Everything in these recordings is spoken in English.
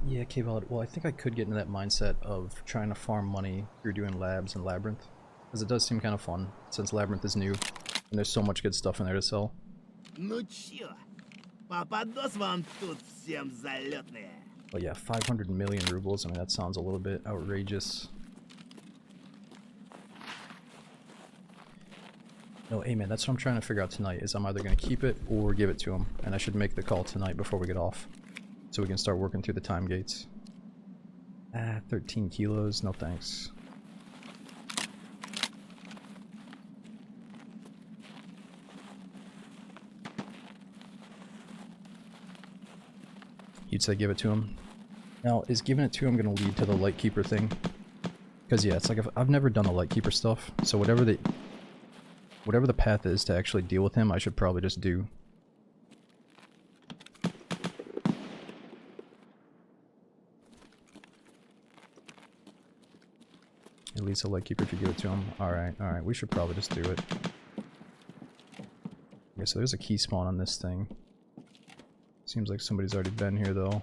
Yeah, okay, well, I think I could get into that mindset of trying to farm money through doing labs and Labyrinth. Because it does seem kind of fun, since Labyrinth is new, and there's so much good stuff in there to sell. Ну чё, попадос вам тут всем залетные. But yeah, 500 million rubles, I mean, that sounds a little bit outrageous. No, hey man, that's what I'm trying to figure out tonight, is I'm either going to keep it or give it to him. And I should make the call tonight before we get off. So we can start working through the time gates. 13 kilos, no thanks. You'd say give it to him. Now, is giving it to him going to lead to the Lightkeeper thing? Because yeah, it's like I've never done the Lightkeeper stuff, so whatever the path is to actually deal with him, I should probably just do. At least a Lightkeeper if you give it to him. Alright, we should probably just do it. Okay, so there's a key spawn on this thing. Seems like somebody's already been here though.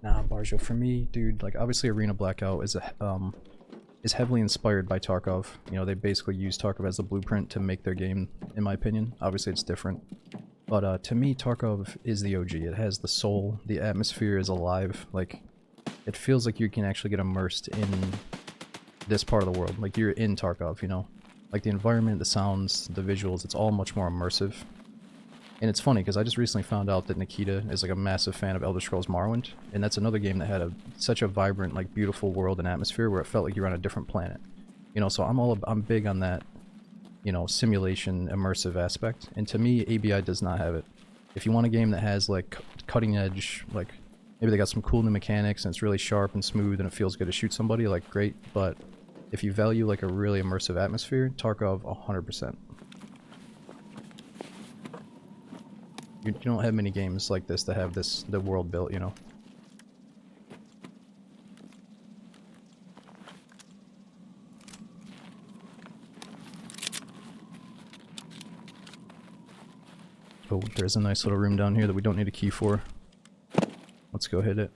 Nah, Barjo, for me, dude, like obviously Arena Blackout is heavily inspired by Tarkov. You know, they basically use Tarkov as the blueprint to make their game, in my opinion. Obviously it's different. But to me, Tarkov is the OG. It has the soul, the atmosphere is alive. Like, it feels like you can actually get immersed in this part of the world. Like, you're in Tarkov, you know? Like, the environment, the sounds, the visuals, it's all much more immersive. And it's funny, because I just recently found out that Nikita is, like, a massive fan of Elder Scrolls Morrowind. And that's another game that had such a vibrant, like, beautiful world and atmosphere where it felt like you were on a different planet. You know, so I'm big on that, you know, simulation, immersive aspect. And to me, ABI does not have it. If you want a game that has, like, cutting edge, like, maybe they got some cool new mechanics and it's really sharp and smooth and it feels good to shoot somebody, like, great. But if you value, like, a really immersive atmosphere, Tarkov 100%. You don't have many games like this that have the world built, you know? Oh, there's a nice little room down here that we don't need a key for. Let's go hit it.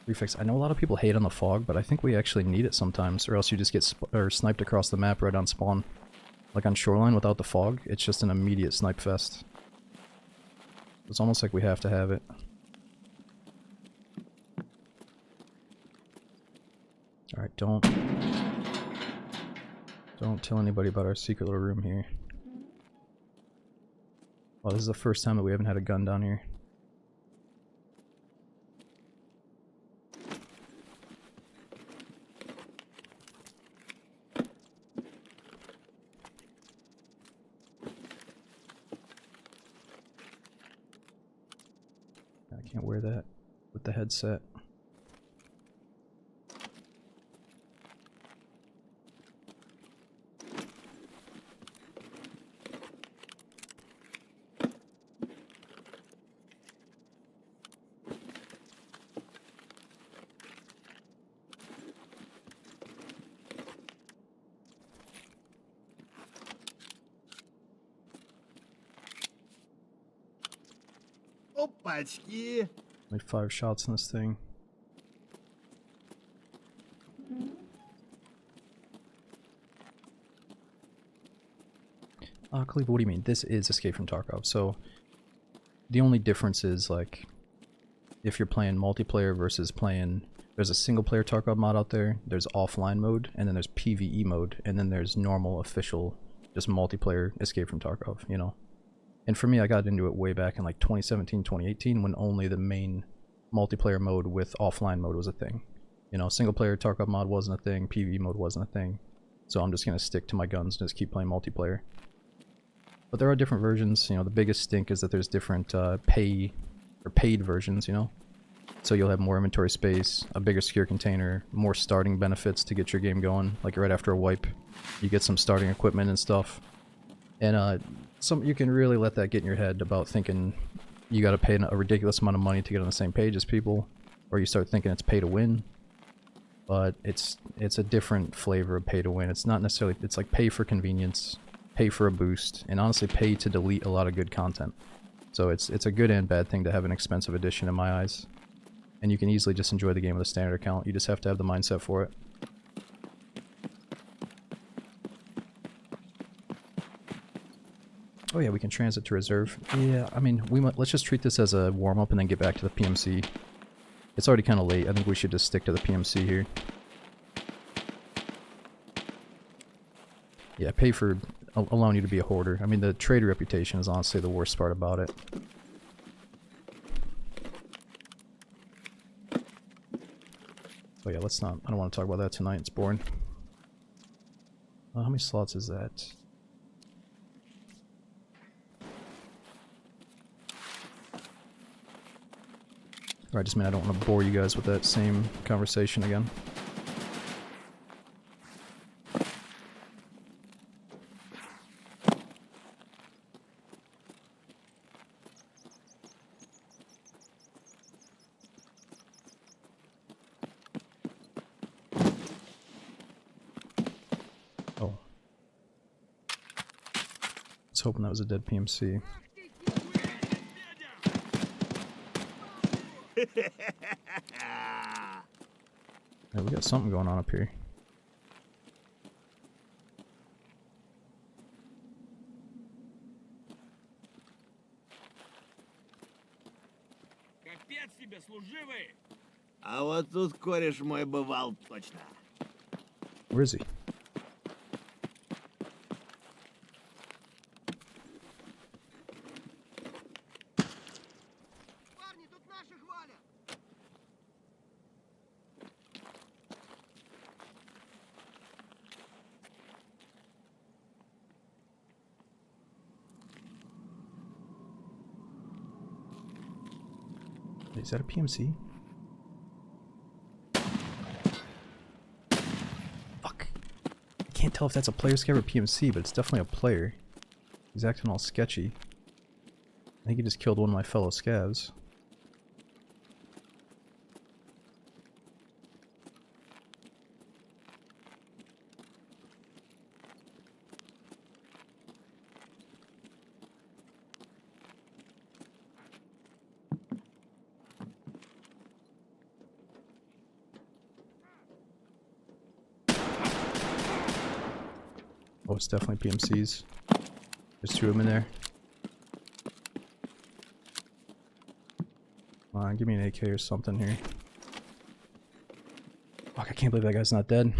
Prefix. I know a lot of people hate on the fog, but I think we actually need it sometimes, or else you just get sniped across the map right on spawn. Like on Shoreline without the fog, it's just an immediate snipe fest. It's almost like we have to have it. Alright, don't tell anybody about our secret little room here. Oh, this is the first time that we haven't had a gun down here. I can't wear that with the headset. Опачки. Only 5 shots in this thing. Khalifa, what do you mean? This is Escape from Tarkov. So the only difference is, like, if you're playing multiplayer versus playing... There's a single player Tarkov mod out there, there's offline mode, and then there's PvE mode, and then there's normal, official, just multiplayer Escape from Tarkov, you know? And for me, I got into it way back in like 2017, 2018, when only the main multiplayer mode with offline mode was a thing. You know, single player Tarkov mod wasn't a thing, PvE mode wasn't a thing. So I'm just gonna stick to my guns and just keep playing multiplayer. But there are different versions, you know, the biggest stink is that there's different paid versions, you know? So you'll have more inventory space, a bigger secure container, more starting benefits to get your game going. Like right after a wipe, you get some starting equipment and stuff. And you can really let that get in your head about thinking you got to pay a ridiculous amount of money to get on the same page as people, or you start thinking it's pay to win. But it's a different flavor of pay to win. It's not necessarily, it's like pay for convenience, pay for a boost, and honestly pay to delete a lot of good content. So it's a good and bad thing to have an expensive edition in my eyes. And you can easily just enjoy the game with a standard account. You just have to have the mindset for it. Oh yeah, we can transit to reserve. Yeah, I mean, let's just treat this as a warm-up and then get back to the PMC. It's already kind of late. I think we should just stick to the PMC here. Yeah, pay for allowing you to be a hoarder. I mean, the trader reputation is honestly the worst part about it. Oh yeah, let's not. I don't want to talk about that tonight. It's boring. How many slots is that? I just mean I don't want to bore you guys with that same conversation again. Oh. I was hoping that was a dead PMC. Yeah, we got something going on up here. Капец тебе, служивый! А вот тут кореш мой бывал точно. Where is he? Парни, тут наших валят! Is that a PMC? Fuck. I can't tell if that's a player scav or PMC, but it's definitely a player. He's acting all sketchy. I think he just killed one of my fellow scavs. Oh, it's definitely PMCs. There's two of them in there. Come on, give me an AK or something here. Fuck, I can't believe that guy's not dead.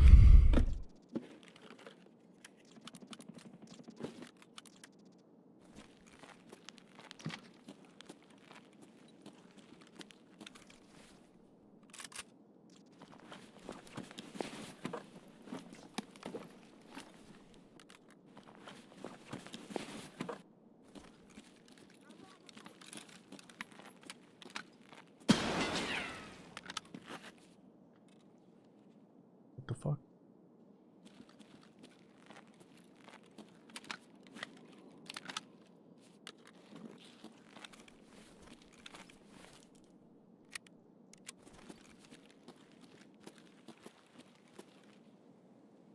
What the fuck?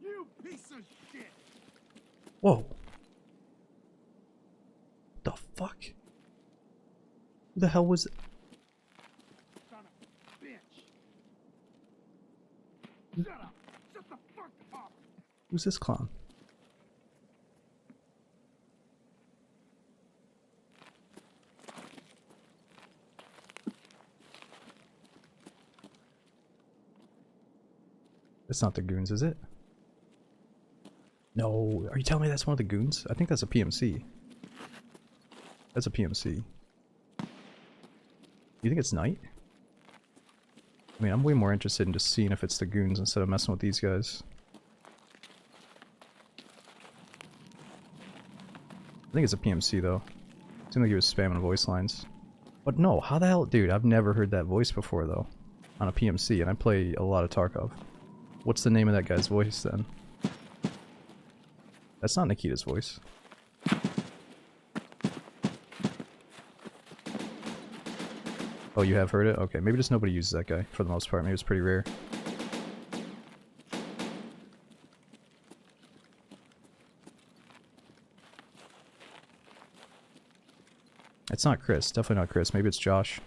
You piece of shit! Whoa. The fuck? Who the hell was it? Son of a bitch! Shut up! Shut the fuck up! Who's this clown? That's not the goons, is it? No, are you telling me that's one of the goons? I think that's a PMC. That's a PMC. You think it's night? I mean, I'm way more interested in just seeing if it's the goons instead of messing with these guys. I think it's a PMC though. Seemed like he was spamming voice lines. But no, how the hell? Dude, I've never heard that voice before though. On a PMC, and I play a lot of Tarkov. What's the name of that guy's voice then? That's not Nikita's voice. Oh, you have heard it? Okay, maybe just nobody uses that guy for the most part. Maybe it's pretty rare. It's not Chris. Definitely not Chris. Maybe it's Josh.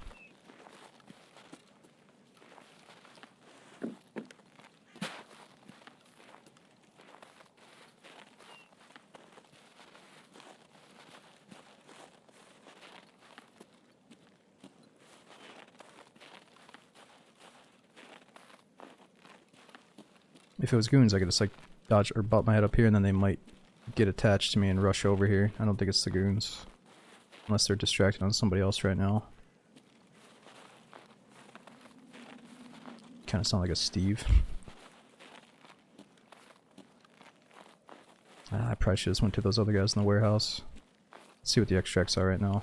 If it was goons, I could just like dodge or butt my head up here and then they might get attached to me and rush over here. I don't think it's the goons. Unless they're distracted on somebody else right now. Kind of sound like a Steve. I probably should just went to those other guys in the warehouse. Let's see what the extracts are right now.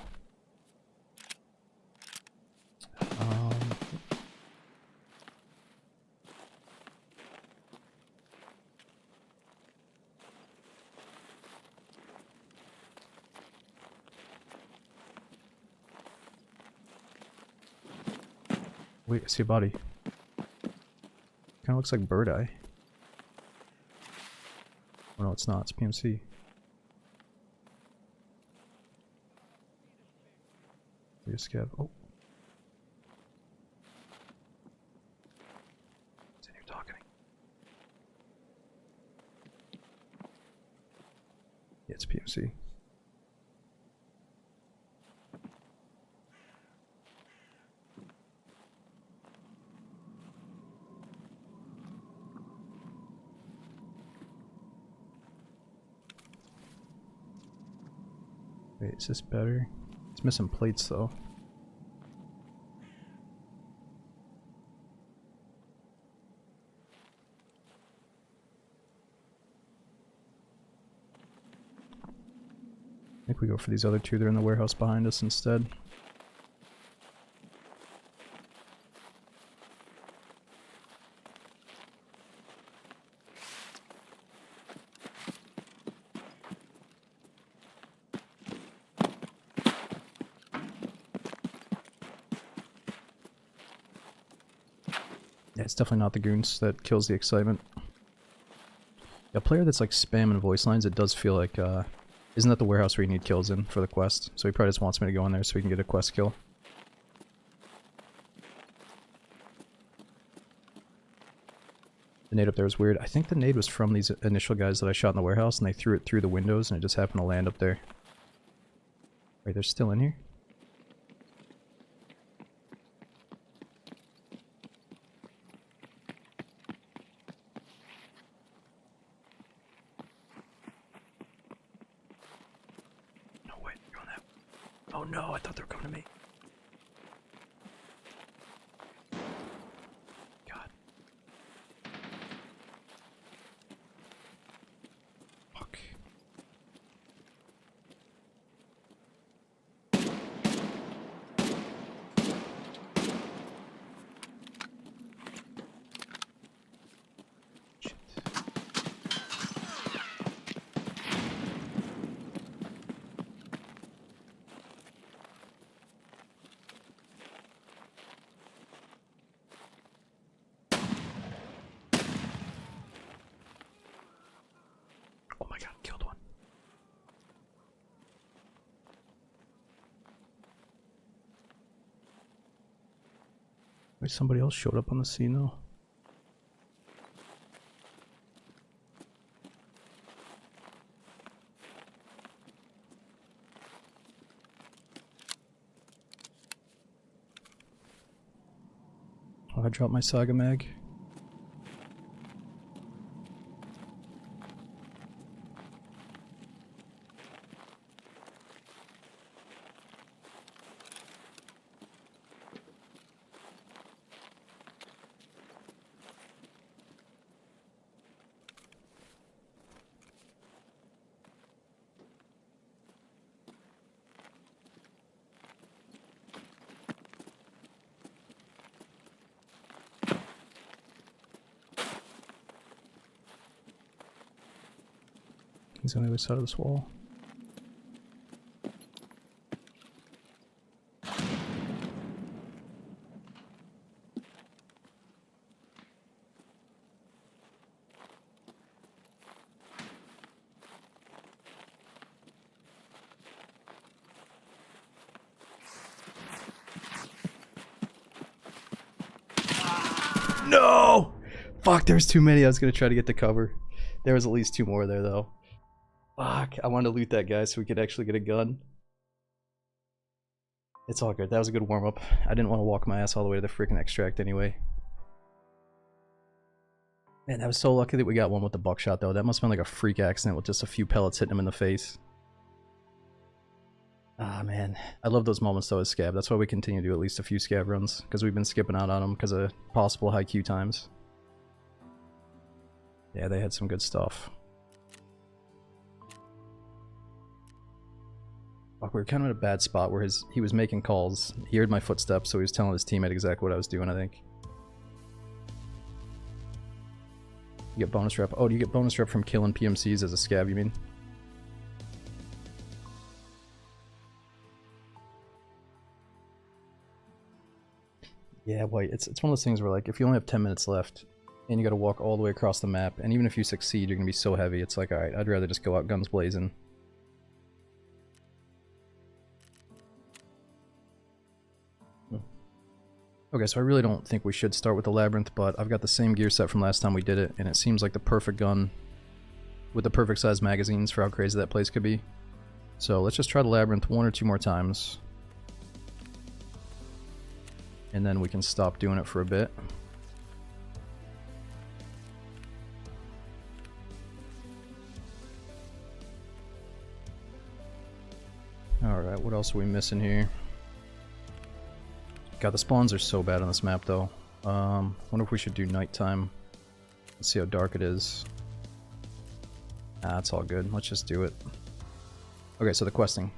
Wait, I see a body. Kinda looks like Bird Eye. Oh no, it's not. It's PMC. Here's Scav. Oh. Is in here talking? Yeah, it's PMC. Wait, is this better? It's missing plates though. I think we go for these other two. They're in the warehouse behind us instead. Yeah, it's definitely not the goons that kills the excitement. A player that's like spamming voice lines, it does feel like, isn't that the warehouse where you need kills in for the quest? So he probably just wants me to go in there so we can get a quest kill. The nade up there was weird. I think the nade was from these initial guys that I shot in the warehouse and they threw it through the windows and it just happened to land up there. Wait, they're still in here? No, wait, you're on that. Oh no, I thought they were coming to me. God. Fuck. Shit. Oh my god, killed one. Wait, somebody else showed up on the scene though. Oh, I dropped my Saga mag. He's on the other side of this wall. No! Fuck, there's too many. I was gonna try to get to cover. There was at least 2 more there, though. Fuck, I wanted to loot that guy so we could actually get a gun. It's all good. That was a good warm-up. I didn't want to walk my ass all the way to the freaking extract anyway. Man, that was so lucky that we got one with the buckshot, though. That must have been like a freak accident with just a few pellets hitting him in the face. Ah, man. I love those moments, though, as Scab. That's why we continue to do at least a few Scab runs, because we've been skipping out on them because of possible high queue times. Yeah, they had some good stuff. Fuck, we were kind of in a bad spot where he was making calls. He heard my footsteps, so he was telling his teammate exactly what I was doing, I think. You get bonus rep. Oh, do you get bonus rep from killing PMCs as a Scab, you mean? Yeah, White. It's one of those things where, like, if you only have 10 minutes left, and you gotta walk all the way across the map, and even if you succeed, you're gonna be so heavy, it's like, alright, I'd rather just go out guns blazing. Okay, so I really don't think we should start with the Labyrinth, but I've got the same gear set from last time we did it, and it seems like the perfect gun with the perfect size magazines for how crazy that place could be. So let's just try the Labyrinth 1 or 2 more times. And then we can stop doing it for a bit. Alright, what else are we missing here? God, the spawns are so bad on this map, though. Wonder if we should do nighttime. Let's see how dark it is. Ah, it's all good. Let's just do it. Okay, so the questing.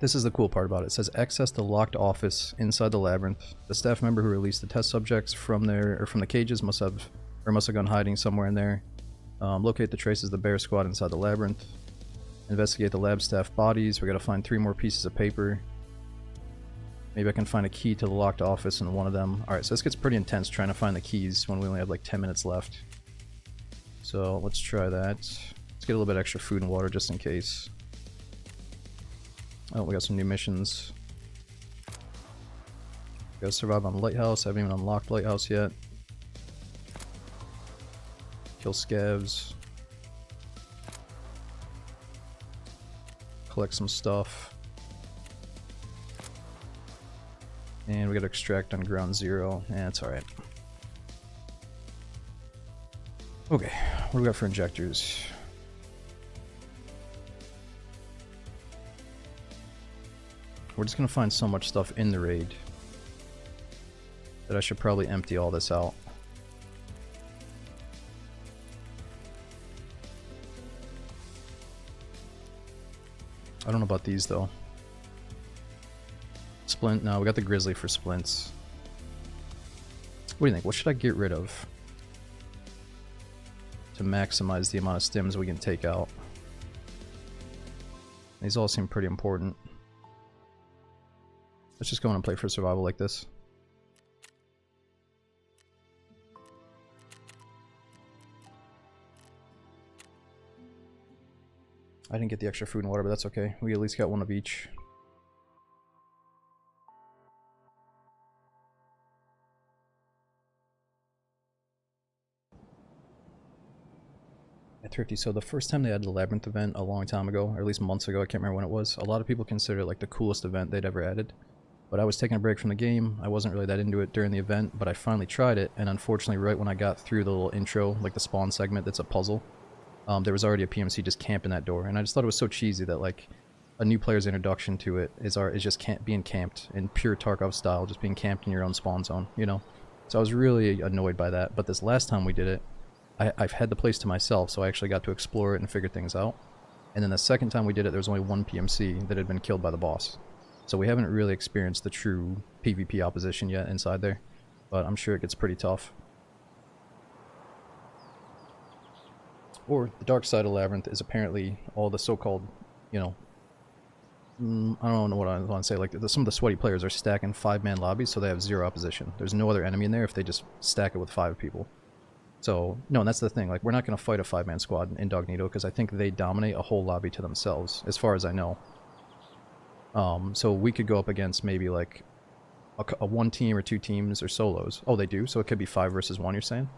This is the cool part about it. It says access the locked office inside the labyrinth. The staff member who released the test subjects from the cages must have gone hiding somewhere in there. Locate the traces of the bear squad inside the labyrinth. Investigate the lab staff bodies. We gotta find 3 more pieces of paper. Maybe I can find a key to the locked office in one of them. Alright, so this gets pretty intense trying to find the keys when we only have like 10 minutes left. So let's try that. Let's get a little bit extra food and water just in case. Oh, we got some new missions. Gotta survive on the lighthouse. I haven't even unlocked lighthouse yet. Kill scavs. Collect some stuff. And we gotta extract on ground 0. Yeah, it's alright. Okay, what do we got for injectors? We're just gonna find so much stuff in the raid that I should probably empty all this out. I don't know about these though. Splint, no, we got the grizzly for splints. What do you think? What should I get rid of to maximize the amount of stims we can take out? These all seem pretty important. Let's just go in and play for survival like this. I didn't get the extra food and water, but that's okay. We at least got one of each. Yeah, Thrifty, so the first time they had the Labyrinth event a long time ago, or at least months ago, I can't remember when it was, a lot of people consider it like the coolest event they'd ever added. But I was taking a break from the game, I wasn't really that into it during the event, but I finally tried it, and unfortunately right when I got through the little intro, like the spawn segment that's a puzzle, there was already a PMC just camping that door, and I just thought it was so cheesy that like a new player's introduction to it is just being camped in pure Tarkov style, just being camped in your own spawn zone, you know? So I was really annoyed by that, but this last time we did it, I've had the place to myself, so I actually got to explore it and figure things out. And then the second time we did it, there was only one PMC that had been killed by the boss. So we haven't really experienced the true PvP opposition yet inside there, but I'm sure it gets pretty tough. Or the dark side of Labyrinth is apparently all the so-called, you know, I don't know what I want to say, like some of the sweaty players are stacking 5-man lobbies so they have 0 opposition. There's no other enemy in there if they just stack it with 5 people. So, no, and that's the thing, like we're not going to fight a 5-man squad in Dognito because I think they dominate a whole lobby to themselves, as far as I know. So we could go up against maybe like a one team or two teams or solos. Oh, they do? So it could be 5 versus 1, you're saying?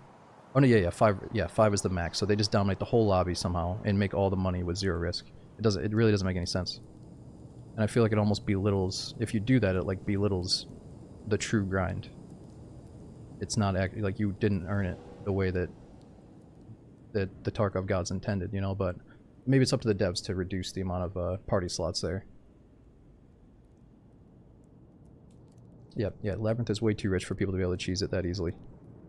Oh, no, yeah, 5, yeah, 5 is the max. So they just dominate the whole lobby somehow and make all the money with 0 risk. It really doesn't make any sense. And I feel like it almost belittles, if you do that, it like belittles the true grind. It's not like you didn't earn it the way that the Tarkov gods intended, you know, but maybe it's up to the devs to reduce the amount of party slots there. Yep, yeah, Labyrinth is way too rich for people to be able to cheese it that easily.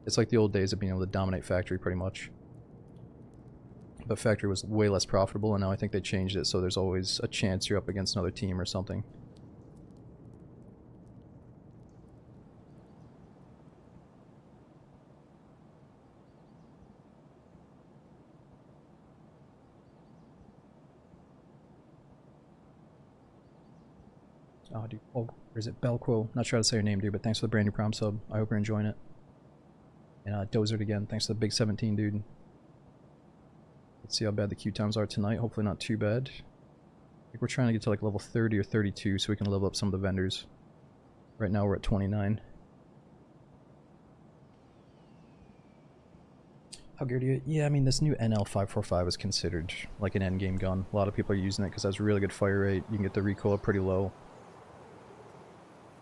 It's like the old days of being able to dominate Factory, pretty much. But Factory was way less profitable, and now I think they changed it, so there's always a chance you're up against another team or something. Oh, dude. Oh, or is it Belquo? Not sure how to say your name, dude, but thanks for the brand new prom sub. I hope you're enjoying it. And Dozard again, thanks for the big 17, dude. Let's see how bad the queue times are tonight. Hopefully not too bad. I think we're trying to get to like level 30 or 32 so we can level up some of the vendors. Right now we're at 29. How good are you? Yeah, I mean, this new NL545 is considered like an endgame gun. A lot of people are using it because it has really good fire rate. You can get the recoil pretty low.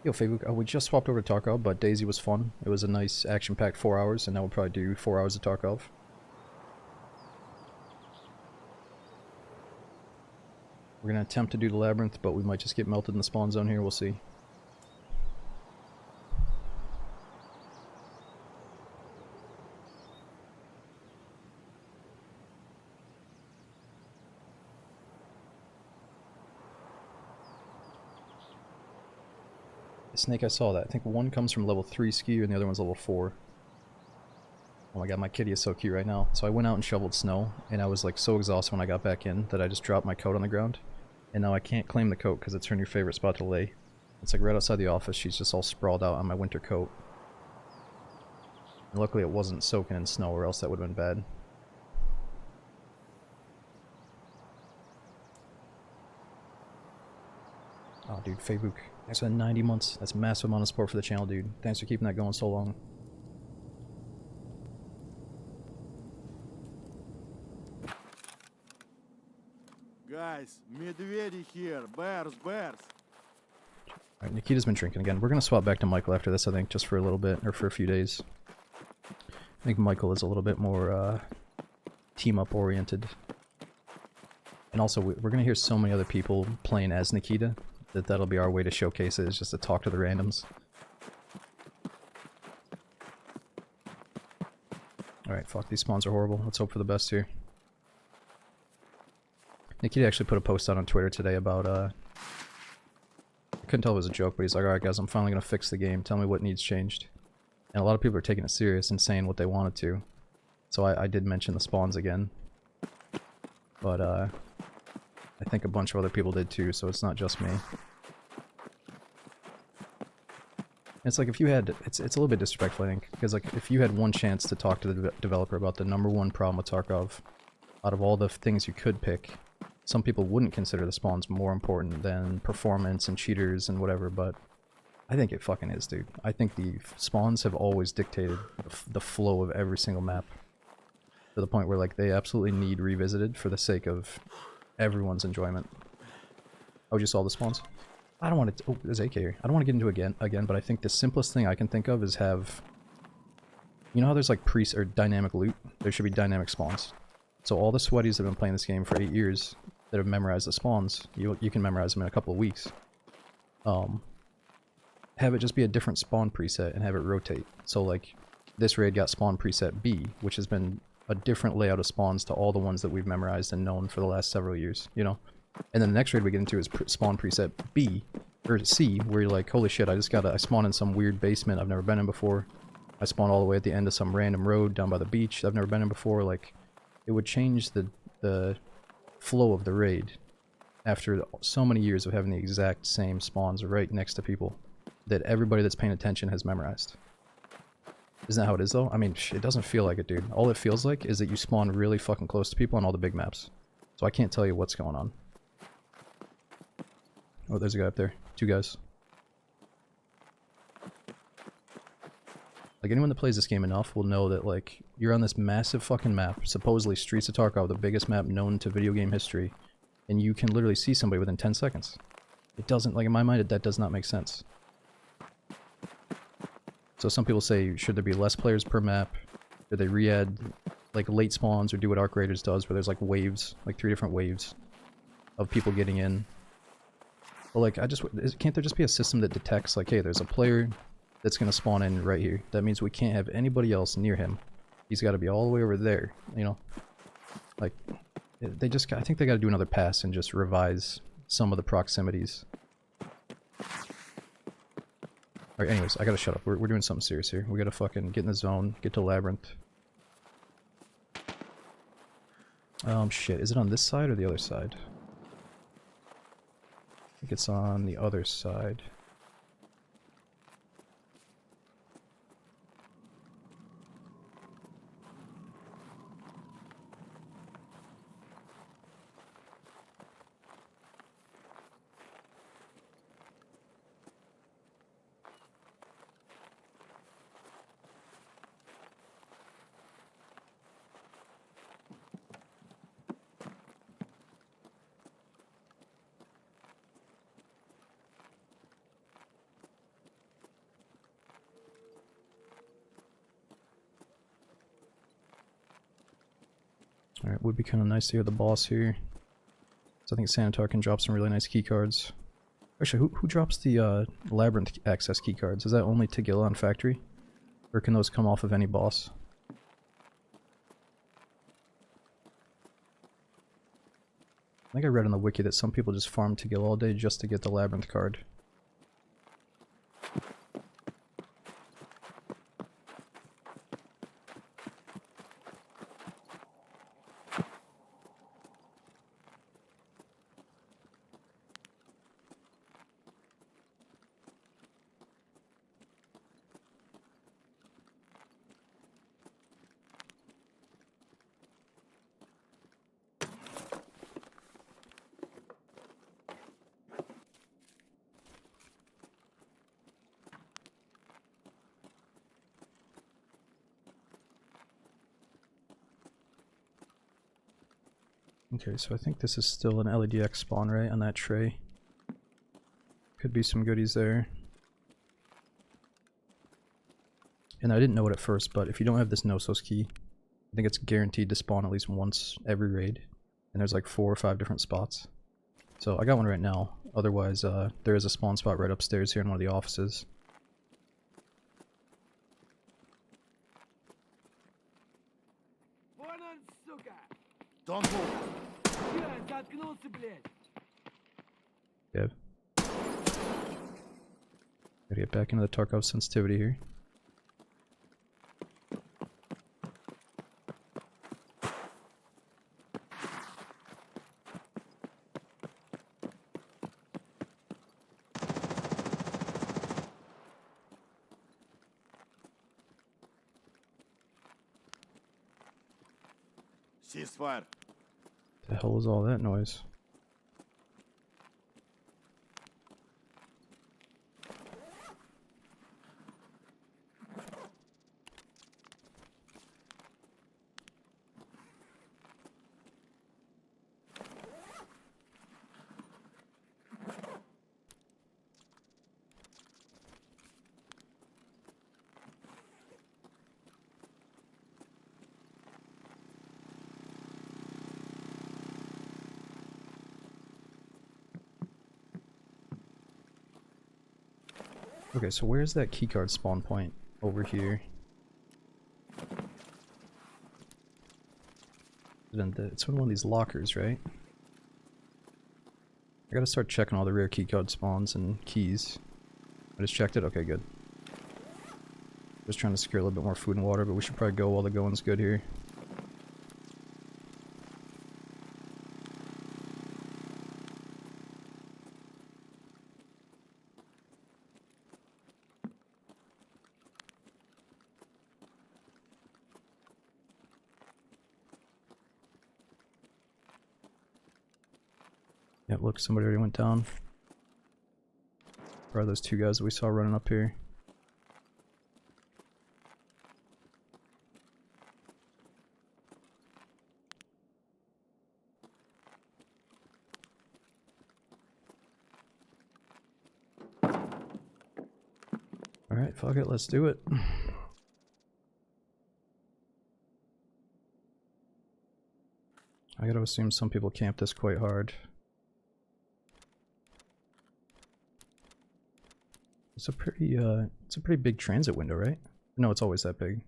Yo, Facebook, we just swapped over to Tarkov, but Daisy was fun. It was a nice action-packed 4 hours, and now we'll probably do 4 hours of Tarkov. We're gonna attempt to do the Labyrinth, but we might just get melted in the spawn zone here, we'll see. Snake, I saw that. I think one comes from level 3 skew and the other one's level 4. Oh my god, my kitty is so cute right now. So I went out and shoveled snow, and I was like so exhausted when I got back in that I just dropped my coat on the ground. And now I can't claim the coat because it's her new favorite spot to lay. It's like right outside the office, she's just all sprawled out on my winter coat. And luckily it wasn't soaking in snow or else that would have been bad. Oh dude, Facebook. Thanks for the 90 months. That's a massive amount of support for the channel, dude. Thanks for keeping that going so long. Guys, медведи here. Bears. Alright, Nikita's been drinking again. We're gonna swap back to Michael after this, I think, just for a little bit, or for a few days. I think Michael is a little bit more, team-up oriented. And also, we're gonna hear so many other people playing as Nikita, that'll be our way to showcase it, is just to talk to the randoms. Alright, fuck, these spawns are horrible. Let's hope for the best here. Nikita actually put a post out on Twitter today about, I couldn't tell if it was a joke, but he's like, alright guys, I'm finally gonna fix the game, tell me what needs changed. And a lot of people are taking it serious and saying what they wanted to. So I did mention the spawns again. But, I think a bunch of other people did too, so it's not just me. It's like if you had, it's a little bit disrespectful, I think, because like if you had one chance to talk to the developer about the #1 problem with Tarkov, out of all the things you could pick, some people wouldn't consider the spawns more important than performance and cheaters and whatever, but I think it fucking is, dude. I think the spawns have always dictated the flow of every single map, to the point where like they absolutely need revisited for the sake of everyone's enjoyment. Oh, just all the spawns? I don't want to... Oh, there's AK here. I don't want to get into it again, but I think the simplest thing I can think of is have... You know how there's like or dynamic loot? There should be dynamic spawns. So all the sweaties that have been playing this game for 8 years that have memorized the spawns, you can memorize them in a couple of weeks. Have it just be a different spawn preset and have it rotate. So like, this raid got spawn preset B, which has been a different layout of spawns to all the ones that we've memorized and known for the last several years, you know? And then the next raid we get into is spawn preset B, or C, where you're like, holy shit, I spawned in some weird basement I've never been in before. I spawned all the way at the end of some random road down by the beach I've never been in before. Like, it would change the flow of the raid after so many years of having the exact same spawns right next to people that everybody that's paying attention has memorized. Isn't that how it is, though? I mean, it doesn't feel like it, dude. All it feels like is that you spawn really fucking close to people on all the big maps. So I can't tell you what's going on. Oh, there's a guy up there. 2 guys. Like, anyone that plays this game enough will know that, like, you're on this massive fucking map, supposedly Streets of Tarkov, the biggest map known to video game history, and you can literally see somebody within 10 seconds. It doesn't, like, in my mind, that does not make sense. So some people say, should there be less players per map? Should they re-add, like, late spawns, or do what Arc Raiders does, where there's, like, waves, like 3 different waves of people getting in? But, like, can't there just be a system that detects, like, hey, there's a player that's gonna spawn in right here. That means we can't have anybody else near him. He's gotta be all the way over there, you know? Like, they just, I think they gotta do another pass and just revise some of the proximities. Alright, anyways, I gotta shut up. We're doing something serious here. We gotta fucking get in the zone, get to Labyrinth. Shit. Is it on this side or the other side? I think it's on the other side. Alright, would be kind of nice to hear the boss here. So I think Sanitar can drop some really nice keycards. Actually, who drops the Labyrinth access keycards? Is that only Tagilla on Factory? Or can those come off of any boss? I think I read on the wiki that some people just farm Tagilla all day just to get the Labyrinth card. Okay, so I think this is still an LEDX spawn, right, on that tray. Could be some goodies there. And I didn't know it at first, but if you don't have this Nosos key, I think it's guaranteed to spawn at least once every raid. And there's like 4 or 5 different spots. So I got one right now. Otherwise, there is a spawn spot right upstairs here in one of the offices. Don't move. Gotta get back into the Tarkov sensitivity here. Ceasefire. The hell was all that noise? Okay, so where's that keycard spawn point? Over here. It's in one of these lockers, right? I gotta start checking all the rare keycard spawns and keys. I just checked it? Okay, good. Just trying to secure a little bit more food and water, but we should probably go while the going's good here. Yep, look, somebody already went down. Or are those 2 guys that we saw running up here? Alright, fuck it, let's do it. I gotta assume some people camp this quite hard. It's a pretty big transit window, right? No, it's always that big.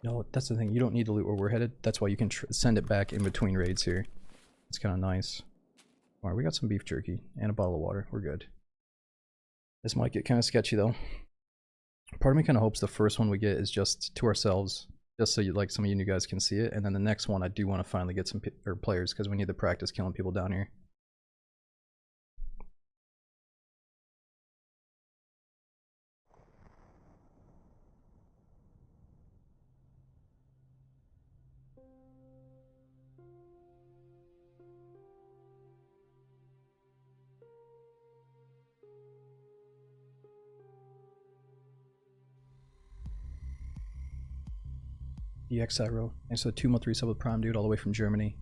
No, that's the thing. You don't need to loot where we're headed. That's why you can send it back in between raids here. It's kind of nice. Alright, we got some beef jerky and a bottle of water. We're good. This might get kind of sketchy though. Part of me kind of hopes the first one we get is just to ourselves, just so like some of you new guys can see it, and then the next one I do want to finally get some players because we need to practice killing people down here. The Xyro. Thanks for the 2-month resub with Prime, dude, all the way from Germany.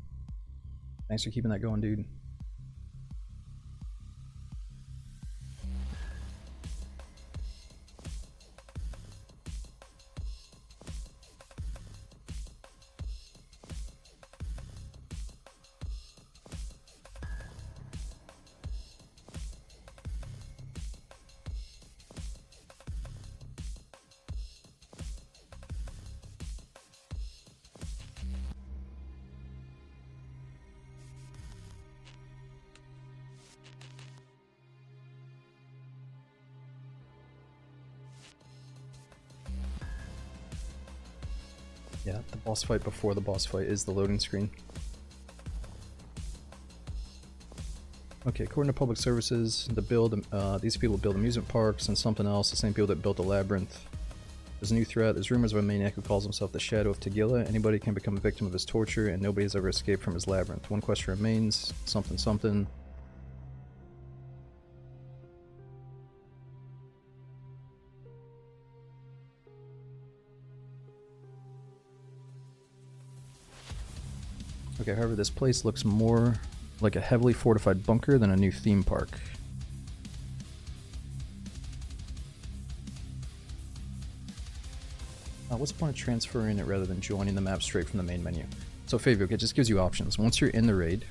Thanks for keeping that going, dude. Yeah, the boss fight before the boss fight is the loading screen. Okay, according to public services, these people build amusement parks and something else, the same people that built the labyrinth. There's a new threat. There's rumors of a maniac who calls himself the Shadow of Tagilla. Anybody can become a victim of his torture, and nobody has ever escaped from his labyrinth. One question remains, something something. Okay, however, this place looks more like a heavily fortified bunker than a new theme park. What's the point of transferring it rather than joining the map straight from the main menu? So Favio, it just gives you options. Once you're in the raid,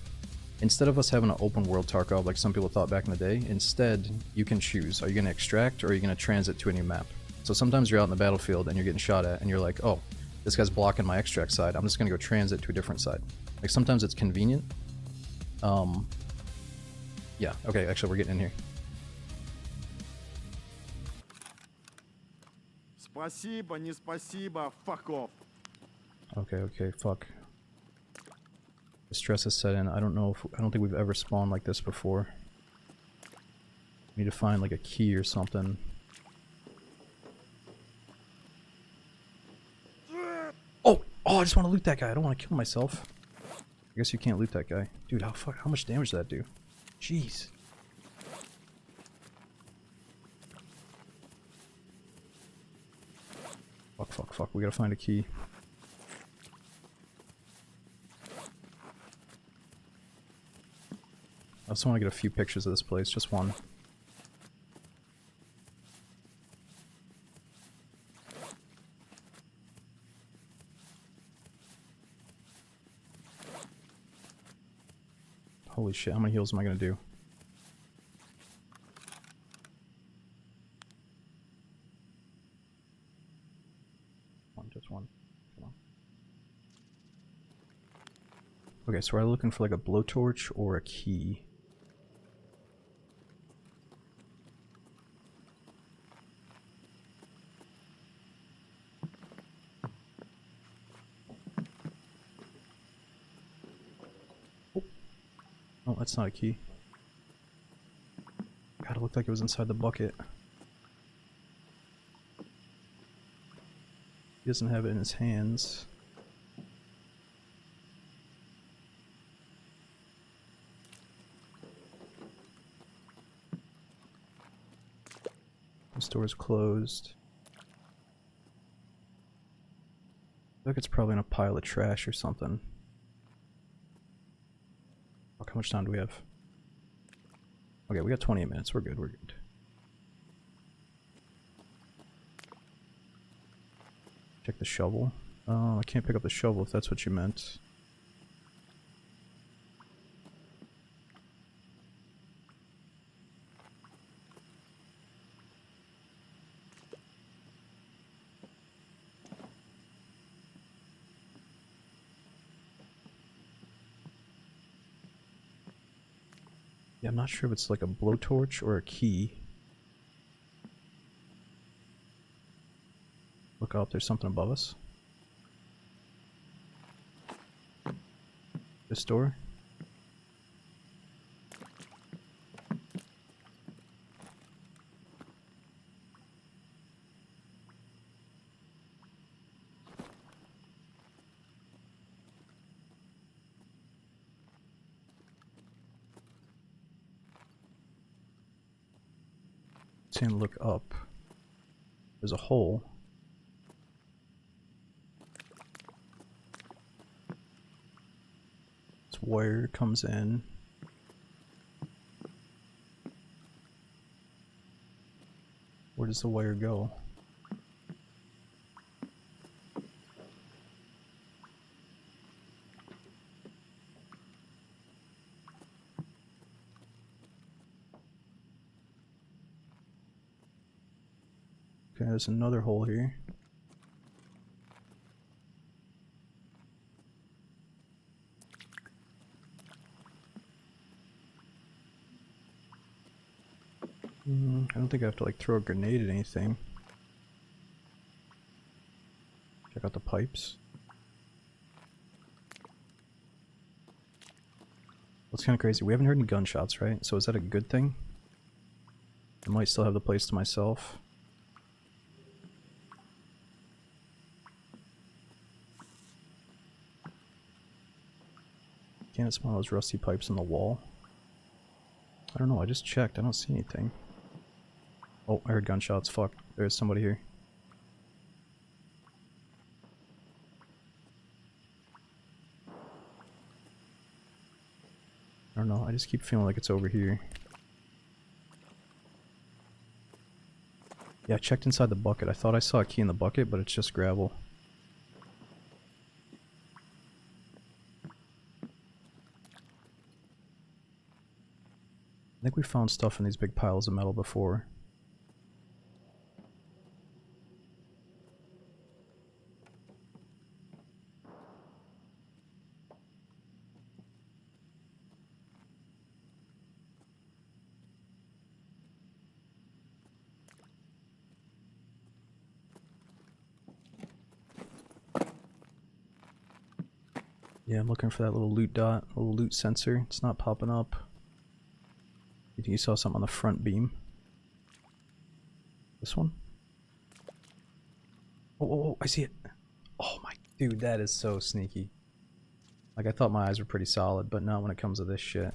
instead of us having an open world Tarkov like some people thought back in the day, instead you can choose. Are you going to extract or are you going to transit to a new map? So sometimes you're out in the battlefield and you're getting shot at and you're like, oh, this guy's blocking my extract side. I'm just going to go transit to a different side. Like sometimes it's convenient. Yeah, okay, actually we're getting in here. Спасибо, не спасибо, fuck off. Okay, fuck. The stress is set in. I don't think we've ever spawned like this before. We need to find like a key or something. Oh, I just want to loot that guy. I don't want to kill myself. I guess you can't loot that guy. Dude, how much damage did that do? Jeez. Fuck. We gotta find a key. I just want to get a few pictures of this place, just one. Holy shit, how many heals am I gonna do? Just one. Come on. Okay, so we're looking for like a blowtorch or a key. Oh, that's not a key. God, it looked like it was inside the bucket. He doesn't have it in his hands. The store is closed. like it's probably in a pile of trash or something. Fuck, how much time do we have? Okay, we got 28 minutes. We're good, we're good. Check the shovel. Oh, I can't pick up the shovel if that's what you meant. Yeah, I'm not sure if it's like a blowtorch or a key. Look up, there's something above us. This door. Saying look up. There's a hole. This wire comes in. Where does the wire go? Okay, there's another hole here. I don't think I have to like throw a grenade at anything. Check out the pipes. That's kind of crazy. We haven't heard any gunshots, right? So is that a good thing? I might still have the place to myself. Can't smell those rusty pipes in the wall. I don't know, I just checked. I don't see anything. Oh, I heard gunshots. Fuck. There's somebody here. I don't know, I just keep feeling like it's over here. Yeah, I checked inside the bucket. I thought I saw a key in the bucket, but it's just gravel. I think we found stuff in these big piles of metal before. Yeah, I'm looking for that little loot dot, little loot sensor. It's not popping up. You think you saw something on the front beam? This one? Oh, I see it. Oh my, dude, that is so sneaky. Like, I thought my eyes were pretty solid, but not when it comes to this shit.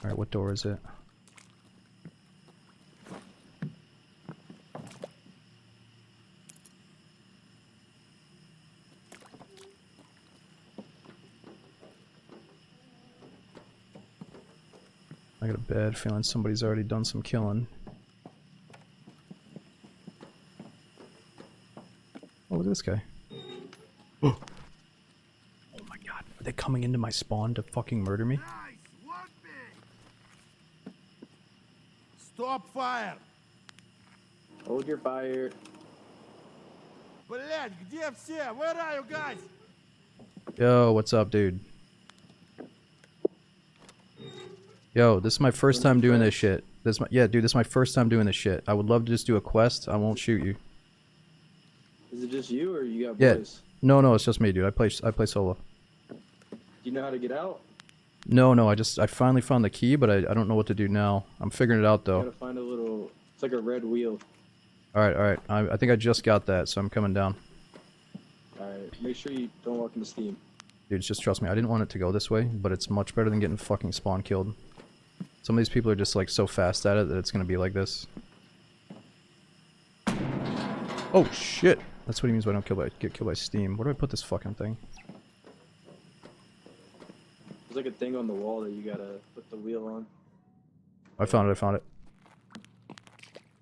Alright, what door is it? I got a bad feeling somebody's already done some killing. Oh, look at this guy. Oh my god, are they coming into my spawn to fucking murder me? Nice, one big. Stop fire! Hold your fire. Блять, где все? Where are you guys? Yo, what's up, dude? Yo, this is my first time doing this shit. Yeah, dude, this is my first time doing this shit. I would love to just do a quest. I won't shoot you. Is it just you, or you got Yeah. boys? No, it's just me, dude. I play solo. Do you know how to get out? No, I finally found the key, but I don't know what to do now. I'm figuring it out You though. gotta find a little. It's like a red wheel. Alright. I think I just got that, so I'm coming down. All right. Make sure you don't walk into Steam. Dude, just trust me. I didn't want it to go this way, but it's much better than getting fucking spawn killed. Some of these people are just like so fast at it that it's gonna be like this. Oh shit! That's what he means by don't get killed by steam. Where do I put this fucking thing? There's like a thing on the wall that you gotta put the wheel on. I found it, I found it.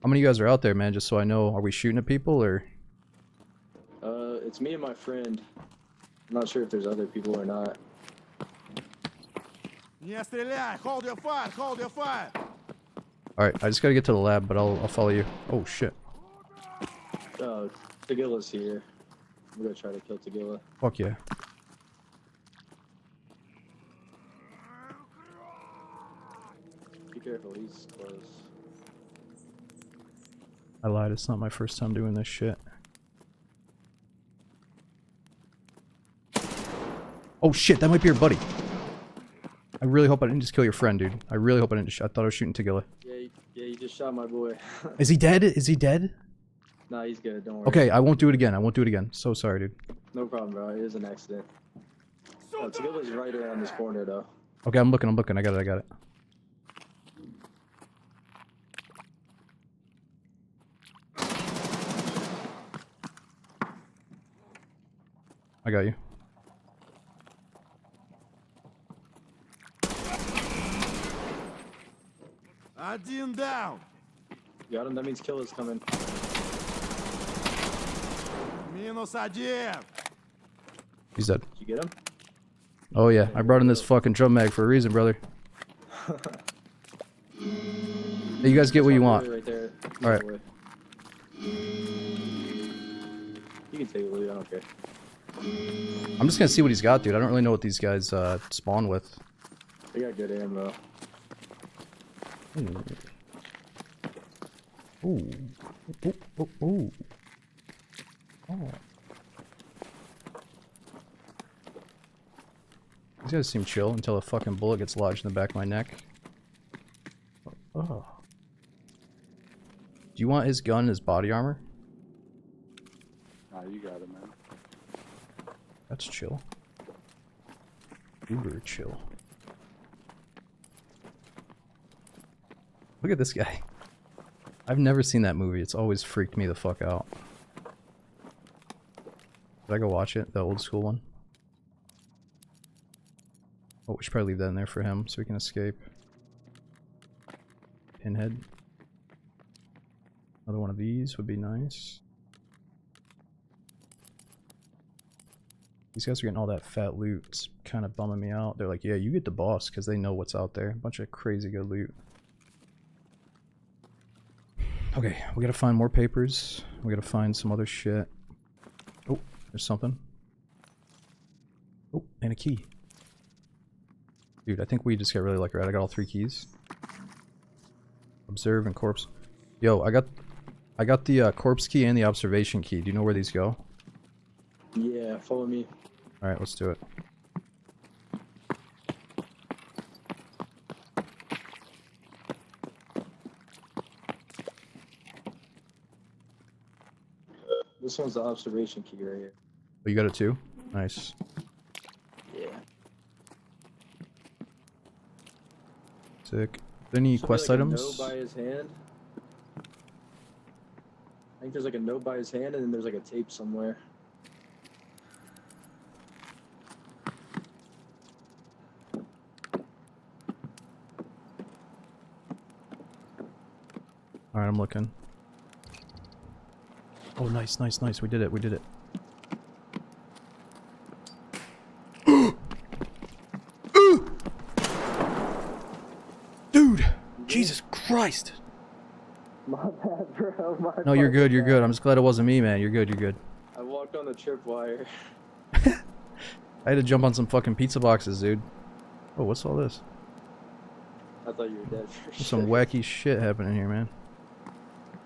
How many of you guys are out there, man? Just so I know, are we shooting at people or? It's me and my friend. I'm not sure if there's other people or not. Не стреляй! Hold your fire! Hold your fire! Alright, I just gotta get to the lab, but I'll follow you. Oh shit. Tegilla's here. I'm gonna try to kill Tegilla. Fuck yeah. Be careful, he's close. I lied, it's not my first time doing this shit. Oh shit, that might be your buddy. I really hope I didn't just kill your friend, dude. I really hope I didn't I thought I was shooting Tegilla. Yeah, you just shot my boy. Is he dead? Is he dead? Nah, he's good, don't worry. Okay, I won't do it again. I won't do it again. So sorry, dude. No problem, bro. It is an accident. Oh, Tegilla's right around this corner, though. Okay, I'm looking. I got it, I got it. I got you. Один down! You got him? That means killer's coming. Минус один! He's dead. Did you get him? Oh yeah, I brought in this fucking drum mag for a reason, brother. Hey, you guys get what you want. Right there. Alright. You can take it, Louis. I don't care. I'm just gonna see what he's got, dude. I don't really know what these guys spawn with. They got good ammo. Ooh. Ooh. Ooh. Ooh. Ooh. Oh. These guys seem chill until a fucking bullet gets lodged in the back of my neck. Oh. Do you want his gun and his body armor? Nah, you got it, man. That's chill. Uber chill. Look at this guy. I've never seen that movie. It's always freaked me the fuck out. Did I go watch it? The old school one? Oh, we should probably leave that in there for him so we can escape. Pinhead. Another one of these would be nice. These guys are getting all that fat loot. It's kind of bumming me out. They're like, yeah, you get the boss because they know what's out there. A bunch of crazy good loot. Okay, we gotta find more papers. We gotta find some other shit. Oh, there's something. Oh, and a key. Dude, I think we just got really lucky, right? I got all 3 keys. Observe and corpse. Yo, I got the corpse key and the observation key. Do you know where these go? Yeah, follow me. Alright, let's do it. This one's the observation key right here. Oh, you got it too? Nice. Yeah. Sick. Any quest like items? A note by his hand. I think there's like a note by his hand, and then there's like a tape somewhere. Alright, I'm looking. Oh, nice, nice, nice. We did it, we did it. Dude! Jesus Christ! My bad, bro. My No, you're fucking good, you're bad. good. I'm just glad it wasn't me, man. You're good, you're good. I walked on the tripwire. I had to jump on some fucking pizza boxes, dude. Oh, what's all this? I thought you were dead for There's some sure. wacky shit happening here, man.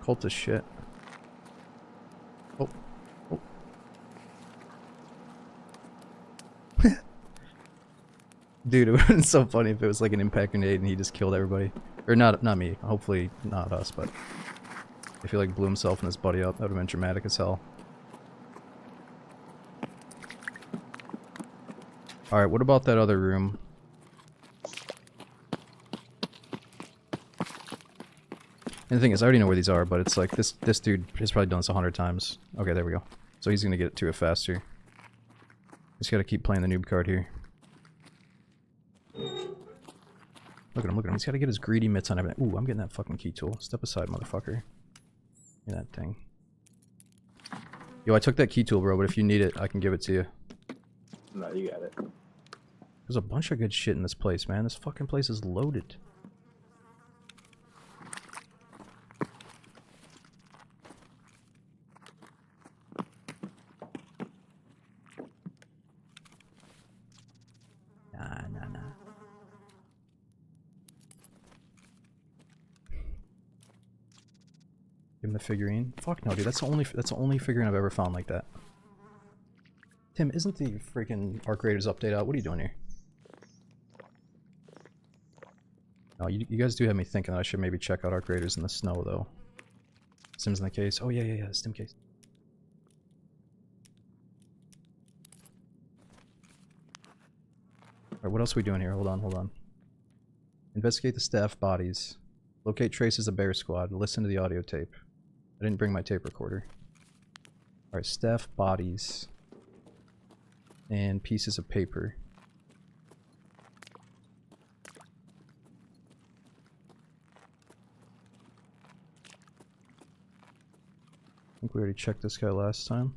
Cultist shit. Oh. Oh. Dude, it would have been so funny if it was like an impact grenade and he just killed everybody. Or not me. Hopefully not us, but if he like blew himself and his buddy up, that would have been dramatic as hell. Alright, what about that other room? And the thing is, I already know where these are, but it's like, this dude has probably done this 100 times. Okay, there we go. So he's gonna get to it faster. Just gotta keep playing the noob card here. Look at him, look at him. He's gotta get his greedy mitts on everything. Ooh, I'm getting that fucking key tool. Step aside, motherfucker. Give me that thing. Yo, I took that key tool, bro, but if you need it, I can give it to you. No, you got it. There's a bunch of good shit in this place, man. This fucking place is loaded. Nah. Give him the figurine. Fuck no, dude. That's the only figurine I've ever found like that. Tim, isn't the freaking Arc Raiders update out? What are you doing here? No, you guys do have me thinking that I should maybe check out Arc Raiders in the snow, though. Sims in the case. Oh, yeah, Stim case. Alright, what else are we doing here? Hold on. Investigate the staff bodies. Locate traces of Bear Squad. Listen to the audio tape. I didn't bring my tape recorder. Alright, staff bodies. And pieces of paper. I think we already checked this guy last time.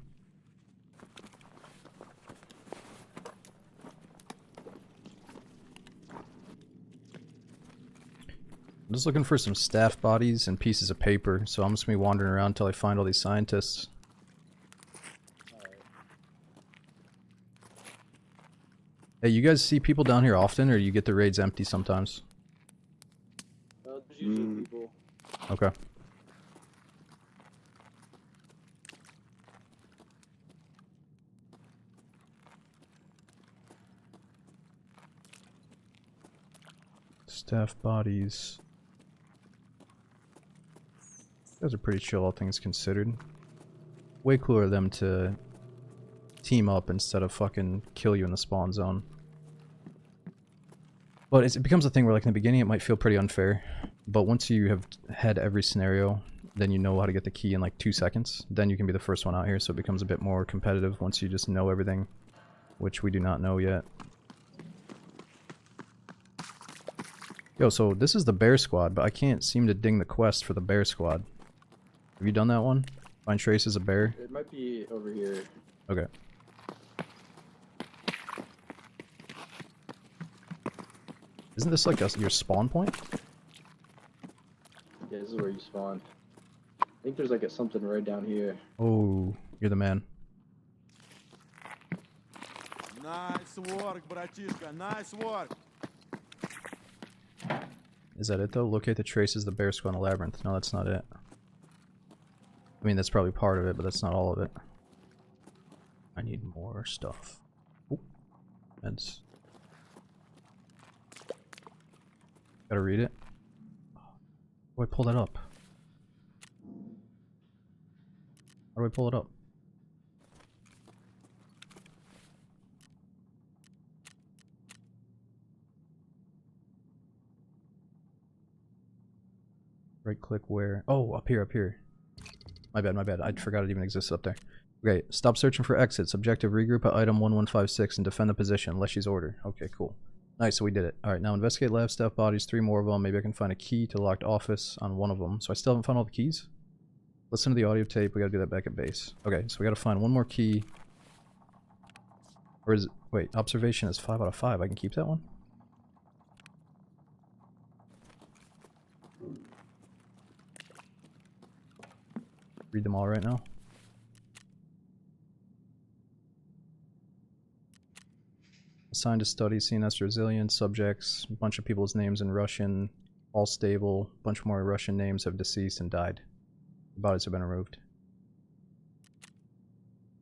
I'm just looking for some staff bodies and pieces of paper, so I'm just gonna be wandering around until I find all these scientists. Hey, you guys see people down here often, or you get the raids empty sometimes? There's usually people. Okay. Staff bodies. Those are pretty chill, all things considered. Way cooler of them to team up instead of fucking kill you in the spawn zone. But it becomes a thing where, like, in the beginning it might feel pretty unfair, but once you have had every scenario, then you know how to get the key in like 2 seconds. Then you can be the first one out here, so it becomes a bit more competitive once you just know everything, which we do not know yet. Yo, so this is the Bear Squad, but I can't seem to ding the quest for the Bear Squad. Have you done that one? Find traces of bear? It might be over here. Okay. Isn't this like your spawn point? Yeah, this is where you spawn. I think there's like something right down here. Oh, you're the man. Nice work, братишка, nice work. Is that it though? Locate the traces of the Bear Squad in the labyrinth. No, that's not it. I mean, that's probably part of it, but that's not all of it. I need more stuff. Ooh. Meds. Gotta read it. How do I pull that up? How do I pull it up? Right click where? Oh, up here, up here. My bad. I forgot it even existed up there. Okay, stop searching for exits. Objective, regroup at item 1156 and defend the position. Leslie's order. Okay, cool. Nice, so we did it. Alright, now investigate lab staff bodies, 3 more of them. Maybe I can find a key to locked office on one of them. So I still haven't found all the keys? Listen to the audio tape. We gotta do that back at base. Okay, so we gotta find one more key. Or is it... Wait, observation is 5 out of 5. I can keep that one? Read them all right now. Assigned to study CNS resilience, subjects, a bunch of people's names in Russian, all stable, a bunch more Russian names have deceased and died. The bodies have been removed.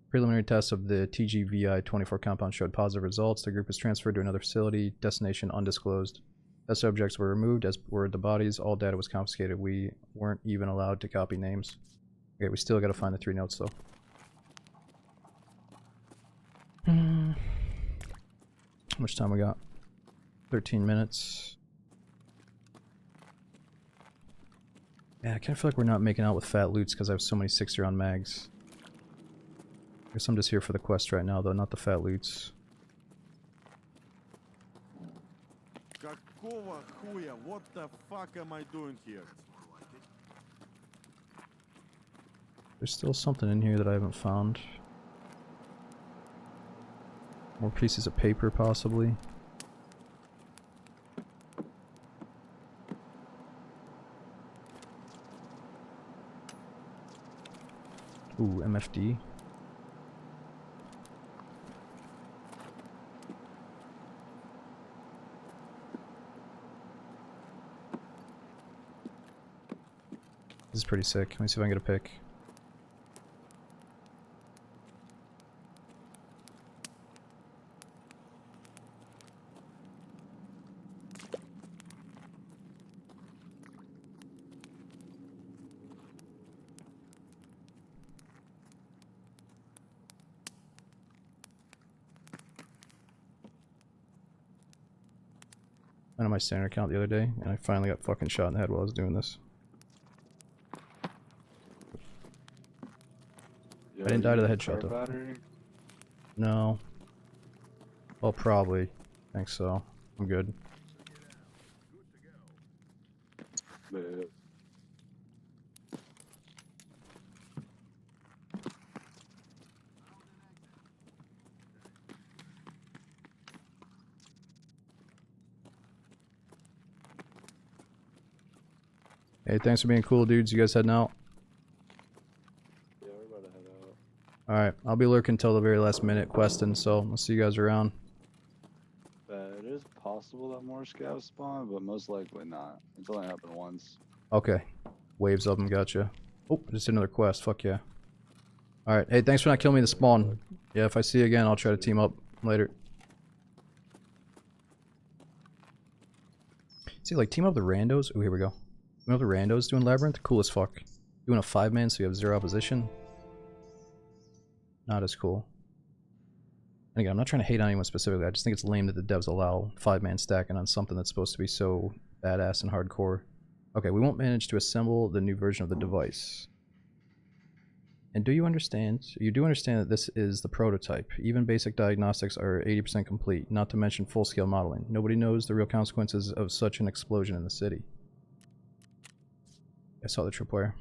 Preliminary tests of the TGVI-24 compound showed positive results. The group was transferred to another facility, destination undisclosed. Test subjects were removed, as were the bodies. All data was confiscated. We weren't even allowed to copy names. Okay, we still gotta find the 3 notes, though. How much time we got? 13 minutes. Yeah, I kinda feel like we're not making out with fat loots because I have so many 6-round mags. Guess I'm just here for the quest right now, though, not the fat loots. Какого хуя? What the fuck am I doing here? There's still something in here that I haven't found. More pieces of paper, possibly. Ooh, MFD. This is pretty sick. Let me see if I can get a pick. I on my standard account the other day, and I finally got fucking shot in the head while I was doing this. Yo, I didn't die to the you headshot car though. battery? No. Well, probably. I think so. I'm good. But Hey, thanks for being cool, dudes. You guys heading out? yeah, we're about to head out. Alright, I'll be lurking till the very last minute questing, so I'll see you guys around. It is possible that more scavs spawn, but most likely not. It's only happened once. Okay. Waves of them, gotcha. Oh, just another quest. Fuck yeah. Alright, hey, thanks for not killing me in the spawn. Yeah, if I see you again, I'll try to team up later. See, like, team up the randos. Oh, here we go. Team up the randos doing Labyrinth? Cool as fuck. Doing a 5-man so you have 0 opposition? Not as cool. And again, I'm not trying to hate on anyone specifically. I just think it's lame that the devs allow 5-man stacking on something that's supposed to be so badass and hardcore. Okay, we won't manage to assemble the new version of the device. And do you understand? You do understand that this is the prototype. Even basic diagnostics are 80% complete, not to mention full-scale modeling. Nobody knows the real consequences of such an explosion in the city. I saw the tripwire.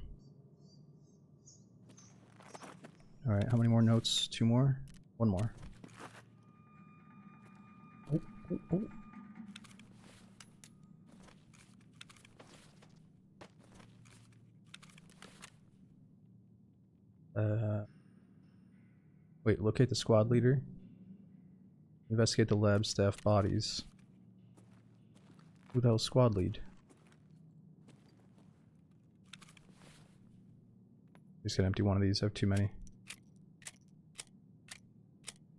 Alright, how many more notes? 2 more? 1 more. Oh, oh, oh. Wait, locate the squad leader. Investigate the lab staff bodies. Who the hell's squad lead? Just gonna empty one of these. I have too many.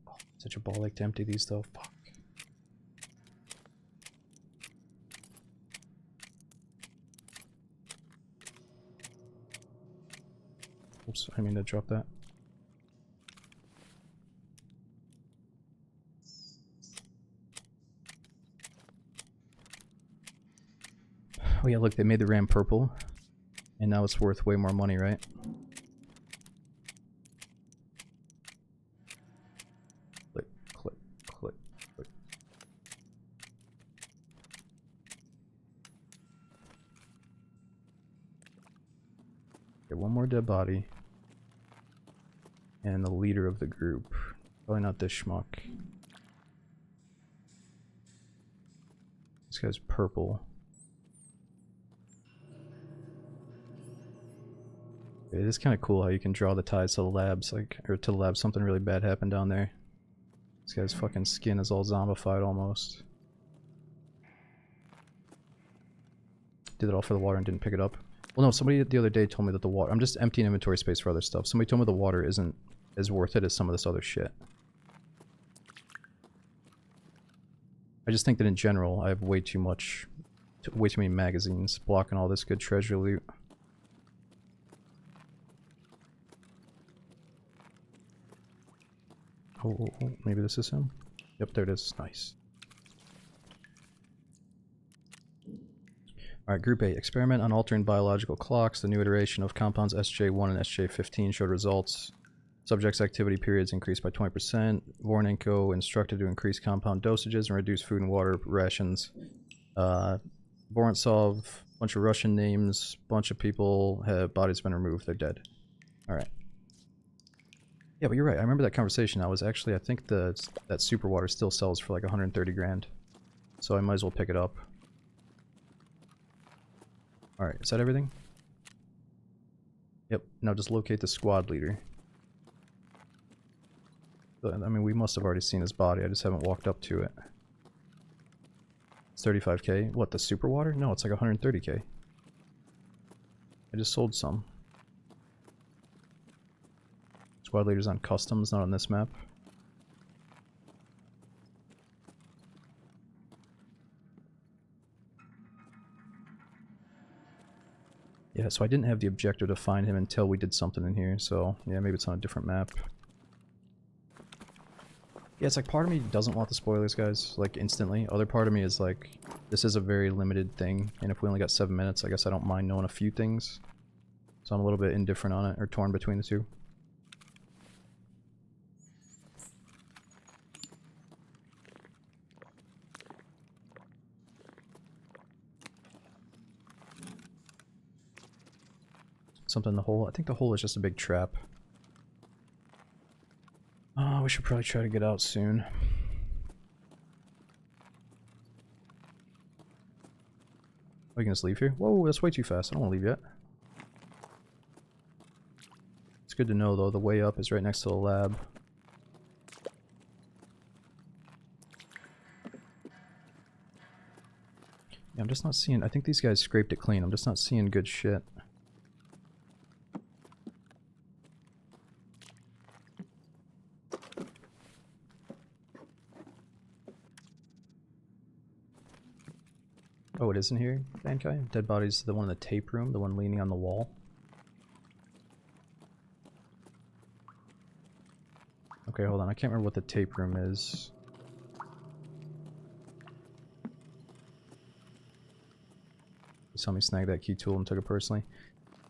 Oh, such a ball ache to empty these though. Fuck. Oops, I mean to drop that. Oh yeah, look, they made the RAM purple. And now it's worth way more money, right? Click, click, click, click. Okay, one more dead body. And the leader of the group. Probably not this schmuck. This guy's purple. It is kind of cool how you can draw the ties to the labs, like, or to the lab. Something really bad happened down there. This guy's fucking skin is all zombified almost. Did it all for the water and didn't pick it up. Well, no, somebody the other day told me that the water. I'm just emptying inventory space for other stuff. Somebody told me the water isn't as worth it as some of this other shit. I just think that in general, I have way too many magazines blocking all this good treasure loot. Oh, maybe this is him? Yep, there it is. Nice. Alright, Group 8. Experiment on altering biological clocks. The new iteration of compounds SJ1 and SJ15 showed results. Subjects' activity periods increased by 20%. Vornenko instructed to increase compound dosages and reduce food and water rations. Vorontsov, bunch of Russian names, bunch of people have bodies been removed, they're dead. Alright. Yeah, but you're right, I remember that conversation. I think that super water still sells for like 130 grand. So I might as well pick it up. Alright, is that everything? Yep, now just locate the squad leader. I mean, we must have already seen his body, I just haven't walked up to it. It's 35k. What, the super water? No, it's like 130k. I just sold some. Squad leader's on customs, not on this map. Yeah, so I didn't have the objective to find him until we did something in here, so yeah, maybe it's on a different map. Yeah, it's like part of me doesn't want the spoilers, guys, like instantly. Other part of me is like, this is a very limited thing, and if we only got 7 minutes, I guess I don't mind knowing a few things. So I'm a little bit indifferent on it, or torn between the two. Something in the hole. I think the hole is just a big trap. Oh, we should probably try to get out soon. We can just leave here? Whoa, that's way too fast. I don't want to leave yet. It's good to know, though. The way up is right next to the lab. Yeah, I'm just not seeing... I think these guys scraped it clean. I'm just not seeing good shit. Oh, it is in here, Bankai? Dead body's the one in the tape room, the one leaning on the wall. Okay, hold on. I can't remember what the tape room is. Somebody snagged that key tool and took it personally.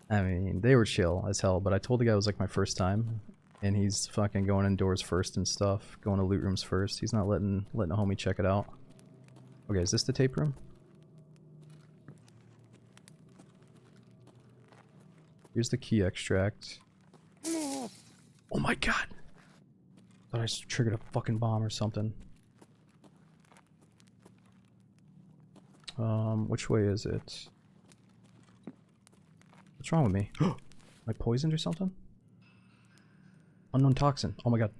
I mean, they were chill as hell, but I told the guy it was like my first time, and he's fucking going indoors first and stuff, going to loot rooms first. He's not letting a homie check it out. Okay, is this the tape room? Here's the key extract. Oh my god! Thought I just triggered a fucking bomb or something. Which way is it? What's wrong with me? Am I poisoned or something? Unknown toxin. Oh my god.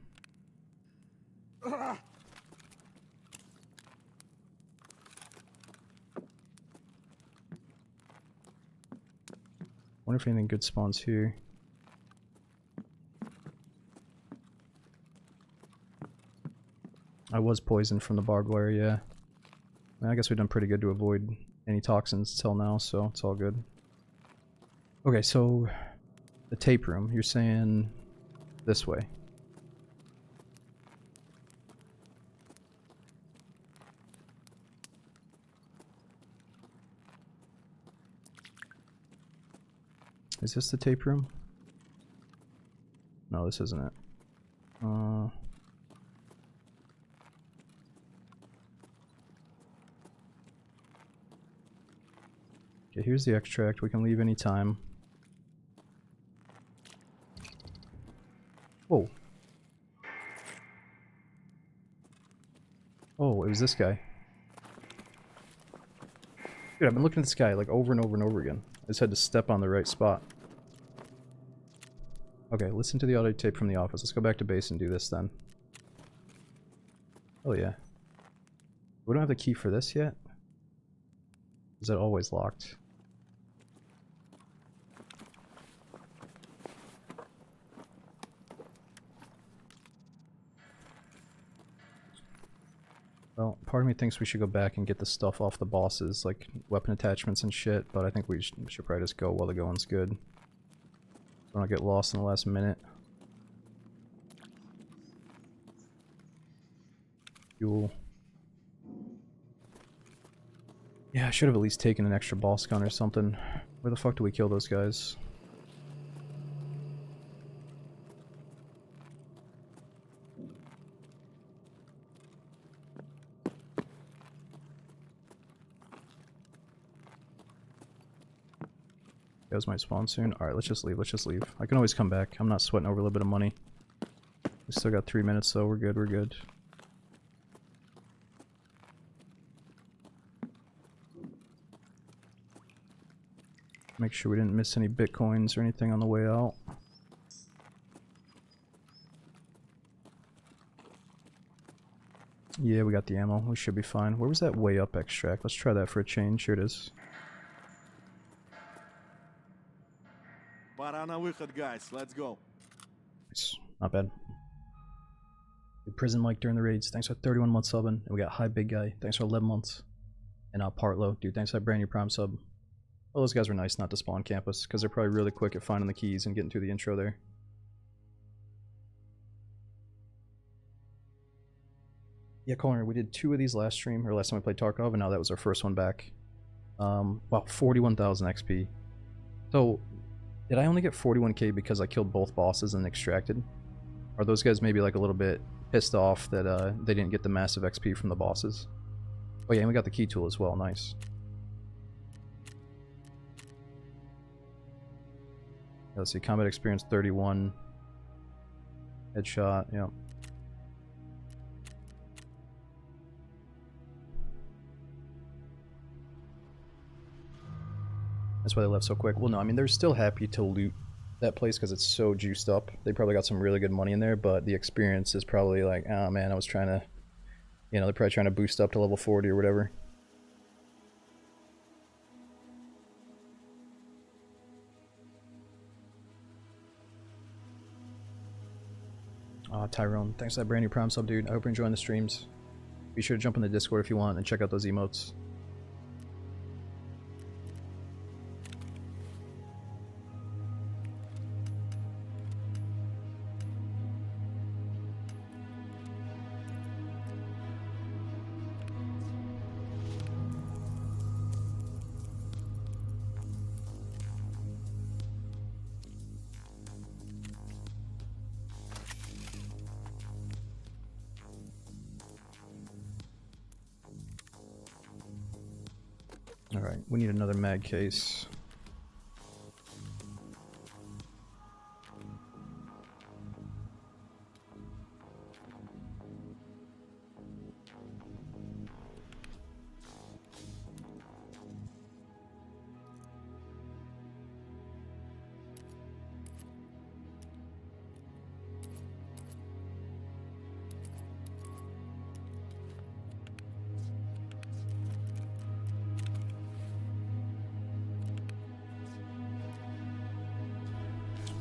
Wonder if anything good spawns here. I was poisoned from the barbed wire, yeah. I guess we've done pretty good to avoid any toxins till now, so it's all good. Okay, so the tape room, you're saying this way. Is this the tape room? No, this isn't it. Okay, here's the extract. We can leave any time. Whoa. Oh, it was this guy. Dude, I've been looking at this guy like over and over and over again. I just had to step on the right spot. Okay, listen to the audio tape from the office. Let's go back to base and do this then. Oh yeah. We don't have the key for this yet? Is that always locked? Well, part of me thinks we should go back and get the stuff off the bosses, like weapon attachments and shit, but I think we should probably just go while the going's good. Don't want to get lost in the last minute. Fuel. Yeah, I should have at least taken an extra boss gun or something. Where the fuck do we kill those guys? You guys might spawn soon. Alright, let's just leave. Let's just leave. I can always come back. I'm not sweating over a little bit of money. We still got 3 minutes, so we're good. We're good. Make sure we didn't miss any bitcoins or anything on the way out. Yeah, we got the ammo. We should be fine. Where was that way up extract? Let's try that for a change. Here it is. Пора на выход, guys. Let's go. Nice. Not bad. Prison Mike during the raids. Thanks for 31 months subbing. And we got High Big Guy. Thanks for 11 months. And Partlow. Dude, thanks for that brand new Prime sub. Well, those guys were nice not to spawn campus, because they're probably really quick at finding the keys and getting through the intro there. Yeah, Colin, we did 2 of these last stream, or last time we played Tarkov, and now that was our first one back. Wow, 41,000 XP. So, did I only get 41k because I killed both bosses and extracted? Are those guys maybe like a little bit pissed off that they didn't get the massive XP from the bosses? Oh yeah, and we got the key tool as well, nice. Let's see, combat experience 31. Headshot, yeah. That's why they left so quick. Well, no, I mean, they're still happy to loot that place because it's so juiced up. They probably got some really good money in there, but the experience is probably like, oh man, I was trying to, you know, they're probably trying to boost up to level 40 or whatever. Tyrone, thanks for that brand new Prime sub, dude. I hope you're enjoying the streams. Be sure to jump in the Discord if you want and check out those emotes. Alright, we need another mag case.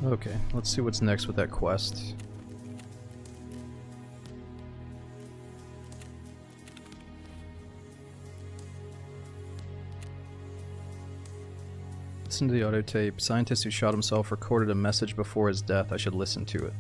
Okay, let's see what's next with that quest. Listen to the audio tape. Scientist who shot himself recorded a message before his death. I should listen to it.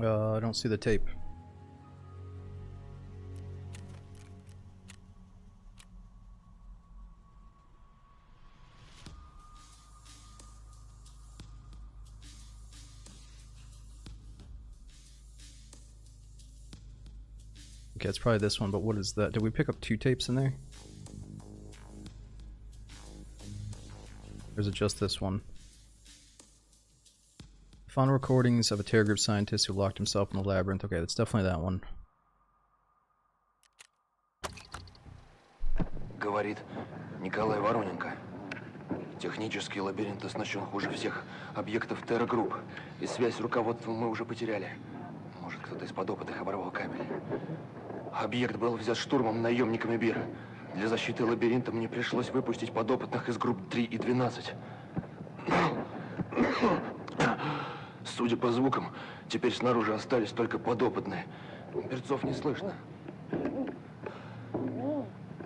I don't see the tape. Okay, it's probably this one, but what is that? Did we pick up 2 tapes in there? Or is it just this one? Found recordings of a terror group scientist who locked himself in the labyrinth. Okay, that's definitely that one. Говорит Николай Вороненко. Технический лабиринт оснащен хуже всех объектов террор-групп. И связь с руководством мы уже потеряли. Может, кто-то из подопытных оборвал кабель. Объект был взят штурмом наемниками БИР. Для защиты лабиринта мне пришлось выпустить подопытных из групп 3 и 12. Судя по звукам, теперь снаружи остались только подопытные. Перцов не слышно.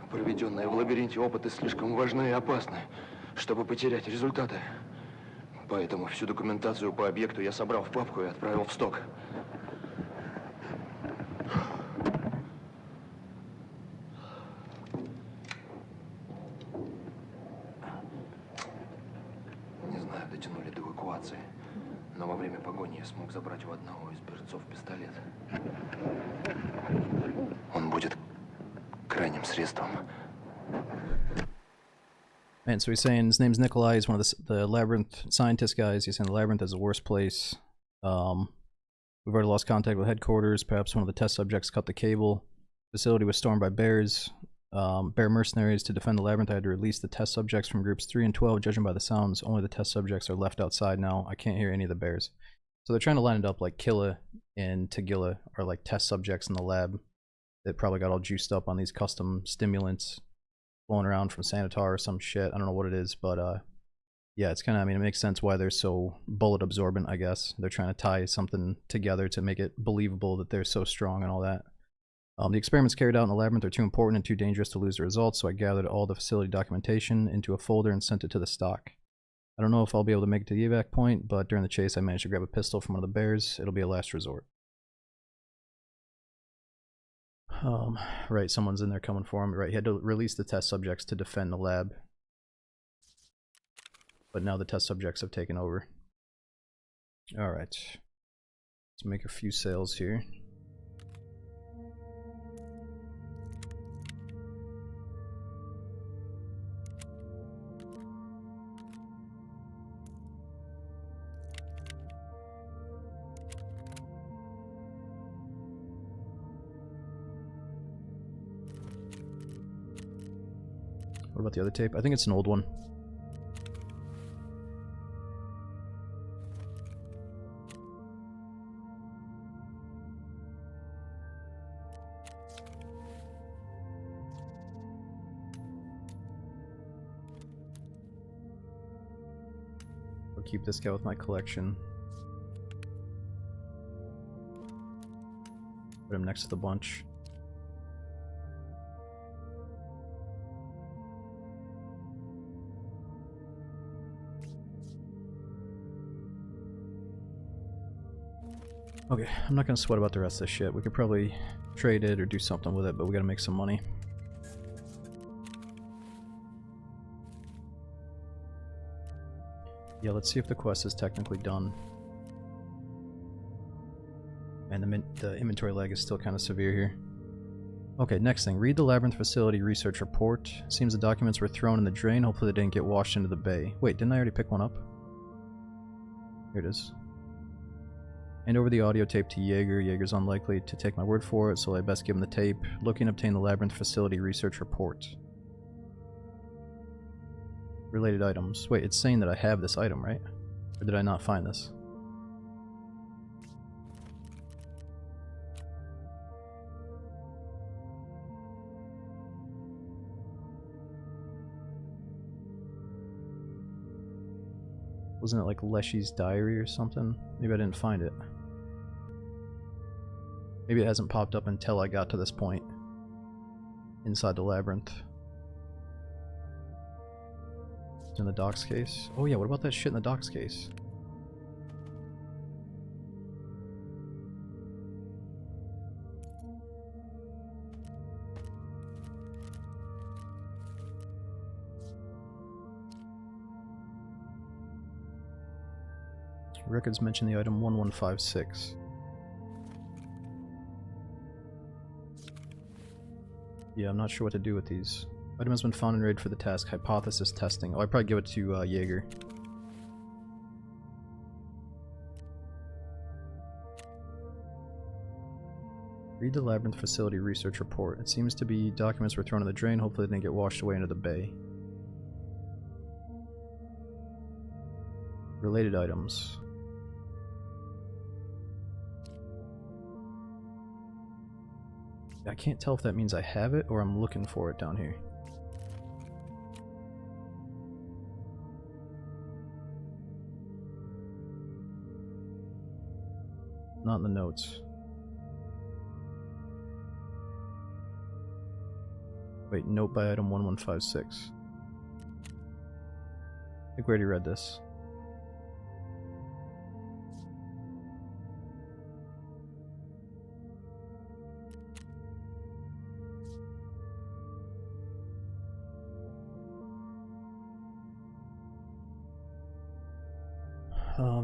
Проведенные в лабиринте опыты слишком важны и опасны. чтобы потерять результаты. Поэтому всю документацию по объекту я собрал в папку и отправил в сток. Не знаю, дотянули до эвакуации, но во время погони я смог забрать у одного из берцов пистолет. Он будет крайним средством. Man, so he's saying his name's Nikolai. He's one of the Labyrinth scientist guys. He's saying the Labyrinth is the worst place. We've already lost contact with headquarters. Perhaps one of the test subjects cut the cable. The facility was stormed by bears. Bear mercenaries. To defend the Labyrinth, I had to release the test subjects from groups 3 and 12. Judging by the sounds, only the test subjects are left outside now. I can't hear any of the bears. So they're trying to line it up like Killa and Tagilla are like test subjects in the lab that probably got all juiced up on these custom stimulants flowing around from Sanitar or some shit. I don't know what it is, but yeah, it's kind of, I mean, it makes sense why they're so bullet absorbent, I guess. They're trying to tie something together to make it believable that they're so strong and all that. The experiments carried out in the Labyrinth are too important and too dangerous to lose the results, so I gathered all the facility documentation into a folder and sent it to the stock. I don't know if I'll be able to make it to the evac point, but during the chase I managed to grab a pistol from one of the bears. It'll be a last resort. Right, someone's in there coming for him. Right, he had to release the test subjects to defend the lab. But now the test subjects have taken over. Alright. Let's make a few sales here. What about the other tape? I think it's an old one. I'll keep this guy with my collection. Put him next to the bunch. Okay, I'm not gonna sweat about the rest of this shit. We could probably trade it or do something with it, but we gotta make some money. Yeah, let's see if the quest is technically done. And the inventory lag is still kind of severe here. Okay, next thing. Read the Labyrinth Facility Research Report. Seems the documents were thrown in the drain. Hopefully they didn't get washed into the bay. Wait, didn't I already pick one up? Here it is. Hand over the audio tape to Jaeger. Jaeger's unlikely to take my word for it, so I best give him the tape. Look and obtain the Labyrinth Facility Research Report. Related items. Wait, it's saying that I have this item, right? Or did I not find this? Wasn't it like Leshy's diary or something? Maybe I didn't find it. Maybe it hasn't popped up until I got to this point inside the labyrinth. It's in the docs case. Oh yeah, what about that shit in the docs case? Records mention the item 1156. Yeah, I'm not sure what to do with these. Item has been found and rated for the task hypothesis testing. Oh, I'd probably give it to Jaeger. Read the Labyrinth Facility Research Report. It seems to be documents were thrown in the drain. Hopefully they didn't get washed away into the bay. Related items. I can't tell if that means I have it or I'm looking for it down here. Not in the notes. Wait, note by item 1156. think we already read this.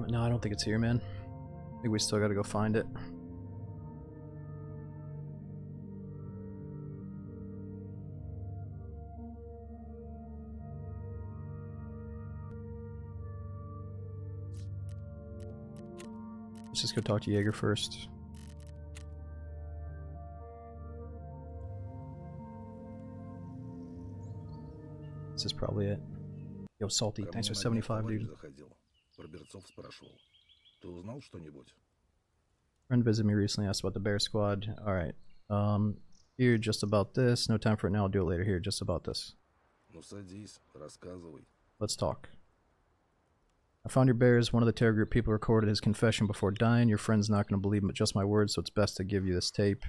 No, I don't think it's here, man. I think we still gotta go find it. Let's just go talk to Jaeger first. This is probably it. Yo, Salty, thanks for 75, dude. Friend visited me recently, asked about the Bear Squad. Alright. Here, just about this. No time for it now, I'll do it later. Here, just about this. Let's talk. I found your bears. One of the terror group people recorded his confession before dying. Your friend's not going to believe just my words, so it's best to give you this tape.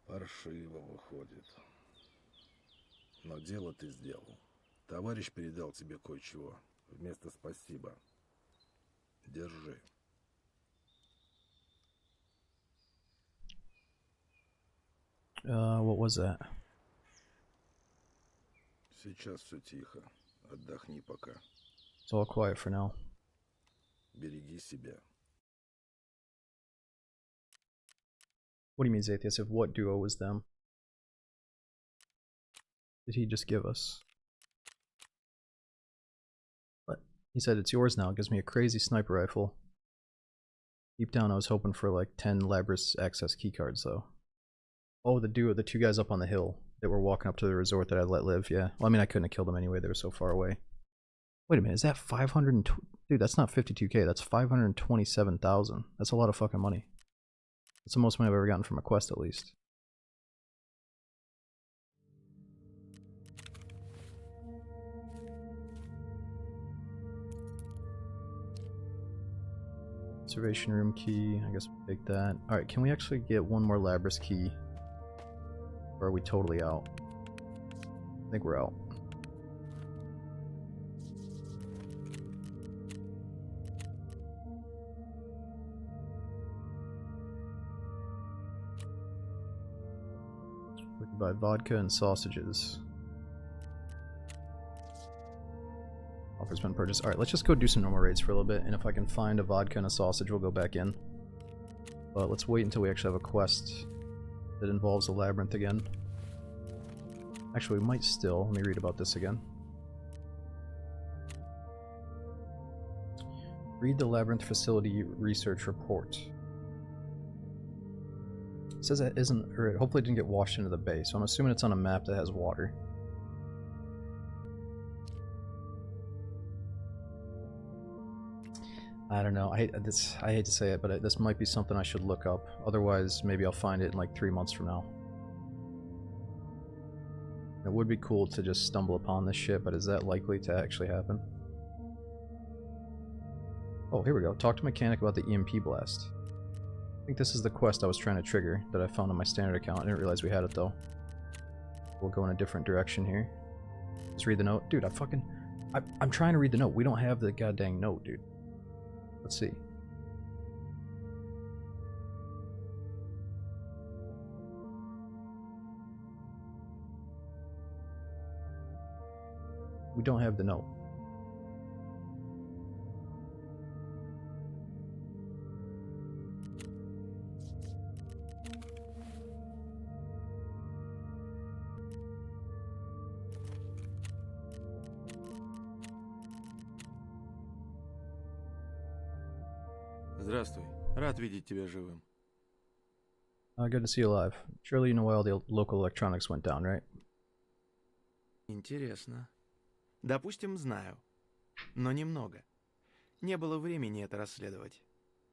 Паршиво выходит. Но дело ты сделал. Товарищ передал тебе кое-чего. Вместо спасибо. Держи. What was that? Сейчас все тихо. Отдохни пока. It's all quiet for now. Береги себя. What do you mean, Zatheus? If what duo was them? Did he just give us? What? He said it's yours now. It gives me a crazy sniper rifle. Deep down I was hoping for like 10 Labrys access keycards though. Oh, the duo, the two guys up on the hill that were walking up to the resort that I let live, yeah. Well, I mean, I couldn't have killed them anyway, they were so far away. Wait a minute, is that 500? Dude, that's not 52k, that's 527,000. That's a lot of fucking money. That's the most money I've ever gotten from a quest, at least. Observation room key, I guess we'll take that. Alright, can we actually get one more Labrys key? Or are we totally out? I think we're out. We can buy vodka and sausages. Offer's been purchased. Alright, let's just go do some normal raids for a little bit, and if I can find a vodka and a sausage, we'll go back in. But let's wait until we actually have a quest that involves a labyrinth again. Actually, we might still. Let me read about this again. Read the Labyrinth Facility Research Report. It says it isn't, or it hopefully didn't get washed into the bay, so I'm assuming it's on a map that has water. I don't know. I hate to say it, but this might be something I should look up. Otherwise, maybe I'll find it in like 3 months from now. It would be cool to just stumble upon this shit, but is that likely to actually happen? Oh, here we go. Talk to mechanic about the EMP blast. I think this is the quest I was trying to trigger that I found on my standard account. I didn't realize we had it though. We'll go in a different direction here. Let's read the note. Dude, I'm trying to read the note. We don't have the goddamn note, dude. Let's see. We don't have the note. Здравствуй. Рад видеть тебя живым. Good to see you alive. Surely you know why all the local electronics went down, right? Интересно. Допустим, знаю. Но немного. Не было времени это расследовать.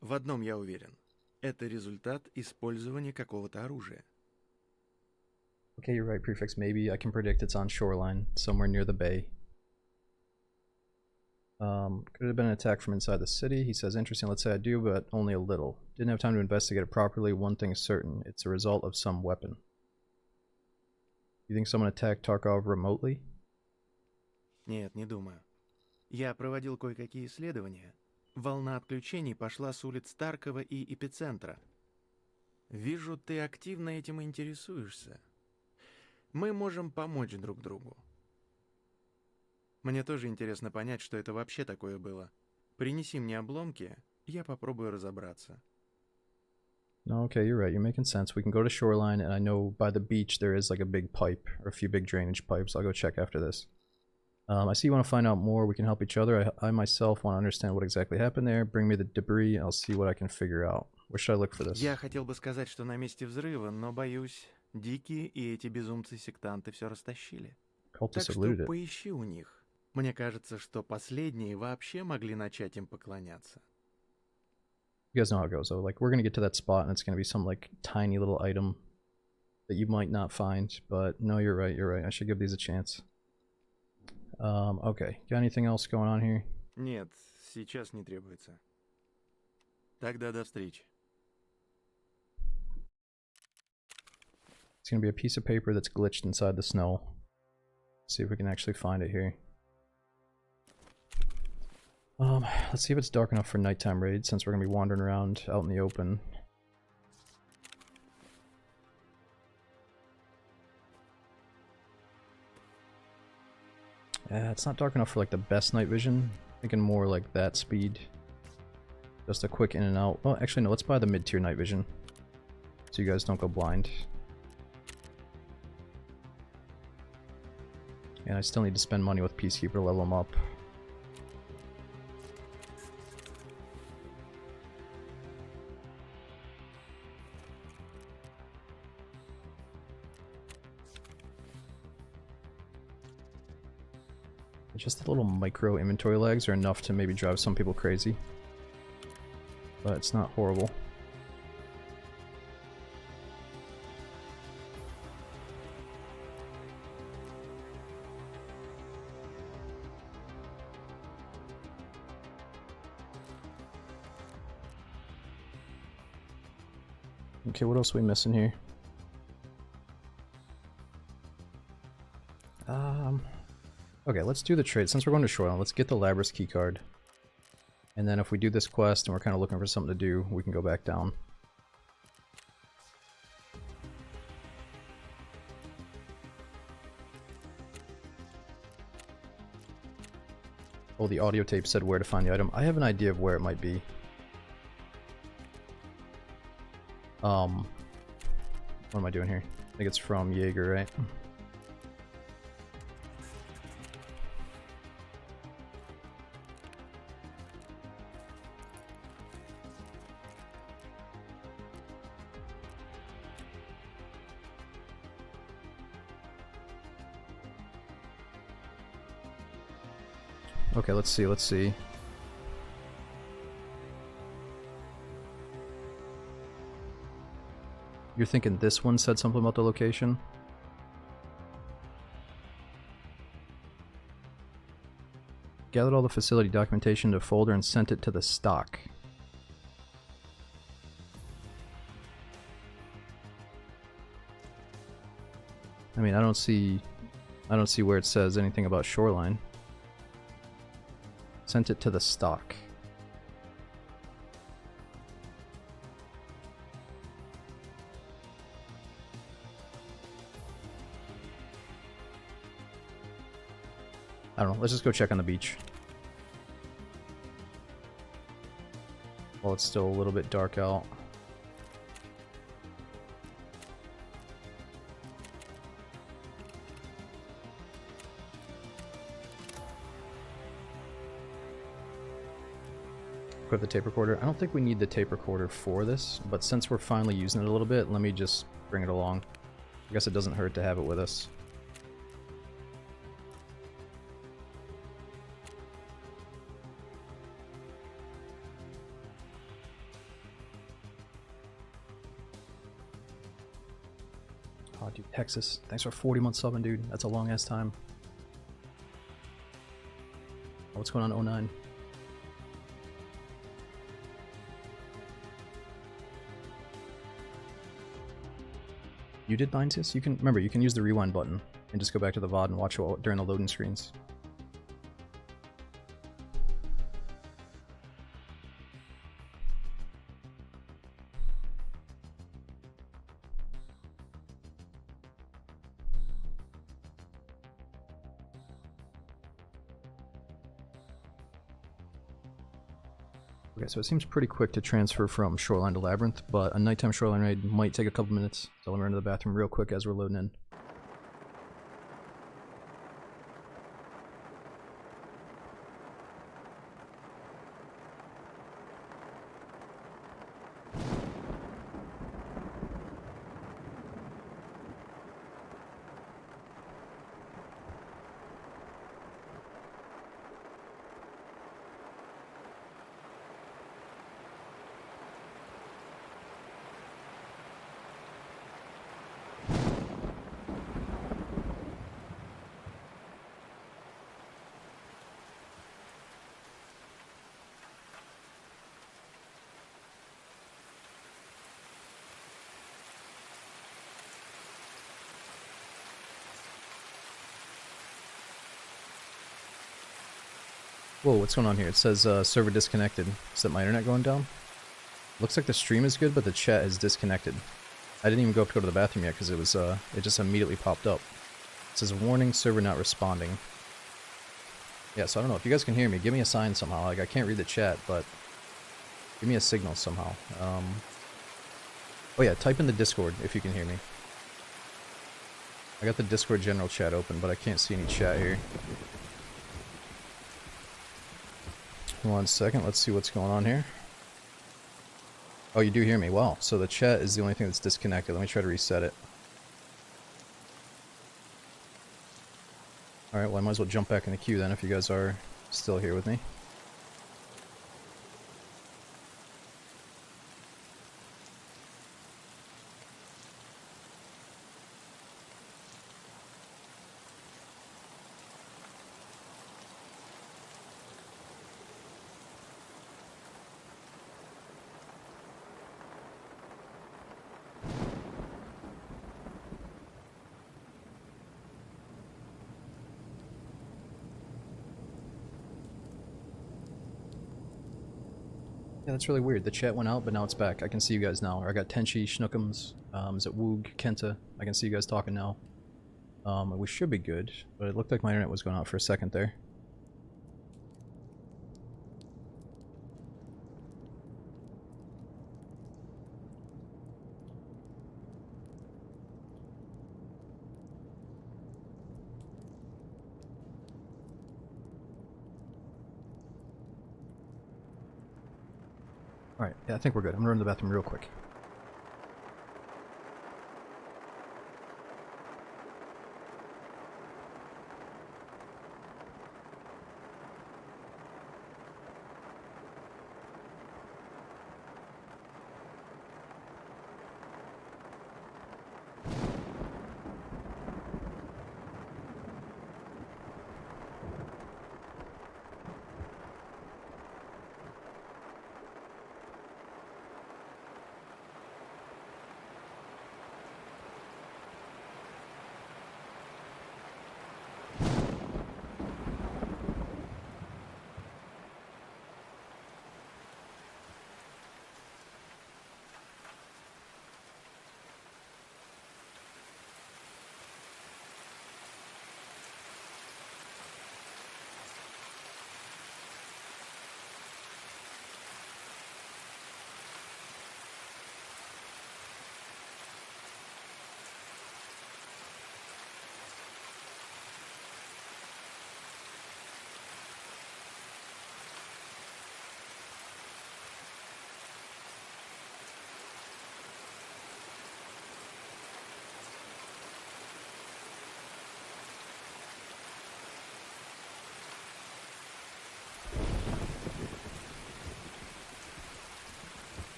В одном я уверен. Это результат использования какого-то оружия. Okay, you're right, Prefix. Maybe I can predict it's on shoreline, somewhere near the bay. Could it have been an attack from inside the city? He says, interesting, let's say I do, but only a little. Didn't have time to investigate it properly. One thing is certain. It's a result of some weapon. You think someone attacked Tarkov remotely? Нет, не думаю. Я проводил кое-какие исследования. Волна отключений пошла с улиц Таркова и Эпицентра. Вижу, ты активно этим интересуешься. Мы можем помочь друг другу. Мне тоже интересно понять, что это вообще такое было. Принеси мне обломки, я попробую разобраться. No, okay, you're right. You're making sense. We can go to Shoreline, and I know by the beach there is like a big pipe, or a few big drainage pipes. I'll go check after this. I see you want to find out more. We can help each other. I myself want to understand what exactly happened there. Bring me the debris, and I'll see what I can figure out. Where should I look for this? Я хотел бы сказать, что на месте взрыва, но боюсь, дикие и эти безумцы-сектанты все растащили. Так Cultists have что looted it. поищи у них. Мне кажется, что последние вообще могли начать им поклоняться. You guys know how it goes, though. Like, we're gonna get to that spot, and it's gonna be some, like, tiny little item that you might not find. But, no, you're right, you're right. I should give these a chance. Okay. Got anything else going on here? Нет, сейчас не требуется. Тогда до встречи. It's gonna be a piece of paper that's glitched inside the snow. See if we can actually find it here. Let's see if it's dark enough for nighttime raids, since we're gonna be wandering around out in the open. It's not dark enough for like the best night vision. Thinking more like that speed. Just a quick in and out. Well, actually no, let's buy the mid-tier night vision. So you guys don't go blind. And I still need to spend money with Peacekeeper to level them up. Just the little micro inventory lags are enough to maybe drive some people crazy. But it's not horrible. Okay, what else are we missing here? Okay, let's do the trade. Since we're going to Shoreline, let's get the Labrys keycard. And then if we do this quest and we're kind of looking for something to do, we can go back down. Oh, the audio tape said where to find the item. I have an idea of where it might be. What am I doing here? I think it's from Jaeger, right? Okay, let's see, let's see. You're thinking this one said something about the location? Gathered all the facility documentation into a folder and sent it to the stock. I mean, I don't see where it says anything about Shoreline. Sent it to the stock. I don't know, let's just go check on the beach. While it's still a little bit dark out. Equip the tape recorder. I don't think we need the tape recorder for this, but since we're finally using it a little bit, let me just bring it along. I guess it doesn't hurt to have it with us. Oh, dude, Texas. Thanks for 40 months subbing, dude. That's a long ass time. Oh, what's going on, 09? You did 90s? You can remember you can use the rewind button and just go back to the VOD and watch it during the loading screens. Okay, so it seems pretty quick to transfer from Shoreline to Labyrinth, but a nighttime Shoreline raid might take a couple minutes, so let me run to the bathroom real quick as we're loading in. Whoa, what's going on here? It says server disconnected. Is that my internet going down? Looks like the stream is good, but the chat is disconnected. I didn't even go up to go to the bathroom yet because it was it just immediately popped up. It says warning, server not responding. Yeah, so I don't know if you guys can hear me. Give me a sign somehow. Like I can't read the chat, but give me a signal somehow. Oh yeah, type in the Discord if you can hear me. I got the Discord general chat open, but I can't see any chat here. 1 second, let's see what's going on here. Oh, you do hear me. Wow, so the chat is the only thing that's disconnected. Let me try to reset it. Alright, well I might as well jump back in the queue then if you guys are still here with me. Yeah, that's really weird. The chat went out, but now it's back. I can see you guys now. I got Tenchi, Schnookums, is it Woog, Kenta? I can see you guys talking now. We should be good, but it looked like my internet was going out for a second there. Alright, yeah, I think we're good. I'm gonna run to the bathroom real quick.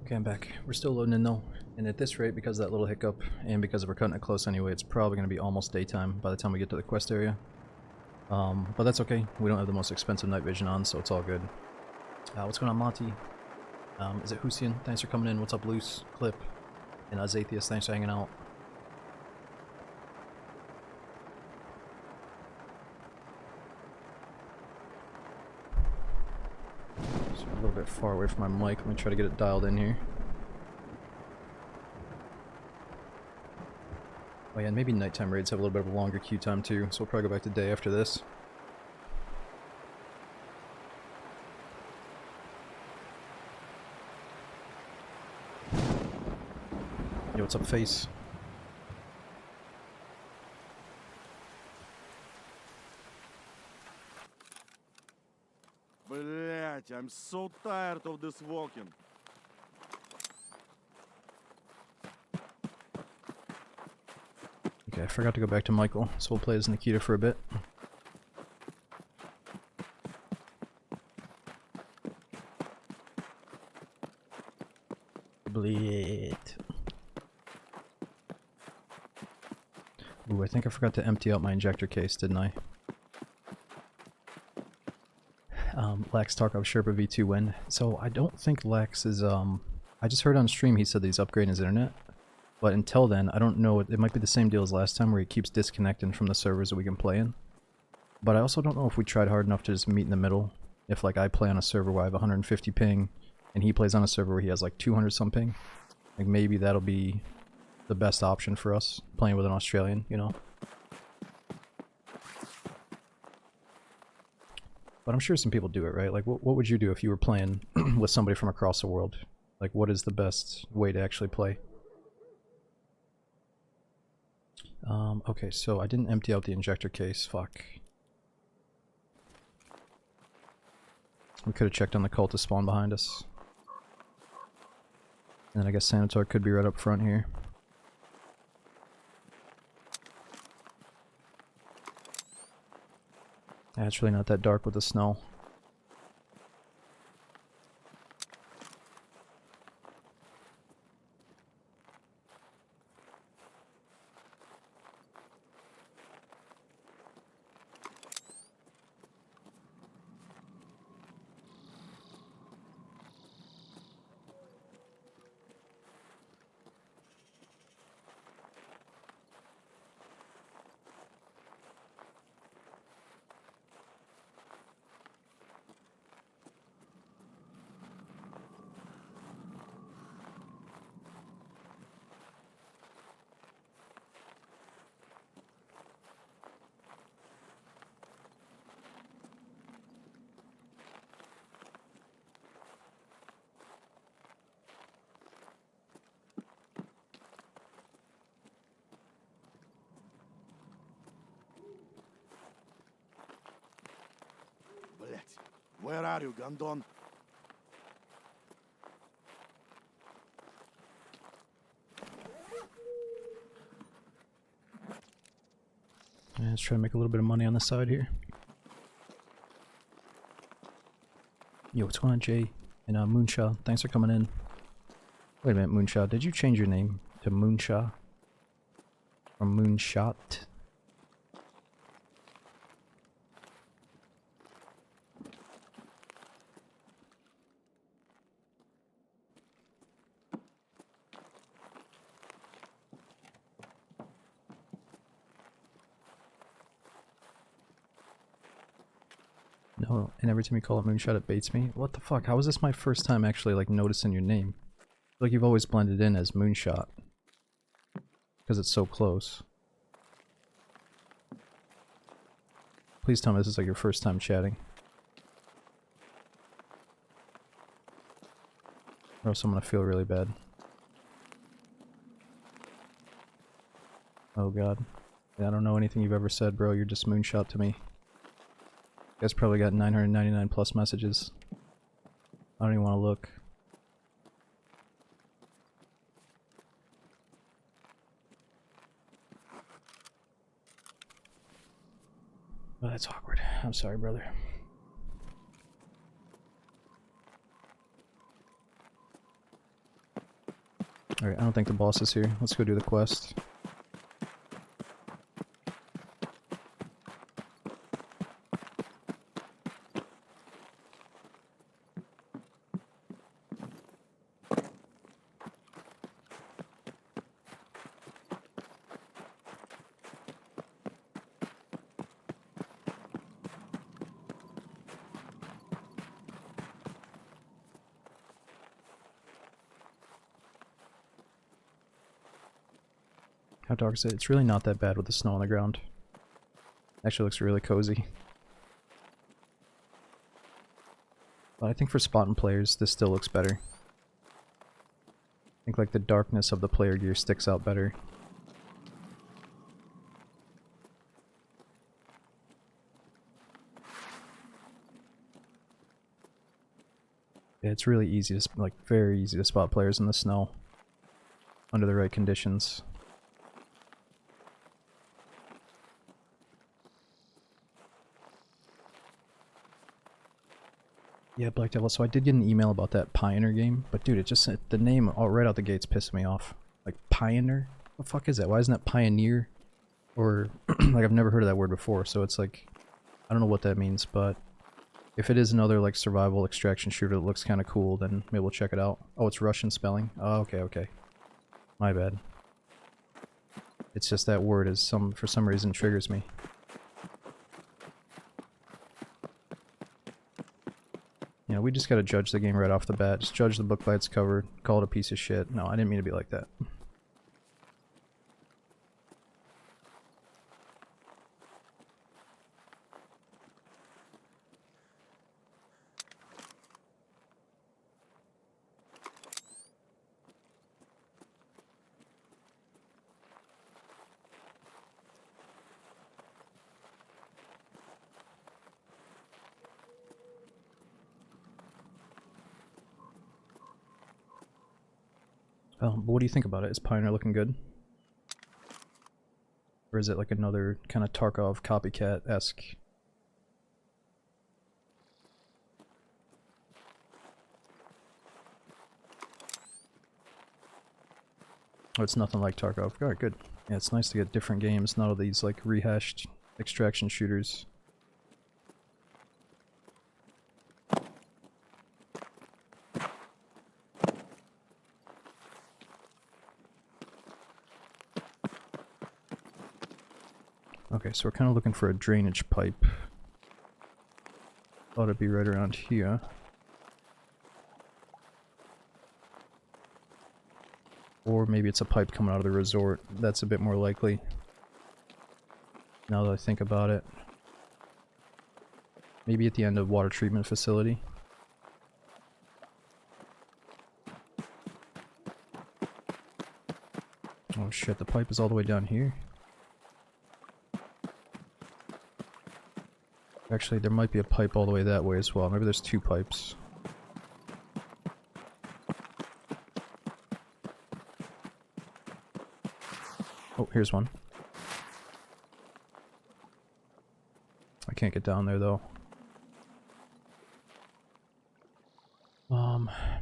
Okay, I'm back. We're still loading in though, and at this rate, because of that little hiccup, and because we're cutting it close anyway, it's probably going to be almost daytime by the time we get to the quest area. But that's okay. We don't have the most expensive night vision on, so it's all good. What's going on, Monty? Is it Husian? Thanks for coming in. What's up, Loose? Clip. And Atheist, thanks for hanging out. So a little bit far away from my mic. Let me try to get it dialed in here. Oh yeah, and maybe nighttime raids have a little bit of a longer queue time too, so we'll probably go back to day after this. Yo, what's up, Face? Блять, I'm so tired of this walking. Okay, I forgot to go back to Michael, so we'll play as Nikita for a bit. Bleed. Ooh, I think I forgot to empty out my injector case, didn't I? Lax Tarkov Sherpa V2 win. So I don't think Lax is, I just heard on stream he said that he's upgrading his internet. But until then, I don't know, it might be the same deal as last time where he keeps disconnecting from the servers that we can play in. But I also don't know if we tried hard enough to just meet in the middle. If like I play on a server where I have 150 ping, and he plays on a server where he has like 200 some ping. Like maybe that'll be the best option for us, playing with an Australian, you know? But I'm sure some people do it, right? Like, what would you do if you were playing with somebody from across the world? Like, what is the best way to actually play? Okay, so I didn't empty out the injector case, fuck. We could have checked on the cult to spawn behind us. And then I guess Sanator could be right up front here. Yeah, it's really not that dark with the snow. Блять, where are you, Gandon? Yeah, let's try to make a little bit of money on the side here. Yo, what's going on, Jay? And Moonshaw, thanks for coming in. Wait a minute, Moonshaw, did you change your name to Moonshaw? From Moonshot? No, and every time you call it Moonshot, it baits me. What the fuck? How is this my first time actually, like, noticing your name? Like, you've always blended in as Moonshot. Because it's so close. Please tell me this is, like, your first time chatting. Or else I'm gonna feel really bad. Oh god. Yeah, I don't know anything you've ever said, bro. You're just Moonshot to me. You guys probably got 999 plus messages. I don't even want to look. Oh, that's awkward. I'm sorry, brother. Alright, I don't think the boss is here. Let's go do the quest. How dark is it? It's really not that bad with the snow on the ground. Actually looks really cozy. But I think for spotting players, this still looks better. I think like the darkness of the player gear sticks out better. Yeah, it's really easy to, like, very easy to spot players in the snow. Under the right conditions. Yeah, Black Devil, so I did get an email about that Pioneer game, but dude, it just said, the name right out the gates pissed me off. Like, Pioneer? What the fuck is that? Why isn't that Pioneer? Or, like, I've never heard of that word before, so it's like, I don't know what that means, but if it is another, like, survival extraction shooter that looks kind of cool, then maybe we'll check it out. Oh, it's Russian spelling? Oh, okay, okay. My bad. It's just that word is for some reason triggers me. You know, we just gotta judge the game right off the bat. Just judge the book by its cover, call it a piece of shit. No, I didn't mean to be like that. But what do you think about it? Is Pioneer looking good? Or is it like another kind of Tarkov copycat-esque? Oh, it's nothing like Tarkov. Alright, good. Yeah, it's nice to get different games, not all these like rehashed extraction shooters. Okay, so we're kind of looking for a drainage pipe. Thought it'd be right around here. Or maybe it's a pipe coming out of the resort. That's a bit more likely. Now that I think about it. Maybe at the end of water treatment facility. Oh shit, the pipe is all the way down here. Actually, there might be a pipe all the way that way as well. Maybe there's two pipes. Oh, here's one. I can't get down there though.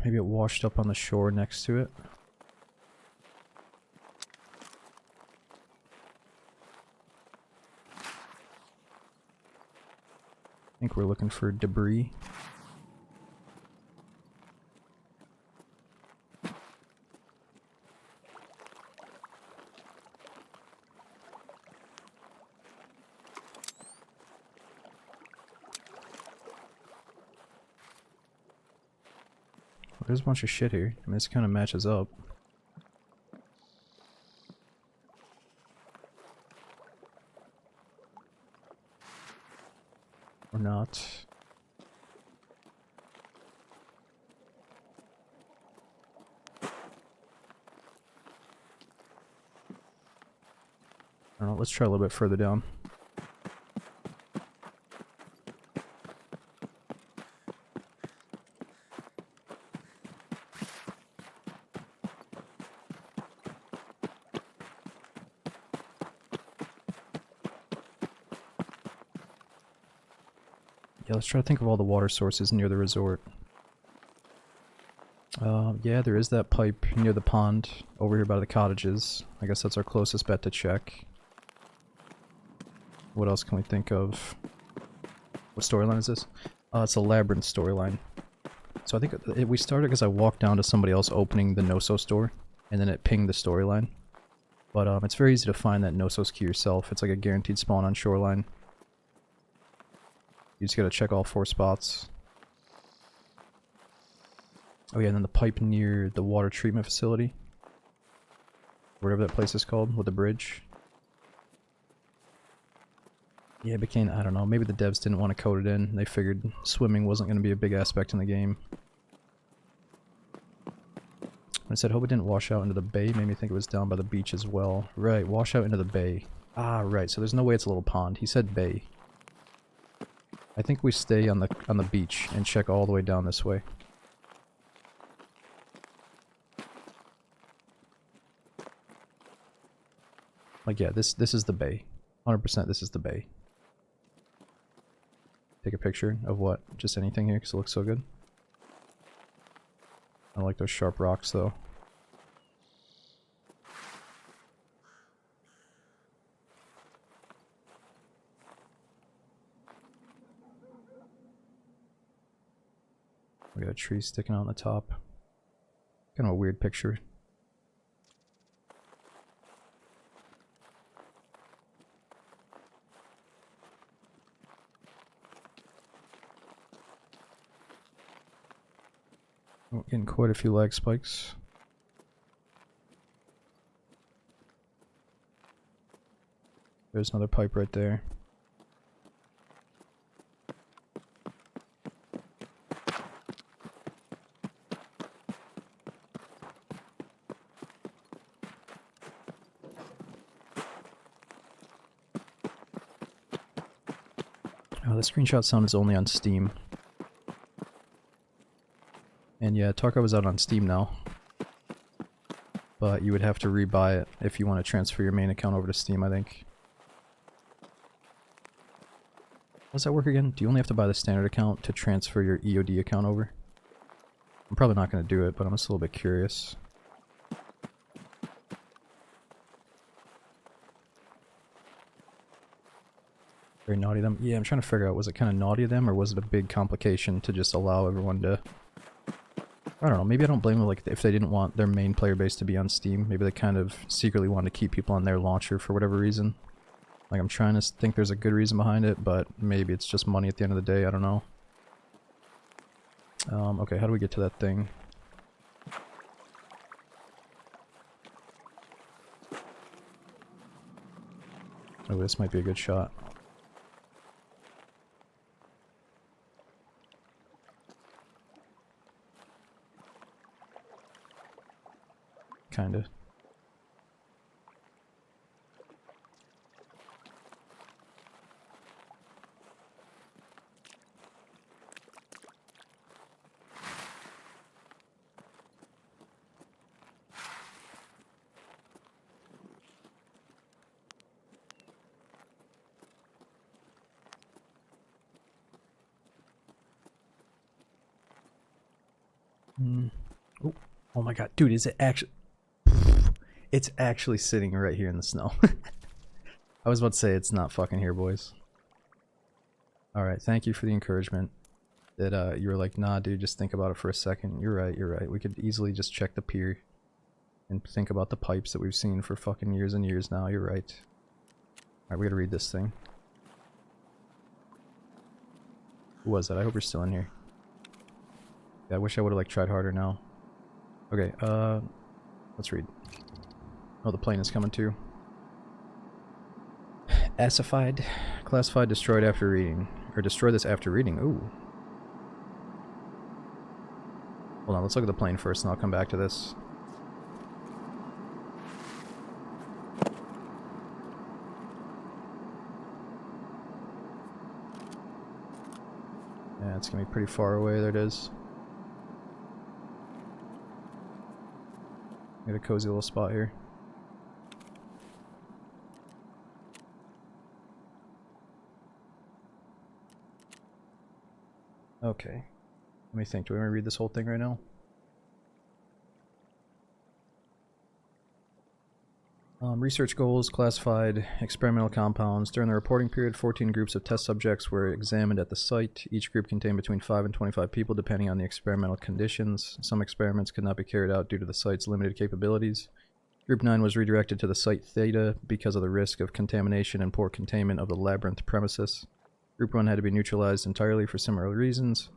Maybe it washed up on the shore next to it. I think we're looking for debris. Well, there's a bunch of shit here. I mean, this kind of matches up. Or not. I don't know, let's try a little bit further down. Yeah, let's try to think of all the water sources near the resort. Yeah, there is that pipe near the pond over here by the cottages. I guess that's our closest bet to check. What else can we think of? What storyline is this? It's a labyrinth storyline. So I think we started because I walked down to somebody else opening the Noso store, and then it pinged the storyline. But it's very easy to find that Nosos key yourself. It's like a guaranteed spawn on Shoreline. You just gotta check all 4 spots. Oh yeah, and then the pipe near the water treatment facility. Whatever that place is called, with the bridge. Yeah, it became, I don't know, maybe the devs didn't want to code it in. They figured swimming wasn't going to be a big aspect in the game. I said, hope it didn't wash out into the bay. Made me think it was down by the beach as well. Right, wash out into the bay. Ah, right, so there's no way it's a little pond. He said bay. I think we stay on the beach and check all the way down this way. Like, yeah, this is the bay. 100% this is the bay. Take a picture of what? Just anything here, because it looks so good. I like those sharp rocks, though. We got a tree sticking out on the top. Kind of a weird picture. Oh, getting quite a few lag spikes. There's another pipe right there. Oh, the screenshot sound is only on Steam. And yeah, Tarkov is out on Steam now. But you would have to rebuy it if you want to transfer your main account over to Steam, I think. How does that work again? Do you only have to buy the standard account to transfer your EOD account over? I'm probably not going to do it, but I'm just a little bit curious. Very naughty of them. Yeah, I'm trying to figure out, was it kind of naughty of them, or was it a big complication to just allow everyone to... I don't know, maybe I don't blame them, like, if they didn't want their main player base to be on Steam. Maybe they kind of secretly wanted to keep people on their launcher for whatever reason. Like, I'm trying to think there's a good reason behind it, but maybe it's just money at the end of the day, I don't know. Okay, how do we get to that thing? Oh, this might be a good shot. Kinda. Oh, oh my god, dude, is it actually... It's actually sitting right here in the snow. I was about to say it's not fucking here, boys. Alright, thank you for the encouragement. That you were like, nah dude, just think about it for a second. You're right, you're right. We could easily just check the pier and think about the pipes that we've seen for fucking years and years now. You're right. Alright, we gotta read this thing. Who was that? I hope you're still in here. Yeah, I wish I would've like tried harder now. Okay, let's read. Oh, the plane is coming too. Acidified. Classified destroyed after reading. Or destroy this after reading. Ooh. Hold on, let's look at the plane first and I'll come back to this. Yeah, it's gonna be pretty far away. There it is. Got a cozy little spot here. Okay. Let me think. Do we want to read this whole thing right now? Research goals, classified experimental compounds. During the reporting period, 14 groups of test subjects were examined at the site. Each group contained between 5 and 25 people, depending on the experimental conditions. Some experiments could not be carried out due to the site's limited capabilities. Group 9 was redirected to the Site Theta because of the risk of contamination and poor containment of the labyrinth premises. Group 1 had to be neutralized entirely for similar reasons.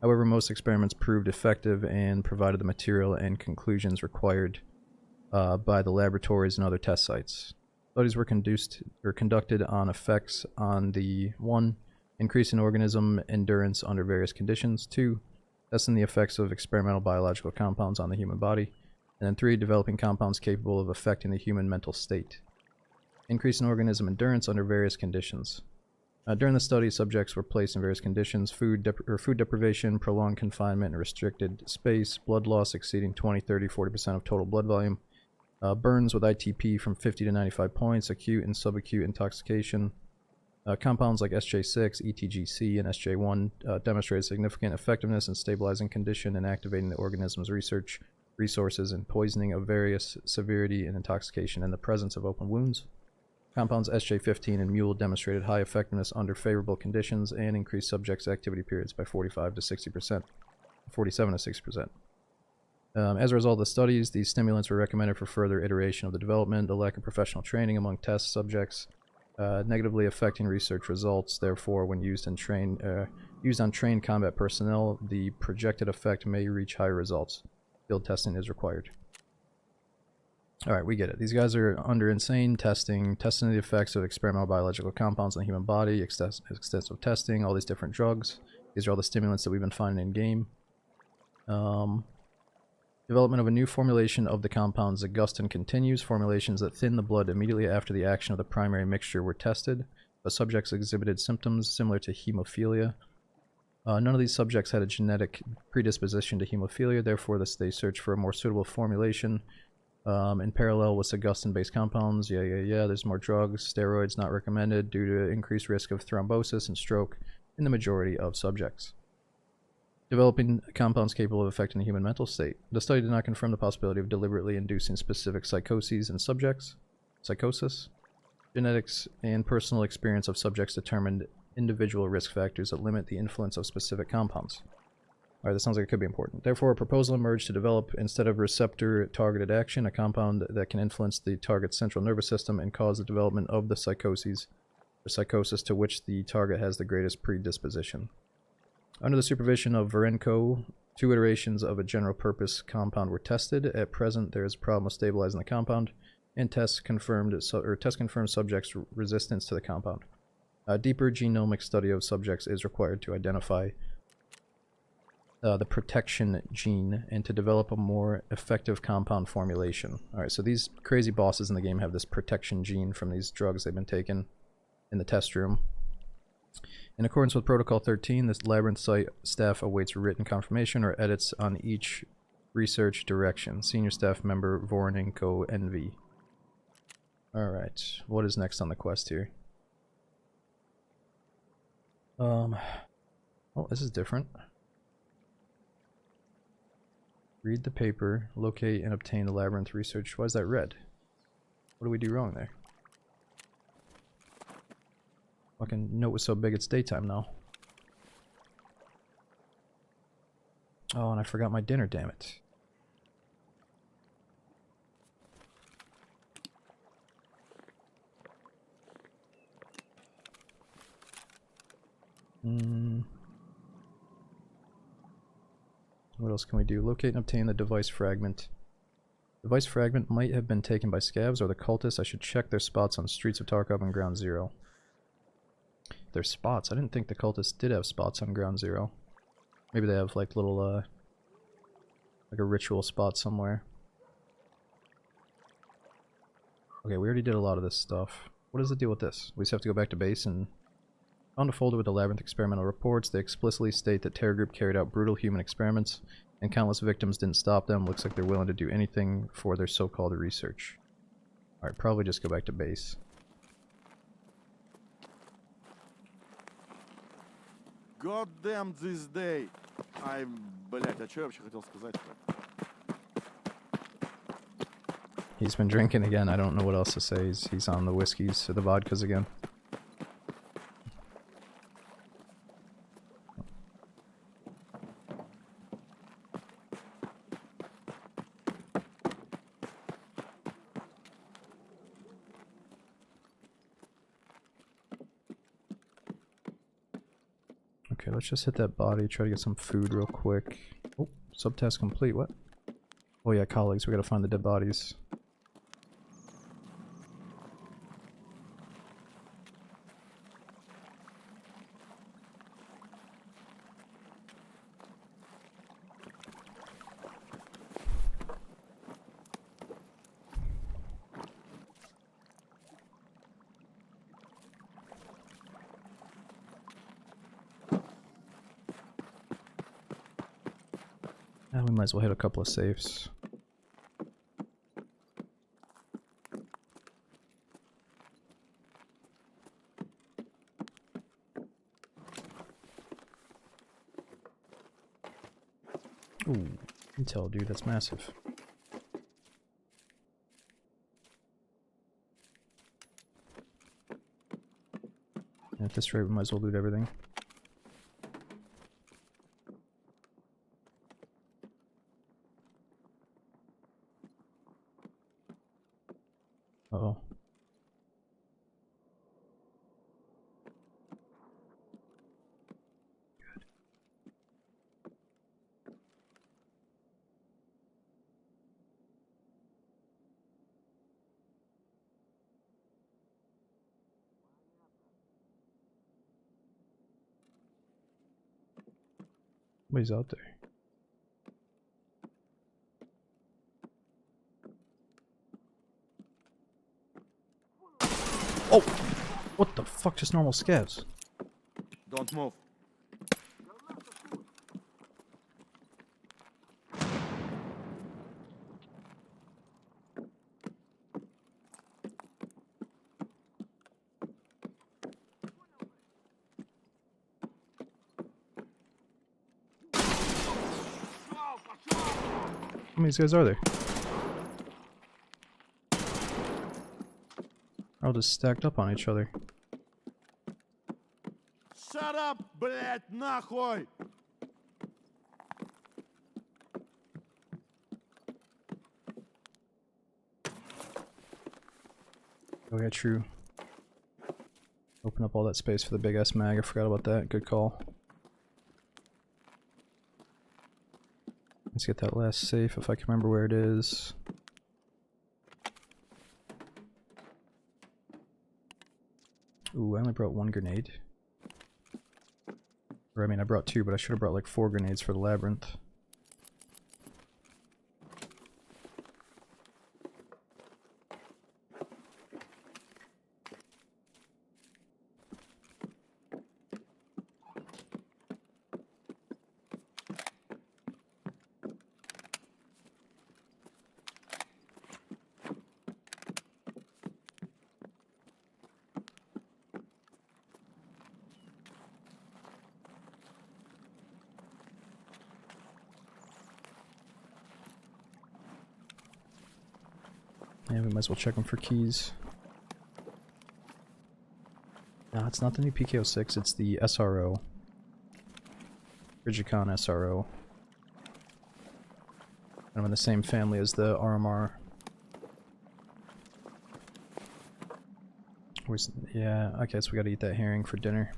However, most experiments proved effective and provided the material and conclusions required by the laboratories and other test sites. Studies were conducted on effects on the 1. Increase in organism endurance under various conditions, 2. Testing the effects of experimental biological compounds on the human body, and then 3. Developing compounds capable of affecting the human mental state. Increase in organism endurance under various conditions. During the study, subjects were placed in various conditions: food deprivation, prolonged confinement in restricted space, blood loss exceeding 20, 30, 40% of total blood volume, burns with ITP from 50 to 95 points, acute and subacute intoxication. Compounds like SJ6, ETGC, and SJ1 demonstrated significant effectiveness in stabilizing condition and activating the organism's research resources and poisoning of various severity and intoxication in the presence of open wounds. Compounds SJ15 and Mule demonstrated high effectiveness under favorable conditions and increased subjects' activity periods by 45 to 60%, 47 to 60%. As a result of the studies, these stimulants were recommended for further iteration of the development. The lack of professional training among test subjects negatively affecting research results. Therefore, when used on trained combat personnel, the projected effect may reach higher results. Field testing is required. Alright, we get it. These guys are under insane testing the effects of experimental biological compounds on the human body, extensive testing, all these different drugs. These are all the stimulants that we've been finding in-game. Development of a new formulation of the compounds. Augustin continues. Formulations that thin the blood immediately after the action of the primary mixture were tested. The subjects exhibited symptoms similar to hemophilia. None of these subjects had a genetic predisposition to hemophilia, therefore they searched for a more suitable formulation. In parallel with Augustin-based compounds, there's more drugs. Steroids not recommended due to increased risk of thrombosis and stroke in the majority of subjects. Developing compounds capable of affecting the human mental state. The study did not confirm the possibility of deliberately inducing specific psychoses in subjects. Psychosis. Genetics and personal experience of subjects determined individual risk factors that limit the influence of specific compounds. Alright, that sounds like it could be important. Therefore, a proposal emerged to develop, instead of receptor-targeted action, a compound that can influence the target's central nervous system and cause the development of the psychoses or psychosis to which the target has the greatest predisposition. Under the supervision of Varenko, 2 iterations of a general-purpose compound were tested. At present, there is a problem with stabilizing the compound, and tests confirmed subjects' resistance to the compound. A deeper genomic study of subjects is required to identify the protection gene and to develop a more effective compound formulation. Alright, so these crazy bosses in the game have this protection gene from these drugs they've been taking in the test room. In accordance with Protocol 13, this Labyrinth site staff awaits written confirmation or edits on each research direction. Senior staff member Voronenko NV. Alright, what is next on the quest here? Oh, this is different. Read the paper, locate and obtain the Labyrinth research. Why is that red? What do we do wrong there? Fucking note was so big it's daytime now. Oh, and I forgot my dinner, damn it. What else can we do? Locate and obtain the device fragment. Device fragment might have been taken by scavs or the cultists. I should check their spots on Streets of Tarkov and Ground Zero. Their spots? I didn't think the cultists did have spots on Ground Zero. Maybe they have like little, like a ritual spot somewhere. Okay, we already did a lot of this stuff. What is the deal with this? We just have to go back to base and... Found a folder with the Labyrinth experimental reports. They explicitly state that Terror Group carried out brutal human experiments, and countless victims didn't stop them. Looks like they're willing to do anything for their so-called research. Alright, probably just go back to base. God damn this day. Блять, а что я вообще хотел сказать-то? He's been drinking again. I don't know what else to say. He's on the whiskeys or the vodkas again. Okay, let's just hit that body, try to get some food real quick. Oh, subtask complete, what? Oh yeah, colleagues, we gotta find the dead bodies. And we might as well hit a couple of safes. Ooh, intel, dude, that's massive. And at this rate, we might as well loot everything. Uh-oh. Somebody's out there. Oh! What the fuck? Just normal scavs. Don't move. How many guys are there? They're all just stacked up on each other. Shut up, блядь, нахуй! Oh yeah, true. Open up all that space for the big ass mag. I forgot about that. Good call. Let's get that last safe if I can remember where it is. Ooh, I only brought one grenade. Or I mean, I brought two, but I should have brought like 4 grenades for the labyrinth. Yeah, we might as well check them for keys. No, it's not the new PK06, it's the SRO. Frigicon SRO. I'm in the same family as the RMR. Where's, yeah, okay, so we gotta eat that herring for dinner.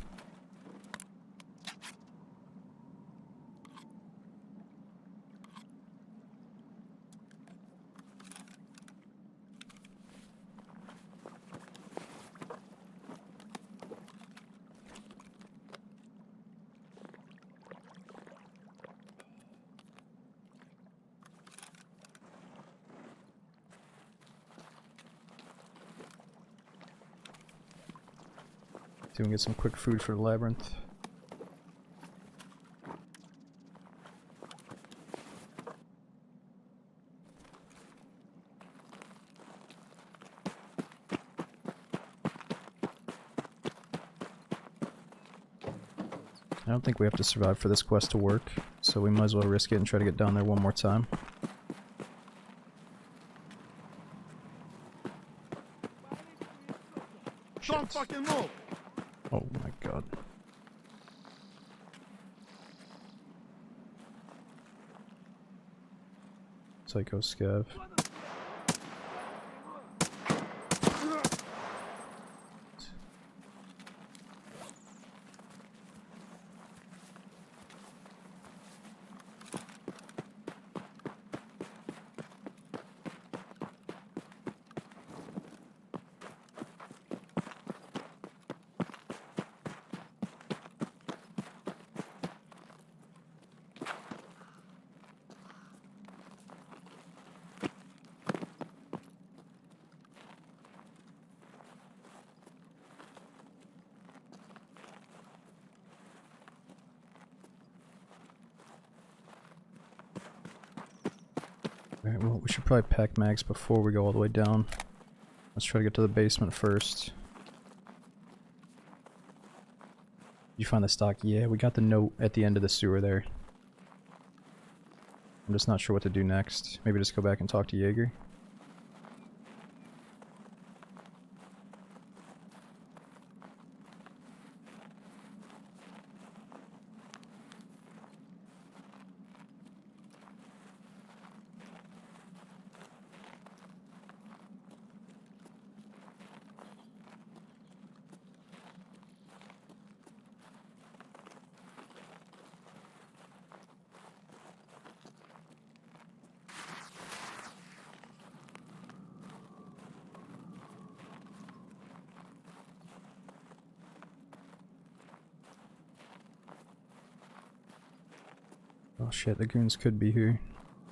See if we can get some quick food for the labyrinth. I don't think we have to survive for this quest to work, so we might as well risk it and try to get down there one more time. Don't fucking move! Oh my god. Psycho scav. Alright, well, we should probably pack mags before we go all the way down. Let's try to get to the basement first. You find the stock? Yeah, we got the note at the end of the sewer there. I'm just not sure what to do next. Maybe just go back and talk to Jaeger. Oh shit, the goons could be here,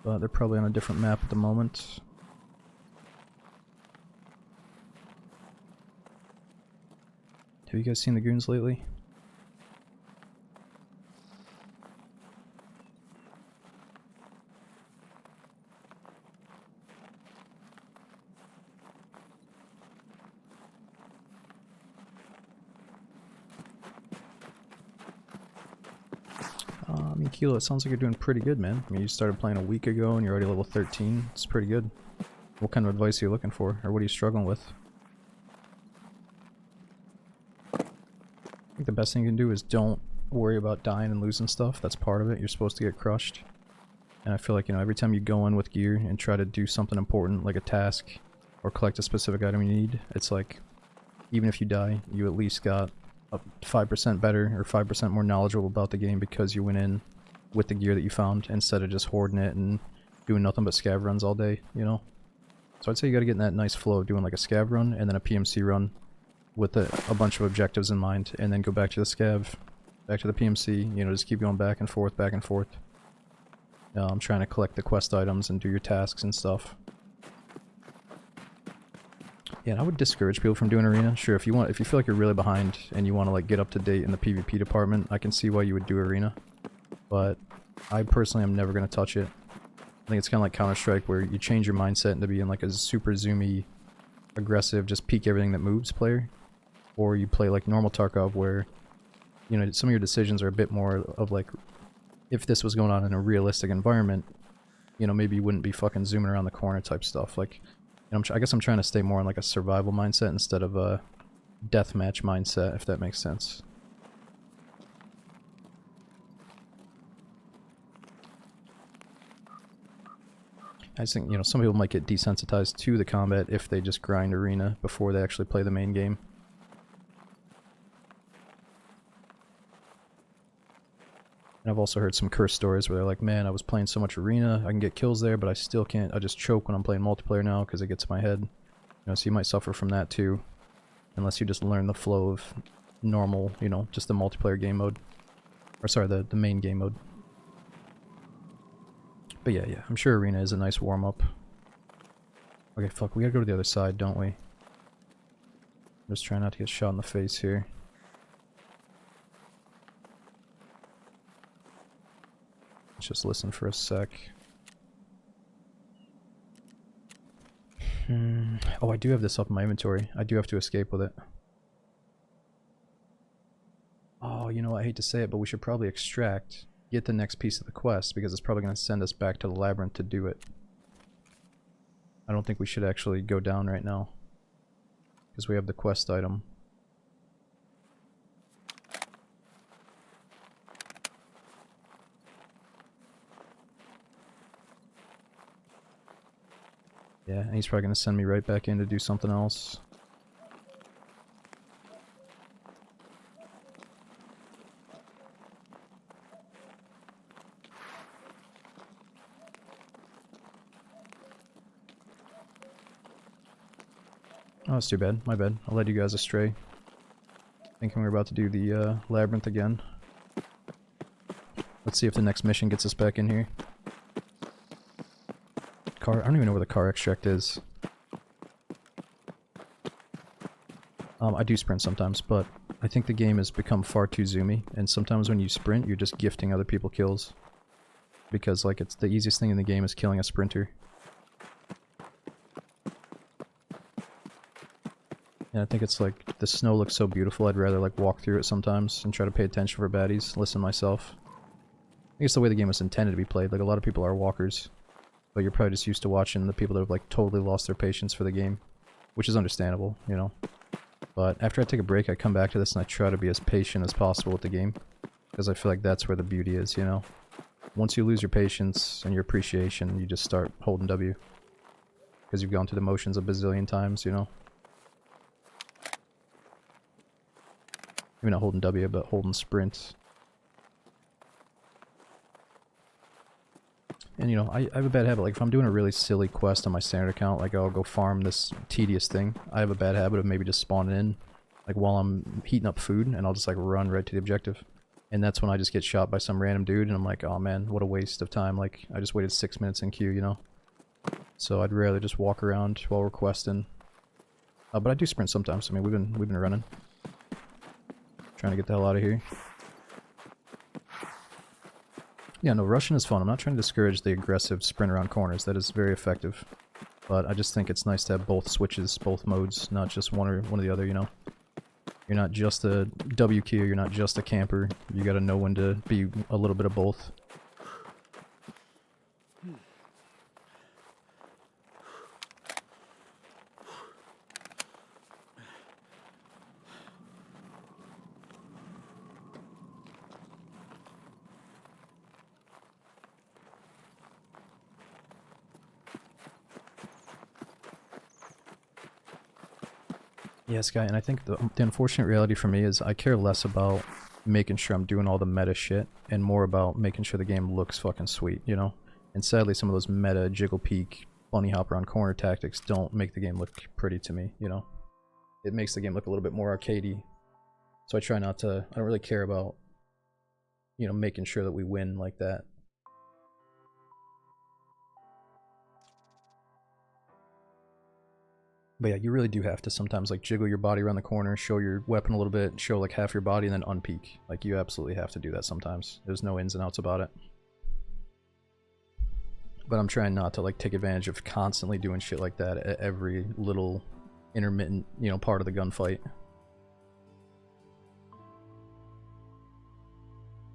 but they're probably on a different map at the moment. Have you guys seen the goons lately? I mean, Kilo, it sounds like you're doing pretty good, man. I mean, you started playing a week ago and you're already level 13. It's pretty good. What kind of advice are you looking for, or what are you struggling with? I think the best thing you can do is don't worry about dying and losing stuff. That's part of it. You're supposed to get crushed. And I feel like, you know, every time you go in with gear and try to do something important, like a task, or collect a specific item you need, it's like, even if you die, you at least got a 5% better or 5% more knowledgeable about the game because you went in with the gear that you found instead of just hoarding it and doing nothing but scav runs all day, you know? So I'd say you gotta get in that nice flow of doing like a scav run and then a PMC run with a bunch of objectives in mind, and then go back to the scav, back to the PMC, you know, just keep going back and forth, back and forth. Trying to collect the quest items and do your tasks and stuff. Yeah, and I would discourage people from doing arena. Sure, if you feel like you're really behind and you want to like get up to date in the PvP department, I can see why you would do arena. But I personally am never going to touch it. I think it's kind of like Counter-Strike, where you change your mindset into being like a super zoomy, aggressive, just peek everything that moves player. Or you play like normal Tarkov, where, you know, some of your decisions are a bit more of like, if this was going on in a realistic environment, you know, maybe you wouldn't be fucking zooming around the corner type stuff. Like, you know, I guess I'm trying to stay more in like a survival mindset instead of a deathmatch mindset, if that makes sense. I just think, you know, some people might get desensitized to the combat if they just grind arena before they actually play the main game. And I've also heard some curse stories where they're like, man, I was playing so much arena, I can get kills there, but I still can't, I just choke when I'm playing multiplayer now because it gets to my head. You know, so you might suffer from that too, unless you just learn the flow of normal, you know, just the multiplayer game mode. Or sorry, the main game mode. But yeah, I'm sure arena is a nice warm-up. Okay, fuck, we gotta go to the other side, don't we? I'm just trying not to get shot in the face here. Let's just listen for a sec. Oh, I do have this up in my inventory. I do have to escape with it. Oh, you know, I hate to say it, but we should probably extract, get the next piece of the quest, because it's probably going to send us back to the labyrinth to do it. I don't think we should actually go down right now, because we have the quest item. Yeah, and he's probably gonna send me right back in to do something else. Oh, that's too bad. My bad. I led you guys astray. Thinking we were about to do the labyrinth again. Let's see if the next mission gets us back in here. Car. I don't even know where the car extract is. I do sprint sometimes, but I think the game has become far too zoomy, and sometimes when you sprint, you're just gifting other people kills. Because, like, it's the easiest thing in the game is killing a sprinter. And I think it's like, the snow looks so beautiful, I'd rather like walk through it sometimes and try to pay attention for baddies, listen myself. I think it's the way the game was intended to be played. Like, a lot of people are walkers, but you're probably just used to watching the people that have like totally lost their patience for the game, which is understandable, you know. But after I take a break, I come back to this and I try to be as patient as possible with the game, because I feel like that's where the beauty is, you know. Once you lose your patience and your appreciation, you just start holding W, because you've gone through the motions a bazillion times, you know. Maybe not holding W, but holding sprint. And, you know, I have a bad habit. Like, if I'm doing a really silly quest on my standard account, like, I'll go farm this tedious thing, I have a bad habit of maybe just spawning in, like, while I'm heating up food, and I'll just, like, run right to the objective. And that's when I just get shot by some random dude, and I'm like, oh man, what a waste of time. Like, I just waited 6 minutes in queue, you know? So I'd rather just walk around while we're questing. But I do sprint sometimes. I mean, we've been running. Trying to get the hell out of here. Yeah, no, rushing is fun. I'm not trying to discourage the aggressive sprint around corners. That is very effective. But I just think it's nice to have both switches, both modes, not just one or the other, you know? You're not just a WQ, you're not just a camper. You gotta know when to be a little bit of both. Yes, guy, and I think the unfortunate reality for me is I care less about making sure I'm doing all the meta shit and more about making sure the game looks fucking sweet, you know? And sadly, some of those meta jiggle peek, bunny hop around corner tactics don't make the game look pretty to me, you know? It makes the game look a little bit more arcadey. So I try not to, I don't really care about, you know, making sure that we win like that. But yeah, you really do have to sometimes like jiggle your body around the corner, show your weapon a little bit, show like half your body, and then unpeek. Like, you absolutely have to do that sometimes. There's no ins and outs about it. But I'm trying not to like take advantage of constantly doing shit like that at every little intermittent, you know, part of the gunfight.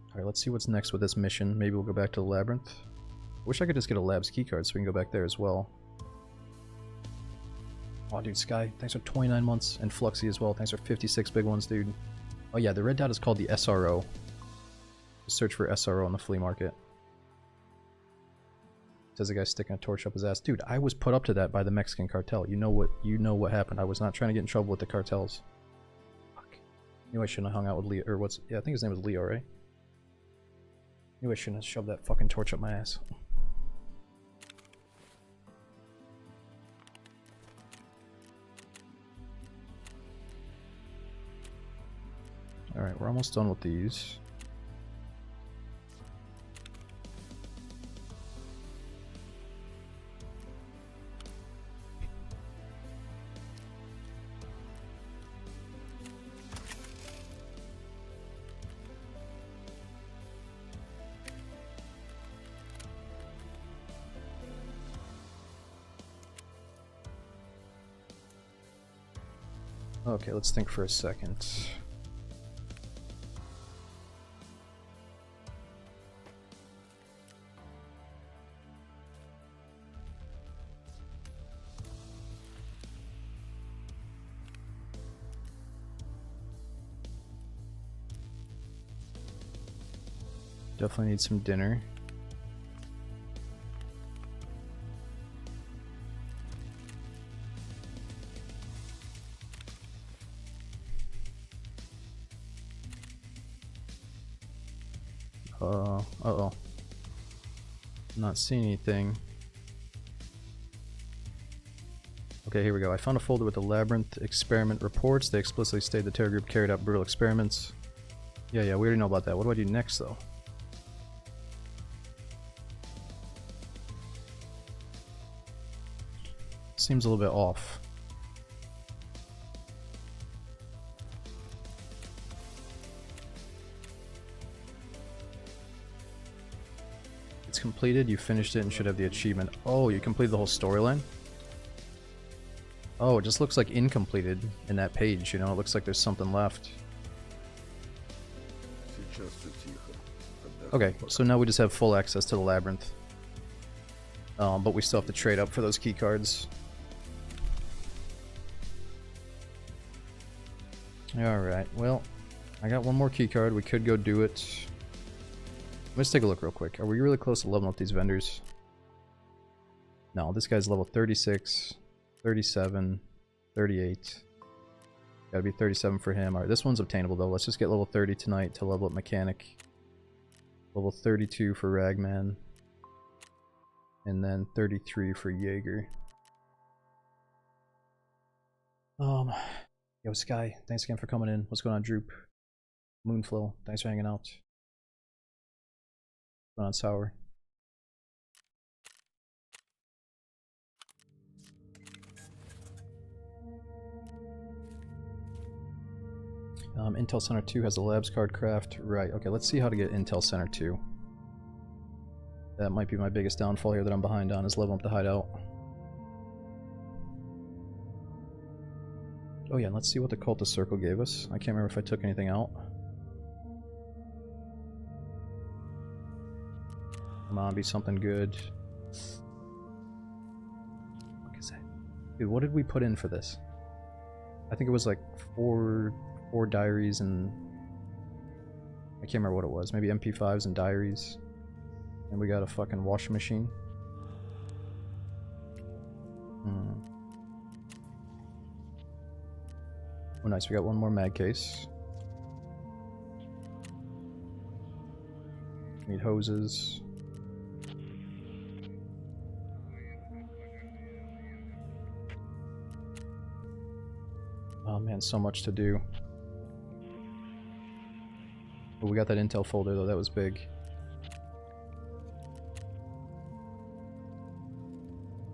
Alright, let's see what's next with this mission. Maybe we'll go back to the labyrinth. Wish I could just get a lab's keycard so we can go back there as well. Oh, dude, Sky, thanks for 29 months. And Fluxy as well, thanks for 56 big ones, dude. Oh yeah, the red dot is called the SRO. Just search for SRO on the flea market. Says a guy sticking a torch up his ass. Dude, I was put up to that by the Mexican cartel. You know what happened. I was not trying to get in trouble with the cartels. Fuck. Knew I shouldn't have hung out with Leo, or what's... Yeah, I think his name was Leo, right? Knew I shouldn't have shoved that fucking torch up my ass. Alright, we're almost done with these. Okay, let's think for a second. Definitely need some dinner. Not seeing anything. Okay, here we go. I found a folder with the Labyrinth experiment reports. They explicitly state the Terror Group carried out brutal experiments. Yeah, we already know about that. What do I do next, though? Seems a little bit off. It's completed. You finished it and should have the achievement. Oh, you completed the whole storyline? Oh, it just looks like incompleted in that page, you know? It looks like there's something left. Сейчас все тихо. Отдохни Okay, пока. so now we just have full access to the labyrinth. But we still have to trade up for those key cards. Alright, well, I got one more key card. We could go do it. Let's take a look real quick. Are we really close to leveling up these vendors? No, this guy's level 36, 37, 38. Gotta be 37 for him. Alright, this one's obtainable though. Let's just get level 30 tonight to level up Mechanic. Level 32 for Ragman. And then 33 for Jaeger. Yo, Sky, thanks again for coming in. What's going on, Droop? Moonflow, thanks for hanging out. What's going on, Sour? Intel Center 2 has a labs card craft. Right, okay, let's see how to get Intel Center 2. That might be my biggest downfall here that I'm behind on, is leveling up the hideout. Oh yeah, and let's see what the Cultist Circle gave us. I can't remember if I took anything out. Come on, be something good. What is that? Dude, what did we put in for this? I think it was like four diaries and... I can't remember what it was. Maybe MP5s and diaries. And we got a fucking washing machine. Oh nice, we got one more mag case. Need hoses. Oh man, so much to do. But we got that intel folder though, that was big.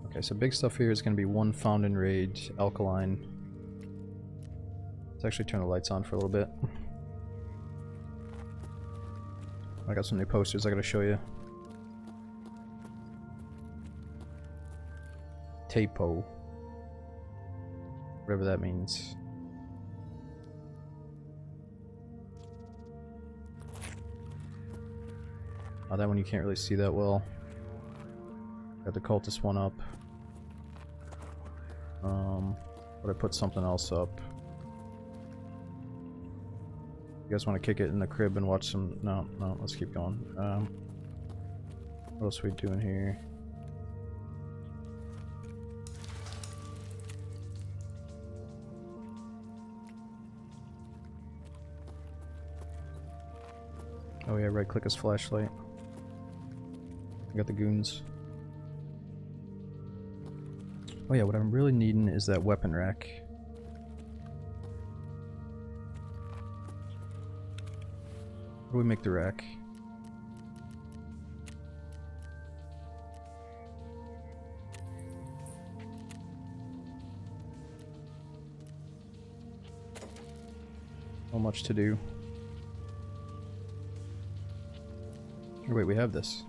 Okay, so big stuff here is going to be one Found in Rage, Alkaline. Let's actually turn the lights on for a little bit. I got some new posters I gotta show you. Tapo. Whatever that means. Oh, that one you can't really see that well. Got the cultist one up. But I put something else up. You guys want to kick it in the crib and watch some... No, let's keep going. What else are we doing here? Oh yeah, right click his flashlight. I got the goons. Oh yeah, what I'm really needing is that weapon rack. How do we make the rack? So much to do. Oh, wait, we have this.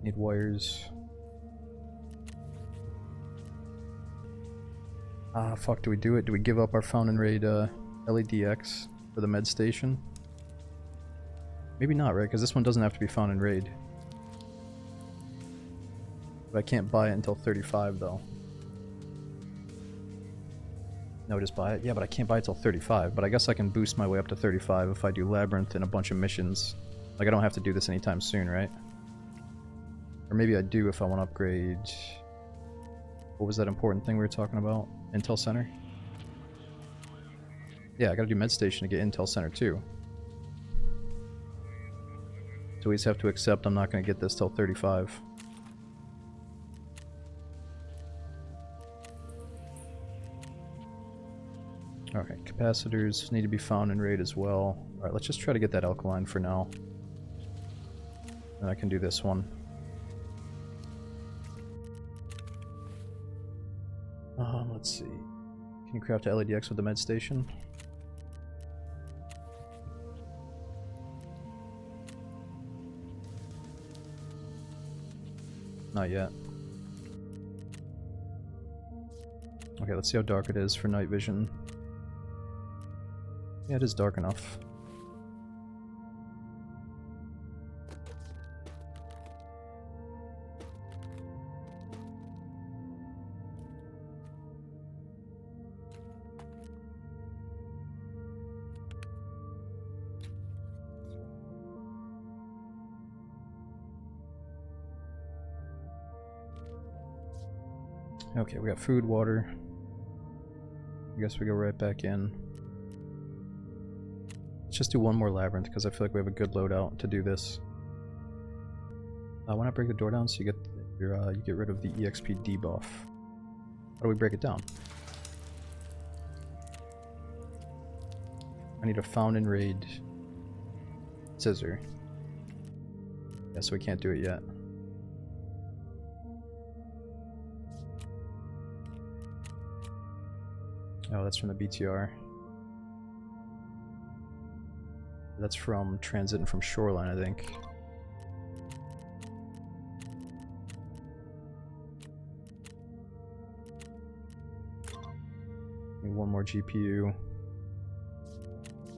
Need wires. Ah, fuck, do we do it? Do we give up our Found and Raid LEDX for the med station? Maybe not, right? Because this one doesn't have to be Found and Raid. But I can't buy it until 35, though. No, just buy it? Yeah, but I can't buy it till 35. But I guess I can boost my way up to 35 if I do Labyrinth and a bunch of missions. Like, I don't have to do this anytime soon, right? Or maybe I do if I want to upgrade... What was that important thing we were talking about? Intel Center? Yeah, I gotta do Med Station to get Intel Center too. So we just have to accept I'm not gonna get this till 35. Alright, capacitors need to be found in raid as well. Alright, let's just try to get that alkaline for now. And I can do this one. Let's see. Can you craft a LEDX with the med station? Not yet. Okay, let's see how dark it is for night vision. Yeah, it is dark enough. Okay, we got food, water. I guess we go right back in. Let's just do one more labyrinth because I feel like we have a good loadout to do this. Why not break the door down so you get your you get rid of the EXP debuff? How do we break it down? I need a found in raid scissor. Yeah, so we can't do it yet. Oh, that's from the BTR. That's from transit and from shoreline, I think. Need one more GPU.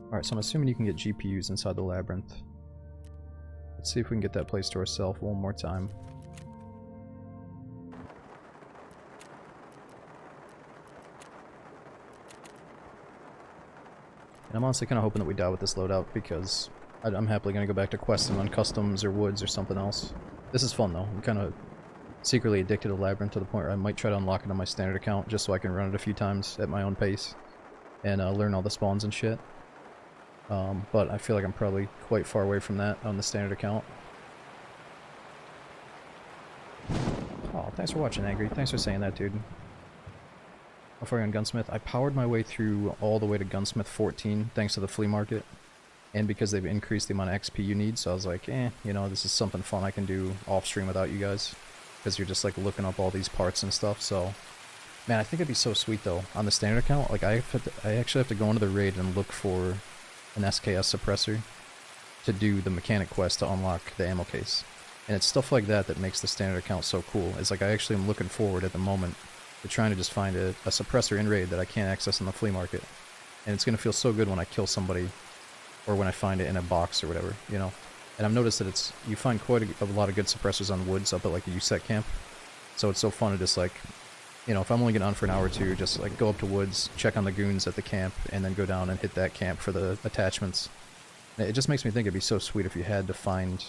Alright, so I'm assuming you can get GPUs inside the labyrinth. Let's see if we can get that place to ourselves one more time. And I'm honestly kind of hoping that we die with this loadout because I'm happily going to go back to questing on customs or woods or something else. This is fun though. I'm kind of secretly addicted to Labyrinth to the point where I might try to unlock it on my standard account just so I can run it a few times at my own pace and learn all the spawns and shit. But I feel like I'm probably quite far away from that on the standard account. Oh, thanks for watching, Angry. Thanks for saying that, dude. How far are you on Gunsmith? I powered my way through all the way to Gunsmith 14 thanks to the flea market. And because they've increased the amount of XP you need, so I was like, you know, this is something fun I can do off stream without you guys. Because you're just like looking up all these parts and stuff, so... Man, I think it'd be so sweet though, on the standard account, like I actually have to go into the raid and look for an SKS suppressor to do the mechanic quest to unlock the ammo case. And it's stuff like that that makes the standard account so cool. It's like I actually am looking forward at the moment to trying to just find a suppressor in raid that I can't access in the flea market. And it's going to feel so good when I kill somebody, or when I find it in a box or whatever, you know. And I've noticed that you find quite a lot of good suppressors on woods up at like the USEC camp. So it's so fun to just like, you know, if I'm only getting on for an hour or two, just like go up to woods, check on the goons at the camp, and then go down and hit that camp for the attachments. And it just makes me think it'd be so sweet if you had to find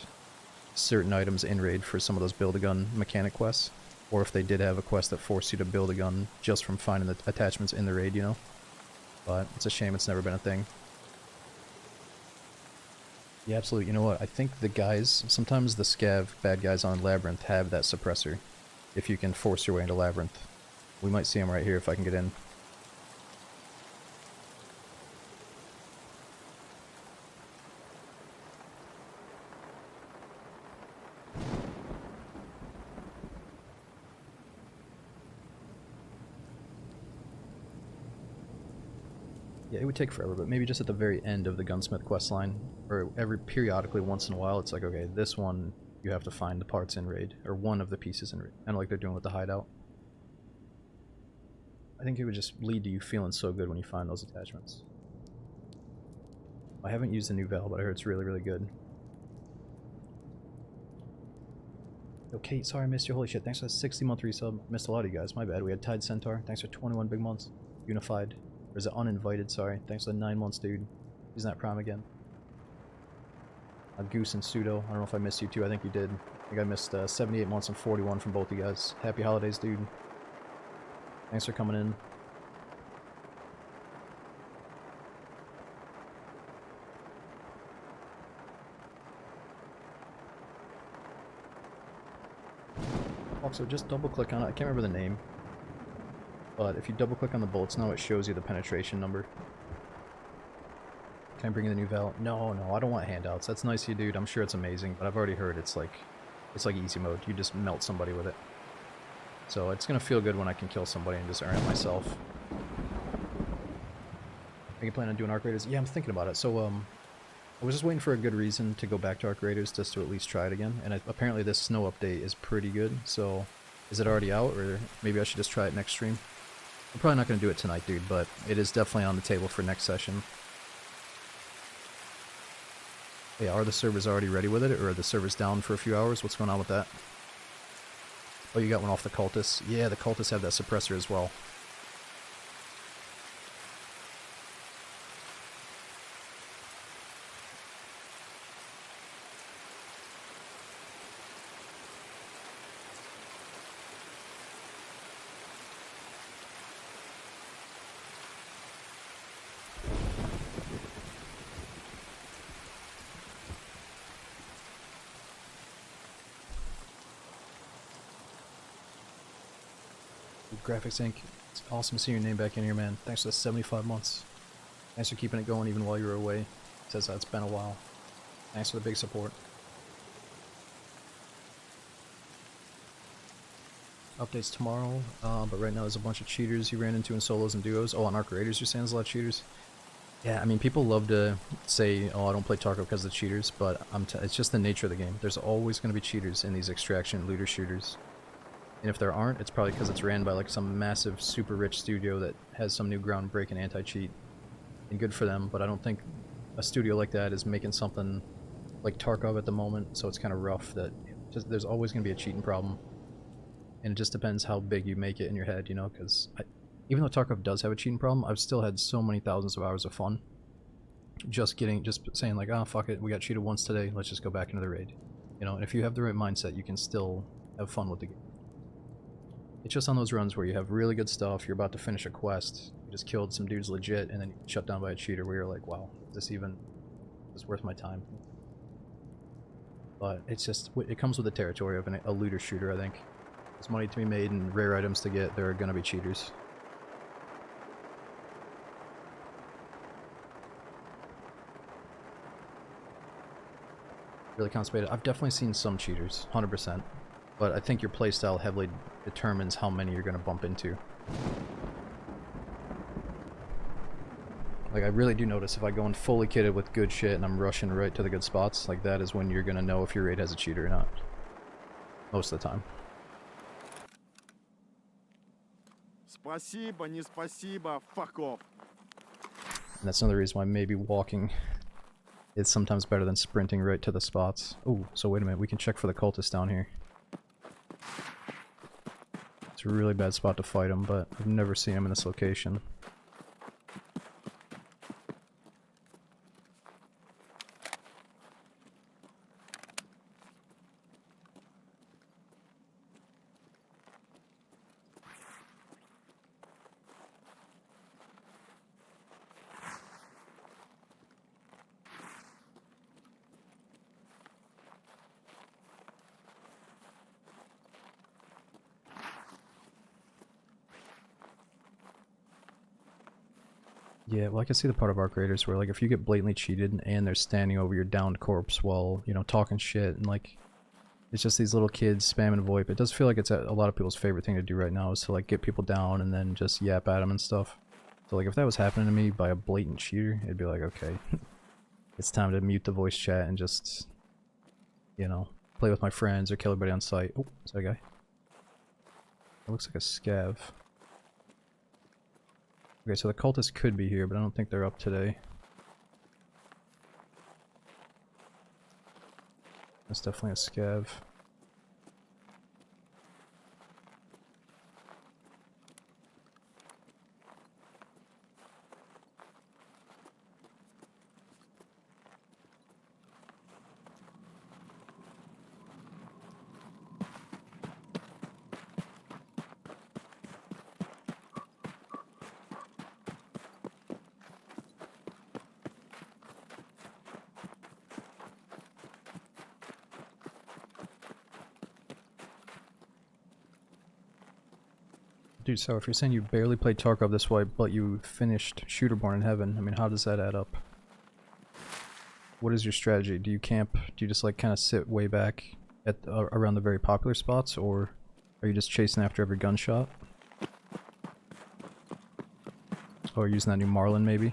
certain items in raid for some of those build-a-gun mechanic quests. Or if they did have a quest that forced you to build a gun just from finding the attachments in the raid, you know? But it's a shame it's never been a thing. Yeah, absolutely. You know what? I think the guys, sometimes the scav bad guys on Labyrinth have that suppressor. If you can force your way into Labyrinth. We might see him right here if I can get in. Yeah, it would take forever, but maybe just at the very end of the Gunsmith questline, or periodically once in a while, it's like, okay, this one you have to find the parts in raid, or one of the pieces in raid, kind of like they're doing with the hideout. I think it would just lead to you feeling so good when you find those attachments. I haven't used the new Val, but I heard it's really, really good. Yo, Kate, sorry I missed you. Holy shit, thanks for the 60-month resub. Missed a lot of you guys, my bad. We had Tide Centaur, thanks for 21 big months. Unified. Or is it uninvited? Sorry. Thanks for the 9 months, dude. Isn't that Prime again? Goose and Pseudo. I don't know if I missed you too. I think you did. I think I missed 78 months and 41 from both you guys. Happy holidays, dude. Thanks for coming in. Also, just double click on it. I can't remember the name. But if you double click on the bullets now, it shows you the penetration number. Can I bring in the new Val? No, I don't want handouts. That's nice of you, dude. I'm sure it's amazing, but I've already heard it's like easy mode. You just melt somebody with it. So it's gonna feel good when I can kill somebody and just earn it myself. Are you planning on doing Arc Raiders? Yeah, I'm thinking about it. So, I was just waiting for a good reason to go back to Arc Raiders just to at least try it again. And apparently this snow update is pretty good. So, is it already out, or maybe I should just try it next stream? I'm probably not going to do it tonight, dude, but it is definitely on the table for next session. Yeah, are the servers already ready with it, or are the servers down for a few hours? What's going on with that? Oh, you got one off the cultists. Yeah, the cultists have that suppressor as well. Graphics Inc. It's awesome seeing your name back in here, man. Thanks for the 75 months. Thanks for keeping it going even while you were away. Says it's been a while. Thanks for the big support. Updates tomorrow, but right now there's a bunch of cheaters you ran into in solos and duos. Oh, on Arc Raiders you're saying there's a lot of cheaters? Yeah, I mean, people love to say, oh, I don't play Tarkov because of the cheaters, but it's just the nature of the game. There's always going to be cheaters in these extraction looter shooters. And if there aren't, it's probably because it's ran by like some massive super rich studio that has some new groundbreaking anti-cheat. And good for them, but I don't think a studio like that is making something like Tarkov at the moment, so it's kind of rough that there's always going to be a cheating problem. And it just depends how big you make it in your head, you know, because even though Tarkov does have a cheating problem, I've still had so many thousands of hours of fun. Just saying like, oh fuck it, we got cheated once today, let's just go back into the raid. You know, and if you have the right mindset, you can still have fun with the game. It's just on those runs where you have really good stuff, you're about to finish a quest, you just killed some dudes legit, and then you get shut down by a cheater where you're like, wow, is this worth my time? But it's just, it comes with the territory of a looter shooter, I think. There's money to be made and rare items to get, there are gonna be cheaters. Really constipated. I've definitely seen some cheaters, 100%. But I think your playstyle heavily determines how many you're going to bump into. Like, I really do notice if I go in fully kitted with good shit and I'm rushing right to the good spots, like that is when you're going to know if your raid has a cheater or not. Most of the time. Спасибо, не спасибо, fuck off. And that's another reason why maybe walking is sometimes better than sprinting right to the spots. Oh, so wait a minute, we can check for the cultists down here. It's a really bad spot to fight them, but I've never seen them in this location. Yeah, well, I can see the part of Arc Raiders where, like, if you get blatantly cheated and they're standing over your downed corpse while, you know, talking shit, and, like, it's just these little kids spamming VoIP. It does feel like it's a lot of people's favorite thing to do right now is to, like, get people down and then just yap at them and stuff. So, like, if that was happening to me by a blatant cheater, it'd be like, okay, it's time to mute the voice chat and just, you know, play with my friends or kill everybody on sight. Oh, is that a guy? It looks like a scav. Okay, so the cultists could be here, but I don't think they're up today. That's definitely a scav. Dude, so if you're saying you barely played Tarkov this way, but you finished Shooterborn in Heaven, I mean, how does that add up? What is your strategy? Do you camp? Do you just like kind of sit way back at around the very popular spots, or are you just chasing after every gunshot? Or using that new Marlin, maybe?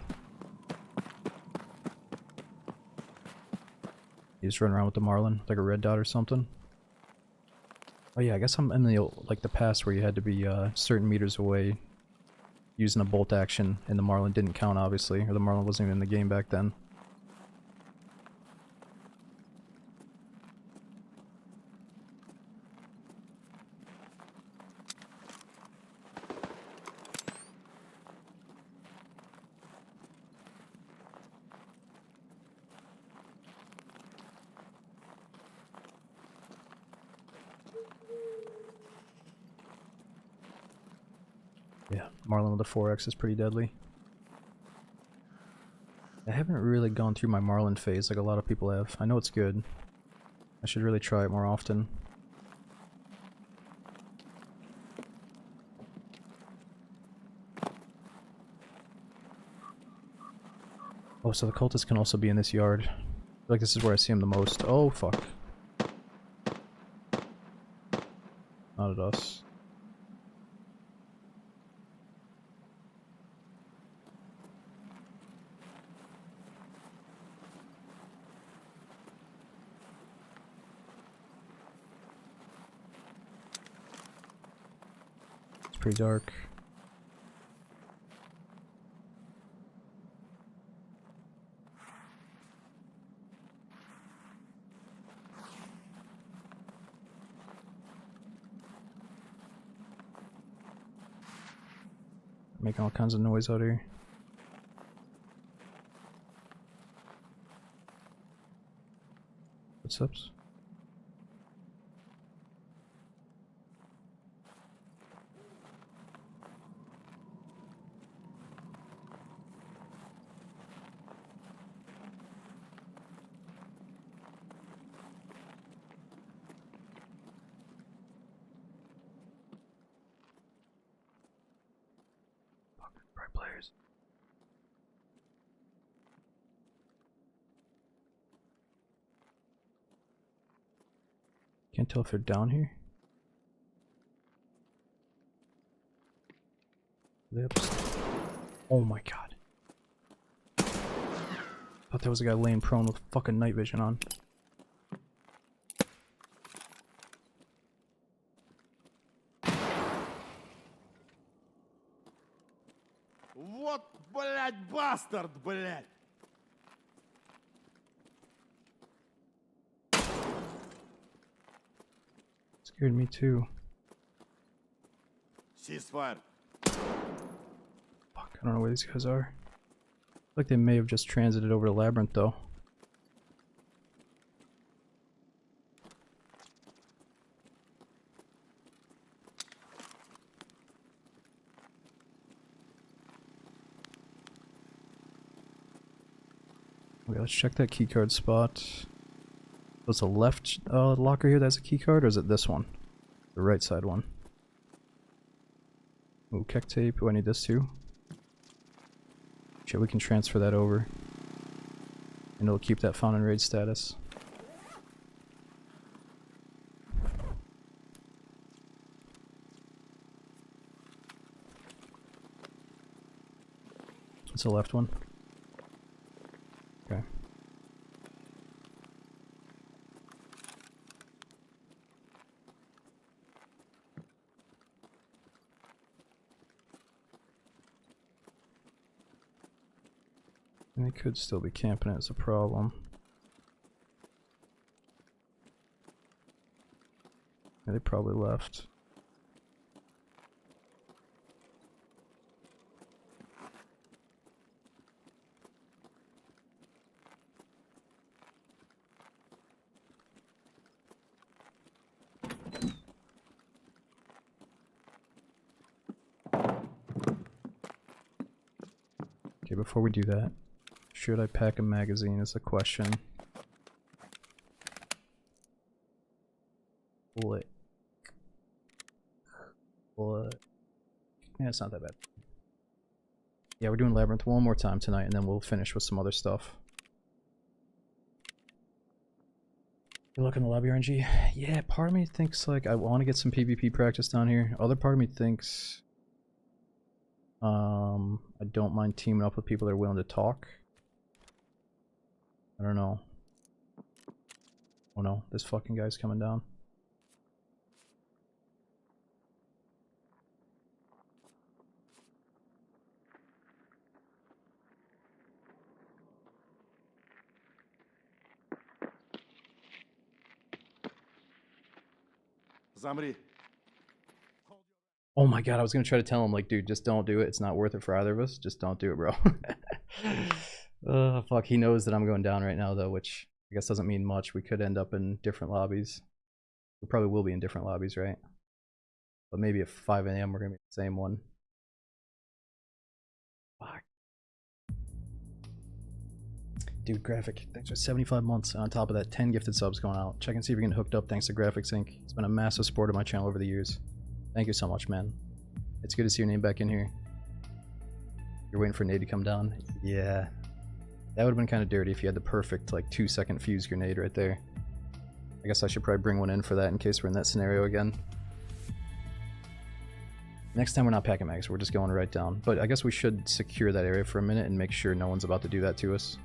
You just run around with the Marlin, like a red dot or something? Oh yeah, I guess I'm in the like the past where you had to be certain meters away using a bolt action, and the Marlin didn't count, obviously, or the Marlin wasn't even in the game back then. Yeah, Marlin with the 4X is pretty deadly. I haven't really gone through my Marlin phase like a lot of people have. I know it's good. I should really try it more often. Oh, so the cultists can also be in this yard. I feel like this is where I see them the most. Oh, fuck. Not at us. It's pretty dark. Making all kinds of noise out here. Footsteps. Bright players. Can't tell if they're down here. Are they upstairs? Oh my god. Thought there was a guy laying prone with fucking night vision on. Вот, блядь, бастард, блядь! Scared me too. Ceasefire. Fuck, I don't know where these guys are. Like they may have just transited over to Labyrinth though. Okay, let's check that keycard spot. Was the left locker here that's a keycard, or is it this one? The right side one. Ooh, keck tape. Oh, I need this too. Shit, we can transfer that over. And it'll keep that found in raid status. It's the left one. Okay. And they could still be camping as a problem. Yeah, they probably left. Okay, before we do that, should I pack a magazine is the question. What? Yeah, it's not that bad. Yeah, we're doing Labyrinth one more time tonight, and then we'll finish with some other stuff. You look in the lobby, RNG? Yeah, part of me thinks, like, I want to get some PvP practice down here. Other part of me thinks... I don't mind teaming up with people that are willing to talk. I don't know. Oh no, this fucking guy's coming down. Замри. Oh my god, I was gonna try to tell him, like, dude, just don't do it. It's not worth it for either of us. Just don't do it, bro. Fuck, he knows that I'm going down right now, though, which I guess doesn't mean much. We could end up in different lobbies. We probably will be in different lobbies, right? But maybe at 5 AM we're gonna be in the same one. Fuck. Dude, Graphic, thanks for 75 months. And on top of that, 10 gifted subs going out. Check and see if you're getting hooked up thanks to Graphics Inc. It's been a massive support of my channel over the years. Thank you so much, man. It's good to see your name back in here. You're waiting for Nade to come down? Yeah. That would have been kind of dirty if you had the perfect, like, 2-second fuse grenade right there. I guess I should probably bring one in for that in case we're in that scenario again. Next time we're not packing mags, we're just going right down. But I guess we should secure that area for a minute and make sure no one's about to do that to us.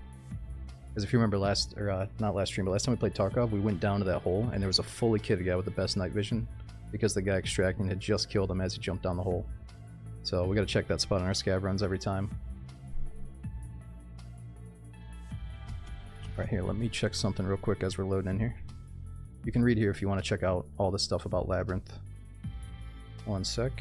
Because if you remember not last stream, but last time we played Tarkov, we went down to that hole and there was a fully kitted guy with the best night vision because the guy extracting had just killed him as he jumped down the hole. So we gotta check that spot on our scav runs every time. Right here, let me check something real quick as we're loading in here. You can read here if you want to check out all the stuff about Labyrinth. One sec.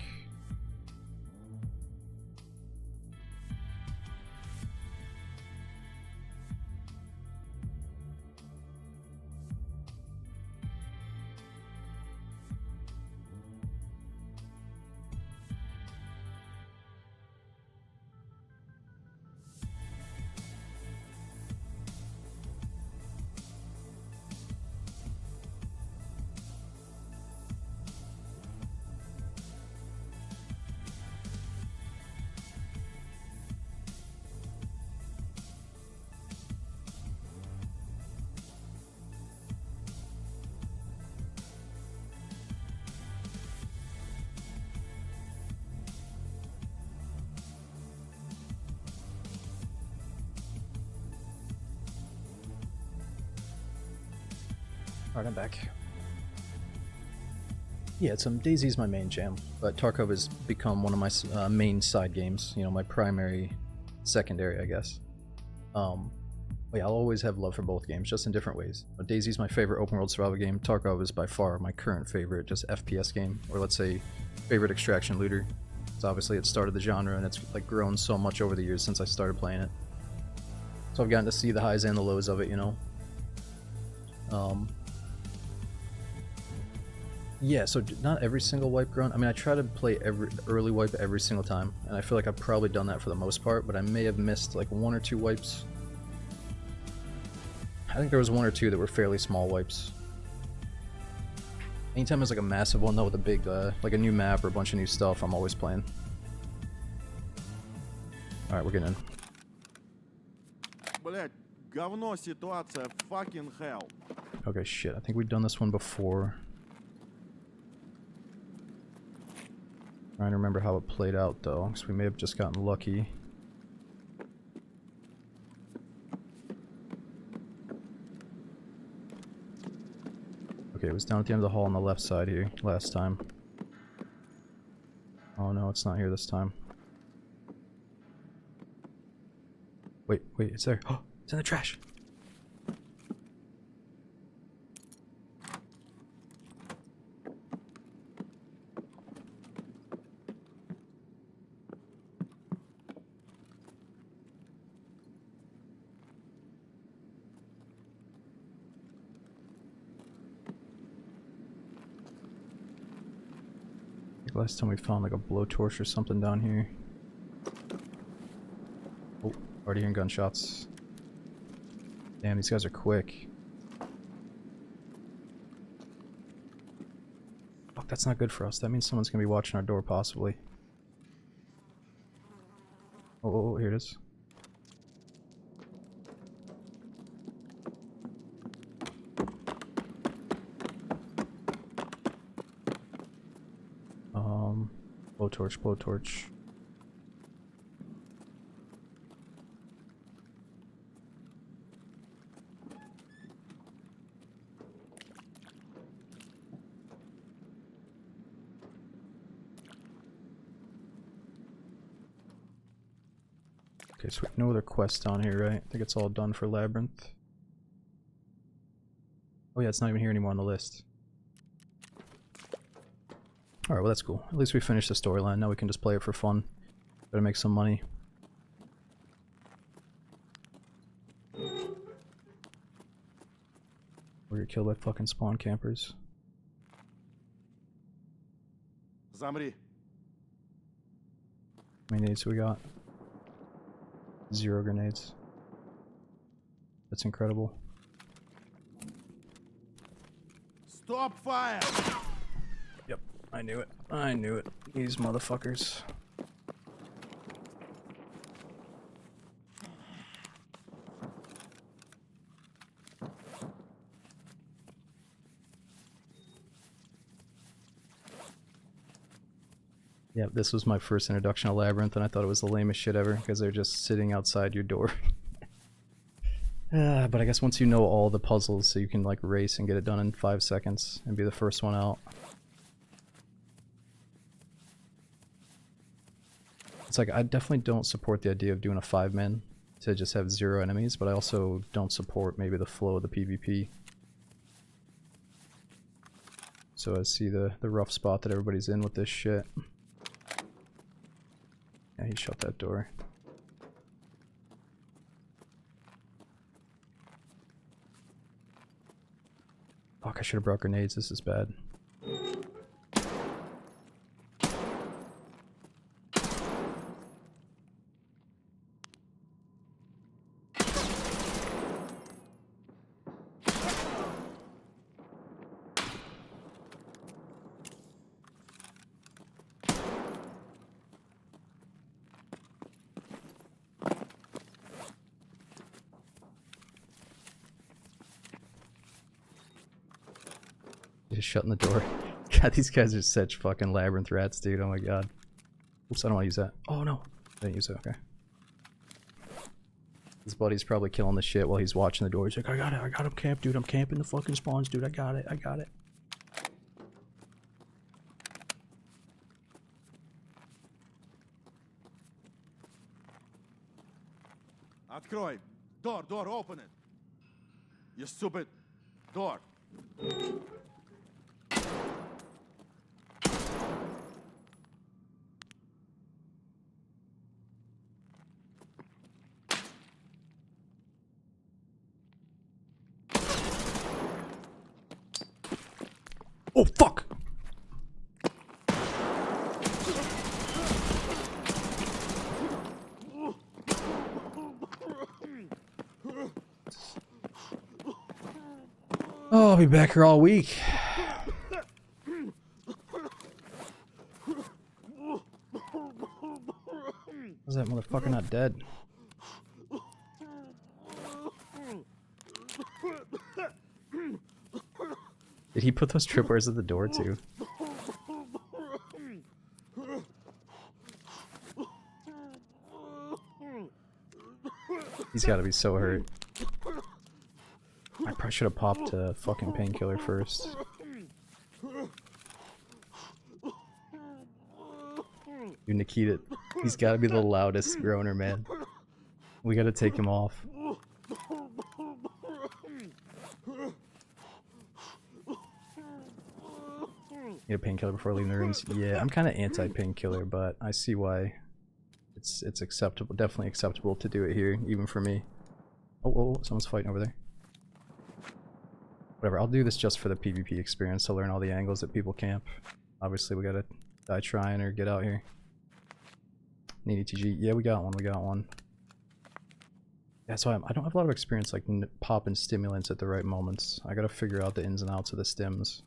Alright, I'm back. Yeah, DayZ's my main jam, but Tarkov has become one of my main side games, you know, my primary, secondary, I guess. But yeah, I'll always have love for both games, just in different ways. But DayZ's my favorite open world survival game, Tarkov is by far my current favorite, just FPS game, or let's say, favorite extraction looter. So obviously it started the genre, and it's like grown so much over the years since I started playing it. So I've gotten to see the highs and the lows of it, you know. Yeah, so not every single wipe grunt. I mean, I try to play every early wipe every single time, and I feel like I've probably done that for the most part, but I may have missed like 1 or 2 wipes. I think there was 1 or 2 that were fairly small wipes. Anytime there's like a massive one though with a big, like a new map or a bunch of new stuff, I'm always playing. Alright, we're getting in. Блять, говно ситуация, fucking hell. Okay, shit, I think we've done this one before. Trying to remember how it played out though, because we may have just gotten lucky. Okay, it was down at the end of the hall on the left side here last time. Oh no, it's not here this time. Wait, it's there. Oh, it's in the trash. Last time we found like a blowtorch or something down here. Oh, already hearing gunshots. Damn, these guys are quick. Fuck, that's not good for us. That means someone's gonna be watching our door, possibly. Oh, here it is. Blowtorch, blowtorch. Okay, so no other quests down here, right? I think it's all done for Labyrinth. Oh yeah, it's not even here anymore on the list. Alright, well that's cool. At least we finished the storyline. Now we can just play it for fun. Gotta make some money. Or get killed by fucking spawn campers. Замри. How many nades we got? 0 grenades. That's incredible. Stop fire! Yep, I knew it. I knew it. These motherfuckers. Yeah, this was my first introduction to Labyrinth, and I thought it was the lamest shit ever, because they're just sitting outside your door. But I guess once you know all the puzzles, so you can like race and get it done in 5 seconds, and be the first one out. It's like, I definitely don't support the idea of doing a 5-man to just have 0 enemies, but I also don't support maybe the flow of the PvP. So I see the rough spot that everybody's in with this shit. Yeah, he shut that door. Fuck, I should have brought grenades. This is bad. Just shutting the door. God, these guys are such fucking labyrinth rats, dude. Oh my god. Oops, I don't want to use that. Oh no. I didn't use it, okay. His buddy's probably killing the shit while he's watching the door. He's like, I got him camped, dude. I'm camping the fucking spawns, dude. I got it. Открой. Door, open it. You stupid. Door. Oh fuck! Oh, I'll be back here all week. How's that motherfucker not dead? Did he put those tripwires at the door too? He's gotta be so hurt. I probably should have popped a fucking painkiller first. Dude, Nikita, he's gotta be the loudest groaner, man. We gotta take him off. Need a painkiller before leaving the rooms. Yeah, I'm kind of anti-painkiller, but I see why it's acceptable, definitely acceptable to do it here, even for me. Oh, someone's fighting over there. Whatever, I'll do this just for the PvP experience to learn all the angles that people camp. Obviously, we gotta die trying or get out here. Need ETG. Yeah, we got one. Yeah, so I don't have a lot of experience like popping stimulants at the right moments. I gotta figure out the ins and outs of the stims.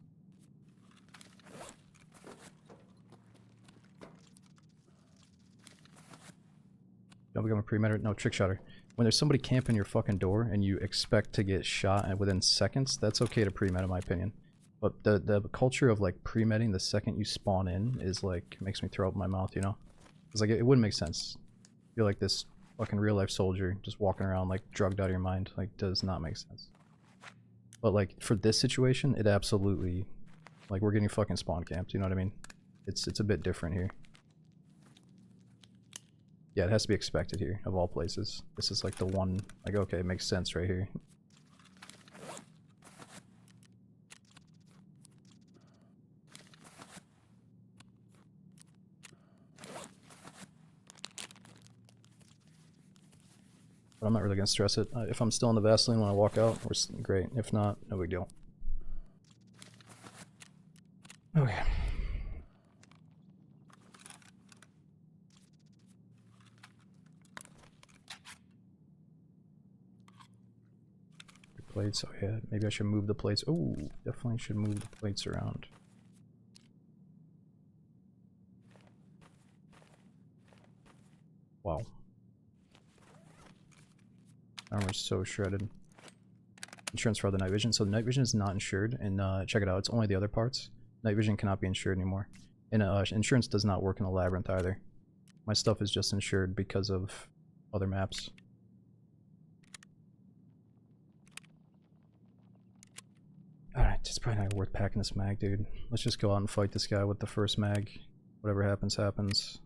Don't become a pre-meditator. No, trick shotter. When there's somebody camping your fucking door and you expect to get shot within seconds, that's okay to pre-med in my opinion. But the culture of like pre-medding the second you spawn in is like, makes me throw up my mouth, you know? It's like, it wouldn't make sense. You're like this fucking real life soldier just walking around like drugged out of your mind. Like, does not make sense. But like, for this situation, it absolutely, like, we're getting fucking spawn camped, you know what I mean? It's a bit different here. Yeah, it has to be expected here, of all places. This is like the one, like, okay, it makes sense right here. But I'm not really gonna stress it. If I'm still in the Vaseline when I walk out, we're great. If not, no big deal. Okay. Plates, oh yeah, maybe I should move the plates. Oh, definitely should move the plates around. Wow. Armor's so shredded. Insurance for the night vision. So the night vision is not insured, and check it out, it's only the other parts. Night vision cannot be insured anymore. And insurance does not work in the labyrinth either. My stuff is just insured because of other maps. Alright, it's probably not worth packing this mag, dude. Let's just go out and fight this guy with the first mag. Whatever happens, happens.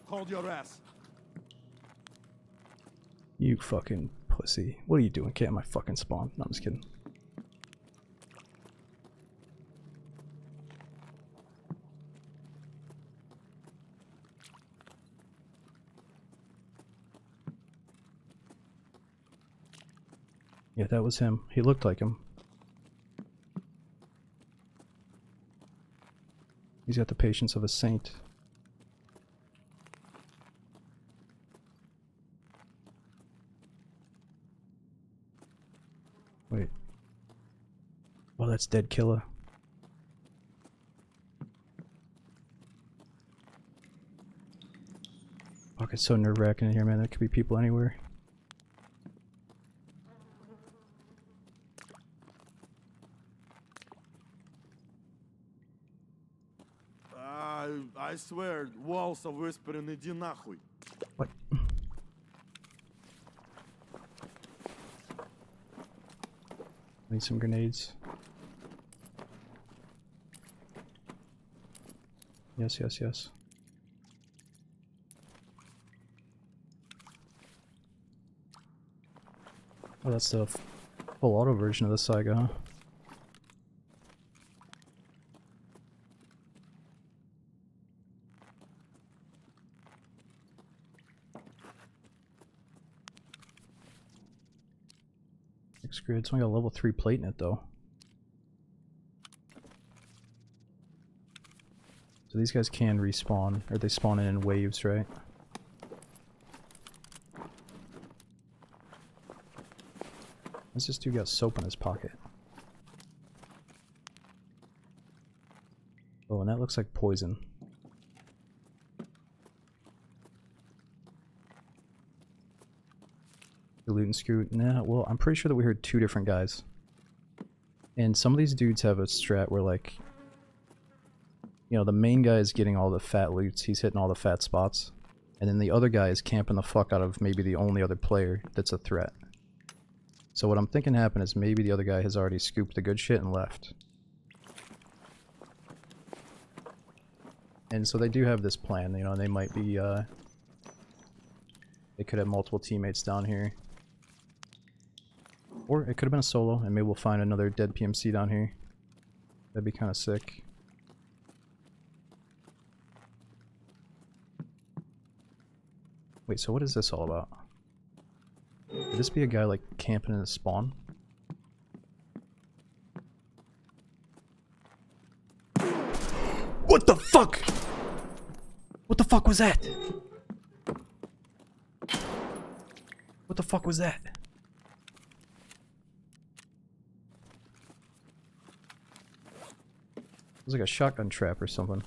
Hold your ass. You fucking pussy. What are you doing? Can't my fucking spawn? No, I'm just kidding. Yeah, that was him. He looked like him. He's got the patience of a saint. Wait. Oh, that's dead killer. Fuck, it's so nerve-wracking in here, man. There could be people anywhere. I swear, walls are whispering, иди нахуй. What? Need some grenades. Yes, yes, yes. Oh, that's the full auto version of the Saiga, huh? Looks good. It's only got a level 3 plate in it, though. So these guys can respawn, or they spawn in waves, right? What's this dude got soap in his pocket? Oh, and that looks like poison. The loot and scoot. Nah, well, I'm pretty sure that we heard two different guys. And some of these dudes have a strat where, like, you know, the main guy is getting all the fat loots, he's hitting all the fat spots, and then the other guy is camping the fuck out of maybe the only other player that's a threat. So what I'm thinking happened is maybe the other guy has already scooped the good shit and left. And so they do have this plan, you know, they might be, they could have multiple teammates down here. Or it could have been a solo, and maybe we'll find another dead PMC down here. That'd be kind of sick. Wait, so what is this all about? Could this be a guy, like, camping in his spawn? What the fuck? What the fuck was that? What the fuck was that? It was like a shotgun trap or something.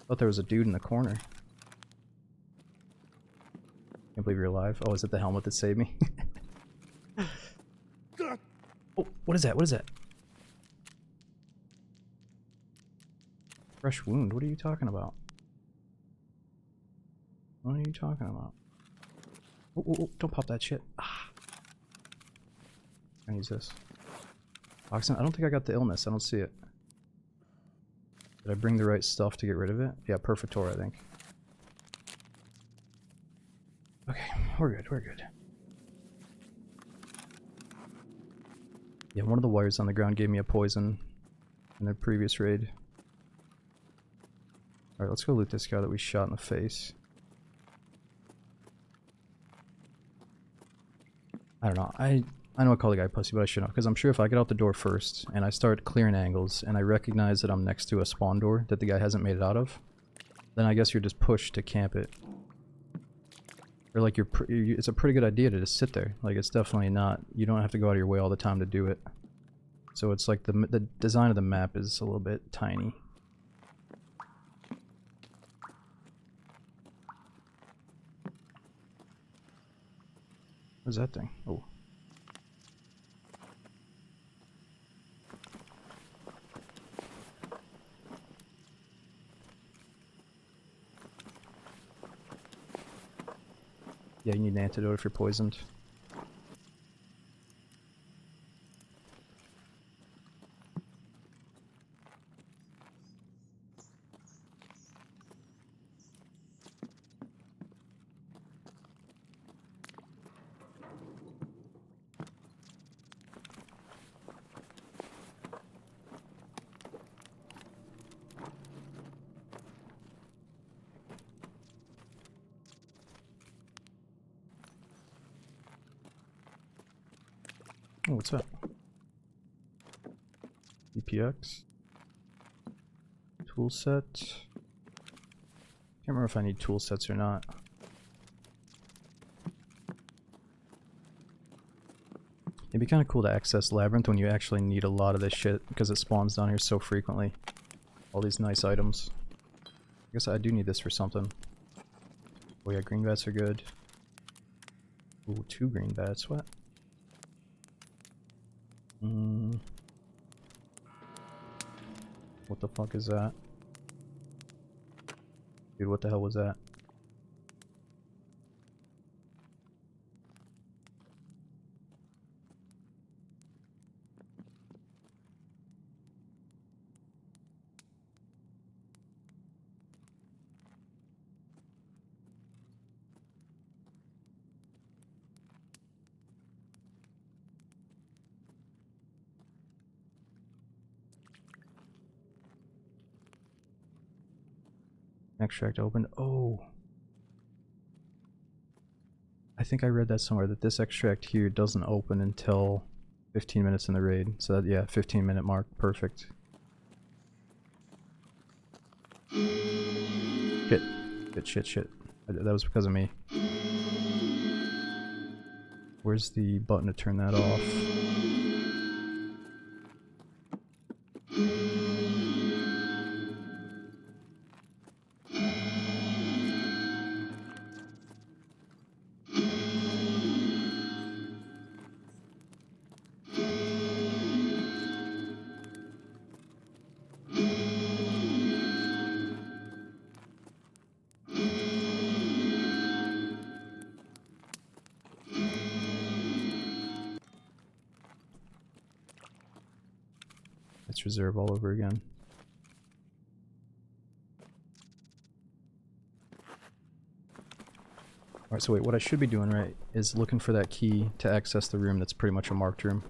Thought there was a dude in the corner. Can't believe you're alive. Oh, is it the helmet that saved me? Oh, what is that? What is that? Fresh wound. What are you talking about? What are you talking about? Oh, oh, oh, don't pop that shit. Ah. I use this. Oxen, I don't think I got the illness. I don't see it. Did I bring the right stuff to get rid of it? Yeah, Perfitor, I think. Okay, we're good, we're good. Yeah, one of the wires on the ground gave me a poison in the previous raid. Alright, let's go loot this guy that we shot in the face. I don't know, I know I call the guy pussy, but I shouldn't have, because I'm sure if I get out the door first, and I start clearing angles, and I recognize that I'm next to a spawn door that the guy hasn't made it out of, then I guess you're just pushed to camp it. Or like it's a pretty good idea to just sit there. Like, it's definitely not, you don't have to go out of your way all the time to do it. So it's like the design of the map is a little bit tiny. What's that thing? Oh. Yeah, you need an antidote if you're poisoned. Oh, what's that? EPX. Tool set. Can't remember if I need tool sets or not. It'd be kind of cool to access Labyrinth when you actually need a lot of this shit, because it spawns down here so frequently. All these nice items. I guess I do need this for something. Oh yeah, green bats are good. Ooh, 2 green bats, what? What the fuck is that? Dude, what the hell was that? Extract opened. Oh. I think I read that somewhere, that this extract here doesn't open until 15 minutes in the raid. So that, yeah, 15-minute mark. Perfect. Shit. Shit. That was because of me. Where's the button to turn that off? It's reserve all over again. Alright, so wait, what I should be doing right is looking for that key to access the room that's pretty much a marked room.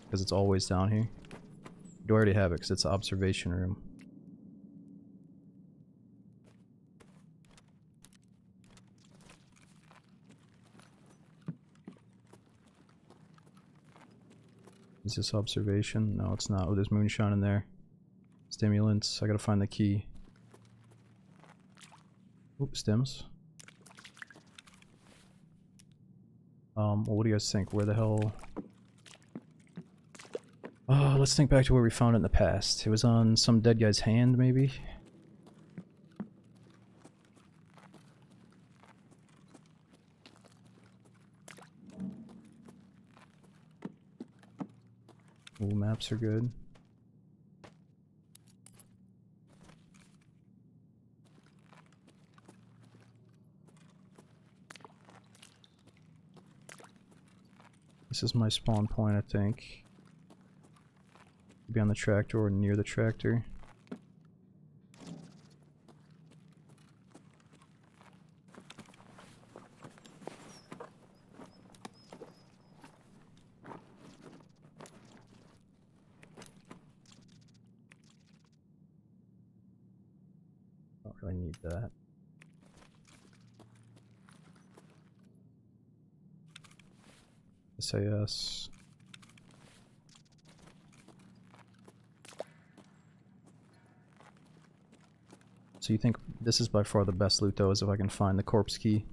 Because it's always down here. You already have it because it's the observation room. Is this observation? No, it's not. Oh, there's moonshine in there. Stimulants. I gotta find the key. Oop, stims. Well, what do you guys think? Where the hell... Oh, let's think back to where we found it in the past. It was on some dead guy's hand, maybe? Ooh, maps are good. This is my spawn point, I think. Be on the tractor or near the tractor. Don't really need that. SAS. So you think this is by far the best loot though, is if I can find the corpse key.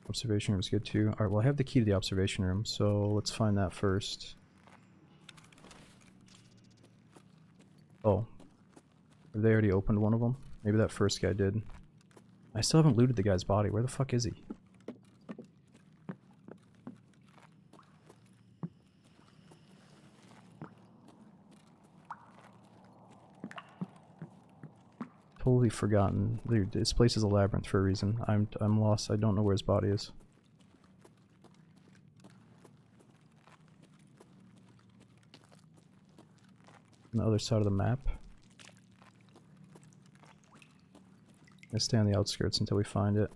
Observation room is good too. Alright, well I have the key to the observation room, so let's find that first. Oh. Have they already opened one of them? Maybe that first guy did. I still haven't looted the guy's body. Where the fuck is he? Totally forgotten. Dude, this place is a labyrinth for a reason. I'm lost. I don't know where his body is. On the other side of the map. Let's stay on the outskirts until we find it.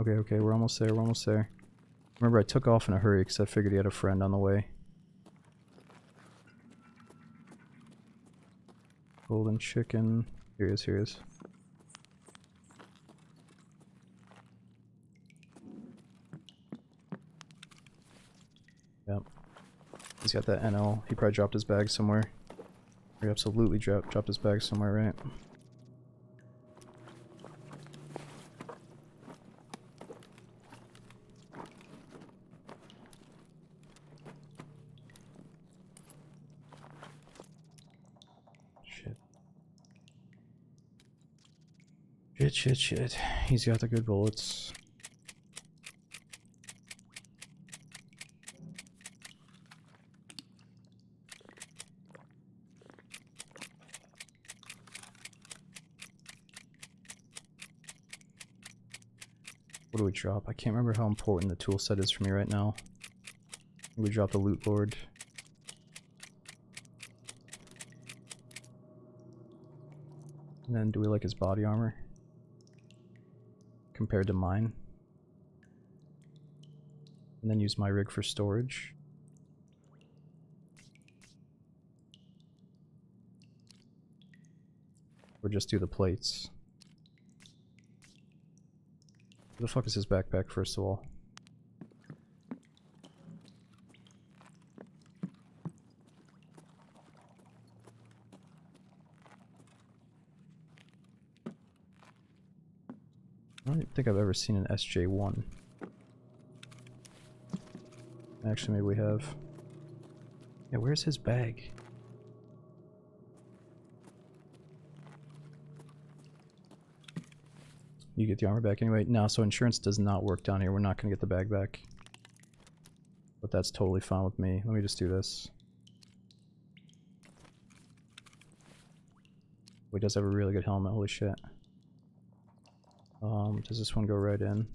Okay, we're almost there, we're almost there. Remember, I took off in a hurry because I figured he had a friend on the way. Golden chicken. Here he is, here he is. Yep. He's got that NL. He probably dropped his bag somewhere. He absolutely dropped his bag somewhere, right? Shit. He's got the good bullets. What do we drop? I can't remember how important the tool set is for me right now. We drop the loot lord. And then do we like his body armor? Compared to mine. And then use my rig for storage. Or just do the plates. Where the fuck is his backpack, first of all? I don't think I've ever seen an SJ1. Actually, maybe we have. Yeah, where's his bag? You get the armor back anyway. No, so insurance does not work down here. We're not going to get the bag back. But that's totally fine with me. Let me just do this. He does have a really good helmet, holy shit. Does this one go right in?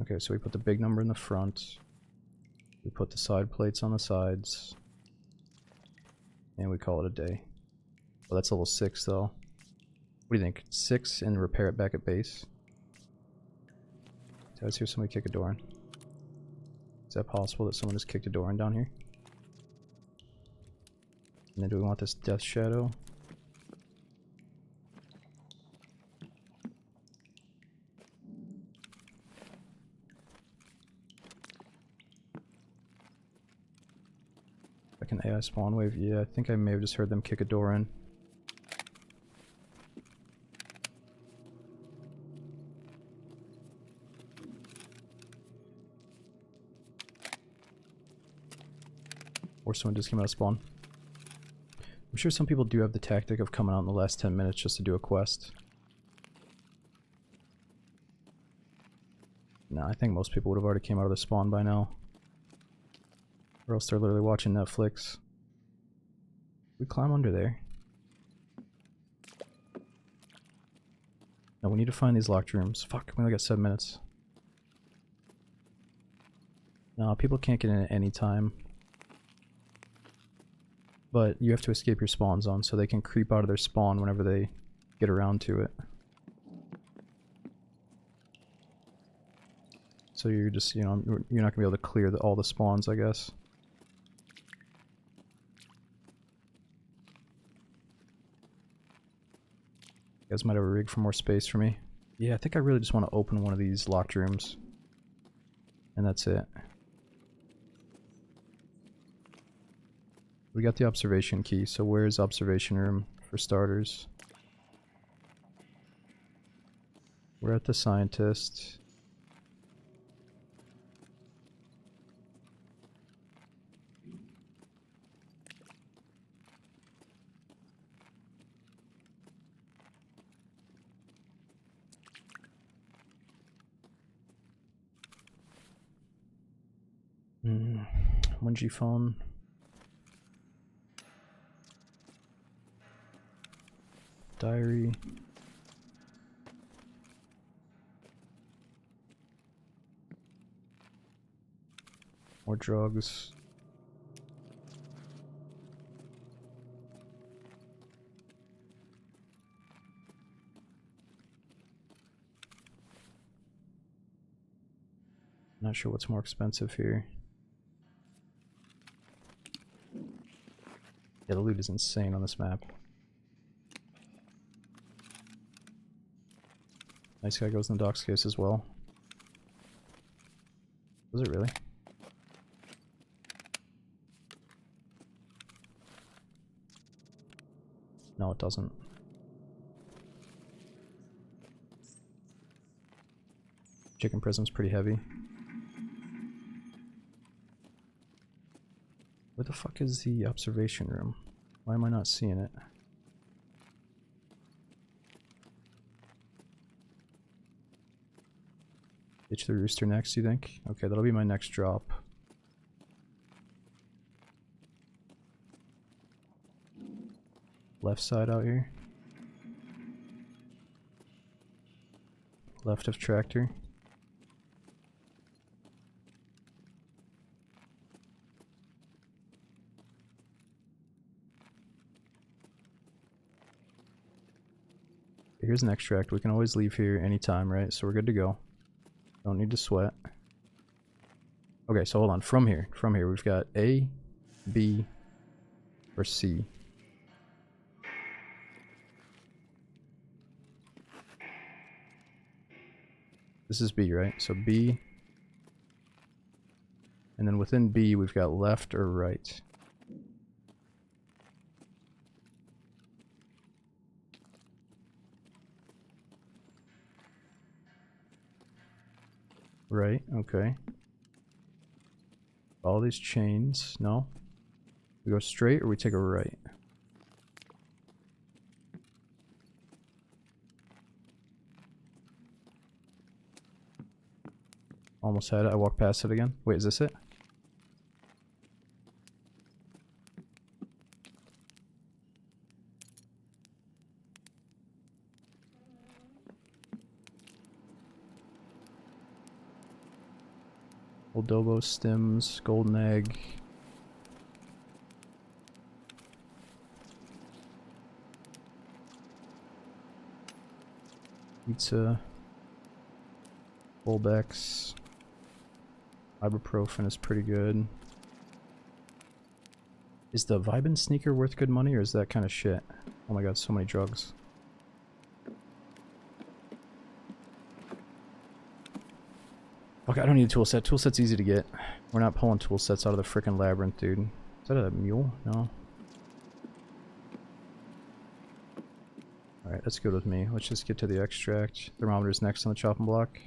Okay, so we put the big number in the front. We put the side plates on the sides. And we call it a day. Well, that's level 6 though. What do you think? 6 and repair it back at base? Did I hear somebody kick a door in? Is that possible that someone just kicked a door in down here? And then do we want this death shadow? Like an AI spawn wave? Yeah, I think I may have just heard them kick a door in. Or someone just came out of spawn. I'm sure some people do have the tactic of coming out in the last 10 minutes just to do a quest. No, I think most people would have already came out of the spawn by now. Or else they're literally watching Netflix. We climb under there. No, we need to find these locked rooms. Fuck, we only got 7 minutes. No, people can't get in at any time. But you have to escape your spawn zone so they can creep out of their spawn whenever they get around to it. So you're just, you know, you're not gonna be able to clear all the spawns, I guess. You guys might have a rig for more space for me. Yeah, I think I really just want to open one of these locked rooms. And that's it. We got the observation key, so where's observation room for starters? We're at the scientist. Hmm. 1G phone. Diary. More drugs. Not sure what's more expensive here. Yeah, the loot is insane on this map. Nice guy goes in the docks case as well. Was it really? No, it doesn't. Chicken prism's pretty heavy. Where the fuck is the observation room? Why am I not seeing it? Ditch the rooster next, you think? Okay, that'll be my next drop. Left side out here. Left of tractor. Here's an extract. We can always leave here anytime, right? So we're good to go. Don't need to sweat. Okay, so hold on. From here, we've got A, B, or C. This is B, right? So B. And then within B, we've got left or right. Right, okay. Follow these chains. No? We go straight or we take a right? Almost had it. I walked past it again. Wait, is this it? Oldobo stems, golden egg. Pizza. Volbex. Ibuprofen is pretty good. Is the Vibin sneaker worth good money or is that kind of shit? Oh my god, so many drugs. Okay, I don't need a tool set. Tool set's easy to get. We're not pulling tool sets out of the frickin' labyrinth, dude. Is that a mule? No. Alright, that's good with me. Let's just get to the extract. Thermometer's next on the chopping block.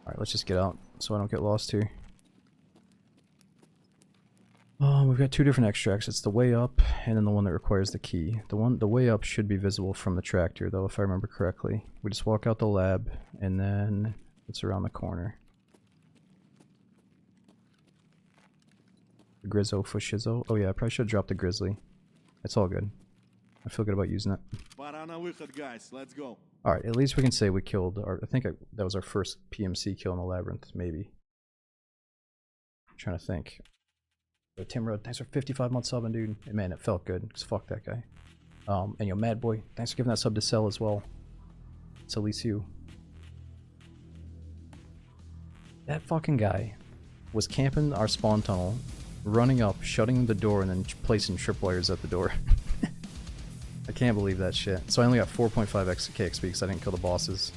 Alright, let's just get out so I don't get lost here. We've got two different extracts. It's the way up and then the one that requires the key. The way up should be visible from the tractor though, if I remember correctly. We just walk out the lab and then it's around the corner. The Grizzo for Shizzo. Oh yeah, I probably should have dropped the Grizzly. It's all good. I feel good about using it. Пора на выход, guys. Let's go. Alright, at least we can say we killed our... that was our first PMC kill in the labyrinth, maybe. I'm trying to think. Yo, Tim Road, thanks for 55 months subbing, dude. And man, it felt good, because fuck that guy. And yo, Mad Boy, thanks for giving that sub to Cell as well. It's at least you. That fucking guy was camping our spawn tunnel, running up, shutting the door, and then placing tripwires at the door. I can't believe that shit. So I only got 4.5 KXP because I didn't kill the bosses.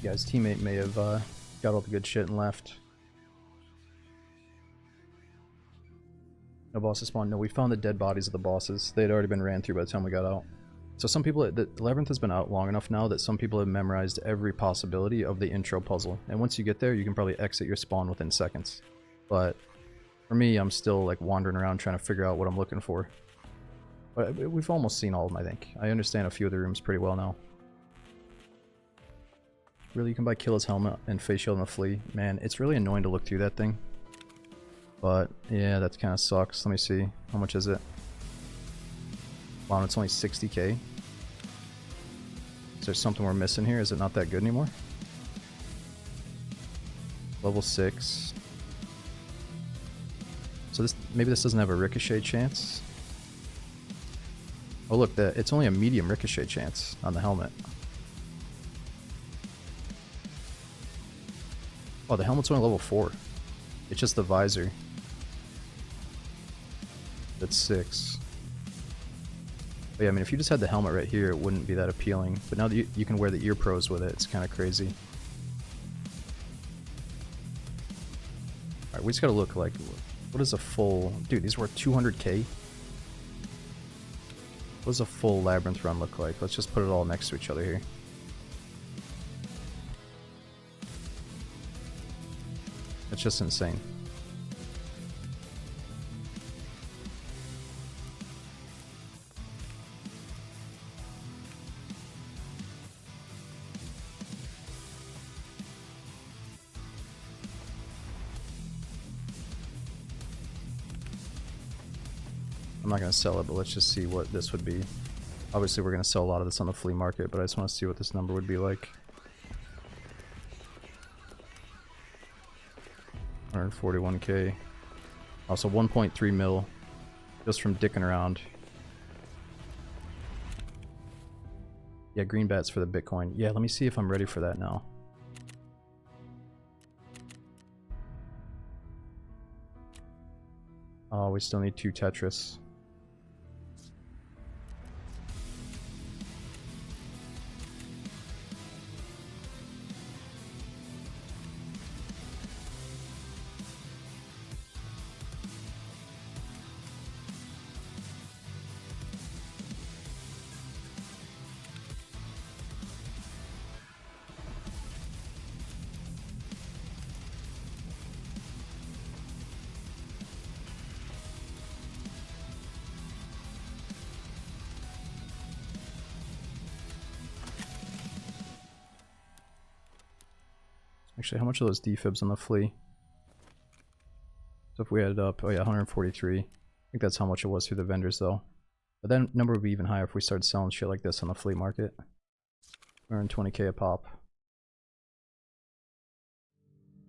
Yeah, his teammate may have got all the good shit and left. No bosses spawned. No, we found the dead bodies of the bosses. They had already been ran through by the time we got out. So some people, the labyrinth has been out long enough now that some people have memorized every possibility of the intro puzzle. And once you get there, you can probably exit your spawn within seconds. But for me, I'm still like wandering around trying to figure out what I'm looking for. But we've almost seen all of them, I think. I understand a few of the rooms pretty well now. Really, you can buy Killer's helmet and face shield and a flea. Man, it's really annoying to look through that thing. But yeah, that kind of sucks. Let me see. How much is it? Wow, it's only 60k. Is there something we're missing here? Is it not that good anymore? Level 6. So this, maybe this doesn't have a ricochet chance. Oh look, it's only a medium ricochet chance on the helmet. Oh, the helmet's only level 4. It's just the visor. That's 6. But yeah, I mean, if you just had the helmet right here, it wouldn't be that appealing. But now that you can wear the ear pros with it, it's kind of crazy. Alright, we just gotta look like... What is a full... Dude, these were 200k? What does a full labyrinth run look like? Let's just put it all next to each other here. That's just insane. I'm not going to sell it, but let's just see what this would be. Obviously we're going to sell a lot of this on the flea market, but I just want to see what this number would be like. 141k. Also 1.3 mil just from dicking around. Yeah, green bats for the Bitcoin. Yeah, let me see if I'm ready for that now. Oh, we still need 2 Tetris. Actually, how much are those defibs on the flea? So if we added up, oh yeah, 143. I think that's how much it was through the vendors though. But that number would be even higher if we started selling shit like this on the flea market. Earn 20k a pop.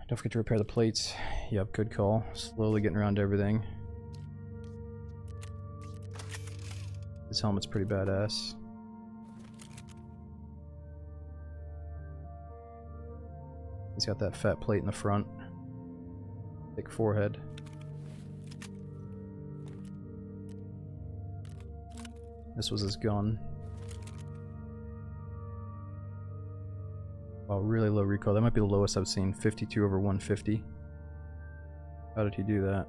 Don't forget to repair the plates. Yep, good call. Slowly getting around to everything. This helmet's pretty badass. He's got that fat plate in the front. Big forehead. This was his gun. Wow, really low recoil. That might be the lowest I've seen. 52 over 150. How did he do that?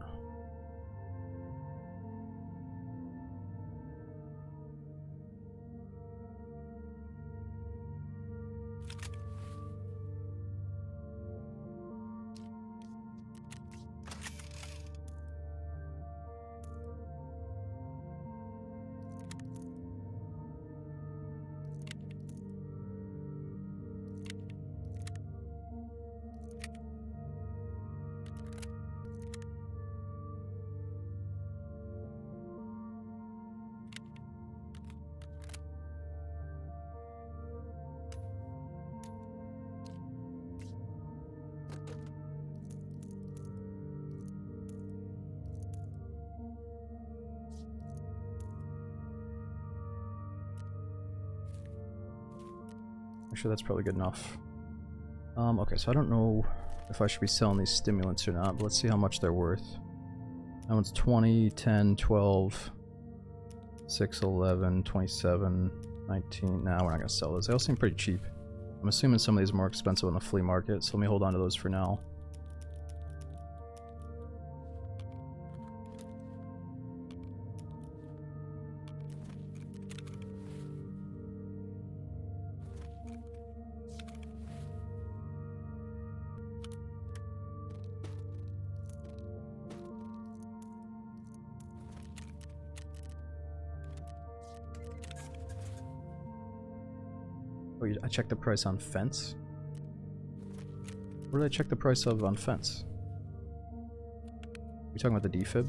Actually, that's probably good enough. Okay, so I don't know if I should be selling these stimulants or not, but let's see how much they're worth. That one's 20, 10, 12, 6, 11, 27, 19. Nah, we're not gonna sell those. They all seem pretty cheap. I'm assuming some of these are more expensive in the flea market, so let me hold on to those for now. Oh, I checked the price on fence? What did I check the price of on fence? We talking about the defib?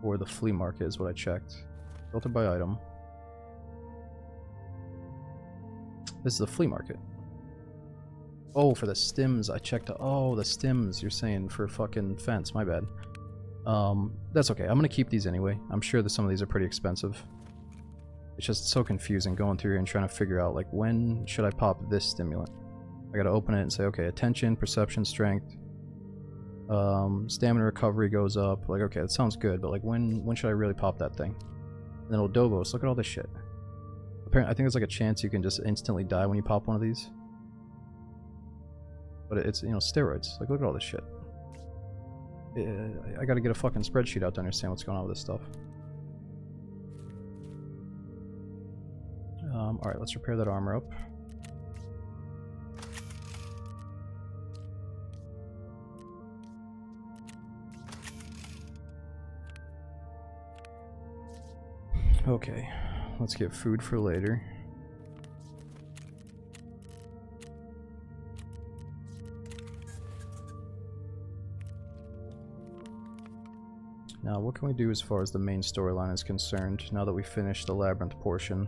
Or the flea market is what I checked. Filter by item. This is the flea market. Oh, for the stims, I checked. Oh, the stims, you're saying for fucking fence, my bad. That's okay. I'm gonna keep these anyway. I'm sure that some of these are pretty expensive. It's just so confusing going through here and trying to figure out, like, when should I pop this stimulant? I gotta open it and say, okay, attention, perception, strength, stamina recovery goes up. Like, okay, that sounds good, but like, when should I really pop that thing? And then Odobos, look at all this shit. Apparently, I think there's like a chance you can just instantly die when you pop one of these. But it's, you know, steroids. Like, look at all this shit. I gotta get a fucking spreadsheet out to understand what's going on with this stuff. Alright, let's repair that armor up. Okay, let's get food for later. Now, what can we do as far as the main storyline is concerned, now that we finished the labyrinth portion?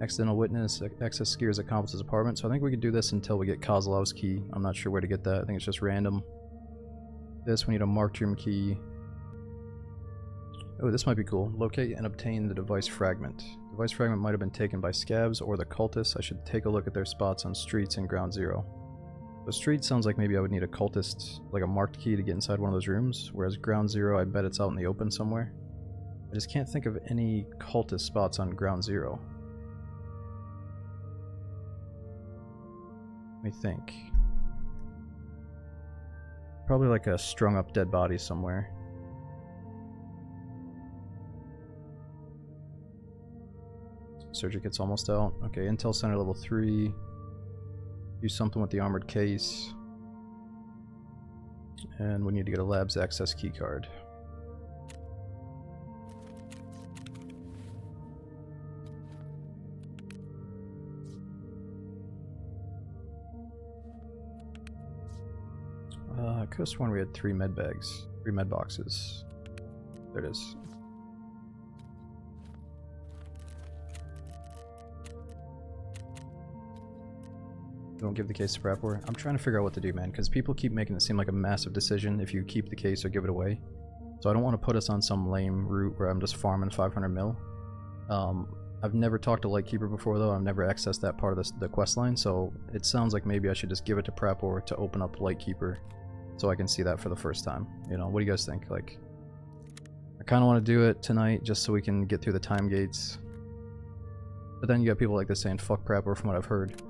Accidental witness, access skiers accomplice's apartment, so I think we could do this until we get Kozlov's key. I'm not sure where to get that, I think it's just random. This, we need a marked room key. Oh, this might be cool. Locate and obtain the device fragment. The device fragment might have been taken by scabs or the cultists. I should take a look at their spots on streets in Ground Zero. The street sounds like maybe I would need a cultist, like a marked key to get inside one of those rooms, whereas Ground Zero, I bet it's out in the open somewhere. I just can't think of any cultist spots on Ground Zero. Let me think. Probably like a strung up dead body somewhere. Surgery kit's almost out. Okay, Intel Center level 3. Do something with the armored case. And we need to get a lab's access key card. I could have sworn we had 3 med bags. 3 med boxes. There it is. Don't give the case to Prapor. I'm trying to figure out what to do, man, because people keep making it seem like a massive decision if you keep the case or give it away. So I don't want to put us on some lame route where I'm just farming 500 mil. I've never talked to Lightkeeper before, though. I've never accessed that part of the quest line, so it sounds like maybe I should just give it to Prapor to open up Lightkeeper so I can see that for the first time. You know, what do you guys think? Like, I kind of want to do it tonight just so we can get through the time gates. But then you got people like this saying, fuck Prapor from what I've heard.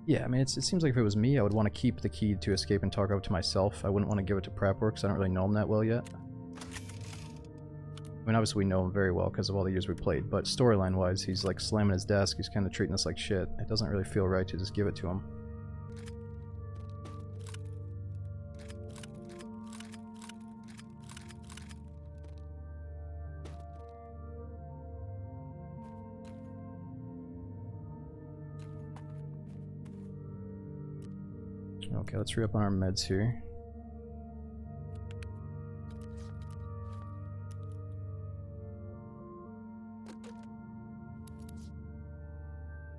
Yeah, I mean, it seems like if it was me, I would want to keep the key to escape and Tarkov to myself. I wouldn't want to give it to Prapor because I don't really know him that well yet. I mean, obviously we know him very well because of all the years we played, but storyline-wise, he's like slamming his desk, he's kind of treating us like shit. It doesn't really feel right to just give it to him. Okay, let's re-up on our meds here.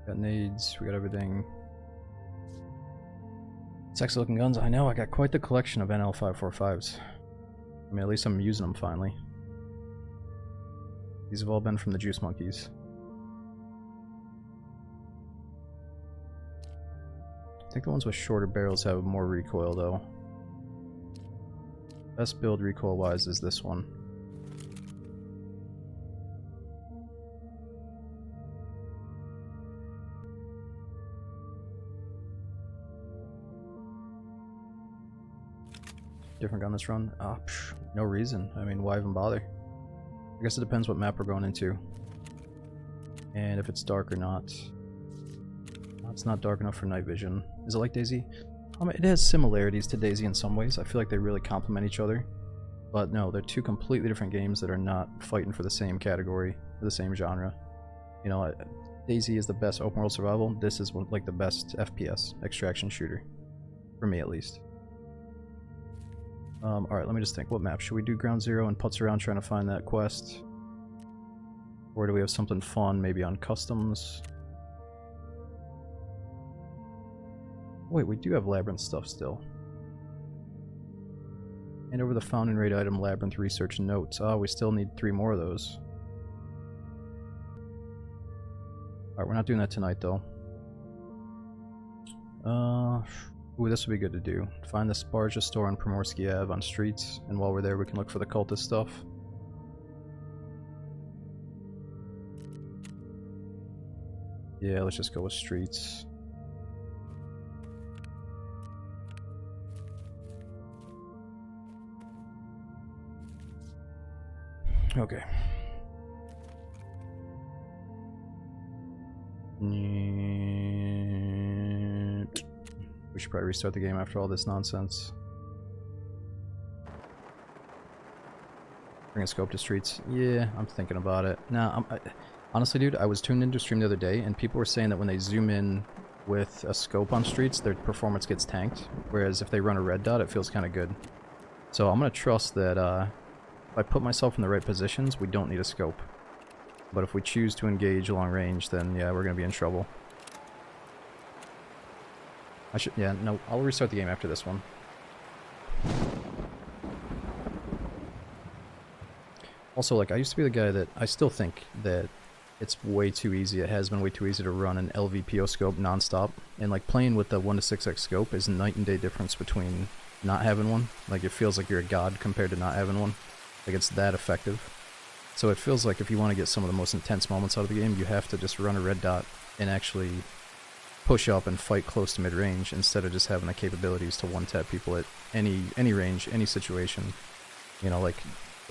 Got nades, we got everything. Sexy looking guns, I know, I got quite the collection of NL545s. I mean, at least I'm using them finally. These have all been from the Juice Monkeys. I think the ones with shorter barrels have more recoil though. Best build recoil wise is this one. Different gun this run? Ah, no reason. I mean, why even bother? I guess it depends what map we're going into. And if it's dark or not. It's not dark enough for night vision. Is it like DayZ? I mean, it has similarities to DayZ in some ways. I feel like they really complement each other. But no, they're two completely different games that are not fighting for the same category, or the same genre. You know, DayZ is the best open world survival. This is like the best FPS extraction shooter. For me, at least. Alright, let me just think. What map? Should we do Ground Zero and putz around trying to find that quest? Or do we have something fun, maybe on customs? Wait, we do have Labyrinth stuff still. And over the Fountain Raid item, Labyrinth Research Notes. Oh, we still need 3 more of those. Alright, we're not doing that tonight, though. Ooh, this would be good to do. Find the Sparja store on Primorsky Ave on streets, and while we're there we can look for the cultist stuff. Yeah, let's just go with streets. Okay. We should probably restart the game after all this nonsense. Bring a scope to streets. Yeah, I'm thinking about it. Nah, honestly, dude, I was tuned into stream the other day, and people were saying that when they zoom in with a scope on streets, their performance gets tanked. Whereas if they run a red dot, it feels kind of good. So I'm gonna trust that if I put myself in the right positions, we don't need a scope. But if we choose to engage long range, then yeah, we're gonna be in trouble. Yeah, no, I'll restart the game after this one. Also, like, I used to be the guy that, I still think that it's way too easy, it has been way too easy to run an LVPO scope non-stop. And like, playing with the 1 to 6x scope is a night and day difference between not having one. Like, it feels like you're a god compared to not having one. Like, it's that effective. So it feels like if you want to get some of the most intense moments out of the game, you have to just run a red dot and actually push up and fight close to mid-range instead of just having the capabilities to one-tap people at any range, any situation. You know, like,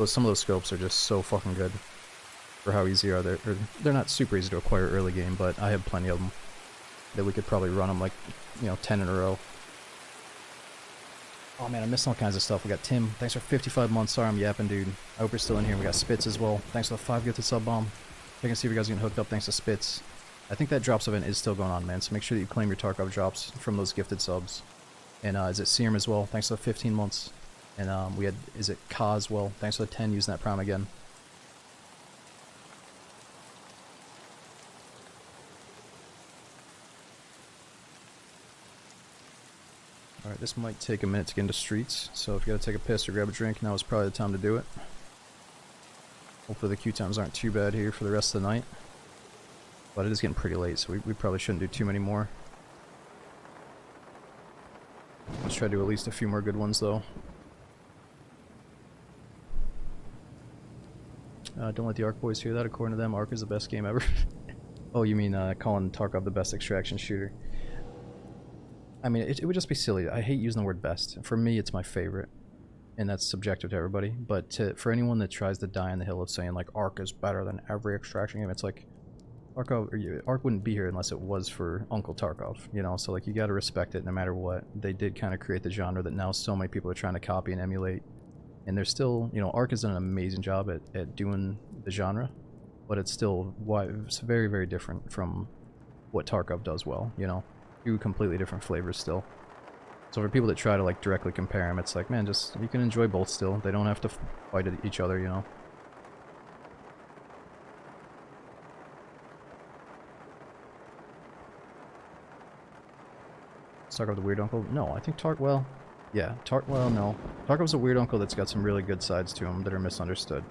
some of those scopes are just so fucking good for how easy are they. Or they're not super easy to acquire early game, but I have plenty of them that we could probably run them like, you know, 10 in a row. Oh man, I'm missing all kinds of stuff. We got Tim. Thanks for 55 months. Sorry I'm yapping, dude. I hope you're still in here. We got Spitz as well. Thanks for the 5 gifted sub bomb. I can see if you guys are getting hooked up thanks to Spitz. I think that drops event is still going on, man, so make sure that you claim your Tarkov drops from those gifted subs. And is it Serum as well? Thanks for the 15 months. And we had, is it Ka as well? Thanks for the 10 using that prime again. Alright, this might take a minute to get into streets, so if you gotta take a piss or grab a drink, now is probably the time to do it. Hopefully the queue times aren't too bad here for the rest of the night. But it is getting pretty late, so we probably shouldn't do too many more. Let's try to do at least a few more good ones, though. Don't let the Ark boys hear that. According to them, Ark is the best game ever. Oh, you mean calling Tarkov the best extraction shooter? I mean, it would just be silly. I hate using the word best. For me, it's my favorite. And that's subjective to everybody. But for anyone that tries to die on the hill of saying, like, Ark is better than every extraction game, it's like, Ark wouldn't be here unless it was for Uncle Tarkov, you know? So, like, you gotta respect it no matter what. They did kind of create the genre that now so many people are trying to copy and emulate. And there's still, you know, Ark has done an amazing job at doing the genre. But it's still, it's very, very different from what Tarkov does well, you know? Two completely different flavors still. So for people that try to like directly compare them, it's like, man, just you can enjoy both still. They don't have to fight each other, you know. Let's talk about the weird uncle. No, I think well, yeah, well, no. Tarkov's a weird uncle that's got some really good sides to him that are misunderstood.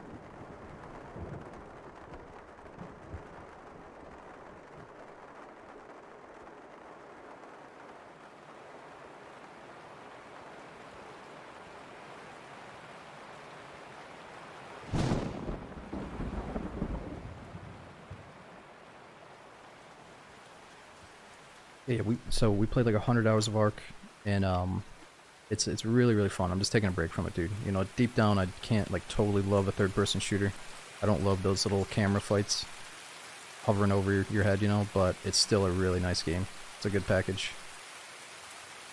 Yeah, we played like 100 hours of Ark, and it's really, really fun. I'm just taking a break from it, dude. You know, deep down, I can't like totally love a third-person shooter. I don't love those little camera fights hovering over your head, you know, but it's still a really nice game. It's a good package.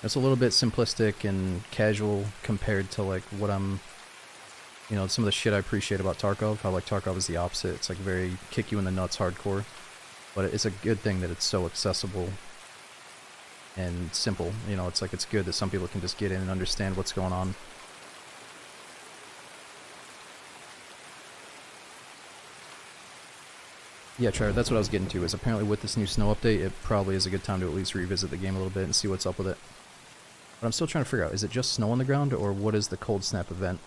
It's a little bit simplistic and casual compared to like what I'm, you know, some of the shit I appreciate about Tarkov. How like Tarkov is the opposite. It's like very kick you in the nuts hardcore, but it's a good thing that it's so accessible and simple. You know, it's like it's good that some people can just get in and understand what's going on. Yeah, Trevor, that's what I was getting to, is apparently with this new snow update, it probably is a good time to at least revisit the game a little bit and see what's up with it. But I'm still trying to figure out, is it just snow on the ground, or what is the cold snap event?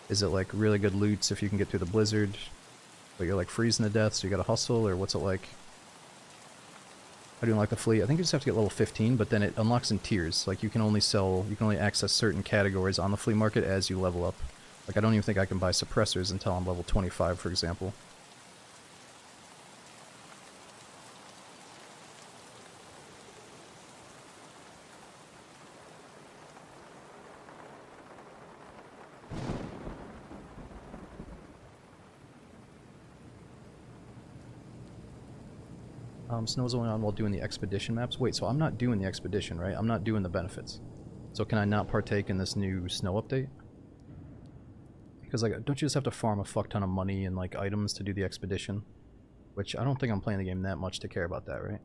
Is it like really good loots if you can get through the blizzard, but you're like freezing to death, so you gotta hustle, or what's it like? How do you unlock the fleet? I think you just have to get level 15, but then it unlocks in tiers. Like you can only access certain categories on the flea market as you level up. Like I don't even think I can buy suppressors until I'm level 25, for example. Snow's only on while doing the expedition maps. Wait, so I'm not doing the expedition, right? I'm not doing the benefits. So can I not partake in this new snow update? Because like, don't you just have to farm a fuck ton of money and like items to do the expedition? Which I don't think I'm playing the game that much to care about that, right?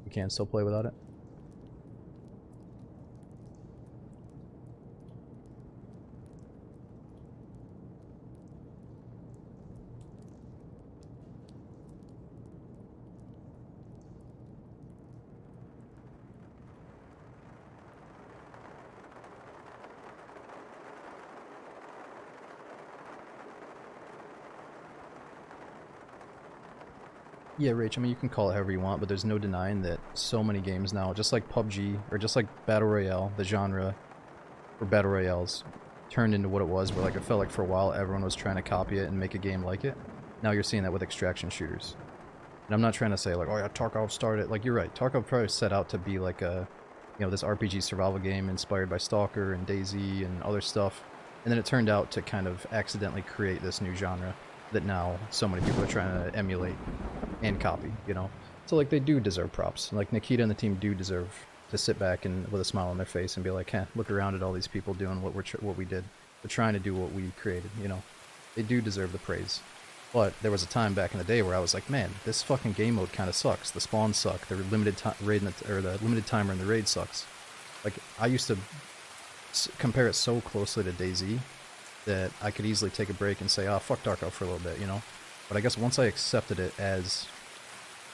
You can still play without it? Yeah, Rach, I mean, you can call it however you want, but there's no denying that so many games now, just like PUBG, or just like Battle Royale, the genre for Battle Royales, turned into what it was, where like it felt like for a while everyone was trying to copy it and make a game like it. Now you're seeing that with extraction shooters. And I'm not trying to say like, oh yeah, Tarkov started, like you're right, Tarkov probably set out to be like a, you know, this RPG survival game inspired by Stalker and DayZ and other stuff, and then it turned out to kind of accidentally create this new genre that now so many people are trying to emulate and copy, you know? So like they do deserve props. Like Nikita and the team do deserve to sit back and with a smile on their face and be like, look around at all these people doing what we did. They're trying to do what we created, you know? They do deserve the praise. But there was a time back in the day where I was like, man, this fucking game mode kind of sucks. The spawns suck. The limited raid or the limited timer in the raid sucks. Like I used to compare it so closely to DayZ that I could easily take a break and say, "Ah, fuck Tarkov for a little bit," you know. But I guess once I accepted it as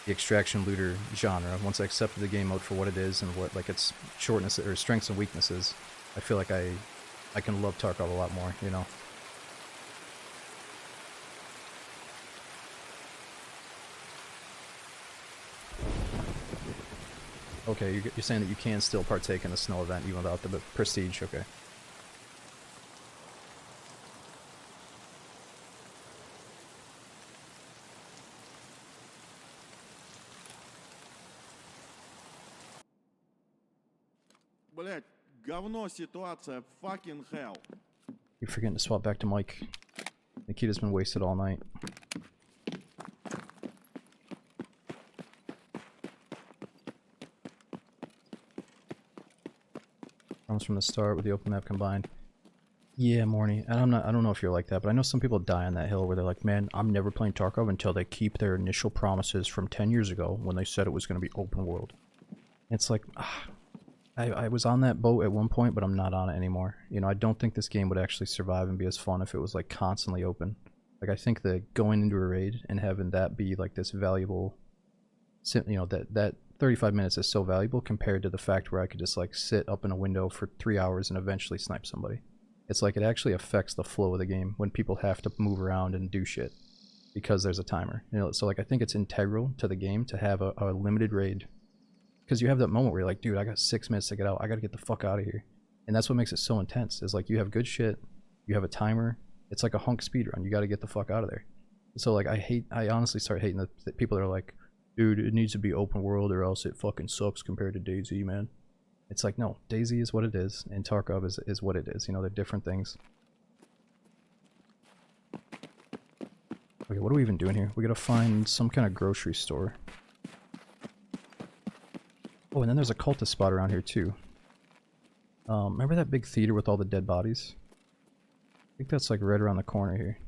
the extraction looter genre, once I accepted the game mode for what it is and what like its shortness or strengths and weaknesses, I feel like I can love Tarkov a lot more, you know. Okay, you're saying that you can still partake in a snow event even without the prestige, okay. Блять, говно ситуация, fucking hell. You're forgetting to swap back to Mike. Nikita's been wasted all night. Comes from the start with the open map combined. Yeah, Morny. And I don't know if you're like that, but I know some people die on that hill where they're like, man, I'm never playing Tarkov until they keep their initial promises from 10 years ago when they said it was going to be open world. It's like, I was on that boat at one point, but I'm not on it anymore. You know, I don't think this game would actually survive and be as fun if it was like constantly open. Like, I think that going into a raid and having that be like this valuable, you know, that 35 minutes is so valuable compared to the fact where I could just like sit up in a window for 3 hours and eventually snipe somebody. It's like it actually affects the flow of the game when people have to move around and do shit because there's a timer. You know, so like I think it's integral to the game to have a limited raid, because you have that moment where you're like, dude, I got 6 minutes to get out. I got to get the fuck out of here. And that's what makes it so intense. Is like you have good shit, you have a timer. It's like a hunk speedrun. You got to get the fuck out of there. So like I honestly start hating the people that are like, dude, it needs to be open world or else it fucking sucks compared to DayZ, man. It's like, no, DayZ is what it is, and Tarkov is what it is. You know, they're different things. Okay, what are we even doing here? We gotta find some kind of grocery store. Oh, and then there's a cultist spot around here too. Remember that big theater with all the dead bodies? I think that's like right around the corner here.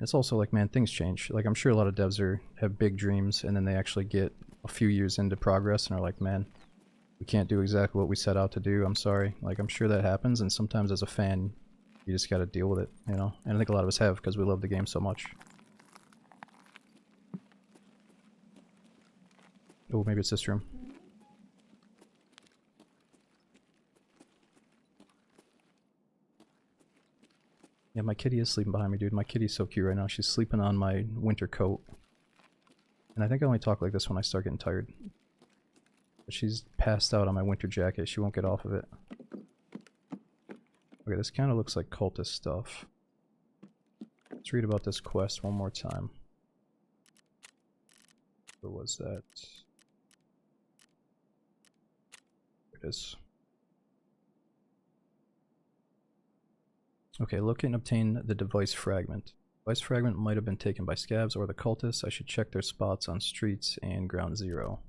It's also like, man, things change. Like, I'm sure a lot of devs have big dreams, and then they actually get a few years into progress and are like, man, we can't do exactly what we set out to do. I'm sorry. Like, I'm sure that happens, and sometimes as a fan, you just gotta deal with it, you know? And I think a lot of us have, because we love the game so much. Oh, maybe it's this room. Yeah, my kitty is sleeping behind me, dude. My kitty's so cute right now. She's sleeping on my winter coat. And I think I only talk like this when I start getting tired. But she's passed out on my winter jacket. She won't get off of it. Okay, this kind of looks like cultist stuff. Let's read about this quest one more time. Where was that? There it is. Okay, locate and obtain the device fragment. Device fragment might have been taken by scavs or the cultists. I should check their spots on streets and ground zero.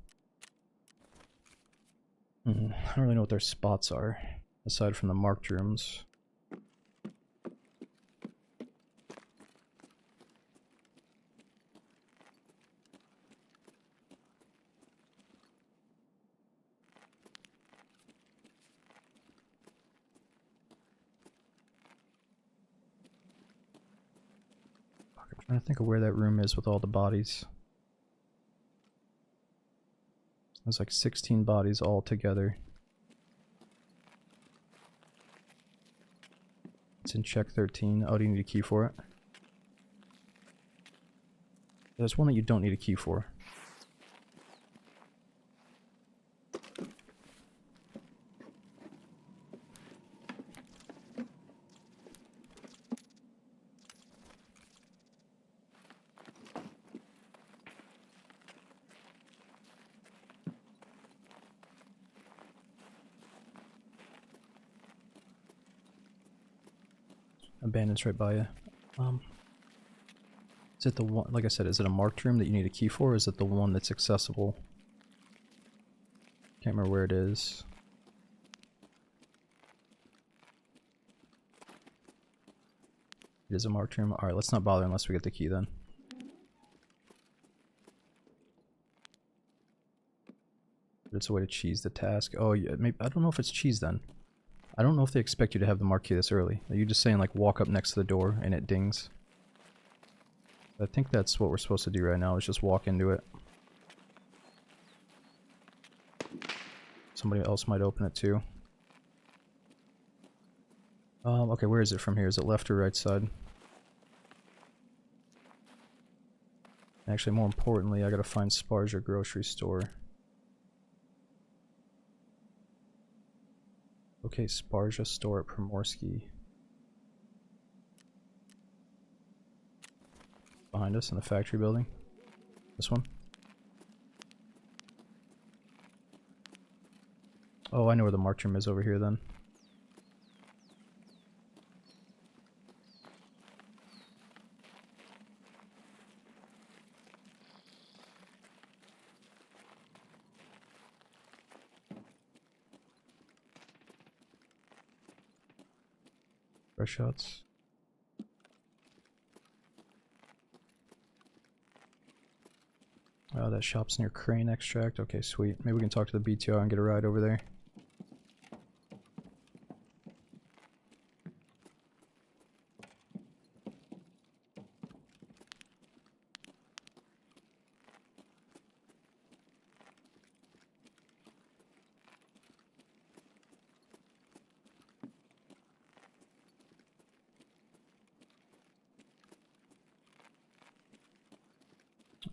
I don't really know what their spots are, aside from the marked rooms. I'm trying to think of where that room is with all the bodies. There's like 16 bodies all together. It's in check 13. Oh, do you need a key for it? There's one that you don't need a key for. Abandoned's right by you. Is it the one, like I said, is it a marked room that you need a key for, or is it the one that's accessible Can't remember where it is. It is a marked room. Alright, let's not bother unless we get the key then. It's a way to cheese the task. Oh, yeah, maybe I don't know if it's cheese then. I don't know if they expect you to have the mark key this early. Are you just saying like walk up next to the door and it dings? I think that's what we're supposed to do right now, is just walk into it. Somebody else might open it too. Okay, where is it from here? Is it left or right side? Actually, more importantly, I gotta find Sparger grocery store. Okay, Sparja store at Primorsky. Behind us in the factory building. This one. Oh, I know where the marked room is over here then. Fresh shots. Oh, that shop's near Crane Extract. Okay, sweet. Maybe we can talk to the BTR and get a ride over there.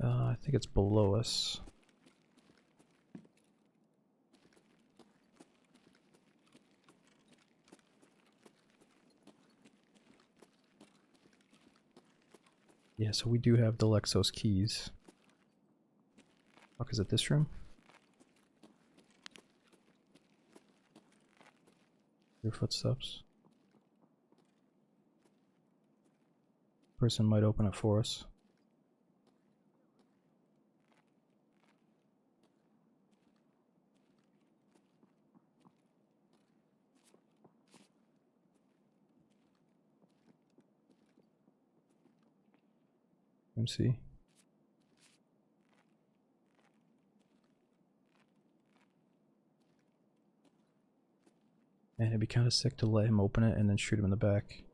I think it's below us. Yeah, so we do have the Lexos keys. Fuck, is it this room? Your footsteps. Person might open it for us. MC. Man, it'd be kind of sick to let him open it and then shoot him in the back.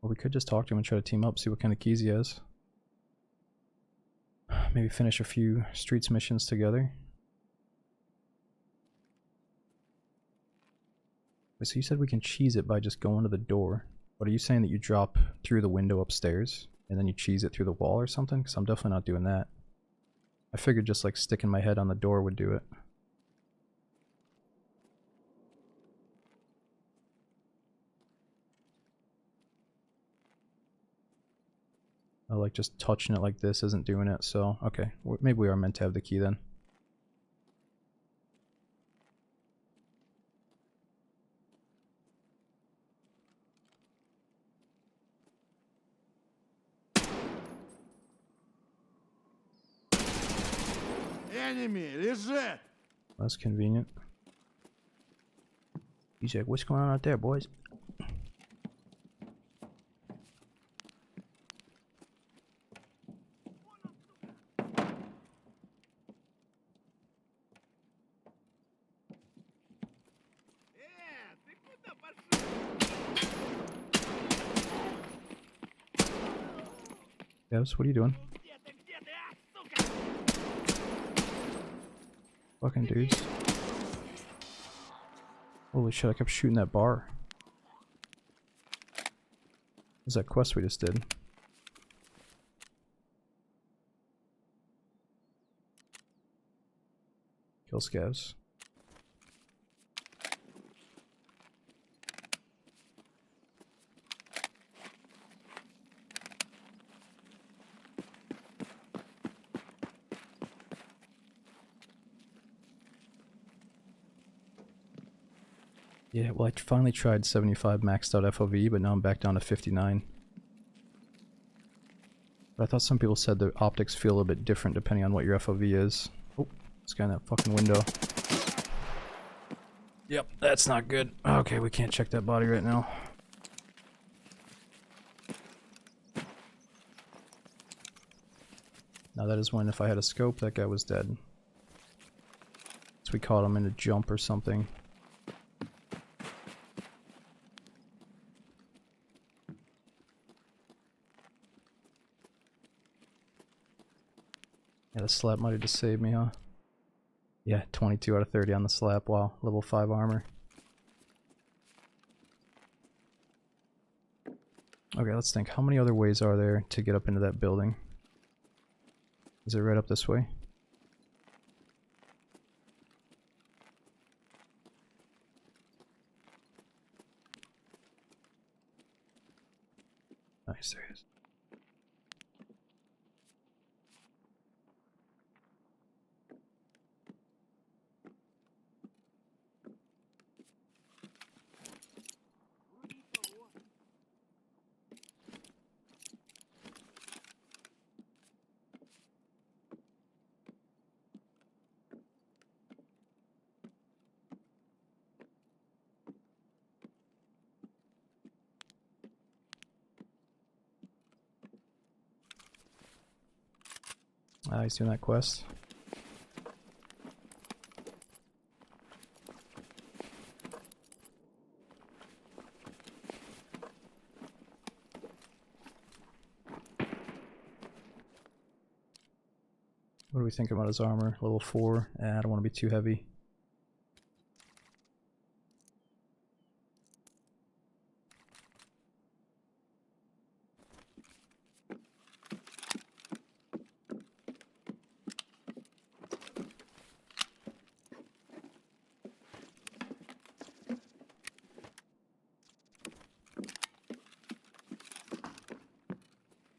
Or we could just talk to him and try to team up, see what kind of keys he has. Maybe finish a few streets missions together. So you said we can cheese it by just going to the door. But are you saying that you drop through the window upstairs and then you cheese it through the wall or something? Because I'm definitely not doing that. I figured just like sticking my head on the door would do it. I like just touching it like this isn't doing it, so okay. Maybe we are meant to have the key then. Enemy, лежит! That's convenient. He's like, what's going on out there, boys? Yes, what are you doing? Fucking dudes. Holy shit, I kept shooting that bar. What's that quest we just did? Kill scavs. Yeah, well, I finally tried 75 maxed out FOV, but now I'm back down to 59. But I thought some people said the optics feel a little bit different depending on what your FOV is. Oh, this guy in that fucking window. Yep, that's not good. Okay, we can't check that body right now. Now that is when, if I had a scope, that guy was dead. So we caught him in a jump or something. Yeah, the slap might have just saved me, huh? Yeah, 22 out of 30 on the slap. Wow, level 5 armor. Okay, let's think. How many other ways are there to get up into that building? Is it right up this way? Nice, there it is. Ah, he's doing that quest. What do we think about his armor? Level 4. I don't want to be too heavy.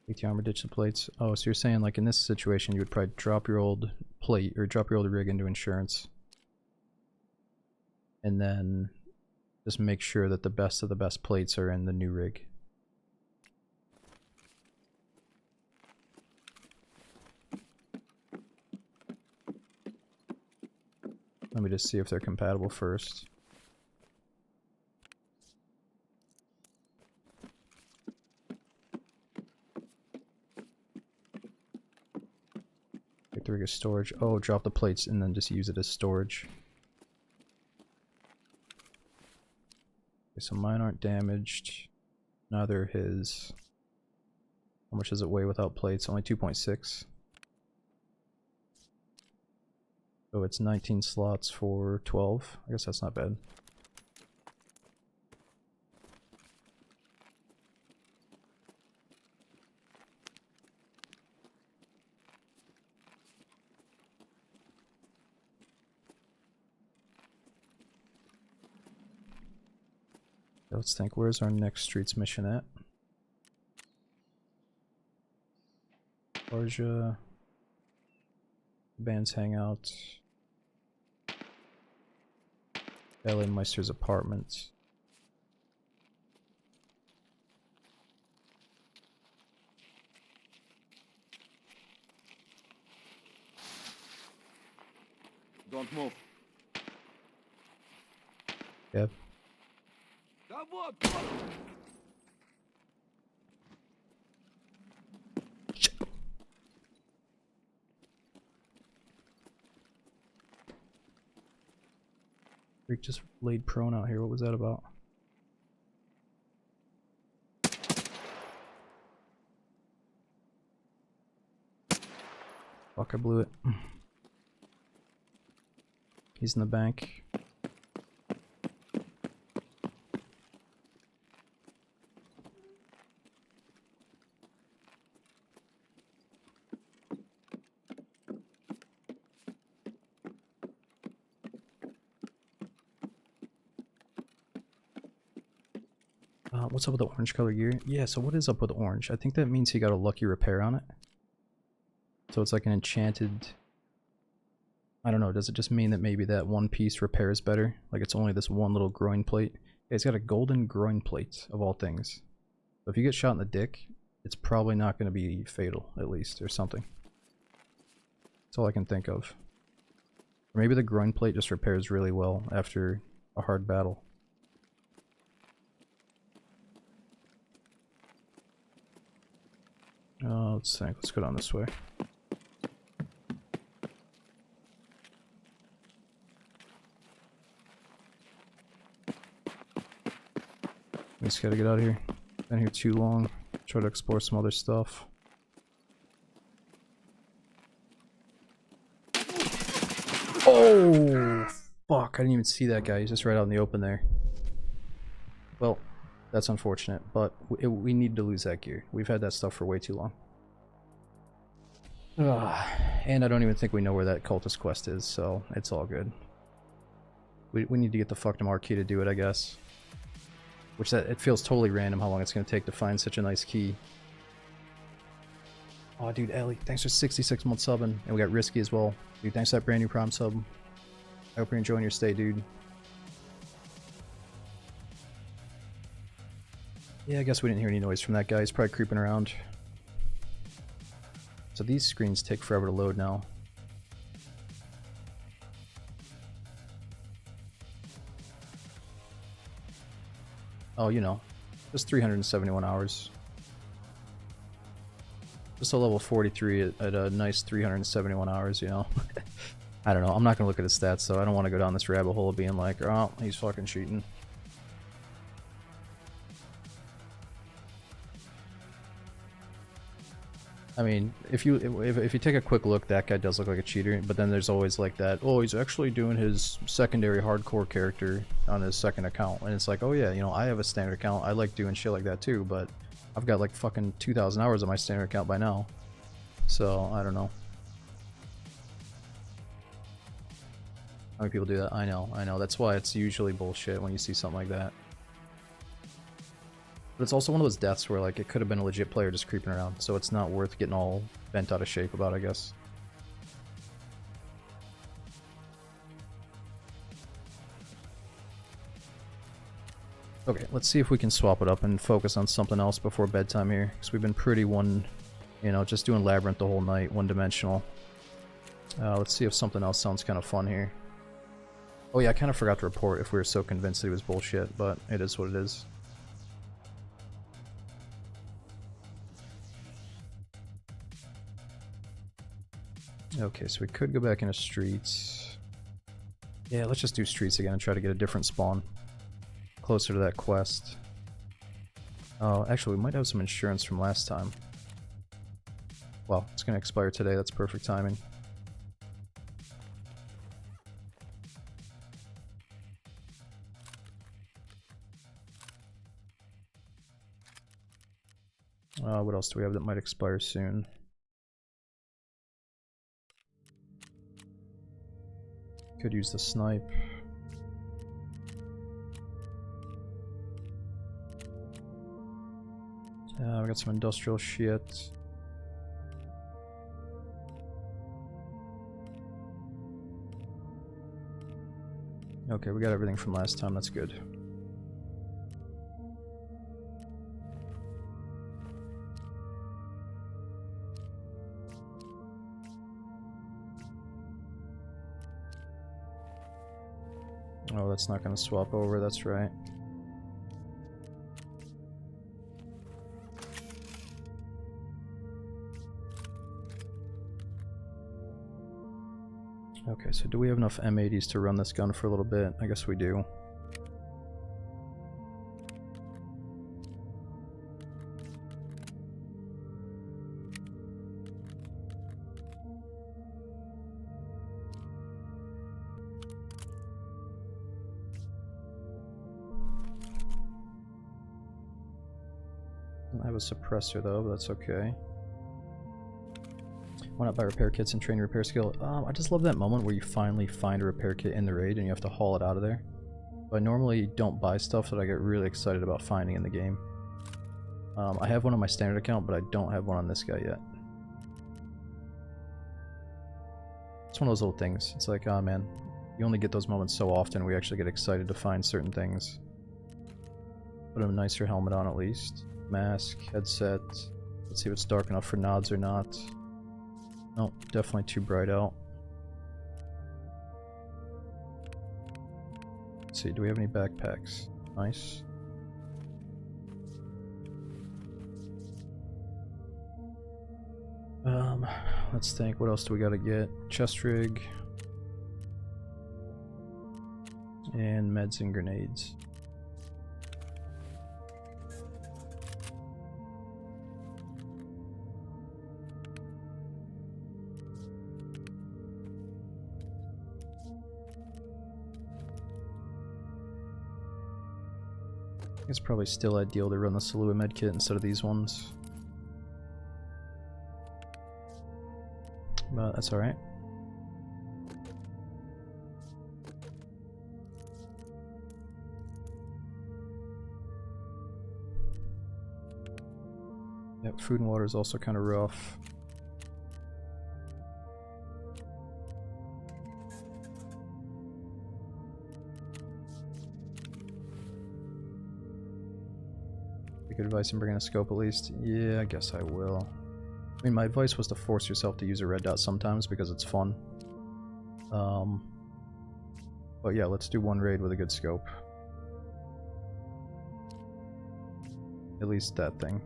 AT armor, ditch the plates. Oh, so you're saying like in this situation you would probably drop your old plate or drop your old rig into insurance. And then just make sure that the best of the best plates are in the new rig. Let me just see if they're compatible first. Take the rig as storage. Oh, drop the plates and then just use it as storage. Okay, so mine aren't damaged. Neither his. How much does it weigh without plates? Only 2.6. So it's 19 slots for 12. I guess that's not bad. Let's think, where's our next streets mission at? Barja. Band's hangout. LA Meister's apartment. Don't move. Yep. Rick just laid prone out here. What was that about? Fuck, I blew it. He's in the bank. What's up with the orange color gear? Yeah, so what is up with orange? I think that means he got a lucky repair on it. So it's like an enchanted I don't know, does it just mean that maybe that one piece repairs better? Like it's only this one little groin plate? Yeah, it's got a golden groin plate, of all things. So if you get shot in the dick, it's probably not going to be fatal, at least, or something. That's all I can think of. Or maybe the groin plate just repairs really well after a hard battle. Let's think. Let's go down this way. We just gotta get out of here. Been here too long. Try to explore some other stuff. Oh! Fuck, I didn't even see that guy. He's just right out in the open there. Well, that's unfortunate, but we need to lose that gear. We've had that stuff for way too long. And I don't even think we know where that cultist quest is, so it's all good. We need to get the fuck to Marquee to do it, I guess. Which it feels totally random how long it's going to take to find such a nice key. Oh, dude, Ellie, thanks for 66 months subbing. And we got Risky as well. Dude, thanks for that brand new Prom sub. I hope you're enjoying your stay, dude. Yeah, I guess we didn't hear any noise from that guy. He's probably creeping around. So these screens take forever to load now. Oh, you know, just 371 hours. Just a level 43 at a nice 371 hours, you know. I don't know, I'm not gonna look at his stats, so I don't want to go down this rabbit hole of being like, oh, he's fucking cheating. I mean, if you take a quick look, that guy does look like a cheater, but then there's always like that, oh, he's actually doing his secondary hardcore character on his second account, and it's like, oh yeah, you know, I have a standard account, I like doing shit like that too, but I've got like fucking 2,000 hours on my standard account by now, so I don't know. How many people do that? I know, that's why it's usually bullshit when you see something like that. But it's also one of those deaths where like it could have been a legit player just creeping around, so it's not worth getting all bent out of shape about, I guess. Okay, let's see if we can swap it up and focus on something else before bedtime here, because we've been pretty just doing Labyrinth the whole night, one-dimensional. Let's see if something else sounds kind of fun here. Oh yeah, I kind of forgot to report if we were so convinced that he was bullshit, but it is what it is. Okay, so we could go back into streets. Yeah, let's just do streets again and try to get a different spawn. Closer to that quest. Oh, actually, we might have some insurance from last time. Well, it's going to expire today, that's perfect timing. What else do we have that might expire soon? Could use the snipe. We got some industrial shit. Okay, we got everything from last time, that's good. Oh, that's not going to swap over, that's right. Okay, so do we have enough M80s to run this gun for a little bit? I guess we do. I have a suppressor though, but that's okay. Why not buy repair kits and train your repair skill? I just love that moment where you finally find a repair kit in the raid and you have to haul it out of there. But I normally don't buy stuff that I get really excited about finding in the game. I have one on my standard account, but I don't have one on this guy yet. It's one of those little things. It's like, oh man, you only get those moments so often. We actually get excited to find certain things. Put a nicer helmet on at least. Mask, headset. Let's see if it's dark enough for nods or not. Nope, definitely too bright out. Let's see, do we have any backpacks? Nice. Let's think, what else do we gotta get? Chest rig. And meds and grenades. It's probably still ideal to run the Salua medkit instead of these ones. But that's alright. Yep, food and water is also kind of rough. Good advice in bringing a scope at least. Yeah, I guess I will. I mean, my advice was to force yourself to use a red dot sometimes because it's fun. But yeah, let's do one raid with a good scope. At least that thing.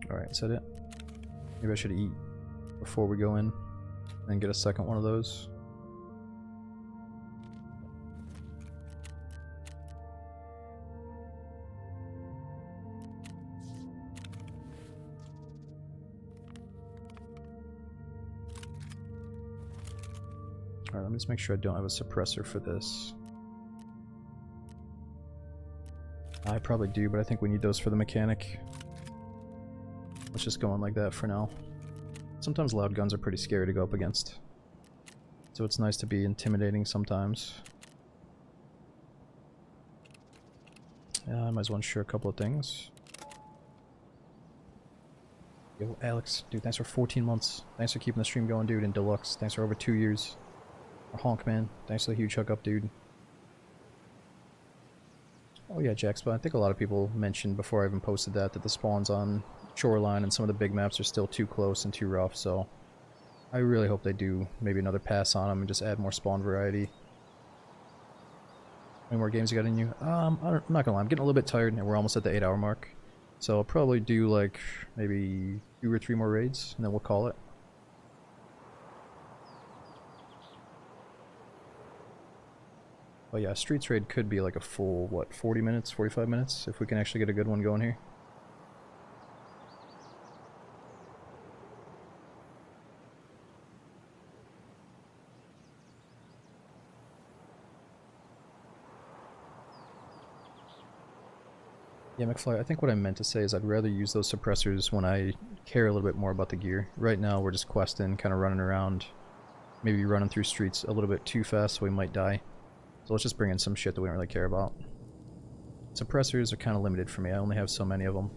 Alright, is that it? Maybe I should eat before we go in and get a second one of those. Alright, let me just make sure I don't have a suppressor for this. I probably do, but I think we need those for the mechanic. Let's just go on like that for now. Sometimes loud guns are pretty scary to go up against. So it's nice to be intimidating sometimes. I might as well ensure a couple of things. Yo, Alex, dude, thanks for 14 months. Thanks for keeping the stream going, dude, in Deluxe. Thanks for over 2 years. Honk, man. Thanks for the huge hookup, dude. Oh yeah, Jax, but I think a lot of people mentioned before I even posted that the spawns on Shoreline and some of the big maps are still too close and too rough, so I really hope they do maybe another pass on them and just add more spawn variety. Any more games you got in you? I'm not gonna lie, I'm getting a little bit tired and we're almost at the 8-hour mark. So I'll probably do like maybe 2 or 3 more raids and then we'll call it. But yeah, Streets raid could be like a full, what, 40 minutes, 45 minutes, if we can actually get a good one going here. Yeah, McFly, I think what I meant to say is I'd rather use those suppressors when I care a little bit more about the gear. Right now we're just questing, kind of running around, maybe running through streets a little bit too fast so we might die. So let's just bring in some shit that we don't really care about. Suppressors are kind of limited for me. I only have so many of them.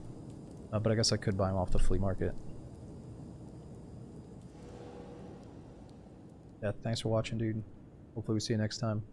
But I guess I could buy them off the flea market. Yeah, thanks for watching, dude. Hopefully we see you next time.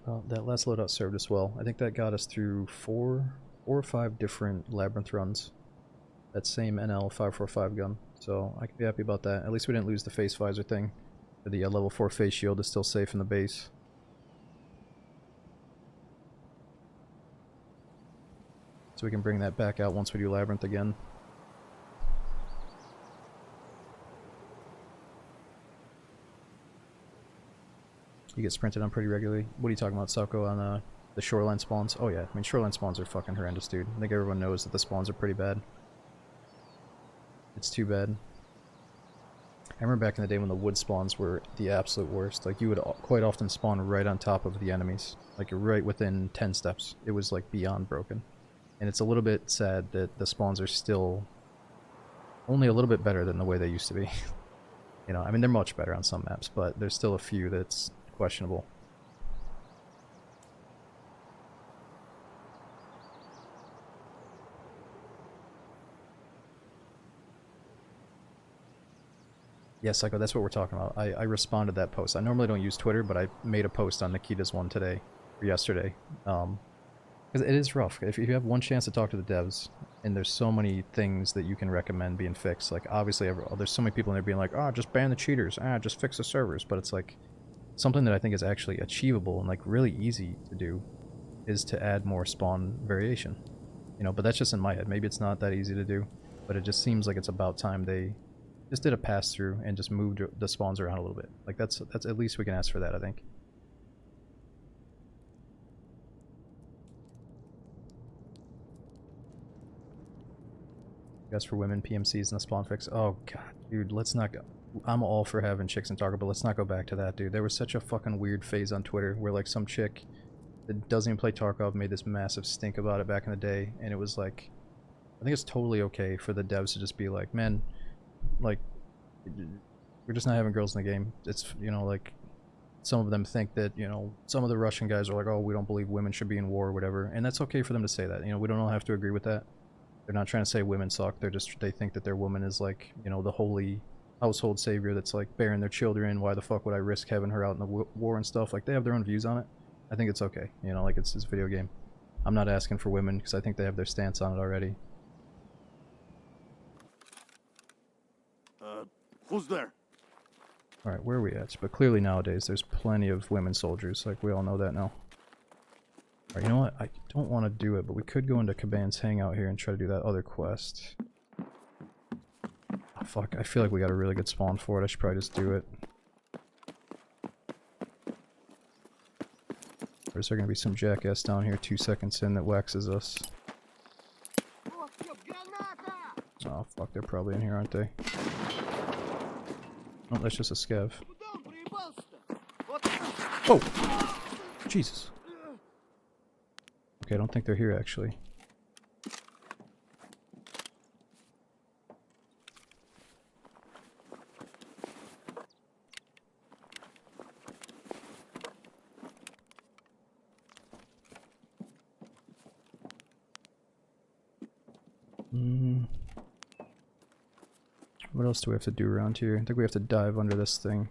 Well, that last loadout served us well. I think that got us through four or five different Labyrinth runs. That same NL545 gun. So I can be happy about that. At least we didn't lose the face visor thing. The level 4 face shield is still safe in the base. So we can bring that back out once we do Labyrinth again. you get sprinted on pretty regularly. What are you talking about, Sako, on the shoreline spawns? Oh yeah, I mean shoreline spawns are fucking horrendous, dude. I think everyone knows that the spawns are pretty bad. It's too bad. I remember back in the day when the wood spawns were the absolute worst. Like, you would quite often spawn right on top of the enemies. Like, right within 10 steps. It was, like, beyond broken. And it's a little bit sad that the spawns are still only a little bit better than the way they used to be. You know, I mean, they're much better on some maps, but there's still a few that's questionable. Yeah, Psycho, that's what we're talking about. I responded to that post. I normally don't use Twitter, but I made a post on Nikita's one today, or yesterday. Because it is rough. If you have one chance to talk to the devs, and there's so many things that you can recommend being fixed. Like, obviously, there's so many people in there being like, oh, just ban the cheaters. Just fix the servers. But it's like, something that I think is actually achievable and like really easy to do is to add more spawn variation. You know, but that's just in my head. Maybe it's not that easy to do, but it just seems like it's about time they just did a pass through and just moved the spawns around a little bit. Like, that's at least we can ask for that, I think. Guess for women, PMCs and the spawn fix. Oh god, dude, let's not go. I'm all for having chicks in Tarkov, but let's not go back to that, dude. There was such a fucking weird phase on Twitter where like some chick that doesn't even play Tarkov made this massive stink about it back in the day, and it was like, I think it's totally okay for the devs to just be like, man, like, we're just not having girls in the game. It's, you know, like, some of them think that, you know, some of the Russian guys are like, oh, we don't believe women should be in war or whatever, and that's okay for them to say that. You know, we don't all have to agree with that. They're not trying to say women suck. They think that their woman is like, you know, the holy household savior that's like bearing their children. Why the fuck would I risk having her out in the war and stuff? Like, they have their own views on it. I think it's okay. You know, like, it's a video game. I'm not asking for women because I think they have their stance on it already. Who's there? Alright, where are we at? But clearly nowadays there's plenty of women soldiers. Like, we all know that now. Alright, you know what? I don't want to do it, but we could go into Caban's hangout here and try to do that other quest. Oh, fuck, I feel like we got a really good spawn for it. I should probably just do it. Or is there going to be some jackass down here 2 seconds in that waxes us? Oh, fuck, they're probably in here, aren't they? Oh, that's just a scav. Oh! Jesus. Okay, I don't think they're here, actually. What else do we have to do around here? I think we have to dive under this thing.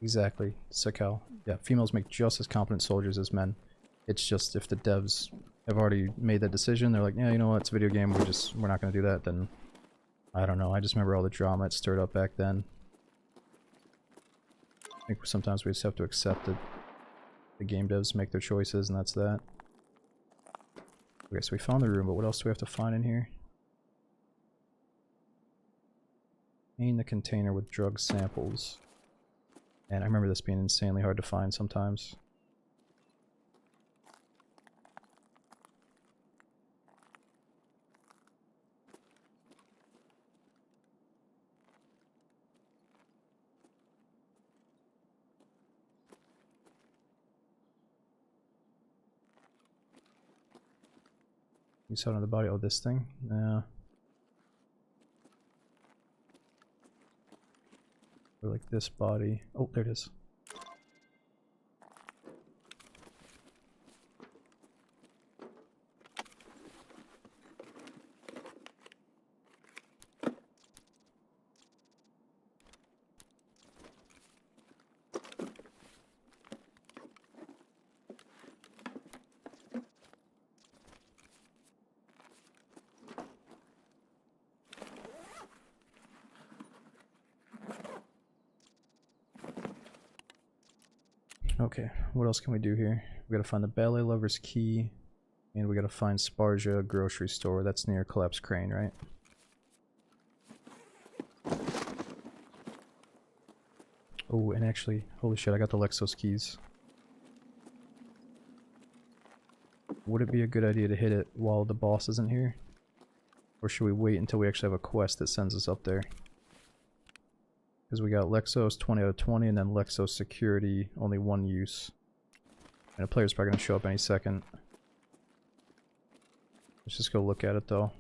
Exactly, Sakal. Yeah, females make just as competent soldiers as men. It's just if the devs have already made that decision, they're like, yeah, you know what, it's a video game, we're not gonna do that, then I don't know. I just remember all the drama it stirred up back then. I think sometimes we just have to accept that the game devs make their choices, and that's that. Okay, so we found the room, but what else do we have to find in here? Clean the container with drug samples. And I remember this being insanely hard to find sometimes. You saw it on the body. Oh, this thing? Or like this body. Oh, there it is. Okay, what else can we do here? We gotta find the ballet lover's key. And we gotta find Sparja grocery store. That's near Collapse Crane, right? Oh, and actually, holy shit, I got the Lexos keys. Would it be a good idea to hit it while the boss isn't here? Or should we wait until we actually have a quest that sends us up there? Because we got Lexos 20 out of 20 and then Lexos security, only 1 use. And a player's probably going to show up any second. Let's just go look at it though.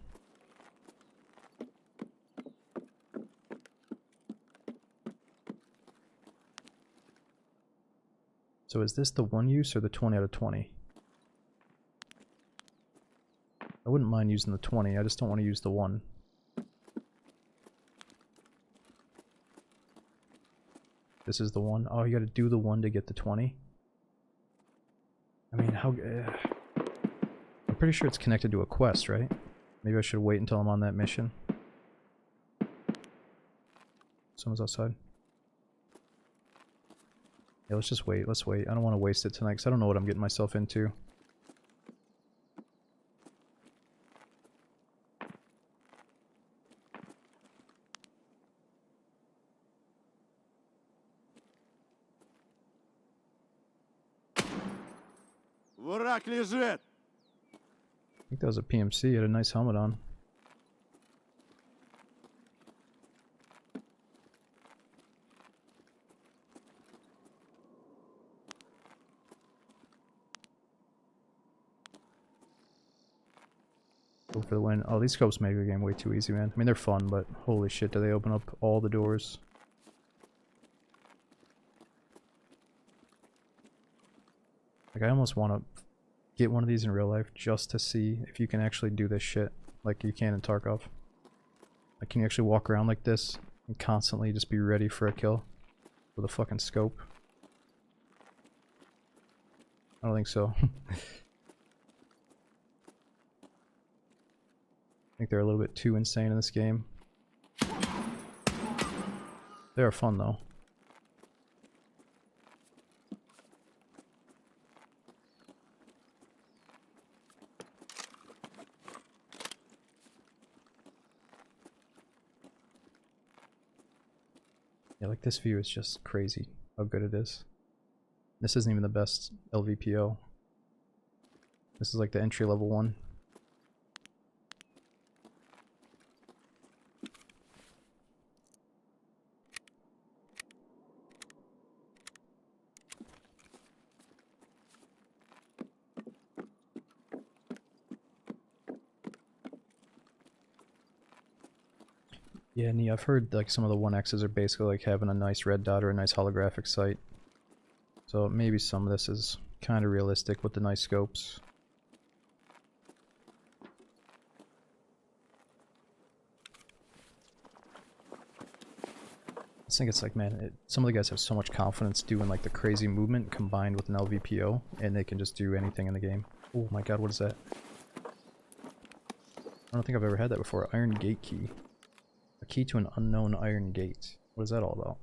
So is this the 1 use or the 20 out of 20? I wouldn't mind using the 20, I just don't want to use the 1. This is the 1. Oh, you gotta do the 1 to get the 20? I mean, how... I'm pretty sure it's connected to a quest, right? Maybe I should wait until I'm on that mission. Someone's outside. Yeah, let's just wait. Let's wait. I don't want to waste it tonight because I don't know what I'm getting myself into. Враг лежит! I think that was a PMC. He had a nice helmet on. Go for the win. Oh, these scopes make the game way too easy, man. I mean, they're fun, but holy shit, do they open up all the doors. Like, I almost want to get one of these in real life just to see if you can actually do this shit like you can in Tarkov. Like, can you actually walk around like this and constantly just be ready for a kill with a fucking scope? I don't think so. I think they're a little bit too insane in this game. They are fun though. Yeah, like this view is just crazy how good it is. This isn't even the best LVPO. This is like the entry level one. Yeah, Nee, I've heard like some of the 1Xs are basically like having a nice red dot or a nice holographic sight. So maybe some of this is kind of realistic with the nice scopes. I think it's like, man, some of the guys have so much confidence doing like the crazy movement combined with an LVPO, and they can just do anything in the game. Oh my god, what is that? I don't think I've ever had that before. Iron gate key. A key to an unknown iron gate. What is that all about?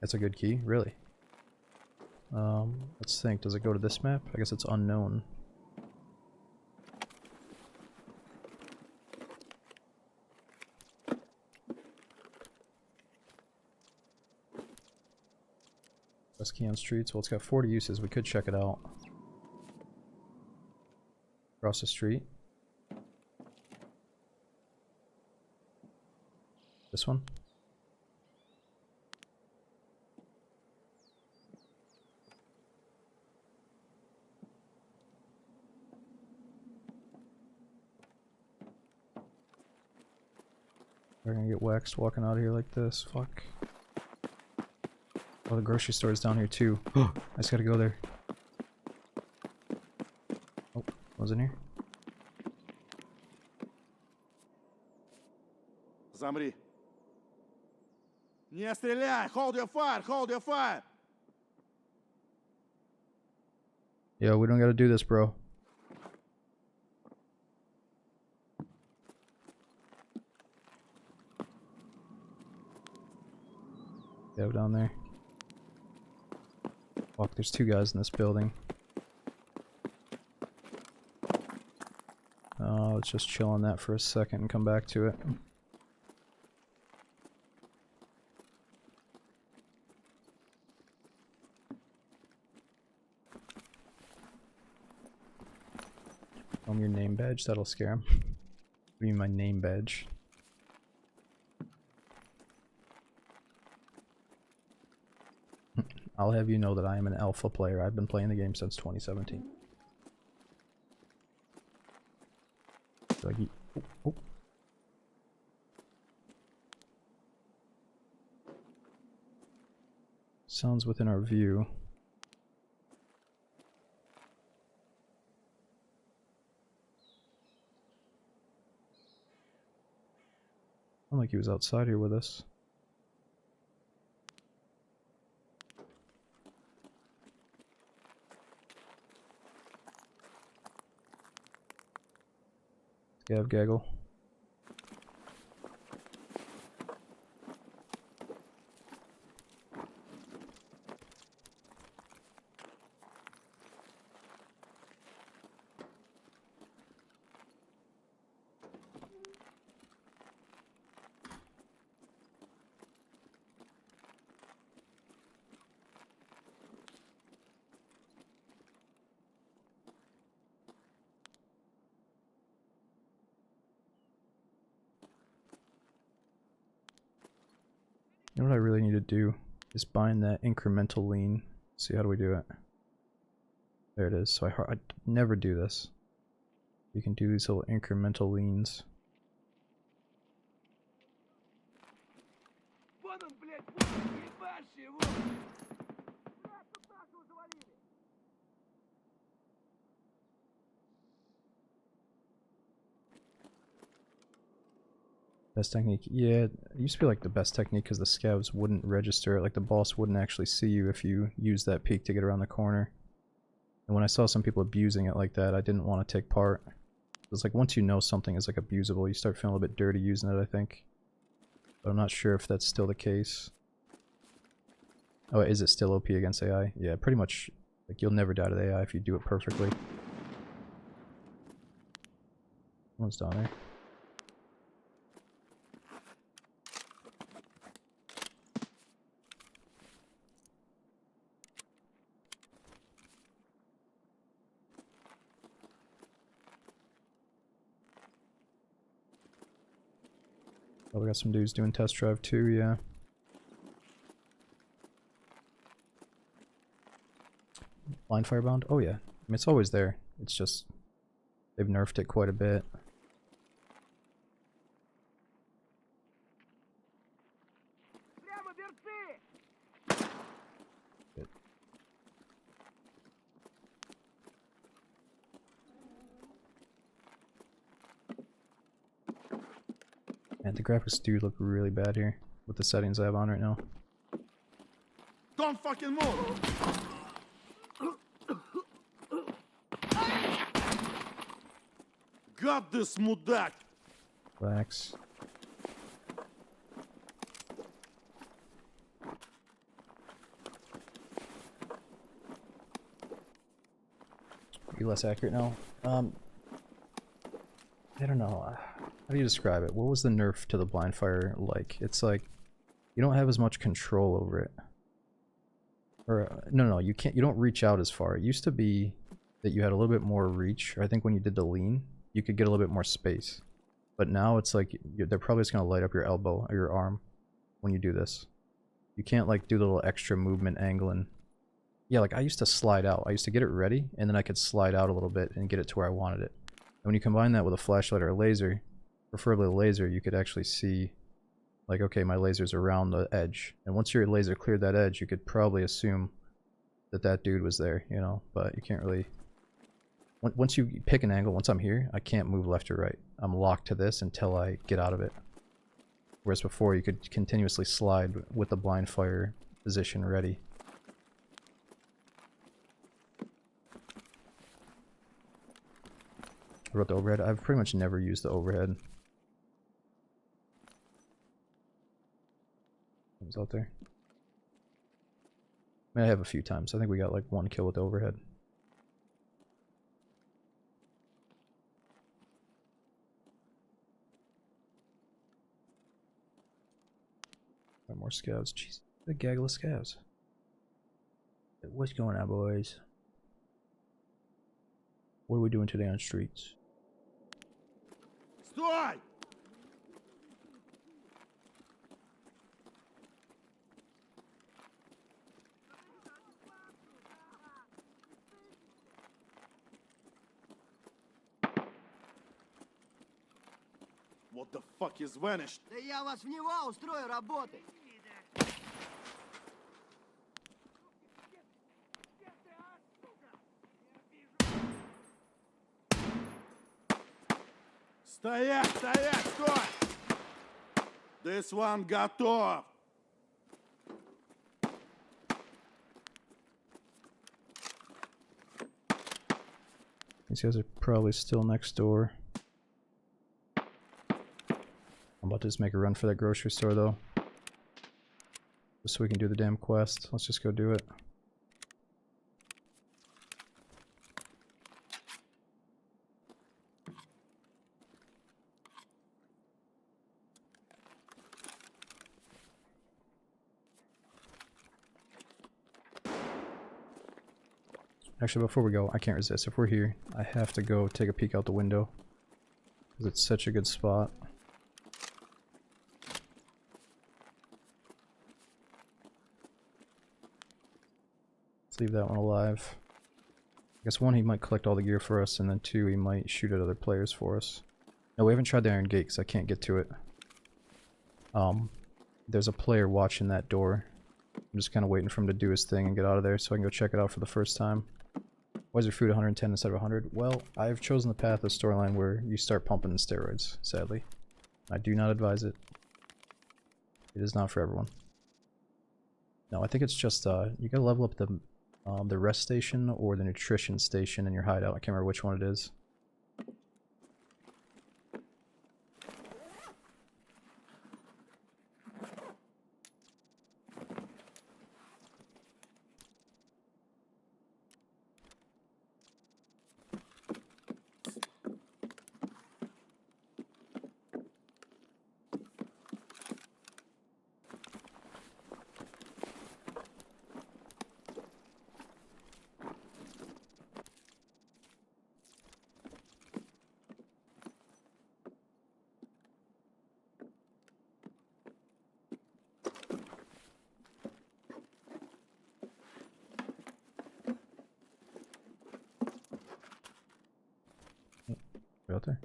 That's a good key? Really? Let's think. Does it go to this map? I guess it's unknown. Best key on streets. Well, it's got 40 uses. We could check it out. Across the street. This one. We're gonna get waxed walking out of here like this. Fuck. Oh, the grocery store is down here too. I just gotta go there. Oh, was in here? Замри. Не стреляй! Hold your fire! Hold your fire! Yo, we don't gotta do this, bro. Go down there. Fuck, there's two guys in this building. Let's just chill on that for a second and come back to it. Your name badge, that'll scare him. What do you mean my name badge? I'll have you know that I am an alpha player. I've been playing the game since 2017. Like, oh. Sounds within our view. Sounded like he was outside here with us. Gav gaggle. You know what I really need to do is bind that incremental lean. See, how do we do it? There it is. So I never do this. You can do these little incremental leans. Best technique? Yeah, it used to be like the best technique because the scavs wouldn't register it. Like the boss wouldn't actually see you if you used that peek to get around the corner. And when I saw some people abusing it like that, I didn't want to take part. It's like once you know something is like abusable, you start feeling a little bit dirty using it, I think. But I'm not sure if that's still the case. Oh, is it still OP against AI? Yeah, pretty much. Like you'll never die to the AI if you do it perfectly. One's down there. Oh, we got some dudes doing test drive too, yeah. Blind firebound? Oh yeah. I mean, it's always there. It's just they've nerfed it quite a bit. Good. Man, the graphics do look really bad here with the settings I have on right now. Don't fucking move! Got this mudak! Relax. Be less accurate now. I don't know. How do you describe it? What was the nerf to the blind fire like? It's like you don't have as much control over it. Or no, you can't. You don't reach out as far. It used to be that you had a little bit more reach. I think when you did the lean, you could get a little bit more space. But now it's like they're probably just gonna light up your elbow or your arm when you do this. You can't like do the little extra movement angle and yeah, like I used to slide out. I used to get it ready and then I could slide out a little bit and get it to where I wanted it. And when you combine that with a flashlight or a laser, preferably a laser, you could actually see like, okay, my laser's around the edge. And once your laser cleared that edge, you could probably assume that that dude was there, you know, but you can't really... Once you pick an angle, once I'm here, I can't move left or right. I'm locked to this until I get out of it. Whereas before, you could continuously slide with the blind fire position ready. What about the overhead? I've pretty much never used the overhead. What's out there? I mean, I have a few times. I think we got like 1 kill with the overhead. More scouts. Jeez, the gaggle of scouts. What's going on, boys? What are we doing today on streets? Стой! What the fuck is vanished? Да я вас в него устрою работать. Стоять, стоять, стой! This one готов! These guys are probably still next door. I'm about to just make a run for that grocery store though. Just so we can do the damn quest. Let's just go do it. Actually, before we go, I can't resist. If we're here, I have to go take a peek out the window. Because it's such a good spot. Let's leave that one alive. I guess 1, he might collect all the gear for us, and then 2, he might shoot at other players for us. No, we haven't tried the Iron Gate because I can't get to it. There's a player watching that door. I'm just kind of waiting for him to do his thing and get out of there so I can go check it out for the first time. Why is your food 110 instead of 100? Well, I've chosen the path of storyline where you start pumping the steroids, sadly. I do not advise it. It is not for everyone. No, I think it's just, you gotta level up the rest station or the nutrition station in your hideout. I can't remember which one it is. Out there.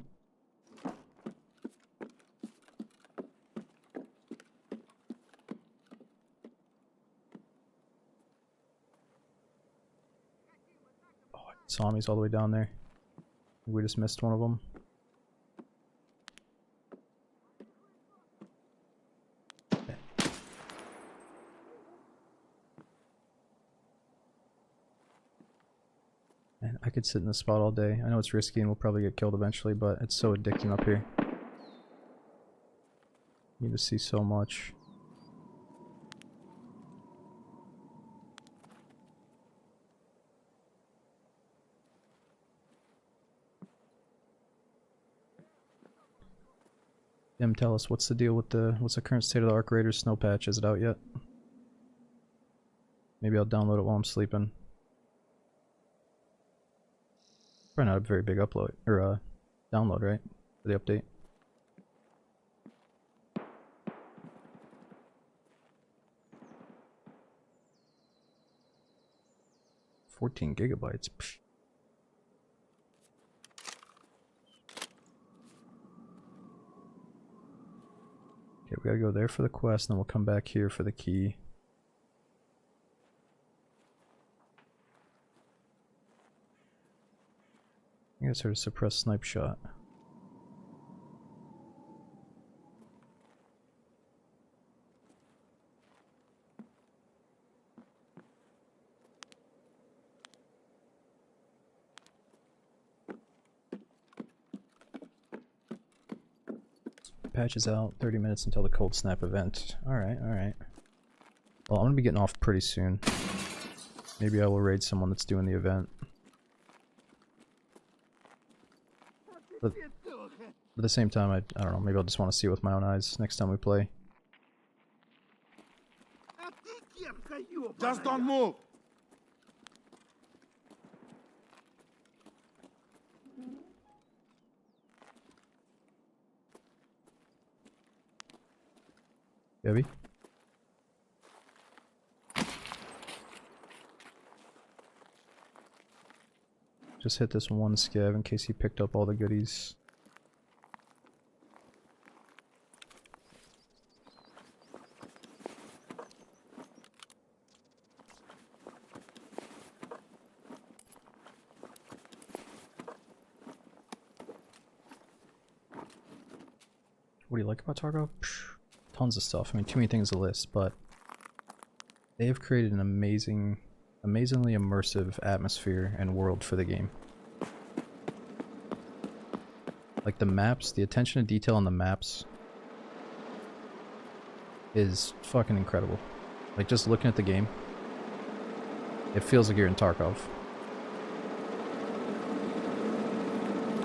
Oh, zombies all the way down there. We just missed one of them. Man, I could sit in this spot all day. I know it's risky and we'll probably get killed eventually, but it's so addicting up here. You just see so much. Tim, tell us, what's the deal with what's the current state of the Arc Raiders snow patch? Is it out yet? Maybe I'll download it while I'm sleeping. Probably not a very big upload, or download, right? For the update. $14 gigabytes. Psh. Okay, we gotta go there for the quest, and then we'll come back here for the key. I guess there's a suppressed snipe shot. Patch is out, 30 minutes until the cold snap event. Alright, alright. Well, I'm gonna be getting off pretty soon. Maybe I will raid someone that's doing the event. But at the same time, I don't know, maybe I'll just want to see it with my own eyes next time we play. Just don't move. Gabby? Just hit this one scav in case he picked up all the goodies. What do you like about Tarkov? Tons of stuff. I mean, too many things to list, but they have created an amazingly immersive atmosphere and world for the game. Like the maps, the attention to detail on the maps is fucking incredible. Like just looking at the game, it feels like you're in Tarkov.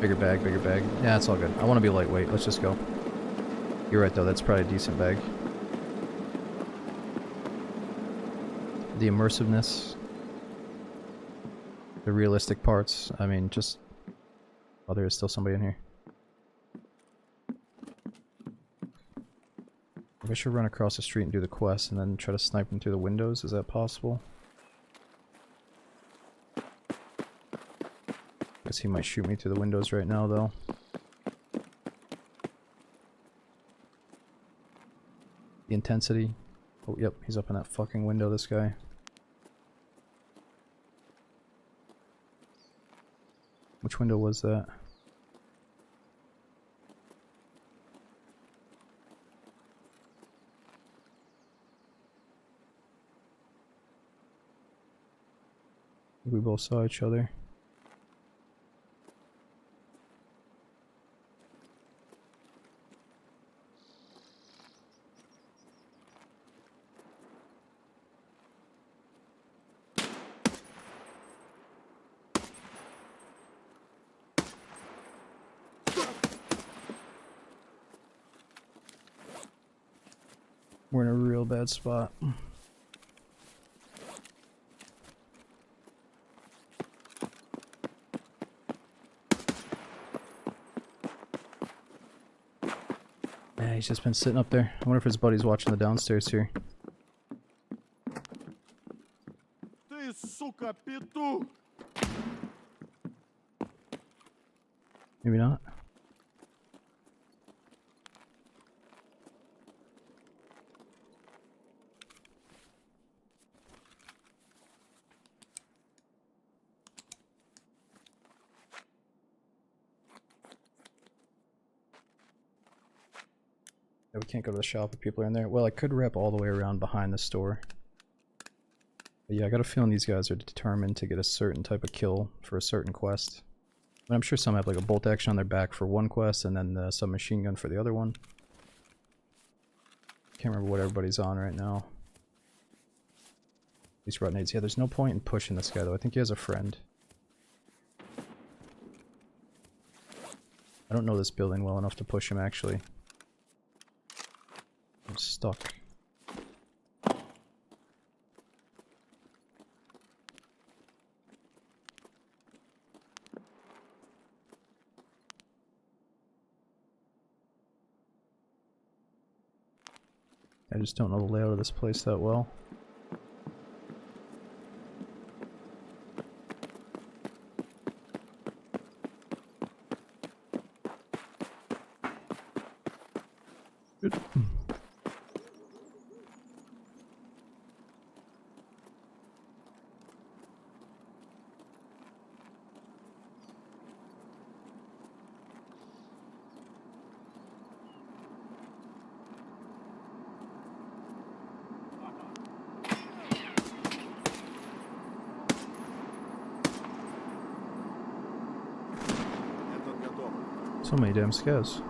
Bigger bag, bigger bag. Yeah, it's all good. I want to be lightweight. Let's just go. You're right though, that's probably a decent bag. The immersiveness, the realistic parts, I mean just... Oh, there is still somebody in here. Maybe I should run across the street and do the quest and then try to snipe them through the windows, is that possible? Guess he might shoot me through the windows right now though. The intensity. Oh, yep, he's up in that fucking window, this guy. Which window was that? We both saw each other. We're in a real bad spot. Yeah, he's just been sitting up there. I wonder if his buddy's watching the downstairs here. Ты, сука, петух! Maybe not. Yeah, we can't go to the shop if people are in there. Well, I could wrap all the way around behind the store. But yeah, I got a feeling these guys are determined to get a certain type of kill for a certain quest. But I'm sure some have like a bolt action on their back for one quest and then some machine gun for the other one. Can't remember what everybody's on right now. These grenades. Yeah, there's no point in pushing this guy though. I think he has a friend. I don't know this building well enough to push him actually. I'm stuck. I just don't know the layout of this place that well. Good. Этот готов. So many damn scavs.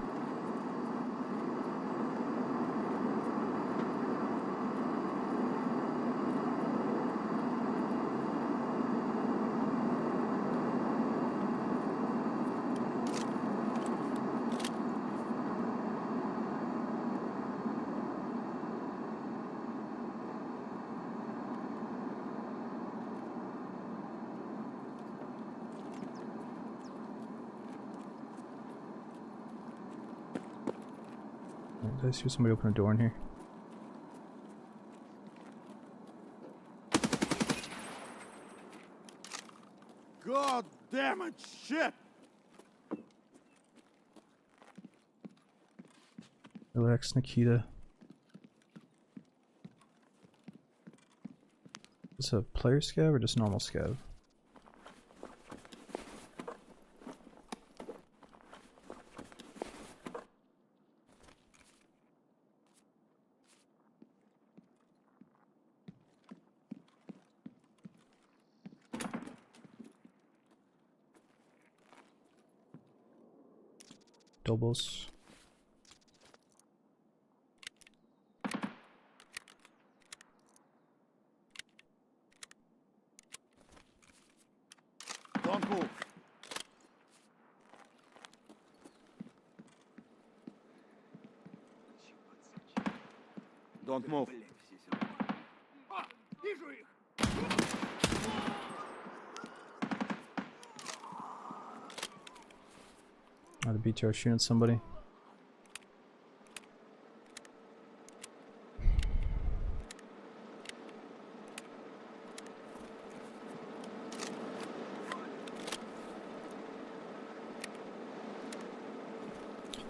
Did I see somebody open a door in here? God damn it, shit! Relax, Nikita. Is this a player scav or just normal scav? Doubles. Don't move. Don't move. Вижу их! Oh, the BTR shooting somebody.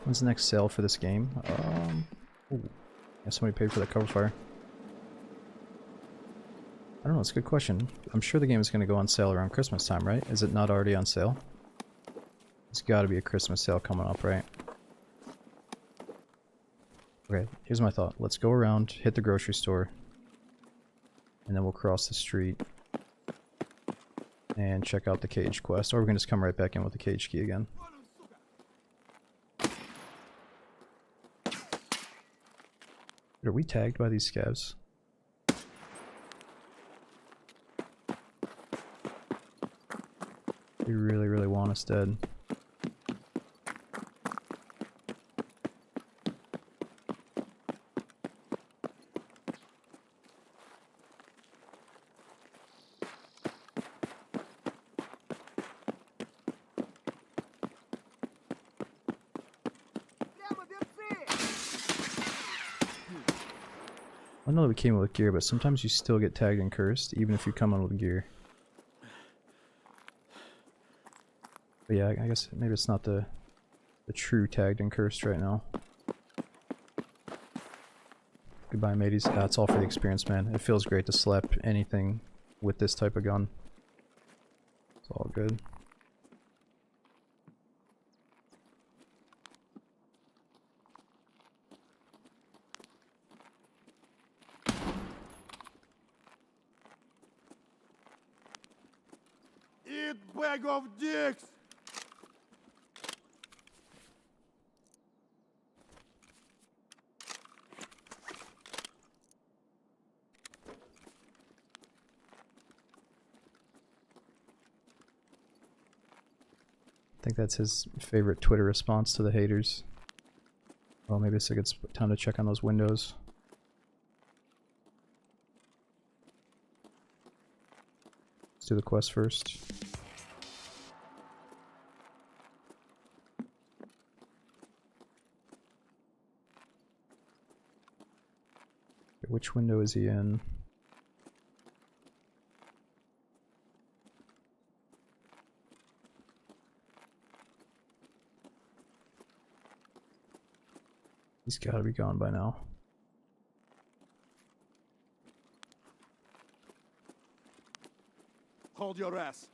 When's the next sale for this game? Ooh. Yeah, somebody paid for that cover fire. I don't know, it's a good question. I'm sure the game is going to go on sale around Christmas time, right? Is it not already on sale? There's got to be a Christmas sale coming up, right? Okay, here's my thought. Let's go around, hit the grocery store, and then we'll cross the street and check out the cage quest. Or we can just come right back in with the cage key again. Are we tagged by these scavs? They really, really want us dead. Прямо берцы! I know that we came in with gear, but sometimes you still get tagged and cursed, even if you come in with gear. But yeah, I guess maybe it's not the true tagged and cursed right now. Goodbye, mateys. That's all for the experience, man. It feels great to slap anything with this type of gun. It's all good. Eat bag of dicks! I think that's his favorite Twitter response to the haters. Well, maybe it's a good time to check on those windows. Let's do the quest first. Okay, which window is he in? He's gotta be gone by now. Hold your ass.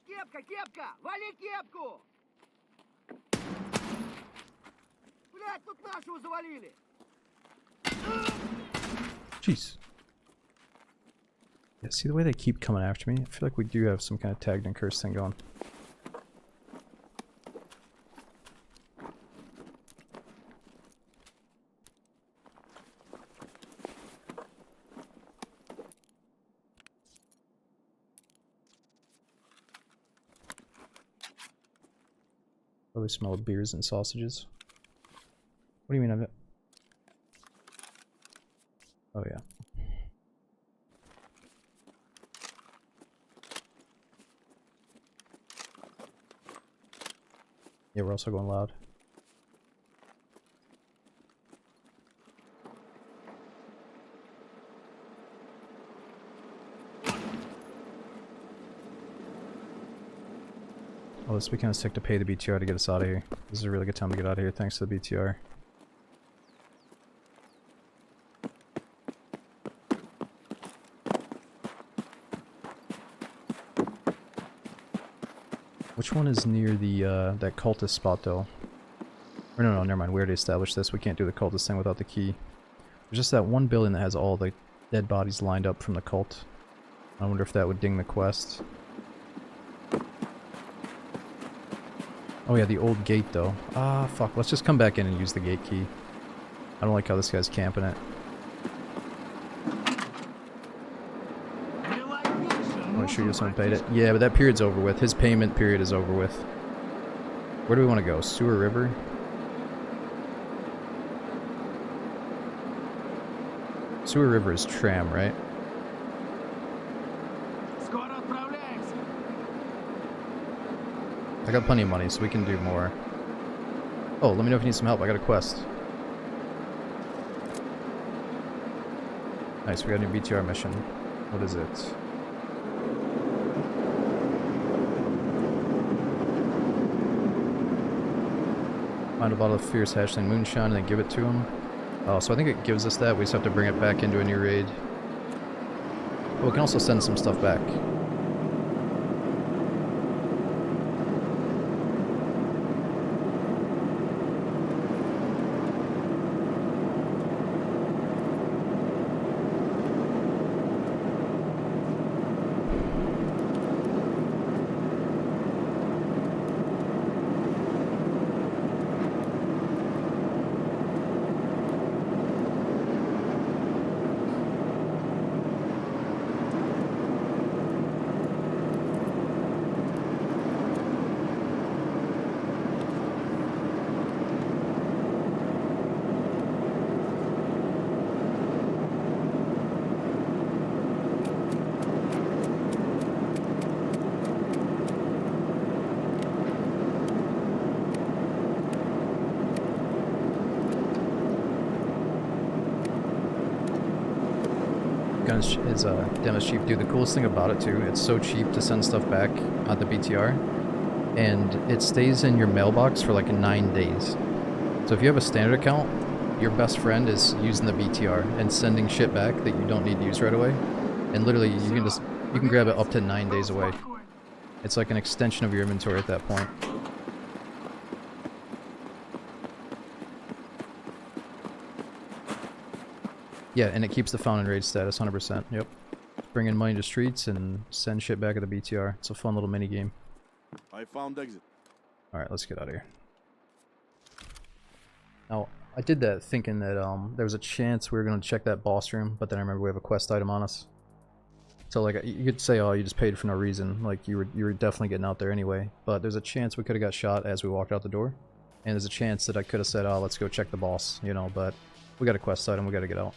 Кепка, кепка! Вали кепку! Блядь, тут нашего завалили! Jeez. Yeah, see the way they keep coming after me? I feel like we do have some kind of tagged and cursed thing going. Probably smell of beers and sausages. What do you mean of it? Oh yeah. Yeah, we're also going loud. Oh, this weekend is sick to pay the BTR to get us out of here. This is a really good time to get out of here, thanks to the BTR. Which one is near the, that cultist spot, though? Or no, never mind, we already established this. We can't do the cultist thing without the key. There's just that one building that has all the dead bodies lined up from the cult. I wonder if that would ding the quest. Oh yeah, the old gate though. Ah, fuck. Let's just come back in and use the gate key. I don't like how this guy's camping it. I'm gonna shoot you if someone paid it. Yeah, but that period's over with. His payment period is over with. Where do we want to go? Sewer River? Sewer River is tram, right? I got plenty of money, so we can do more. Oh, let me know if you need some help. I got a quest. Nice, we got a new BTR mission. What is it? Find a bottle of fierce hatchling moonshine and then give it to him. Oh, so I think it gives us that. We just have to bring it back into a new raid. Oh, we can also send some stuff back. Gun is damn it's cheap, dude. The coolest thing about it too, it's so cheap to send stuff back on the BTR, and it stays in your mailbox for like 9 days. So if you have a standard account, your best friend is using the BTR and sending shit back that you don't need to use right away, and literally you can grab it up to 9 days away. It's like an extension of your inventory at that point. Yeah, and it keeps the found and raid status 100%. Yep. Bring in money to streets and send shit back at the BTR. It's a fun little mini game. I found exit. Alright, let's get out of here. Now, I did that thinking that there was a chance we were going to check that boss room, but then I remember we have a quest item on us. So like, you could say, oh, you just paid for no reason. Like, you were definitely getting out there anyway. But there's a chance we could have got shot as we walked out the door. And there's a chance that I could have said, oh, let's go check the boss, you know, but we got a quest item, we got to get out.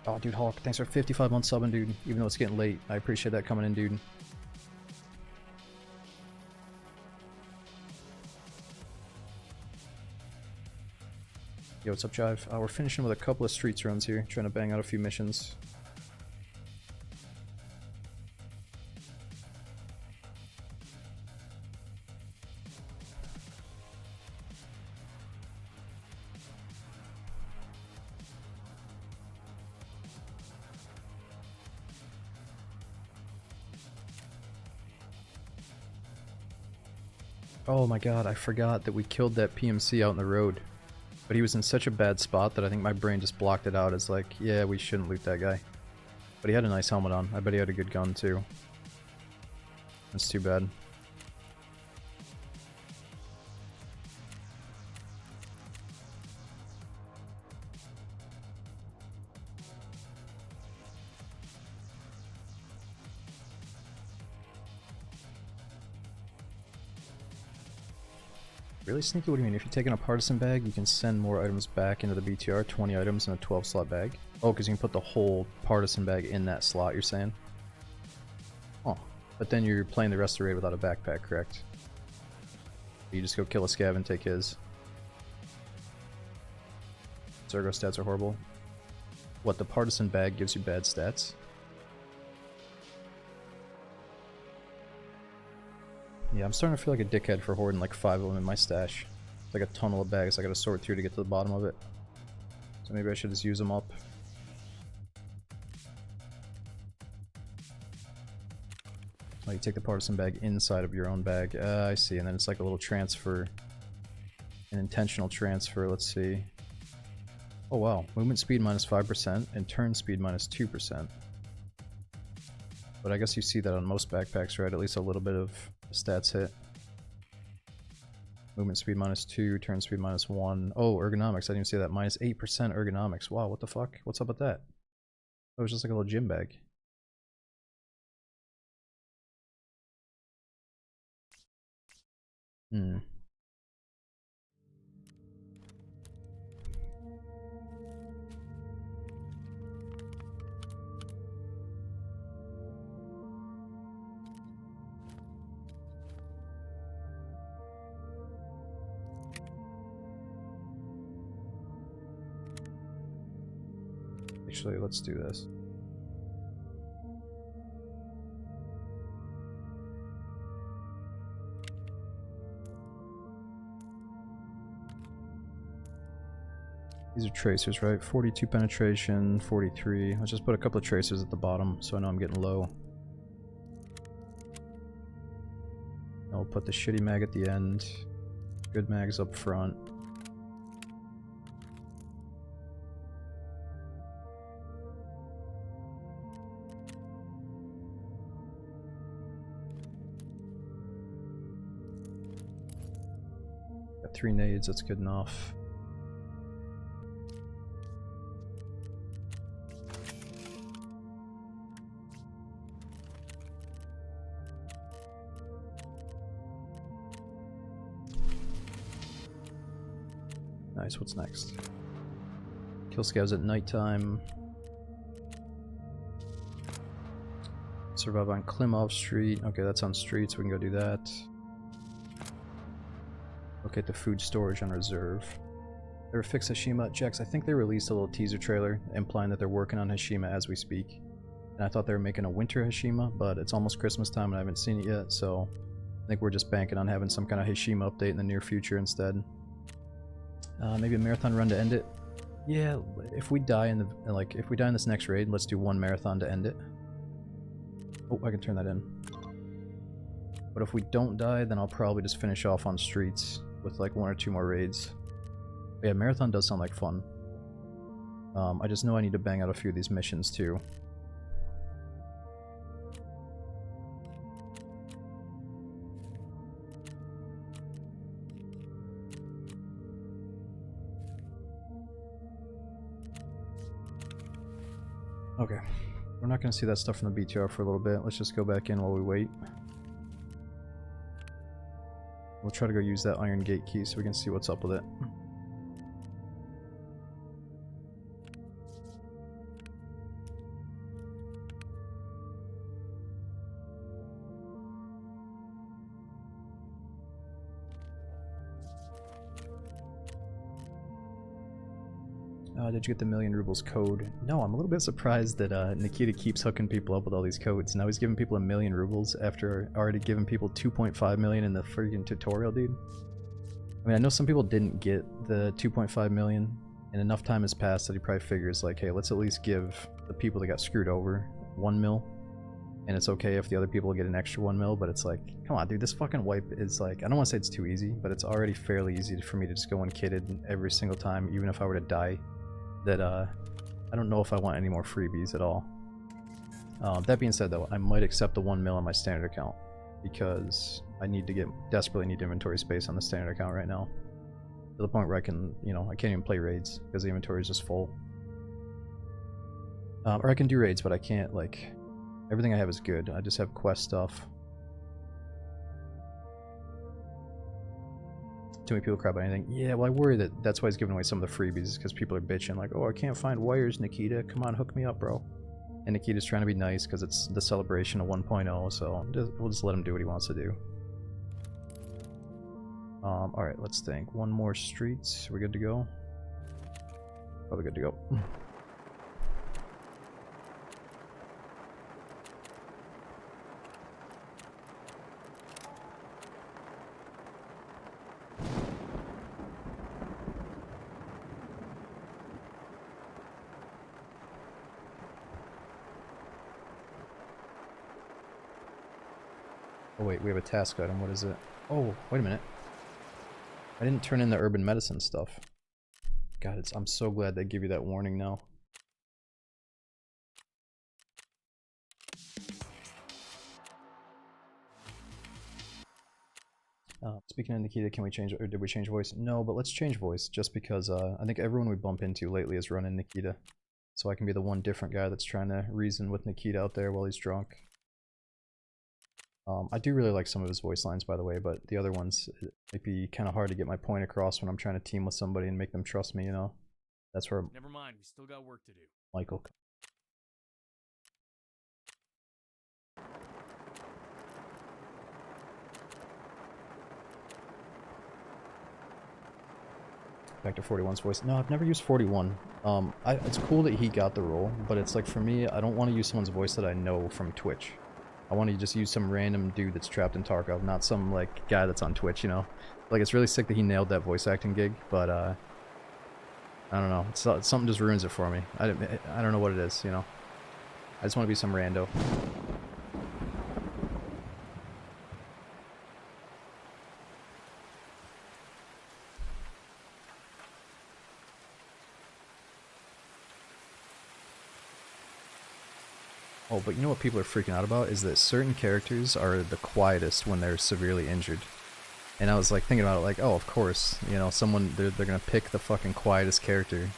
Oh, dude, Hulk, thanks for 55 months subbing, dude. Even though it's getting late, I appreciate that coming in, dude. Yo, what's up, Jive? We're finishing with a couple of streets runs here, trying to bang out a few missions. Oh my god, I forgot that we killed that PMC out in the road. But he was in such a bad spot that I think my brain just blocked it out as like, yeah, we shouldn't loot that guy. But he had a nice helmet on. I bet he had a good gun too. That's too bad. Really sneaky? What do you mean? If you're taking a partisan bag, you can send more items back into the BTR, 20 items in a 12 slot bag. Oh, because you can put the whole partisan bag in that slot, you're saying? Oh, but then you're playing the rest of the raid without a backpack, correct? You just go kill a scav and take his. Zergo stats are horrible. What, the partisan bag gives you bad stats? Yeah, I'm starting to feel like a dickhead for hoarding like 5 of them in my stash. It's like a tunnel of bags I gotta sort through to get to the bottom of it. So maybe I should just use them up. Oh, you take the partisan bag inside of your own bag. I see, and then it's like a little transfer. An intentional transfer, let's see. Oh wow, movement speed minus 5% and turn speed minus 2%. But I guess you see that on most backpacks, right? At least a little bit of stats hit. Movement speed minus 2, turn speed minus 1. Oh, ergonomics, I didn't even see that. Minus 8% ergonomics. Wow, what the fuck? What's up with that? That was just like a little gym bag. Hmm. Actually, let's do this. These are tracers, right? 42 penetration, 43. Let's just put a couple of tracers at the bottom so I know I'm getting low. I'll put the shitty mag at the end. Good mags up front. Got 3 nades, that's good enough. Nice, what's next? Kill scavs at nighttime. Survive on Klimov Street. Okay, that's on street, so we can go do that. Locate the food storage on reserve. Ever fix Hashima? Jax, I think they released a little teaser trailer implying that they're working on Hashima as we speak. And I thought they were making a winter Hashima, but it's almost Christmas time and I haven't seen it yet, so I think we're just banking on having some kind of Hashima update in the near future instead. Maybe a marathon run to end it. Yeah, if we die in the if we die in this next raid, let's do 1 marathon to end it. Oh, I can turn that in. But if we don't die, then I'll probably just finish off on streets with like 1 or 2 more raids. But yeah, marathon does sound like fun. I just know I need to bang out a few of these missions too. Okay, we're not going to see that stuff from the BTR for a little bit. Let's just go back in while we wait. We'll try to go use that iron gate key so we can see what's up with it. Did you get the 1,000,000 rubles code? No, I'm a little bit surprised that Nikita keeps hooking people up with all these codes. Now he's giving people 1,000,000 rubles after already giving people 2.5 million in the freaking tutorial, dude. I mean, I know some people didn't get the 2.5 million, and enough time has passed that he probably figures like, hey, let's at least give the people that got screwed over 1 mil, and it's okay if the other people get an extra 1 mil, but it's like, come on, dude, this fucking wipe is like, I don't want to say it's too easy, but it's already fairly easy for me to just go unkitted every single time, even if I were to die. That I don't know if I want any more freebies at all. That being said though, I might accept the 1 mil on my standard account because I desperately need inventory space on the standard account right now. To the point where I can, I can't even play raids because the inventory is just full. Or I can do raids, but I can't, like, everything I have is good. I just have quest stuff. Too many people crap about anything. Yeah, well, I worry that that's why he's giving away some of the freebies, because people are bitching like, oh, I can't find wires, Nikita. Come on, hook me up, bro. And Nikita's trying to be nice because it's the celebration of 1.0, so we'll just let him do what he wants to do. Alright, let's think. One more streets. We're good to go? Probably good to go. Oh wait, we have a task item. What is it? Oh, wait a minute. I didn't turn in the urban medicine stuff. God, I'm so glad they give you that warning now. Speaking of Nikita, can we change, or did we change voice? No, but let's change voice, just because I think everyone we bump into lately is running Nikita. So I can be the one different guy that's trying to reason with Nikita out there while he's drunk. I do really like some of his voice lines, by the way, but the other ones, it might be kind of hard to get my point across when I'm trying to team with somebody and make them trust me, you know? That's where Never mind, we still got work to do. Michael. Back to 41's voice. No, I've never used 41. It's cool that he got the role, but it's like, for me, I don't want to use someone's voice that I know from Twitch. I want to just use some random dude that's trapped in Tarkov, not some, like, guy that's on Twitch, you know? Like, it's really sick that he nailed that voice acting gig, but, I don't know. Something just ruins it for me. I don't know what it is, you know? I just want to be some rando. Oh, but you know what people are freaking out about is that certain characters are the quietest when they're severely injured. And I was like thinking about it like, oh, of course, you know, they're gonna pick the fucking quietest character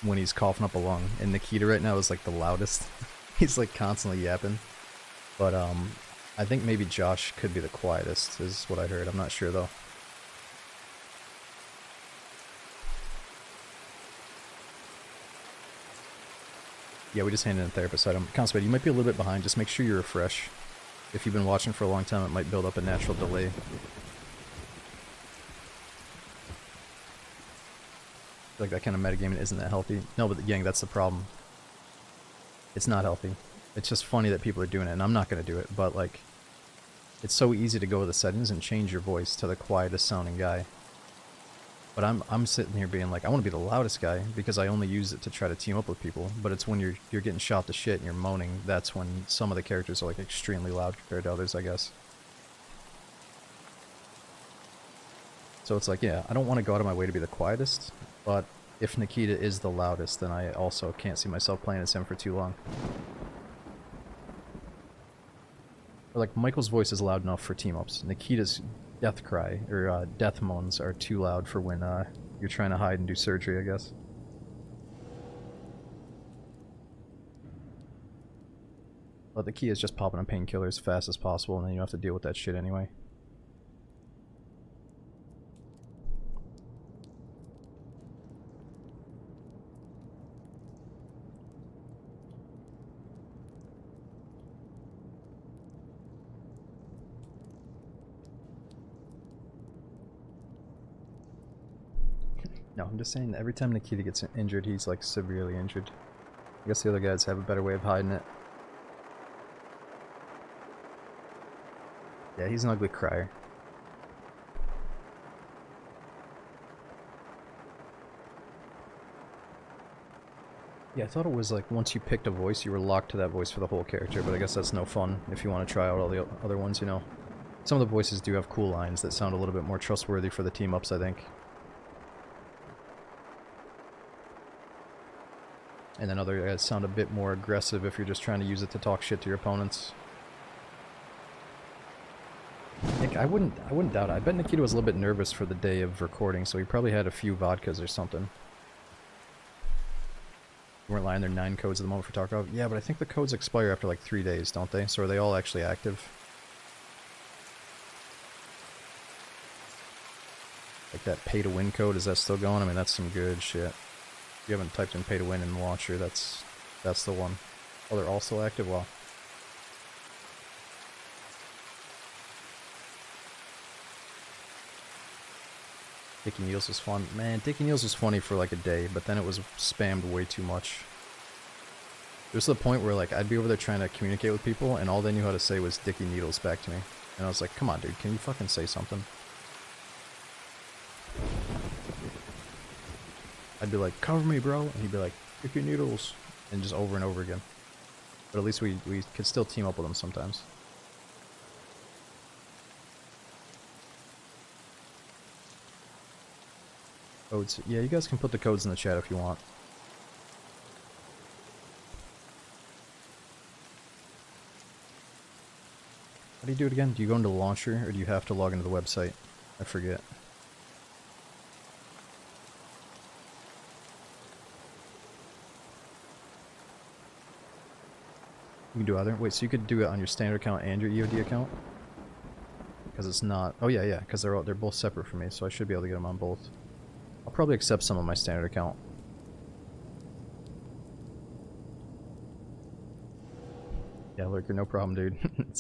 when he's coughing up a lung. And Nikita right now is like the loudest. He's like constantly yapping. But I think maybe Josh could be the quietest is what I heard. I'm not sure though. Yeah, we just handed in a therapist item. Constable, you might be a little bit behind. Just make sure you refresh. If you've been watching for a long time, it might build up a natural delay. Like that kind of metagaming isn't that healthy. No, but gang, that's the problem. It's not healthy. It's just funny that people are doing it, and I'm not going to do it, but like, it's so easy to go to the settings and change your voice to the quietest sounding guy. But I'm sitting here being like, I want to be the loudest guy because I only use it to try to team up with people. But it's when you're getting shot to shit and you're moaning, that's when some of the characters are like extremely loud compared to others, I guess. So it's like, yeah, I don't want to go out of my way to be the quietest, but if Nikita is the loudest, then I also can't see myself playing as him for too long. Or like, Michael's voice is loud enough for team-ups. Nikita's death cry, or death moans, are too loud for when you're trying to hide and do surgery, I guess. But the key is just popping a painkiller as fast as possible, and then you don't have to deal with that shit anyway. No, I'm just saying that every time Nikita gets injured, he's like severely injured. I guess the other guys have a better way of hiding it. Yeah, he's an ugly crier. Yeah, I thought it was like once you picked a voice, you were locked to that voice for the whole character, but I guess that's no fun if you want to try out all the other ones, you know. Some of the voices do have cool lines that sound a little bit more trustworthy for the team-ups, I think. And then other guys sound a bit more aggressive if you're just trying to use it to talk shit to your opponents. Nick, I wouldn't doubt it. I bet Nikita was a little bit nervous for the day of recording, so he probably had a few vodkas or something. You weren't lying, there are 9 codes at the moment for Tarkov? Yeah, but I think the codes expire after like 3 days, don't they? So are they all actually active? Like that pay-to-win code, is that still going? I mean, that's some good shit. If you haven't typed in pay-to-win in the launcher, that's the one. Oh, they're all still active? Wow. Dicky Needles was fun. Man, Dicky Needles was funny for like a day, but then it was spammed way too much. It was to the point where like I'd be over there trying to communicate with people and all they knew how to say was Dicky Needles back to me. And I was like, come on dude, can you fucking say something? I'd be like, cover me bro, and he'd be like, Dicky Needles, and just over and over again. But at least we could still team up with him sometimes. Codes. Yeah, you guys can put the codes in the chat if you want. How do you do it again? Do you go into the launcher, or do you have to log into the website? I forget. You can do either. Wait, so you could do it on your standard account and your EOD account? Because it's not... Oh yeah, yeah, because they're both separate for me, so I should be able to get them on both. I'll probably accept some on my standard account. Yeah, Lurker, no problem, dude.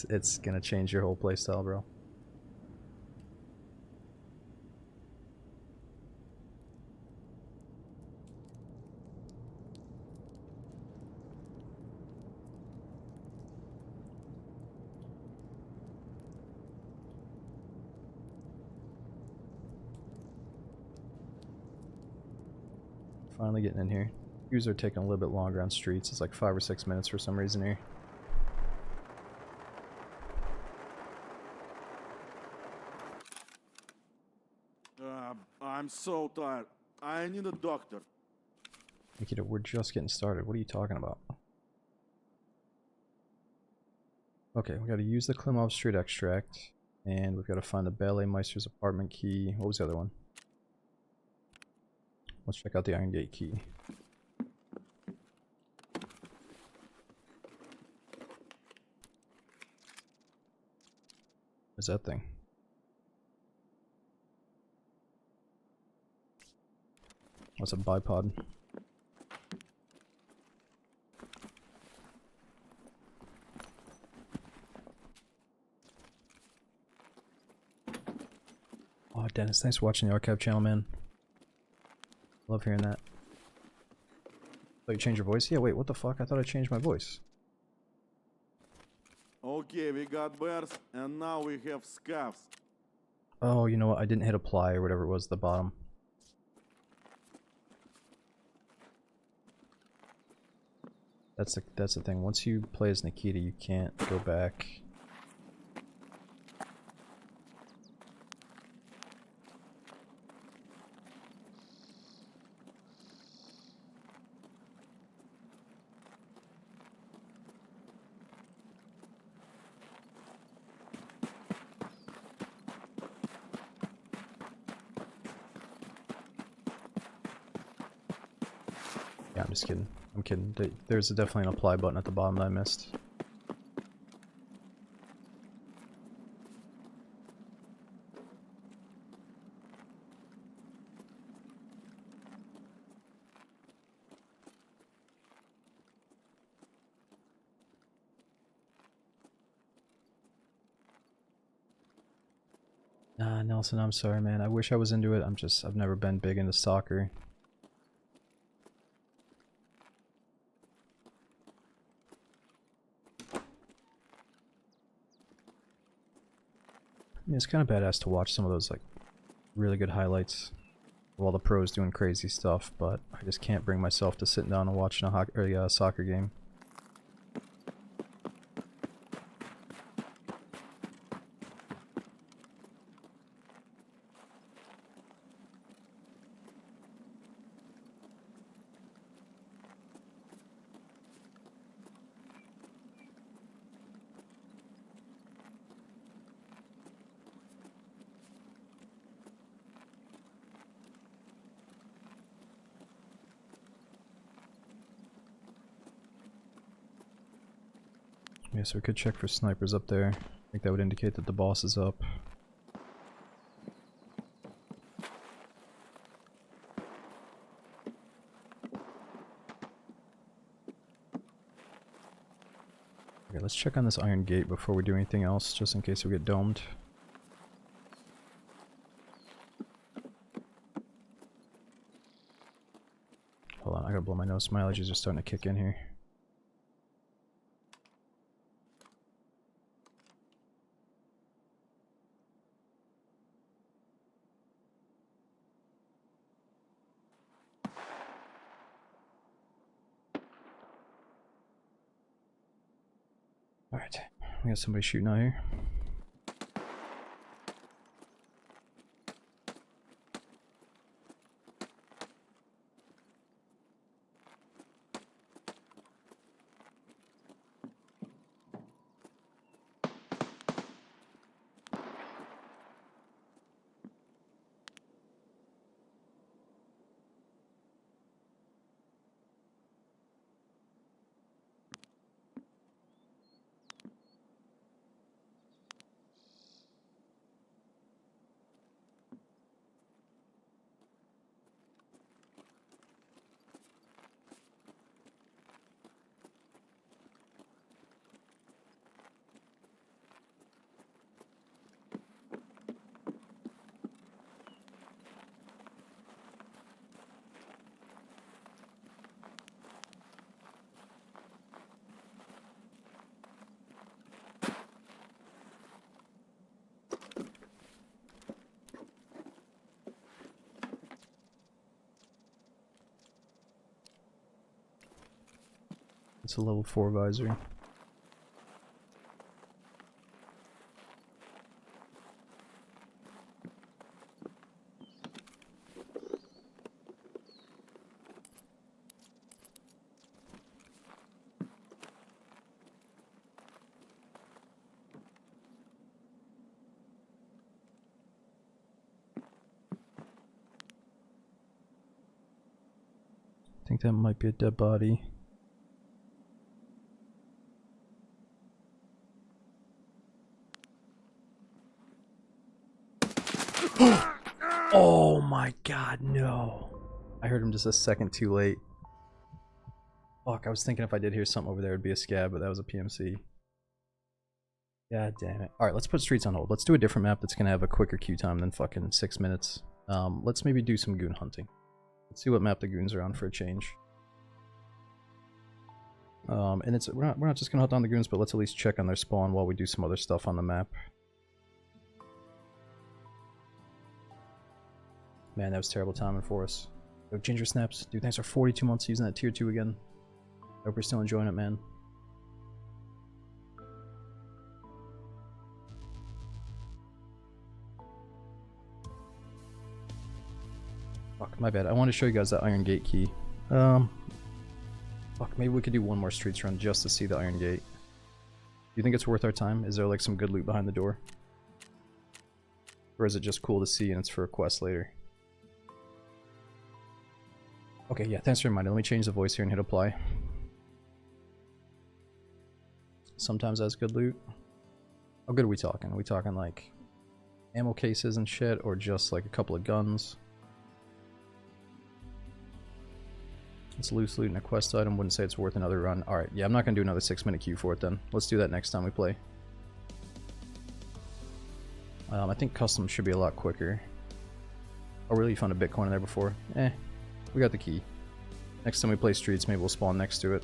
it's gonna change your whole playstyle, bro. Finally getting in here. Queues are taking a little bit longer on streets. It's like 5 or 6 minutes for some reason here. I'm so tired. I need a doctor. Nikita, we're just getting started. What are you talking about? Okay, we gotta use the Klimov Street extract. And we've gotta find the Ballet Meister's apartment key. What was the other one? Let's check out the Iron Gate key. What's that thing? What's a bipod? Oh, Dennis, thanks for watching the archive channel, man. Love hearing that. Oh, you changed your voice? Yeah, wait, what the fuck? I thought I changed my voice. Okay, we got bears, and now we have scarves. Oh, you know what? I didn't hit apply or whatever it was at the bottom. That's the thing. Once you play as Nikita, you can't go back. Yeah, I'm just kidding. I'm kidding. There's definitely an apply button at the bottom that I missed. Nah, Nelson, I'm sorry, man. I wish I was into it. I've never been big into soccer. I mean, it's kind of badass to watch some of those, like, really good highlights of all the pros doing crazy stuff, but I just can't bring myself to sitting down and watching a soccer game. Yeah, so we could check for snipers up there. I think that would indicate that the boss is up. Okay, let's check on this iron gate before we do anything else, just in case we get domed. blow my nose. My allergies are starting to kick in here. Alright, we got somebody shooting out here. It's a level 4 visor. I think that might be a dead body. Oh my god, no. I heard him just a second too late. Fuck, I was thinking if I did hear something over there it'd be a scab, but that was a PMC. God damn it. Alright, let's put streets on hold. Let's do a different map that's gonna have a quicker queue time than fucking 6 minutes. Let's maybe do some goon hunting. Let's see what map the goons are on for a change. And it's we're not just gonna hunt down the goons, but let's at least check on their spawn while we do some other stuff on the map. Man, that was terrible timing for us. Yo, Ginger Snaps, dude, thanks for 42 months using that tier 2 again. Hope you're still enjoying it, man. Fuck, my bad. I want to show you guys that Iron Gate key. Fuck, maybe we could do one more streets run just to see the Iron Gate. Do you think it's worth our time? Is there like some good loot behind the door? Or is it just cool to see and it's for a quest later? Okay, yeah, thanks for reminding. Let me change the voice here and hit apply. Sometimes that's good loot. How good are we talking? Are we talking like ammo cases and shit, or just like a couple of guns? It's loose loot and a quest item. Wouldn't say it's worth another run. Alright, yeah, I'm not gonna do another 6-minute queue for it then. Let's do that next time we play. I think customs should be a lot quicker. Oh really? You found a Bitcoin in there before? Eh. We got the key. Next time we play streets, maybe we'll spawn next to it.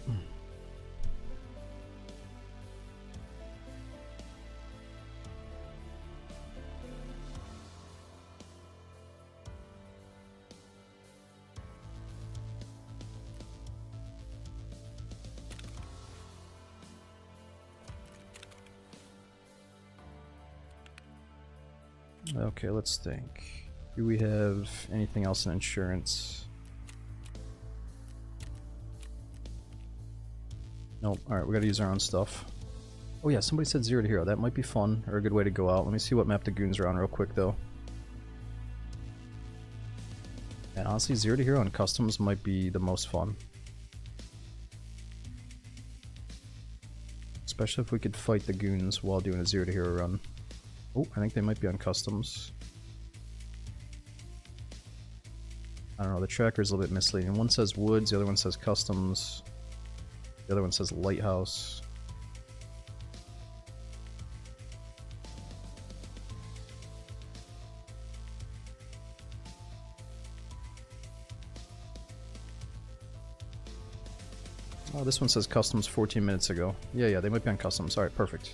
Okay, let's think. Do we have anything else in insurance? Nope. Alright, we gotta use our own stuff. Oh yeah, somebody said 0 to hero. That might be fun, or a good way to go out. Let me see what map the goons are on real quick, though. And honestly, 0 to hero and customs might be the most fun. Especially if we could fight the goons while doing a 0 to hero run. Oh, I think they might be on customs. I don't know, the tracker's a little bit misleading. One says woods, the other one says customs. The other one says lighthouse. Oh, this one says customs 14 minutes ago. Yeah, they might be on customs. Alright, perfect.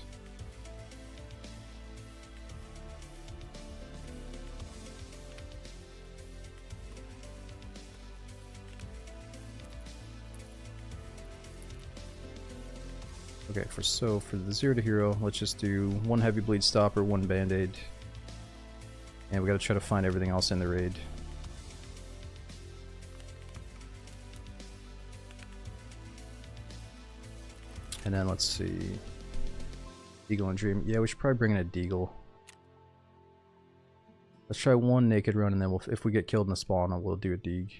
Okay, for the 0 to hero, let's just do 1 heavy bleed stopper, 1 band-aid. And we gotta try to find everything else in the raid. And then let's see. Deagle and Dream. Yeah, we should probably bring in a Deagle. Let's try 1 naked run, and then if we get killed in the spawn, we'll do a Deag.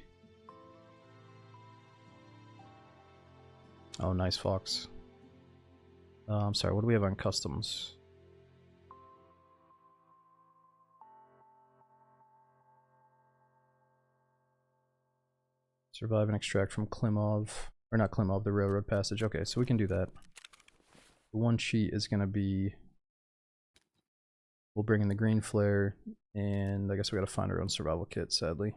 Oh, nice Fox. I'm sorry, what do we have on customs? Survive and extract from Klimov. Or not Klimov, the railroad passage. Okay, so we can do that. The 1 cheat is going to be... We'll bring in the green flare, and I guess we gotta find our own survival kit, sadly.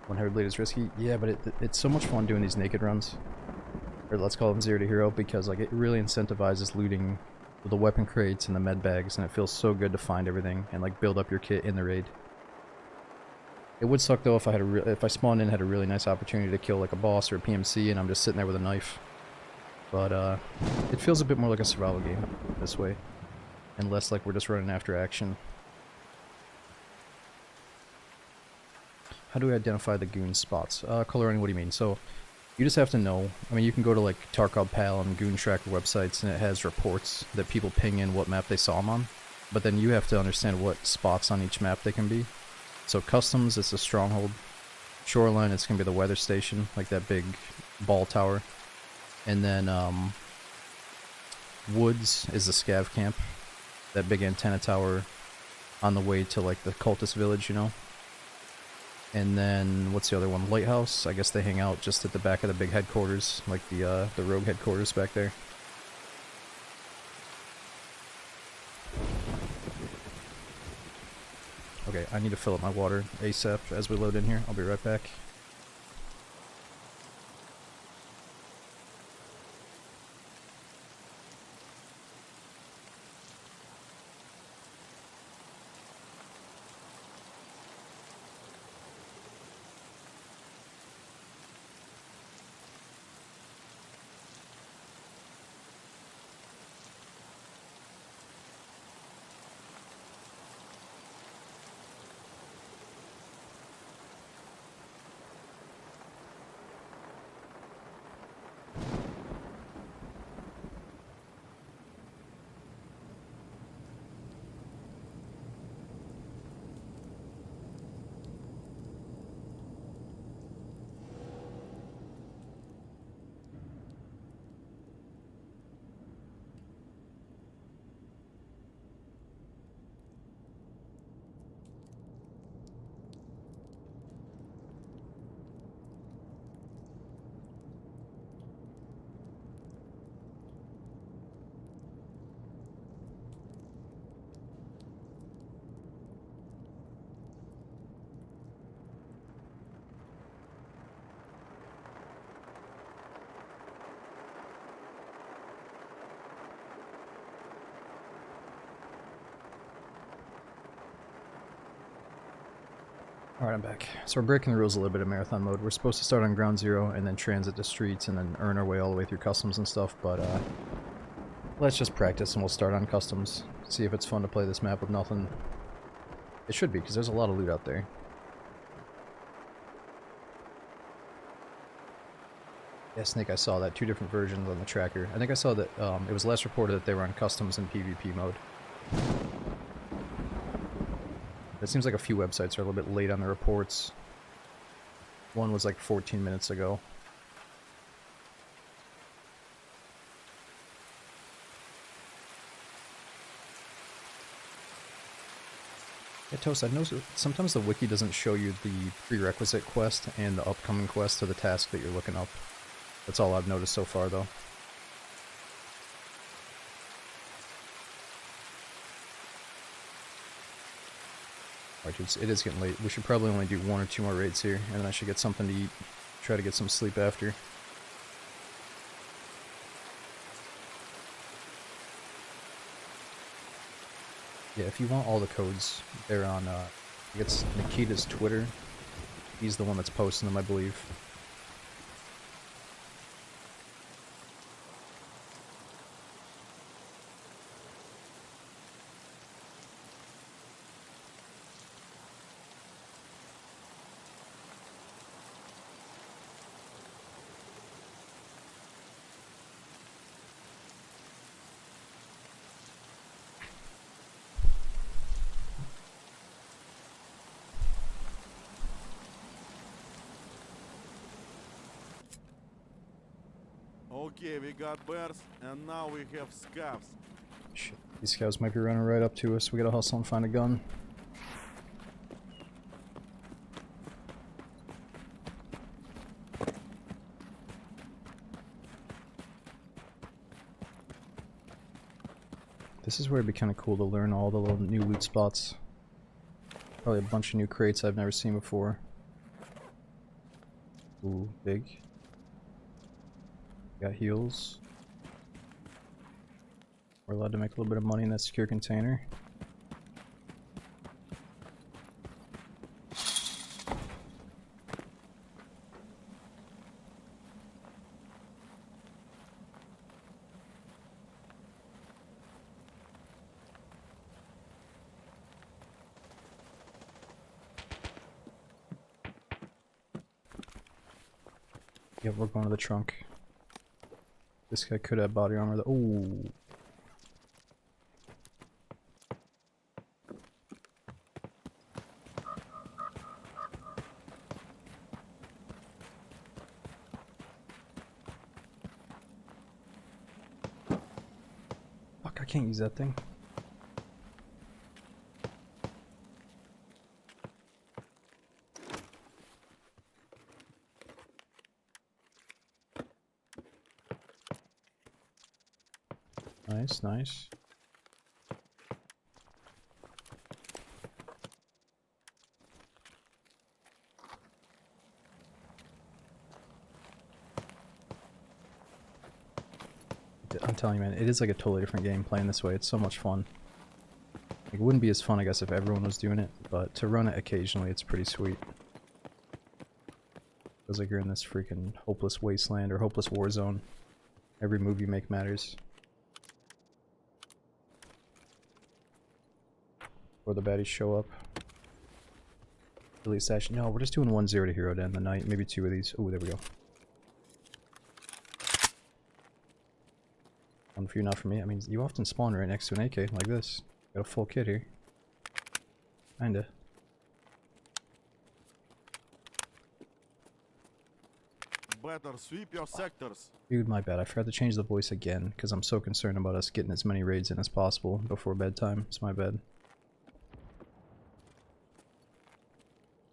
One heavy blade is risky. Yeah, but it's so much fun doing these naked runs. Or let's call them 0 to hero, because like it really incentivizes looting the weapon crates and the med bags, and it feels so good to find everything and like build up your kit in the raid. It would suck though if I had if I spawned in and had a really nice opportunity to kill like a boss or a PMC and I'm just sitting there with a knife. But it feels a bit more like a survival game this way, and less like we're just running after action. How do we identify the goon spots? Coloring, what do you mean? So, you just have to know. I mean, you can go to like Tarkov Pal and Goon Tracker websites, and it has reports that people ping in what map they saw them on. But then you have to understand what spots on each map they can be. So Customs, it's a stronghold. Shoreline, it's going to be the weather station, like that big ball tower. And then Woods is the scav camp, that big antenna tower on the way to like the cultist village, you know. And then, what's the other one? Lighthouse. I guess they hang out just at the back of the big headquarters, like the rogue headquarters back there. Okay, I need to fill up my water ASAP as we load in here. I'll be right back. Alright, I'm back. So we're breaking the rules a little bit of marathon mode. We're supposed to start on ground zero and then transit to streets and then earn our way all the way through customs and stuff, but let's just practice and we'll start on customs. See if it's fun to play this map with nothing. It should be, because there's a lot of loot out there. Yeah, Snake, I saw that. 2 different versions on the tracker. I think I saw that it was last reported that they were on customs and PvP mode. It seems like a few websites are a little bit late on the reports. One was like 14 minutes ago. Yeah, Toast, I know sometimes the wiki doesn't show you the prerequisite quest and the upcoming quest to the task that you're looking up. That's all I've noticed so far, though. Alright, dudes, it is getting late. We should probably only do 1 or 2 more raids here, and then I should get something to eat. Try to get some sleep after. Yeah, if you want all the codes, they're on, I think it's Nikita's Twitter. He's the one that's posting them, I believe. Okay, we got bears, and now we have scavs. Shit, these scouts might be running right up to us. We gotta hustle and find a gun. This is where it'd be kind of cool to learn all the little new loot spots. Probably a bunch of new crates I've never seen before. Ooh, big. Got heals. We're allowed to make a little bit of money in that secure container. Yep, we're going to the trunk. This guy could have body armor. Ooh. Fuck, I can't use that thing. Nice, nice. I'm telling you, man, it is like a totally different game playing this way. It's so much fun. It wouldn't be as fun, I guess, if everyone was doing it, but to run it occasionally, it's pretty sweet. Feels like you're in this freaking hopeless wasteland or hopeless war zone. Every move you make matters. Before the baddies show up. Release action. No, we're just doing 1-0 to hero to end the night. Maybe 2 of these. Oh, there we go. One for you, not for me. I mean, you often spawn right next to an AK like this. Got a full kit here. Kinda. Better sweep your sectors. Dude, my bad. I forgot to change the voice again because I'm so concerned about us getting as many raids in as possible before bedtime. It's my bad.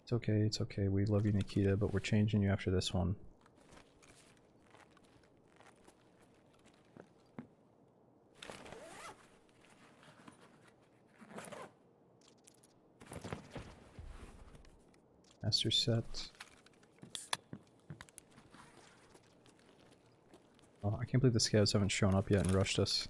It's okay, it's okay. We love you, Nikita, but we're changing you after this one. Master set. Oh, I can't believe the scouts haven't shown up yet and rushed us.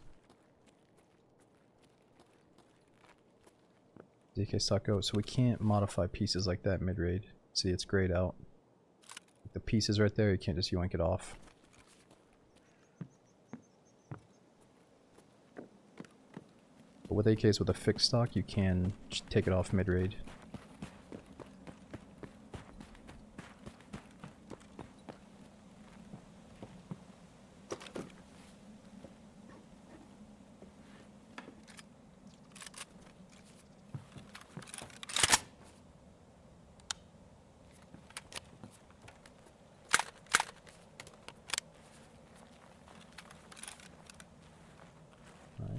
DK stock out, so we can't modify pieces like that mid-raid. See, it's grayed out. The piece is right there, you can't just yoink it off. But with AKs with a fixed stock, you can take it off mid-raid.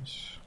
Nice.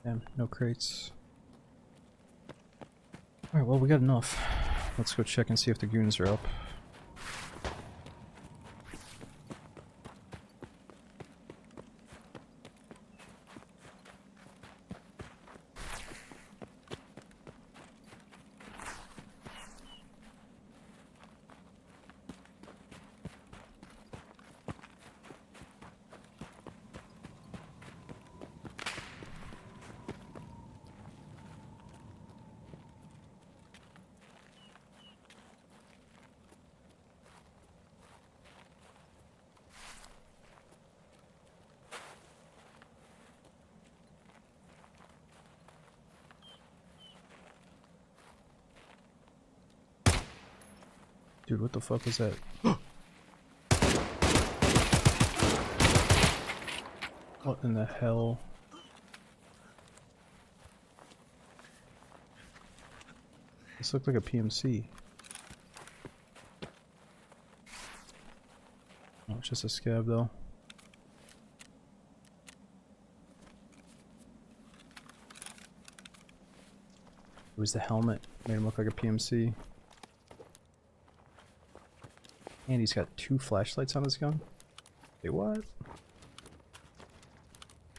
Damn, no crates. Alright, well, we got enough. Let's go check and see if the goons are up. Dude, what the fuck was that? What in the hell? This looked like a PMC. Oh, it's just a scab though. It was the helmet. Made him look like a PMC. And he's got 2 flashlights on his gun? Wait, what?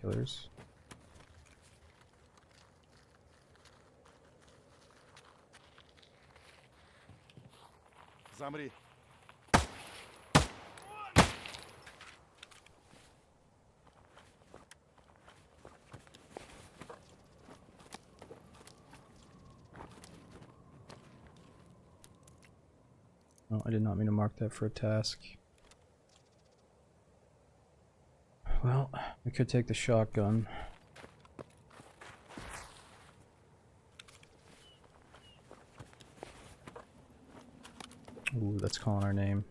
Killers. Замри. Oh, I did not mean to mark that for a task. Well, we could take the shotgun. Ooh, that's calling our name.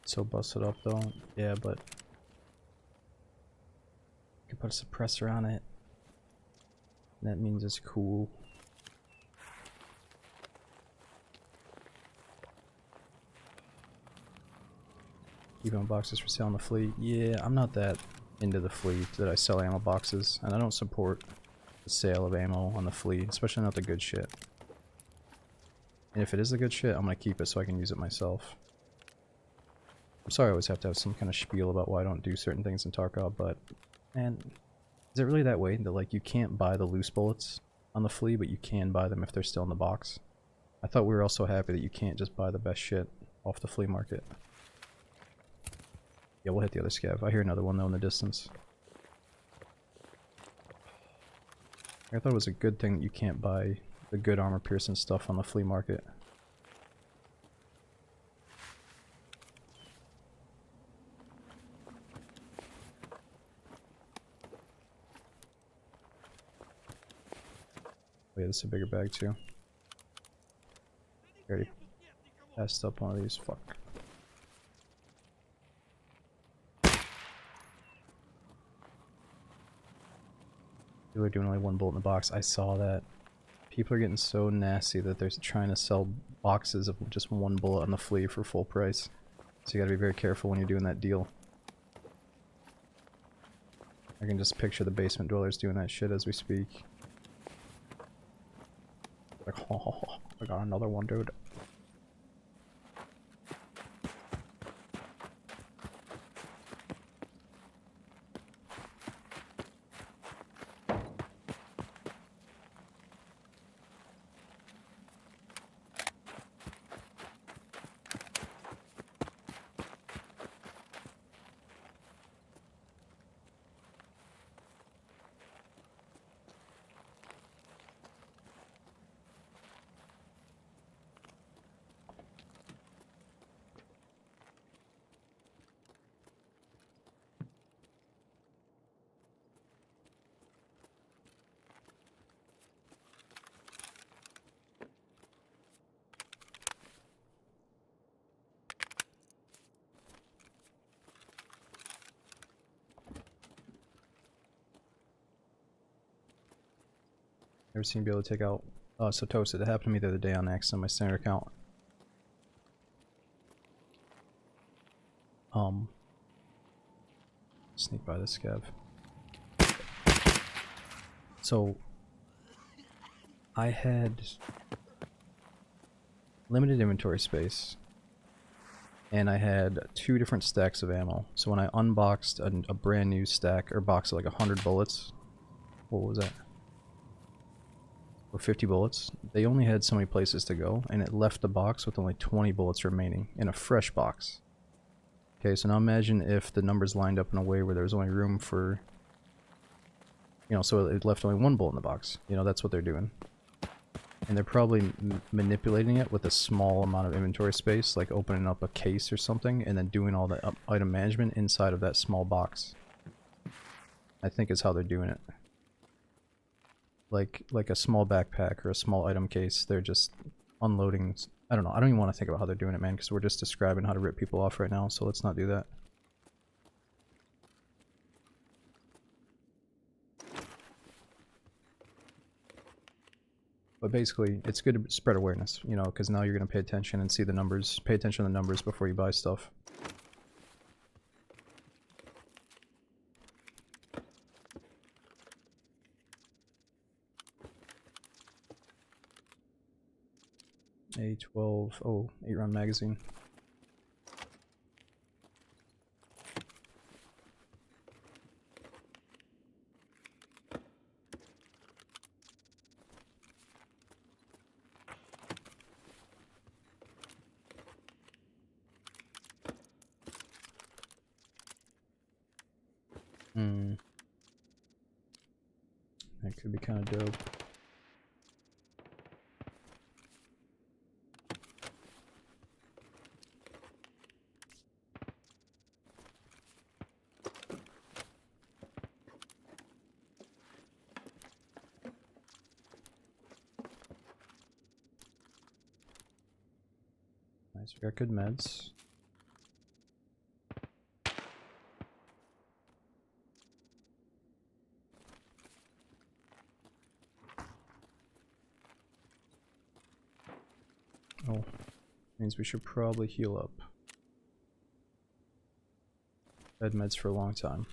So busted up though. Yeah, but you can put a suppressor on it. That means it's cool. Keep ammo boxes for sale on the fleet. Yeah, I'm not that into the fleet that I sell ammo boxes, and I don't support the sale of ammo on the fleet, especially not the good shit. And if it is the good shit, I'm gonna keep it so I can use it myself. I'm sorry I always have to have some kind of spiel about why I don't do certain things in Tarkov, but man, is it really that way that like you can't buy the loose bullets on the flea, but you can buy them if they're still in the box? I thought we were all so happy that you can't just buy the best shit off the flea market. Yeah, we'll hit the other scav. I hear another one though in the distance. I thought it was a good thing that you can't buy the good armor piercing stuff on the flea market. Oh yeah, this is a bigger bag too. I already passed up one of these. Fuck. People are doing only 1 bullet in the box. I saw that. People are getting so nasty that they're trying to sell boxes of just 1 bullet on the flea for full price. So you gotta be very careful when you're doing that deal. I can just picture the basement dwellers doing that shit as we speak. Like, oh, I got another one, dude. Never seem to be able to take out. So Toasted. It happened to me the other day on accident on my standard account. Sneak by this scav. So I had limited inventory space, and I had 2 different stacks of ammo. So when I unboxed a brand new stack or box of like 100 bullets, what was that? Or 50 bullets. They only had so many places to go, and it left the box with only 20 bullets remaining in a fresh box. Okay, so now imagine if the numbers lined up in a way where there was only room for, you know, so it left only 1 bullet in the box. You know, that's what they're doing. And they're probably manipulating it with a small amount of inventory space, like opening up a case or something, and then doing all the item management inside of that small box. I think is how they're doing it. Like a small backpack or a small item case, they're just unloading. I don't know. I don't even want to think about how they're doing it, man, because we're just describing how to rip people off right now, so let's not do that. But basically, it's good to spread awareness, you know, because now you're going to pay attention and see the numbers. Pay attention to the numbers before you buy stuff. A12, oh, 8-round magazine. That could be kind of dope. Nice, we got good meds. Oh, means we should probably heal up. Had meds for a long time.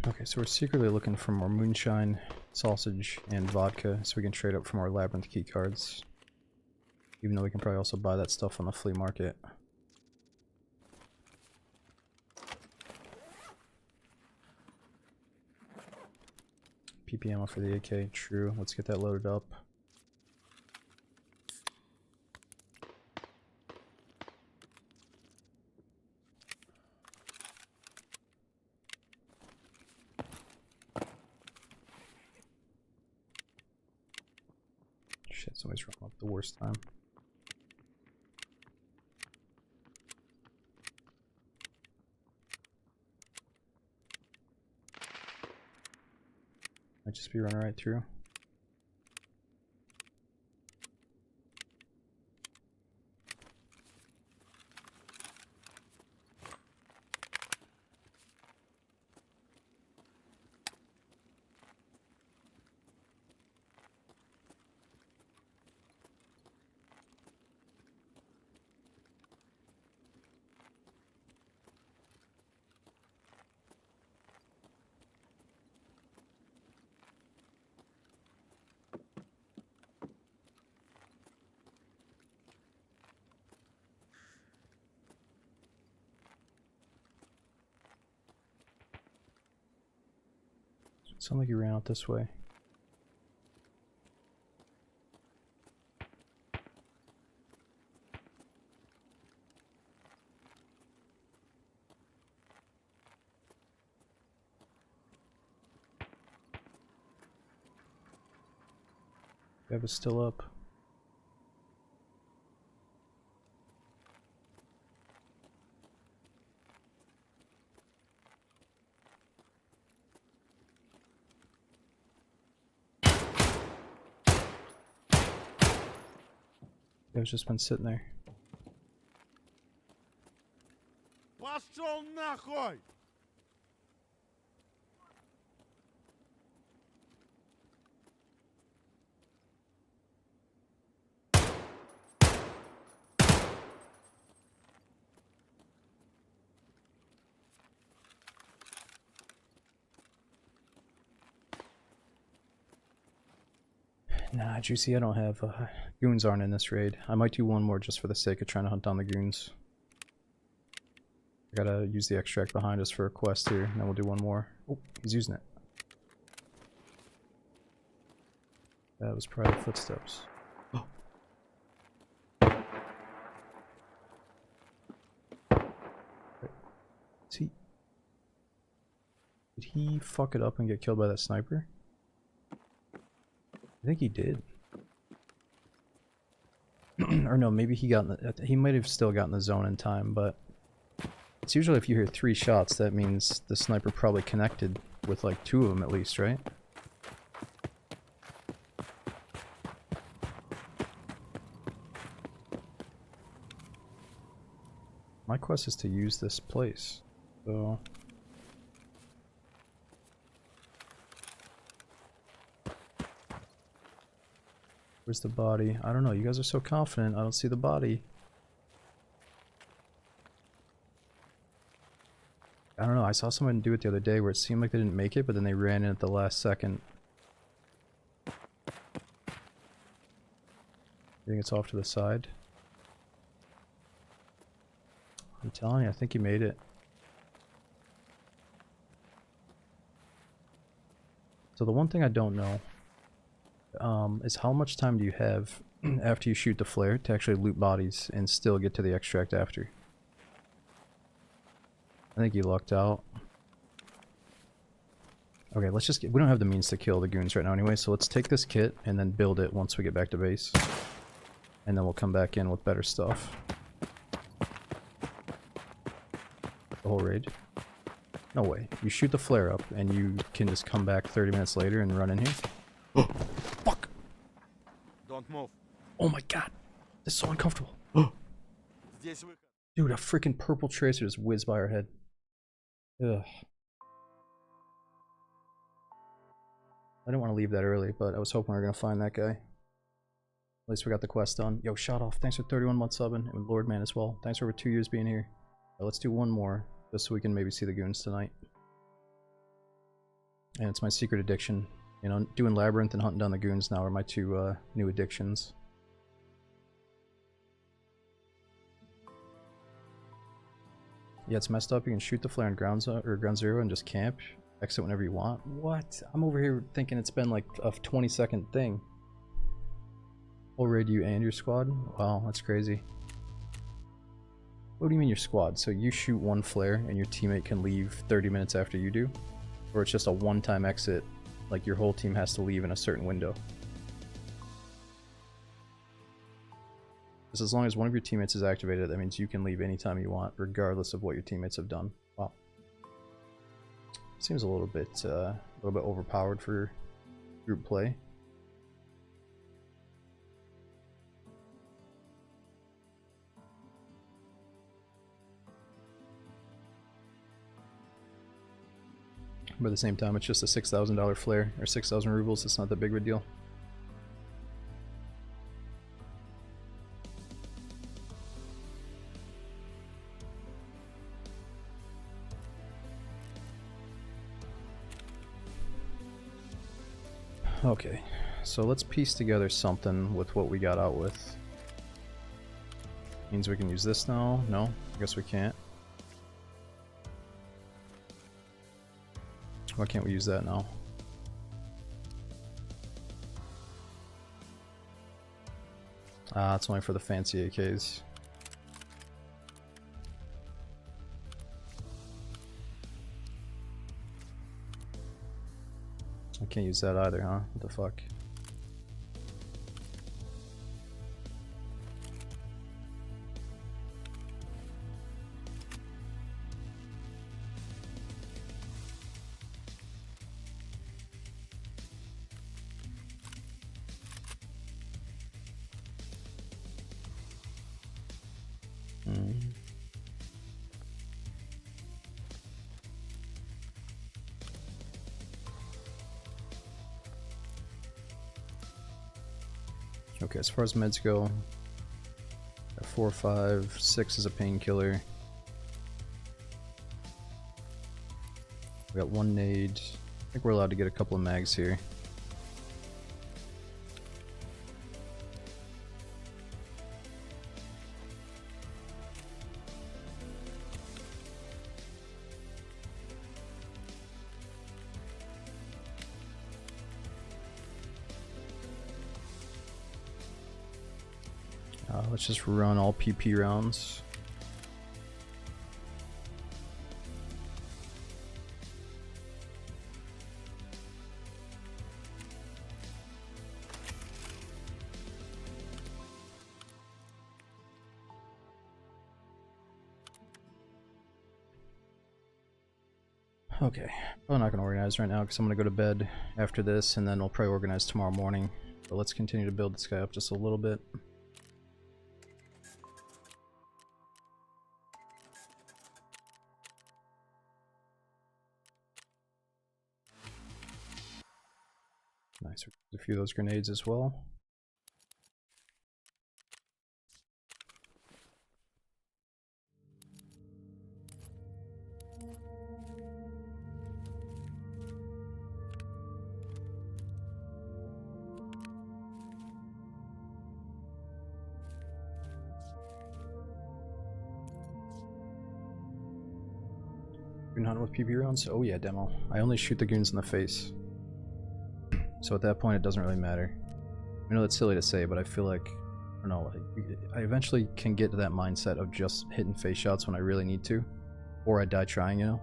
Okay, so we're secretly looking for more moonshine, sausage, and vodka so we can trade up for more labyrinth key cards. Even though we can probably also buy that stuff on the flea market. PP ammo for the AK, true. Let's get that loaded up. Shit, somebody's running up the worst time. Might just be running right through. Sound like you ran out this way. Guy was still up. Guy's just been sitting there. Пошел нахуй! Nah, Juicy, I don't have goons aren't in this raid. I might do one more just for the sake of trying to hunt down the goons. I gotta use the extract behind us for a quest here, and then we'll do one more. Oh, he's using it. That was probably footsteps. Oh. Did he fuck it up and get killed by that sniper? I think he did. Or no, maybe he got in the, he might have still gotten the zone in time, but it's usually if you hear 3 shots, that means the sniper probably connected with like 2 of them at least, right? My quest is to use this place, so... Where's the body? I don't know, you guys are so confident, I don't see the body. I don't know, I saw someone do it the other day where it seemed like they didn't make it, but then they ran in at the last second. I think it's off to the side. I'm telling you, I think he made it. So the one thing I don't know is how much time do you have after you shoot the flare to actually loot bodies and still get to the extract after? I think he lucked out. Okay, let's just get, we don't have the means to kill the goons right now anyway, so let's take this kit and then build it once we get back to base. And then we'll come back in with better stuff. The whole raid. No way. You shoot the flare up and you can just come back 30 minutes later and run in here. Oh, fuck! Don't move. Oh my god! This is so uncomfortable. Здесь выход. Dude, a freaking purple tracer just whizzed by our head. Ugh. I didn't want to leave that early, but I was hoping we were going to find that guy. At least we got the quest done. Yo, Shot Off, thanks for 31 months subbing, and Lordman as well. Thanks for over 2 years being here. Let's do one more, just so we can maybe see the goons tonight. And it's my secret addiction. You know, doing Labyrinth and hunting down the goons now are my 2 new addictions. Yeah, it's messed up. You can shoot the flare on ground zero and just camp. Exit whenever you want. What? I'm over here thinking it's been like a 20-second thing. Whole raid you and your squad? Wow, that's crazy. What do you mean your squad? So you shoot one flare and your teammate can leave 30 minutes after you do? Or it's just a one-time exit, like your whole team has to leave in a certain window? Because as long as one of your teammates is activated, that means you can leave anytime you want, regardless of what your teammates have done. Wow. Seems a little bit overpowered for group play. But at the same time, it's just a $6,000 flare, or 6,000 rubles, it's not that big of a deal. Okay, so let's piece together something with what we got out with. Means we can use this now? No? I guess we can't. Why can't we use that now? Ah, it's only for the fancy AKs. I can't use that either, huh? What the fuck? Okay, as far as meds go, 4, 5, 6 is a painkiller. We got 1 nade. I think we're allowed to get a couple of mags here. Let's just run all PP rounds. Okay, I'm not going to organize right now because I'm going to go to bed after this, and then we'll probably organize tomorrow morning. But let's continue to build this guy up just a little bit. Nice, a few of those grenades as well. Goon hunting with PP rounds? Oh yeah, demo. I only shoot the goons in the face. So at that point it doesn't really matter. I know that's silly to say, but I feel like, I don't know, I eventually can get to that mindset of just hitting face shots when I really need to. Or I die trying, you know?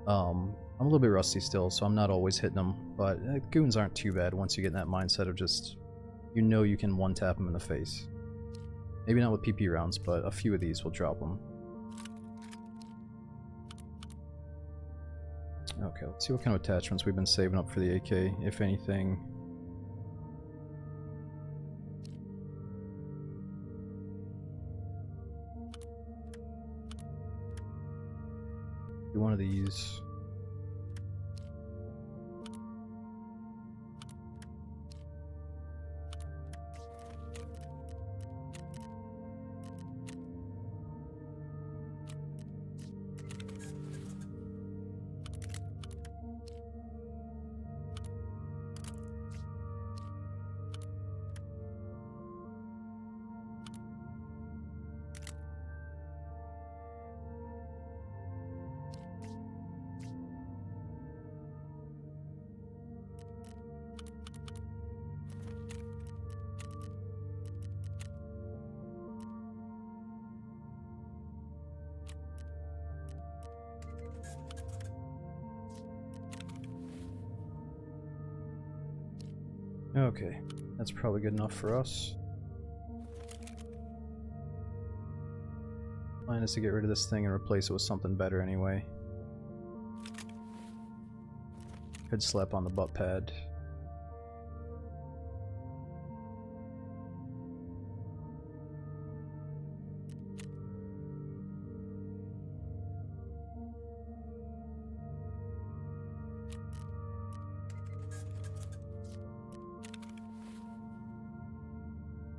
I'm a little bit rusty still, so I'm not always hitting them, but goons aren't too bad once you get in that mindset of just, you know you can one-tap them in the face. Maybe not with PP rounds, but a few of these will drop them. Okay, let's see what kind of attachments we've been saving up for the AK, if anything. Do one of these. Okay, that's probably good enough for us. Plan is to get rid of this thing and replace it with something better anyway. Could slap on the butt pad.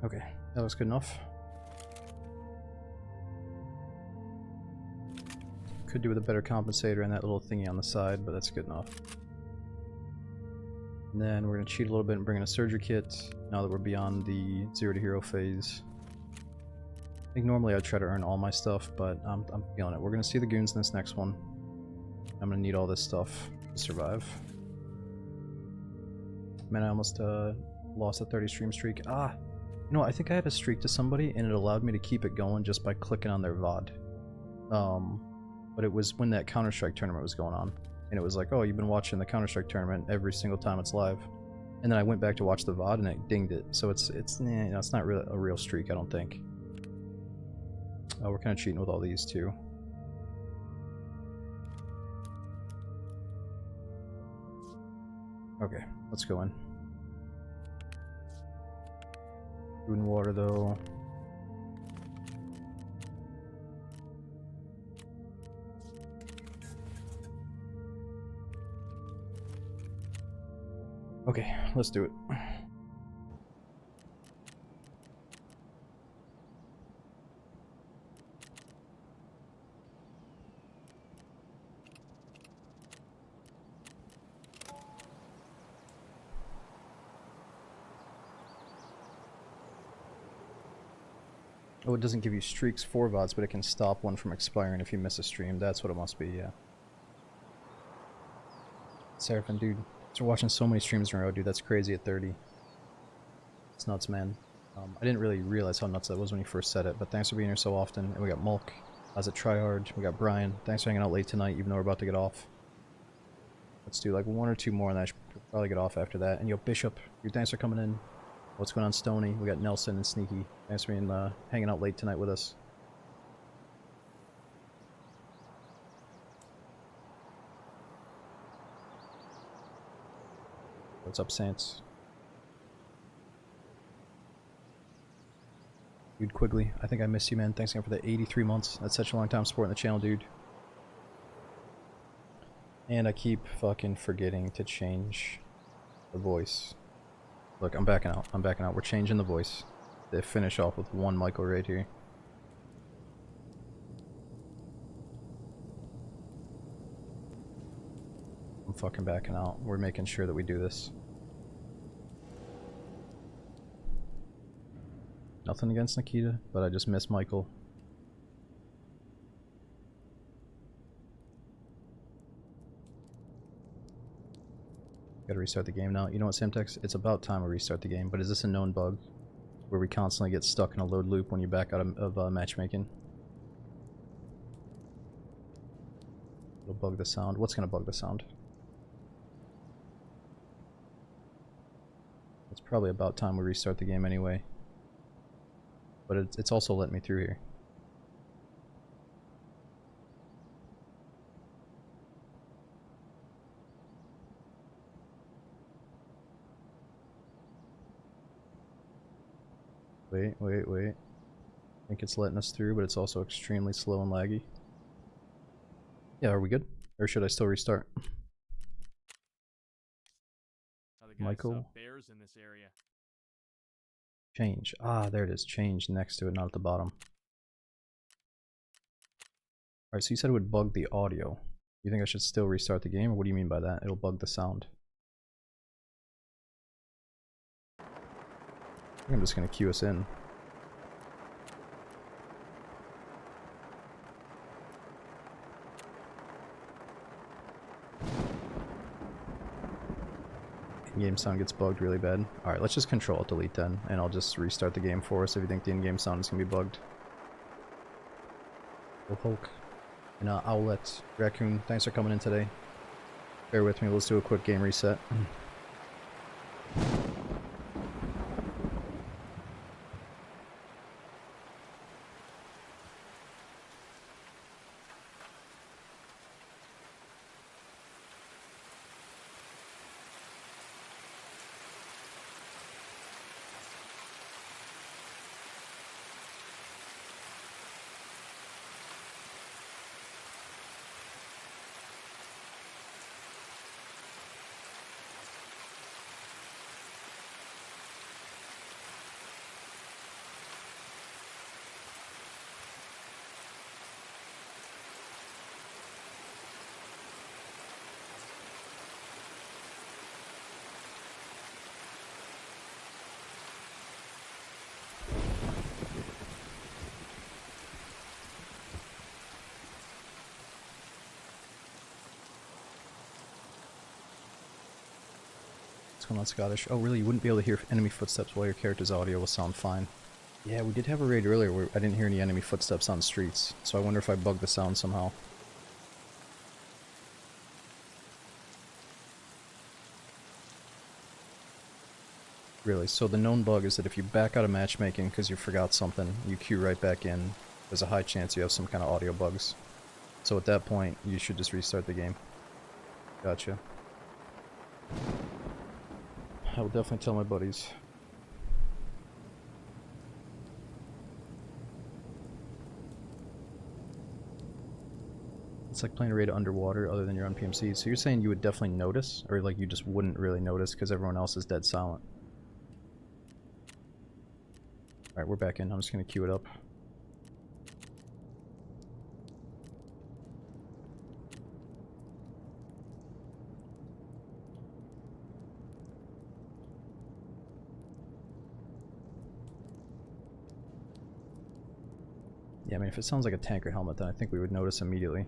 Okay, that looks good enough. Could do with a better compensator and that little thingy on the side, but that's good enough. And then we're going to cheat a little bit and bring in a surgery kit now that we're beyond the 0 to hero phase. I think normally I'd try to earn all my stuff, but I'm feeling it. We're going to see the goons in this next one. I'm going to need all this stuff to survive. Man, I almost lost a 30 stream streak. You know what, I think I had a streak to somebody and it allowed me to keep it going just by clicking on their VOD. But it was when that Counter-Strike tournament was going on. And it was like, oh, you've been watching the Counter-Strike tournament every single time it's live. And then I went back to watch the VOD and it dinged it. So it's you know, it's not really a real streak, I don't think. Oh, we're kind of cheating with all these too. Okay, let's go in. Food and water though. Okay, let's do it. Oh, it doesn't give you streaks for VODs, but it can stop one from expiring if you miss a stream. That's what it must be, yeah. Seraphim, dude. After watching so many streams in a row, dude, that's crazy at 30. It's nuts, man. I didn't really realize how nuts that was when you first said it, but thanks for being here so often. And we got Mulk, as a tryhard. We got Brian. Thanks for hanging out late tonight, even though we're about to get off. Let's do like 1 or 2 more, and then I should probably get off after that. And yo, Bishop, dude, thanks for coming in. What's going on, Stony? We got Nelson and Sneaky. Thanks for being hanging out late tonight with us. What's up, Sans? Dude, Quigley, I think I missed you, man. Thanks again for the 83 months. That's such a long time supporting the channel, dude. And I keep fucking forgetting to change the voice. Look, I'm backing out. I'm backing out. We're changing the voice. They finish off with one Michael right here. I'm fucking backing out. We're making sure that we do this. Nothing against Nikita, but I just miss Michael. Gotta restart the game now. You know what, Samtex? It's about time we restart the game, but is this a known bug? Where we constantly get stuck in a load loop when you back out of matchmaking? It'll bug the sound. What's gonna bug the sound? It's probably about time we restart the game anyway. But it's also letting me through here. Wait. I think it's letting us through, but it's also extremely slow and laggy. Yeah, are we good? Or should I still restart? Michael? Bears in this area. Change. Ah, there it is. Change next to it, not at the bottom. Alright, so you said it would bug the audio. You think I should still restart the game, or what do you mean by that? It'll bug the sound. I think I'm just gonna queue us in. In-game sound gets bugged really bad. Alright, let's just Control-Delete then, and I'll just restart the game for us if you think the in-game sound is gonna be bugged. Well, Hulk. And Owlet. Raccoon, thanks for coming in today. Bear with me, let's do a quick game reset. What's going on, Scottish? Oh, really? You wouldn't be able to hear enemy footsteps while your character's audio will sound fine. Yeah, we did have a raid earlier where I didn't hear any enemy footsteps on streets, so I wonder if I bugged the sound somehow. Really, so the known bug is that if you back out of matchmaking because you forgot something, you queue right back in, there's a high chance you have some kind of audio bugs. So at that point, you should just restart the game. Gotcha. I will definitely tell my buddies. It's like playing a raid underwater other than your own PMC. So you're saying you would definitely notice? Or like you just wouldn't really notice because everyone else is dead silent? Alright, we're back in. I'm just going to queue it up. Yeah, I mean, if it sounds like a tanker helmet, then I think we would notice immediately.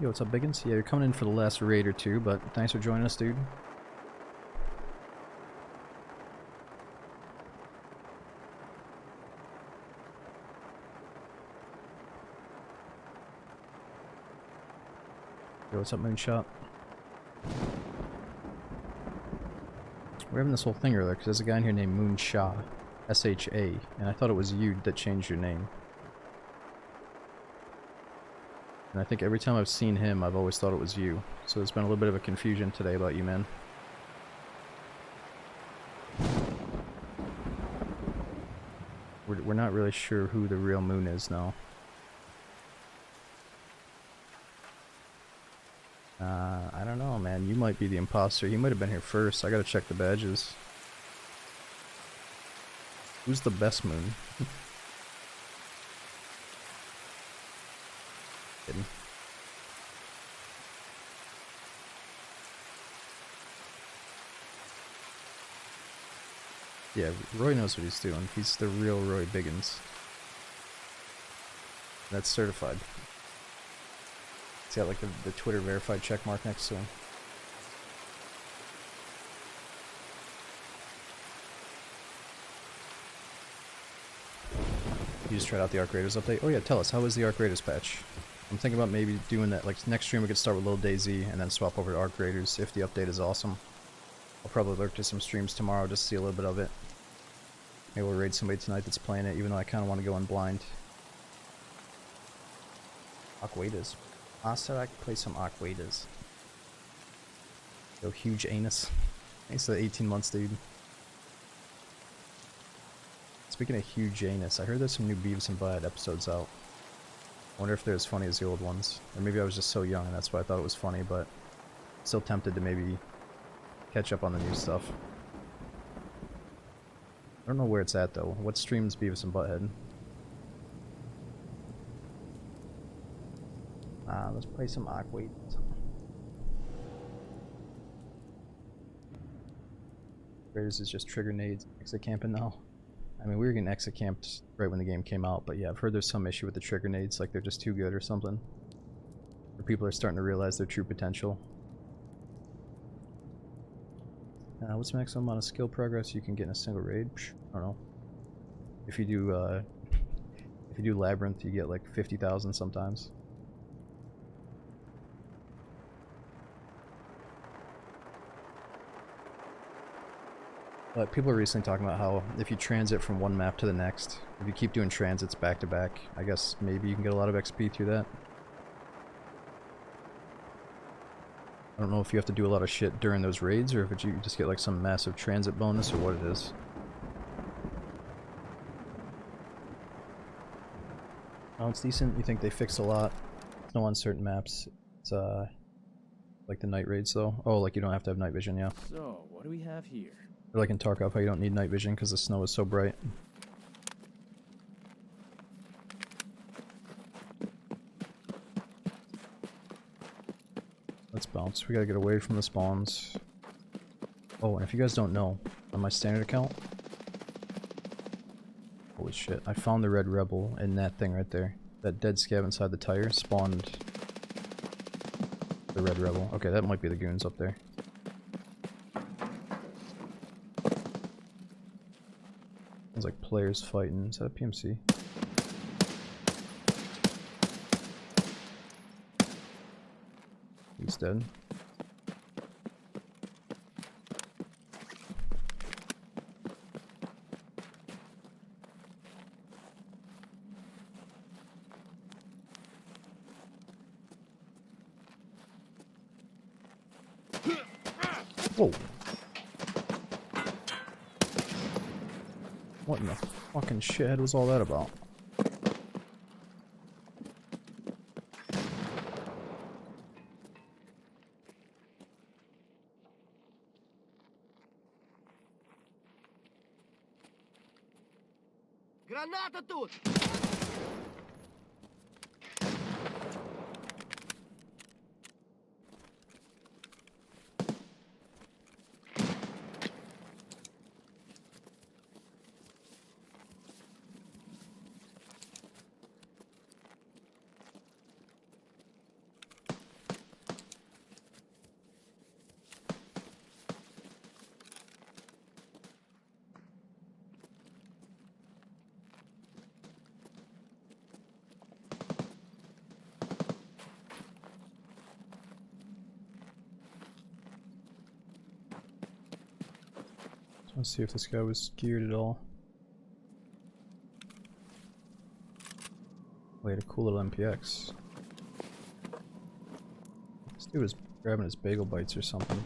Yo, what's up, Biggins? Yeah, you're coming in for the last raid or two, but thanks for joining us, dude. Yo, what's up, Moonshot? We're having this whole thing earlier, because there's a guy in here named Moonsha. S-H-A, and I thought it was you that changed your name. And I think every time I've seen him, I've always thought it was you. So there's been a little bit of a confusion today about you, man. We're not really sure who the real Moon is now. I don't know, man. You might be the imposter. He might have been here first. I gotta check the badges. Who's the best Moon? Kidding. Yeah, Roy knows what he's doing. He's the real Roy Biggins. That's certified. He's got like the Twitter verified check mark next to him. You just tried out the Arc Raiders update? Oh yeah, tell us, how was the Arc Raiders patch? I'm thinking about maybe doing that, like next stream we could start with Little DayZ and then swap over to Arc Raiders if the update is awesome. I'll probably lurk to some streams tomorrow just to see a little bit of it. Maybe we'll raid somebody tonight that's playing it, even though I kind of want to go in blind. Aquadas. I said I could play some Aquadas. Yo, huge anus. Thanks for the 18 months, dude. Speaking of huge anus, I heard there's some new Beavis and Butthead episodes out. I wonder if they're as funny as the old ones. Or maybe I was just so young and that's why I thought it was funny, but still tempted to maybe catch up on the new stuff. I don't know where it's at though. What streams Beavis and Butthead? Let's play some Aquaid. Raiders is just trigger nades, exit camping now. I mean, we were getting exit camped right when the game came out, but yeah, I've heard there's some issue with the trigger nades, like they're just too good or something. Or people are starting to realize their true potential. What's the maximum amount of skill progress you can get in a single raid? I don't know. If you do Labyrinth, you get like 50,000 sometimes. But people are recently talking about how if you transit from one map to the next, if you keep doing transits back to back, I guess maybe you can get a lot of XP through that. I don't know if you have to do a lot of shit during those raids or if you just get like some massive transit bonus or what it is. Oh, it's decent. You think they fixed a lot. No on certain maps. It's like the night raids though. Oh, like you don't have to have night vision, yeah. So, what do we have here? Or like in Tarkov, how you don't need night vision because the snow is so bright. Let's bounce. We gotta get away from the spawns. Oh, and if you guys don't know, on my standard account, holy shit, I found the red rebel in that thing right there. That dead scab inside the tire spawned the red rebel. Okay, that might be the goons up there. Sounds like players fighting. Is that a PMC? He's dead. Whoa. What in the fucking shit was all that about? Граната тут! Let's see if this guy was geared at all. Wait, a cool little MPX. This dude was grabbing his bagel bites or something.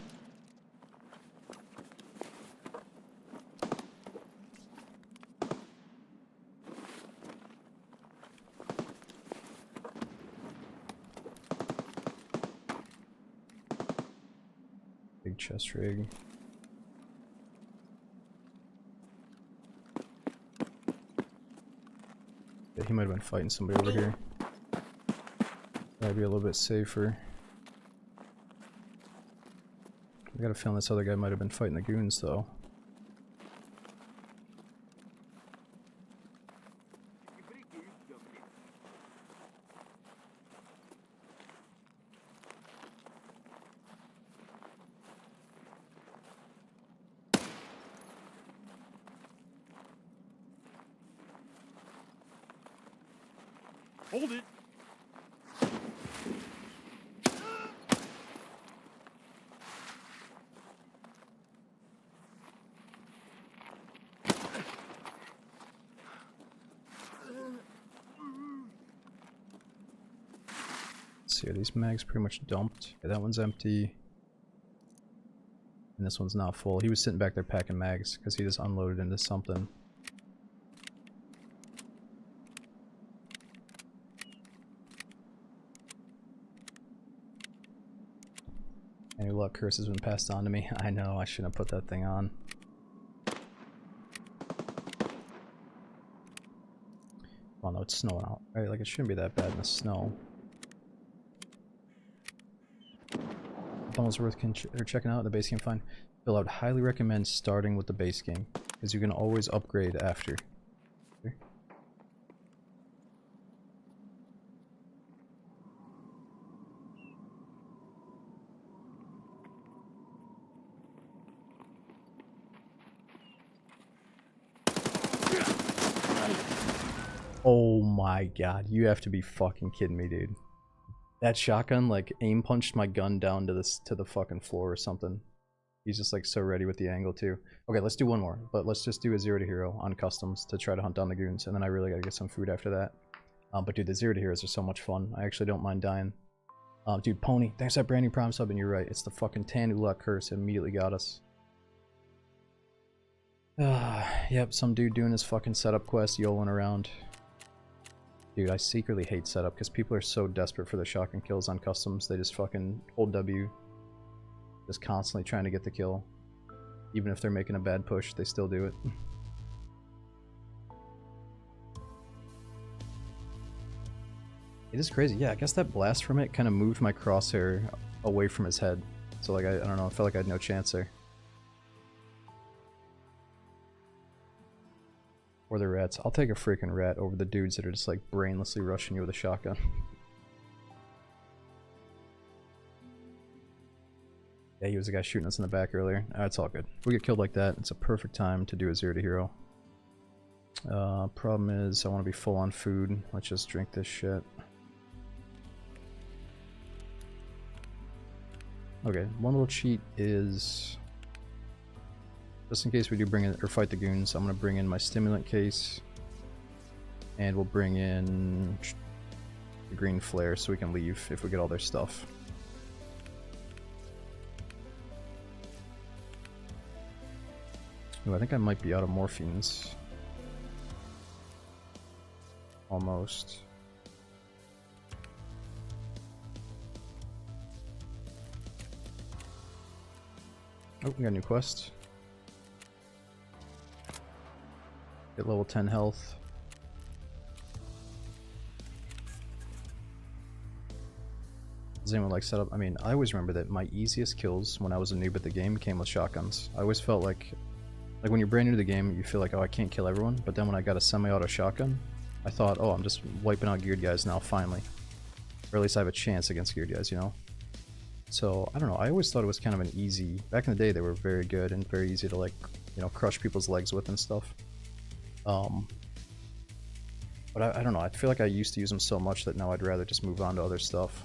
Big chest rig. Yeah, he might have been fighting somebody over here. That'd be a little bit safer. I got a feeling this other guy might have been fighting the goons though. Hold it! Let's see, are these mags pretty much dumped? Yeah, that one's empty. And this one's not full. He was sitting back there packing mags because he just unloaded into something. Any luck, curse has been passed on to me. I know, I shouldn't have put that thing on. Well, no, it's snowing out, right? Like, it shouldn't be that bad in the snow. Almost worth checking out. The base game fine. Phil, I would highly recommend starting with the base game, because you can always upgrade after. Oh my god, you have to be fucking kidding me, dude. That shotgun, like, aim punched my gun down to the fucking floor or something. He's just like so ready with the angle too. Okay, let's do one more, but let's just do a 0 to hero on customs to try to hunt down the goons, and then I really gotta get some food after that. But dude, the 0 to heroes are so much fun. I actually don't mind dying. Dude, Pony, thanks for that brand new prime sub, and you're right. It's the fucking Tan Ulak curse. It immediately got us. Yep, some dude doing his fucking setup quest, YOLOing around. Dude, I secretly hate setup because people are so desperate for the shotgun kills on customs. They just fucking hold W. Just constantly trying to get the kill. Even if they're making a bad push, they still do it. It is crazy. Yeah, I guess that blast from it kind of moved my crosshair away from his head. So like, I don't know, I felt like I had no chance there. Or the rats. I'll take a freaking rat over the dudes that are just like brainlessly rushing you with a shotgun. Yeah, he was the guy shooting us in the back earlier. It's all good. If we get killed like that, it's a perfect time to do a 0 to hero. Problem is, I want to be full on food. Let's just drink this shit. Okay, one little cheat is, just in case we do bring in, or fight the goons, I'm going to bring in my stimulant case. And we'll bring in the green flare so we can leave if we get all their stuff. Ooh, I think I might be out of morphines. Almost. Oh, we got a new quest. Get level 10 health. Does anyone like setup? I mean, I always remember that my easiest kills when I was a noob at the game came with shotguns. I always felt like when you're brand new to the game, you feel like, oh, I can't kill everyone. But then when I got a semi-auto shotgun, I thought, oh, I'm just wiping out geared guys now, finally. Or at least I have a chance against geared guys, you know? So, I don't know, I always thought it was kind of an easy... Back in the day, they were very good and very easy to, like, you know, crush people's legs with and stuff. But I don't know, I feel like I used to use them so much that now I'd rather just move on to other stuff.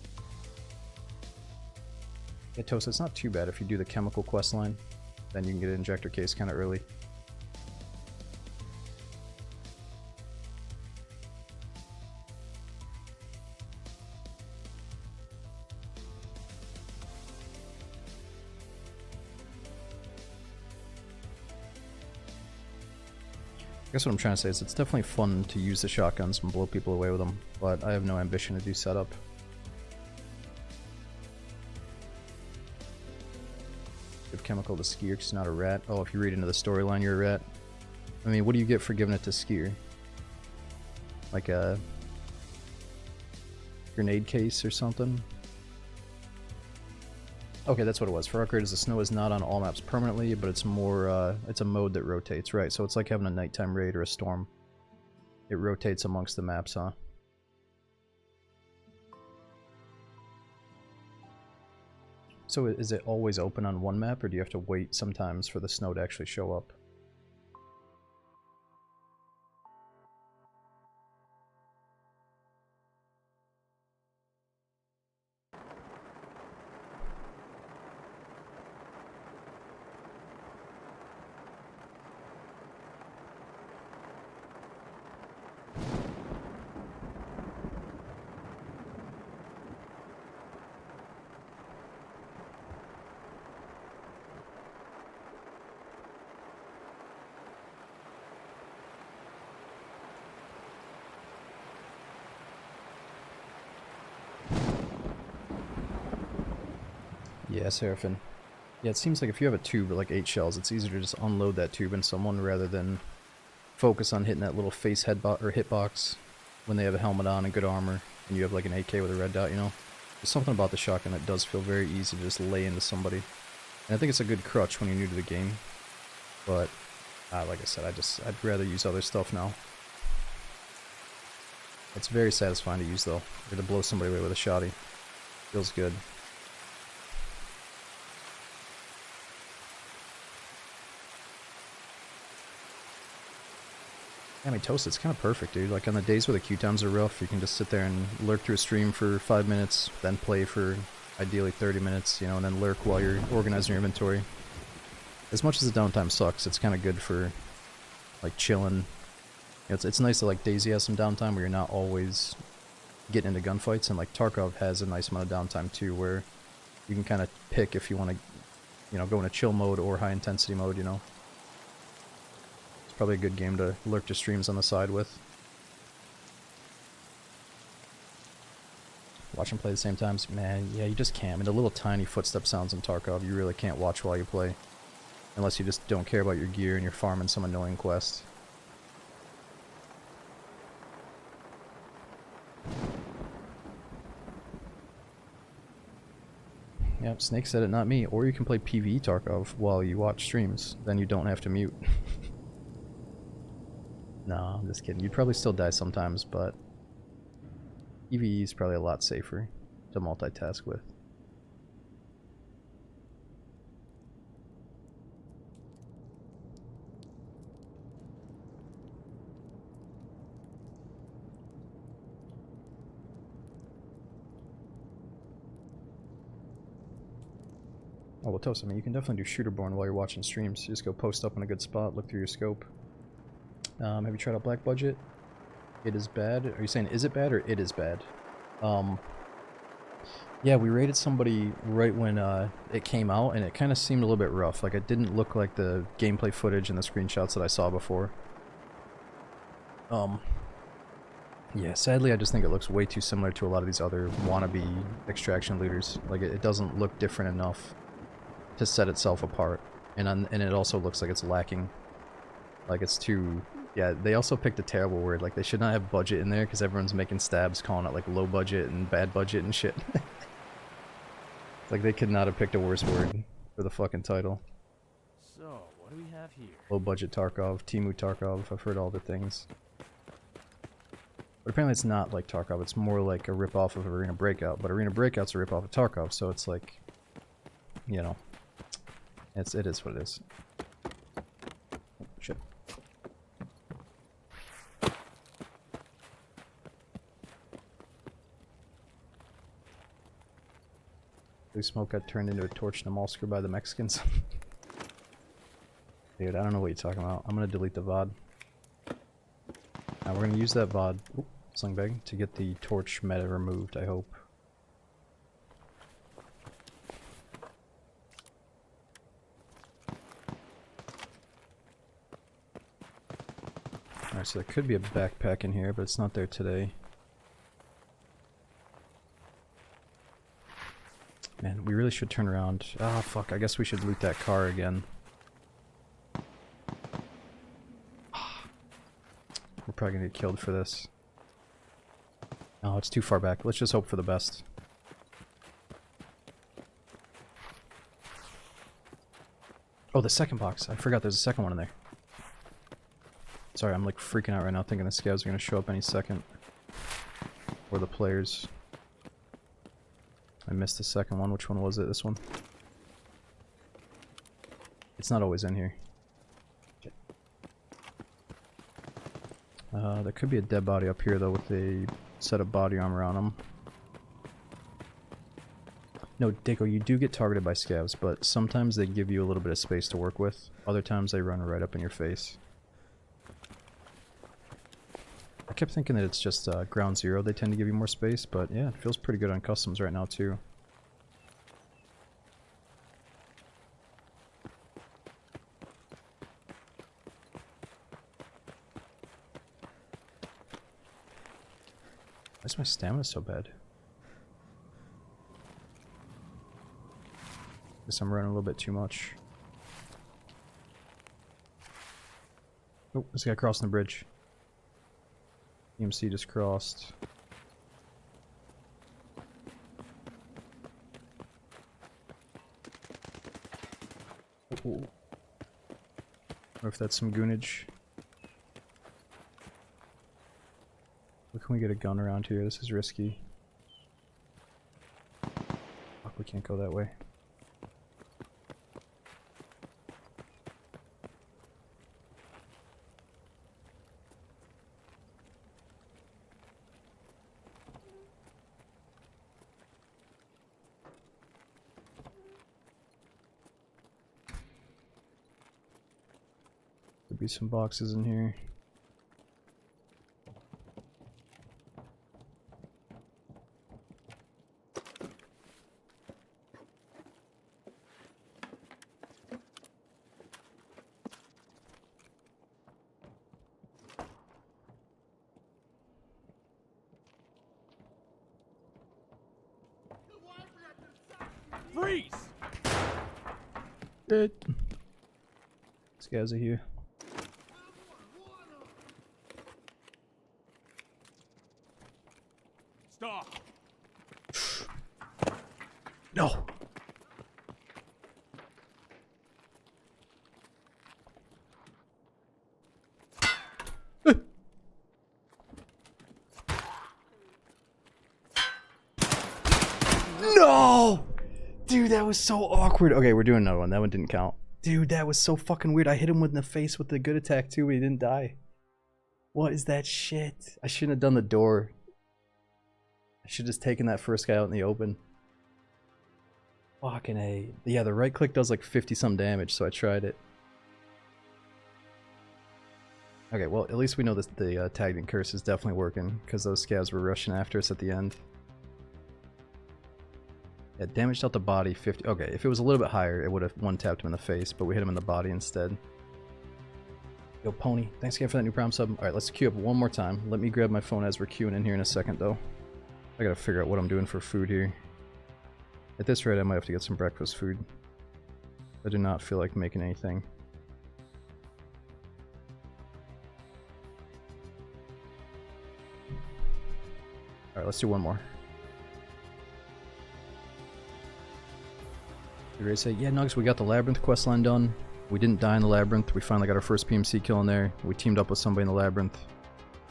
Yeah, Toast, it's not too bad if you do the chemical quest line. Then you can get an injector case kind of early. I guess what I'm trying to say is it's definitely fun to use the shotguns and blow people away with them, but I have no ambition to do setup. Give chemical to Skier because he's not a rat. Oh, if you read into the storyline, you're a rat. I mean, what do you get for giving it to Skier? Like a grenade case or something? Okay, that's what it was. For upgraders, the snow is not on all maps permanently, but it's more, it's a mode that rotates, right? So it's like having a nighttime raid or a storm. It rotates amongst the maps, huh? So is it always open on one map, or do you have to wait sometimes for the snow to actually show up? Yeah, Seraphim. Yeah, it seems like if you have a tube with like 8 shells, it's easier to just unload that tube in someone rather than focus on hitting that little face headbox or hitbox when they have a helmet on and good armor and you have like an AK with a red dot, you know? There's something about the shotgun that does feel very easy to just lay into somebody. And I think it's a good crutch when you're new to the game. But, like I said, I'd rather use other stuff now. It's very satisfying to use though, or to blow somebody away with a shotty. Feels good. I mean, Toast, it's kind of perfect, dude. Like, on the days where the queue times are rough, you can just sit there and lurk through a stream for 5 minutes, then play for, ideally, 30 minutes, you know, and then lurk while you're organizing your inventory. As much as the downtime sucks, it's kind of good for, like, chilling. You know, it's nice that, like, DayZ has some downtime where you're not always getting into gunfights, and, like, Tarkov has a nice amount of downtime, too, where you can kind of pick if you want to, you know, go in a chill mode or high-intensity mode, you know. Probably a good game to lurk to streams on the side with. Watch them play at the same times, man, yeah, you just can't. I mean, the little tiny footstep sounds in Tarkov, you really can't watch while you play. Unless you just don't care about your gear and you're farming some annoying quest. Yep, Snake said it, not me. Or you can play PvE Tarkov while you watch streams. Then you don't have to mute. No, I'm just kidding. You'd probably still die sometimes, but PvE is probably a lot safer to multitask with. Oh, well, Toast, I mean, you can definitely do Shooterborn while you're watching streams. You just go post up in a good spot, look through your scope. Have you tried out Black Budget? It is bad. Are you saying is it bad or it is bad? Yeah, we raided somebody right when it came out, and it kind of seemed a little bit rough. Like, it didn't look like the gameplay footage and the screenshots that I saw before. Yeah, sadly, I just think it looks way too similar to a lot of these other wannabe extraction looters. Like, it doesn't look different enough to set itself apart, and it also looks like it's lacking. Like, it's too... Yeah, they also picked a terrible word. Like, they should not have budget in there because everyone's making stabs calling it, like, low budget and bad budget and shit. Like, they could not have picked a worse word for the fucking title. So, what do we have here? Low budget Tarkov, Timu Tarkov, I've heard all the things. But apparently it's not like Tarkov, it's more like a ripoff of Arena Breakout. But Arena Breakout's a ripoff of Tarkov, so it's like, you know, it is what it is. Shit. Blue smoke got turned into a torch in a mall screw by the Mexicans. Dude, I don't know what you're talking about. I'm gonna delete the VOD. Now we're gonna use that VOD, sling bag, to get the torch meta removed, I hope. Alright, so there could be a backpack in here, but it's not there today. Man, we really should turn around. Ah, fuck, I guess we should loot that car again. We're probably gonna get killed for this. Oh, it's too far back. Let's just hope for the best. Oh, the second box. I forgot there's a second one in there. Sorry, I'm like freaking out right now thinking the scavs are gonna show up any second. Or the players. I missed the second one. Which one was it? This one? It's not always in here. There could be a dead body up here though with a set of body armor on him. No, Dako, you do get targeted by scavs, but sometimes they give you a little bit of space to work with. Other times they run right up in your face. I kept thinking that it's just ground zero they tend to give you more space, but yeah, it feels pretty good on customs right now too. Why is my stamina so bad? Guess I'm running a little bit too much. Oh, this guy crossing the bridge. EMC just crossed. Ooh. Or if that's some goonage. Where can we get a gun around here? This is risky. Fuck, we can't go that way. There'll be some boxes in here. Freeze! These guys are here. Stop! No! No! Dude, that was so awkward. Okay, we're doing another one. That one didn't count. Dude, that was so fucking weird. I hit him in the face with the good attack too, but he didn't die. What is that shit? I shouldn't have done the door. I should have just taken that first guy out in the open. Fucking A. Yeah, the right click does like 50 some damage, so I tried it. Okay, well, at least we know that the tagged and curse is definitely working, because those scavs were rushing after us at the end. Yeah, damaged out the body 50. Okay, if it was a little bit higher, it would have one-tapped him in the face, but we hit him in the body instead. Yo, Pony, thanks again for that new Prime sub. Alright, let's queue up one more time. Let me grab my phone as we're queuing in here in a second, though. I gotta figure out what I'm doing for food here. At this rate, I might have to get some breakfast food. I do not feel like making anything. Alright, let's do one more. You ready to say, yeah, Nugs, we got the Labyrinth questline done. We didn't die in the Labyrinth. We finally got our first PMC kill in there. We teamed up with somebody in the Labyrinth.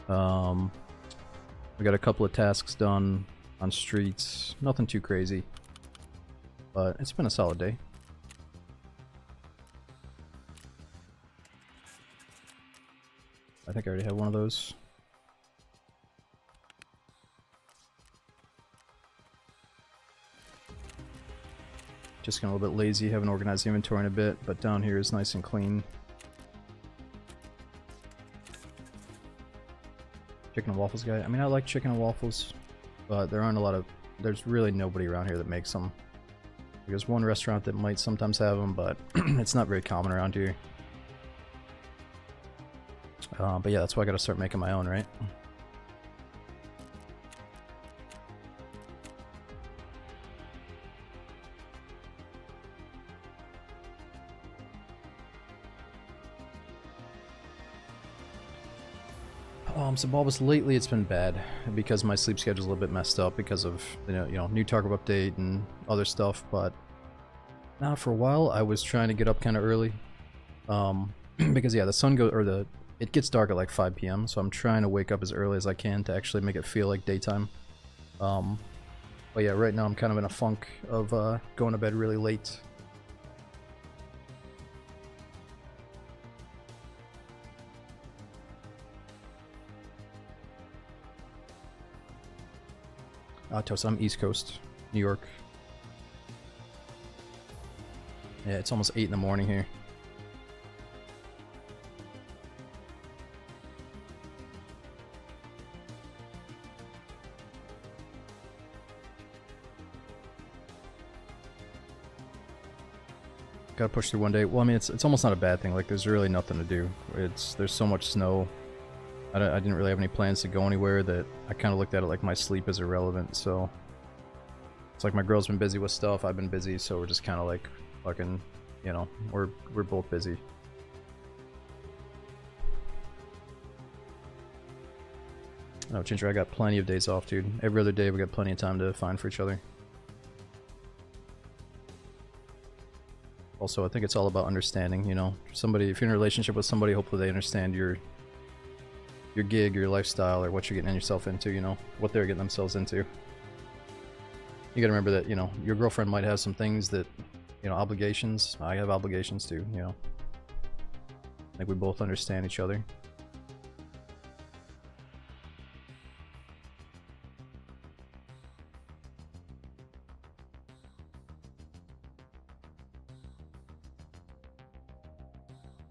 We got a couple of tasks done on streets. Nothing too crazy. But it's been a solid day. I think I already have one of those. Just getting a little bit lazy, haven't organized the inventory in a bit, but down here is nice and clean. Chicken and waffles guy. I mean, I like chicken and waffles, but there aren't a lot of... There's really nobody around here that makes them. There's one restaurant that might sometimes have them, but it's not very common around here. But yeah, that's why I gotta start making my own, right? So Bulbous, lately it's been bad because my sleep schedule's a little bit messed up because of new Tarkov update and other stuff. But now for a while I was trying to get up kind of early, because yeah, the sun goes it gets dark at like 5 p.m. So I'm trying to wake up as early as I can to actually make it feel like daytime. But yeah, right now I'm kind of in a funk of going to bed really late. Toast, I'm East Coast, New York. Yeah, it's almost 8 in the morning here. Gotta push through one day. Well, I mean, it's almost not a bad thing. Like, there's really nothing to do. There's so much snow. I didn't really have any plans to go anywhere, that I kind of looked at it like my sleep is irrelevant. So it's like my girl's been busy with stuff, I've been busy, so we're just kind of like fucking, we're both busy. No, Ginger, I got plenty of days off, dude. Every other day we got plenty of time to find for each other. Also, I think it's all about understanding, somebody, if you're in a relationship with somebody, hopefully they understand your gig, your lifestyle, or what you're getting yourself into, what they're getting themselves into. You gotta remember that, your girlfriend might have some things that, obligations. I have obligations too, I think we both understand each other.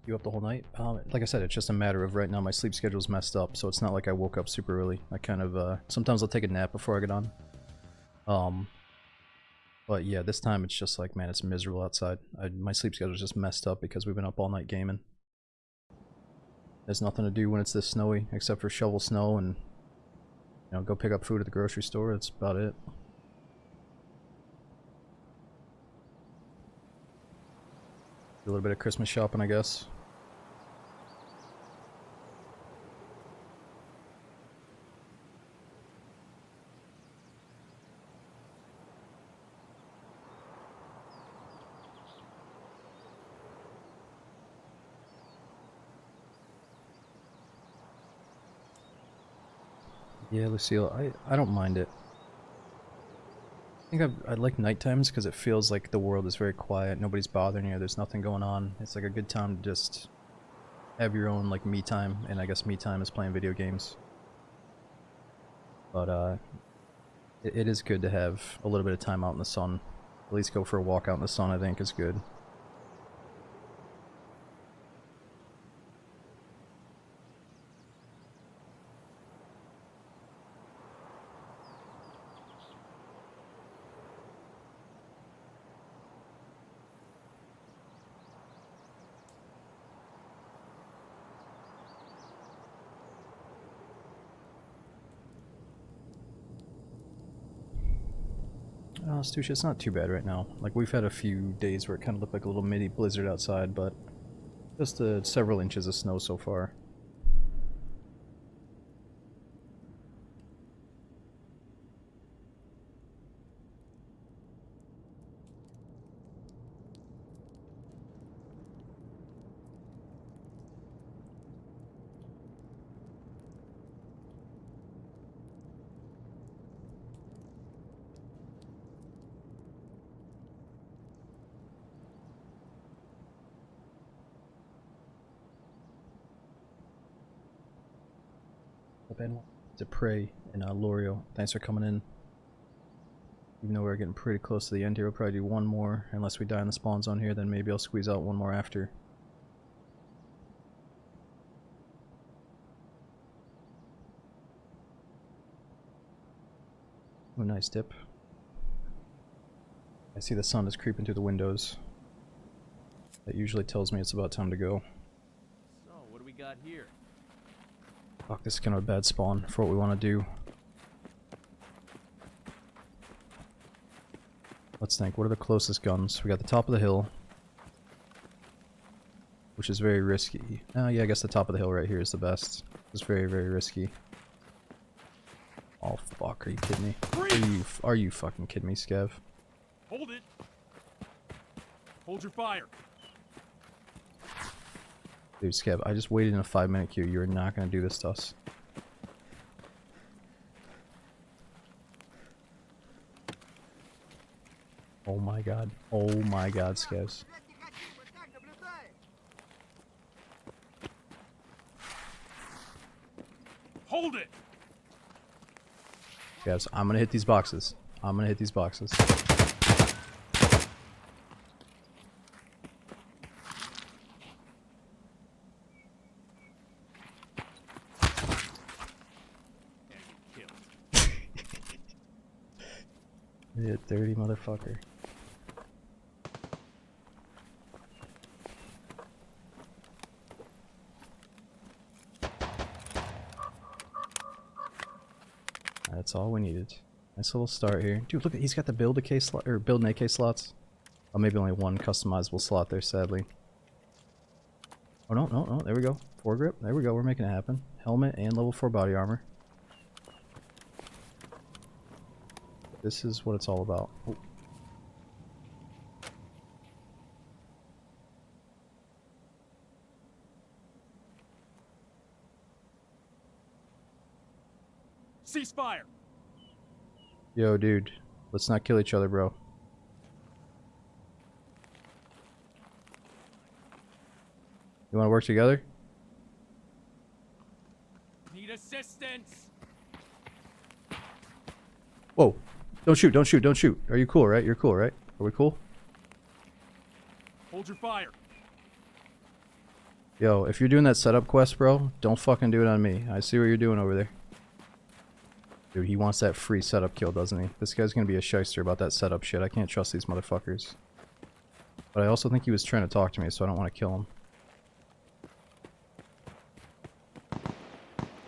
You up the whole night? Like I said, it's just a matter of right now my sleep schedule's messed up, so it's not like I woke up super early. I kind of, sometimes I'll take a nap before I get on. But yeah, this time it's just like, man, it's miserable outside. My sleep schedule's just messed up because we've been up all night gaming. There's nothing to do when it's this snowy, except for shovel snow and, go pick up food at the grocery store. That's about it. Do a little bit of Christmas shopping, I guess. Yeah, Lucille, I don't mind it. I think I like night times because it feels like the world is very quiet, nobody's bothering you, there's nothing going on. It's like a good time to just have your own like me time, and I guess me time is playing video games. But it is good to have a little bit of time out in the sun. At least go for a walk out in the sun, I think is good. Stusha, it's not too bad right now. Like, we've had a few days where it kind of looked like a little mini blizzard outside, but just several inches of snow so far. Ben Dupre and Lorio, thanks for coming in. Even though we're getting pretty close to the end here, we'll probably do one more. Unless we die in the spawn zone here, then maybe I'll squeeze out one more after. Oh, nice dip. I see the sun is creeping through the windows. That usually tells me it's about time to go. So, what do we got here? Fuck, this is kind of a bad spawn for what we want to do. Let's think, what are the closest guns? We got the top of the hill, which is very risky. Oh yeah, I guess the top of the hill right here is the best. It's very, very risky. Oh fuck, are you kidding me? Are you fucking kidding me, Skev? Hold it. Hold your fire. Dude, Skev, I just waited in a 5-minute queue. You are not gonna do this to us. Oh my god. Oh my god, Skevs. Hold it. Skevs, I'm gonna hit these boxes. I'm gonna hit these boxes. You dirty motherfucker. That's all we needed. Nice little start here. Dude, look at, he's got the build AK slot, or build and AK slots. Oh, maybe only one customizable slot there, sadly. Oh no, no, no, there we go. Foregrip, there we go, we're making it happen. Helmet and level 4 body armor. This is what it's all about. Oh. Ceasefire. Yo, dude, let's not kill each other, bro. You want to work together? Need assistance. Whoa! Don't shoot! Don't shoot! Don't shoot! Are you cool, right? You're cool, right? Are we cool? Hold your fire. Yo, if you're doing that setup quest, bro, don't fucking do it on me. I see what you're doing over there. Dude, he wants that free setup kill, doesn't he? This guy's gonna be a shyster about that setup shit. I can't trust these motherfuckers. But I also think he was trying to talk to me, so I don't want to kill him.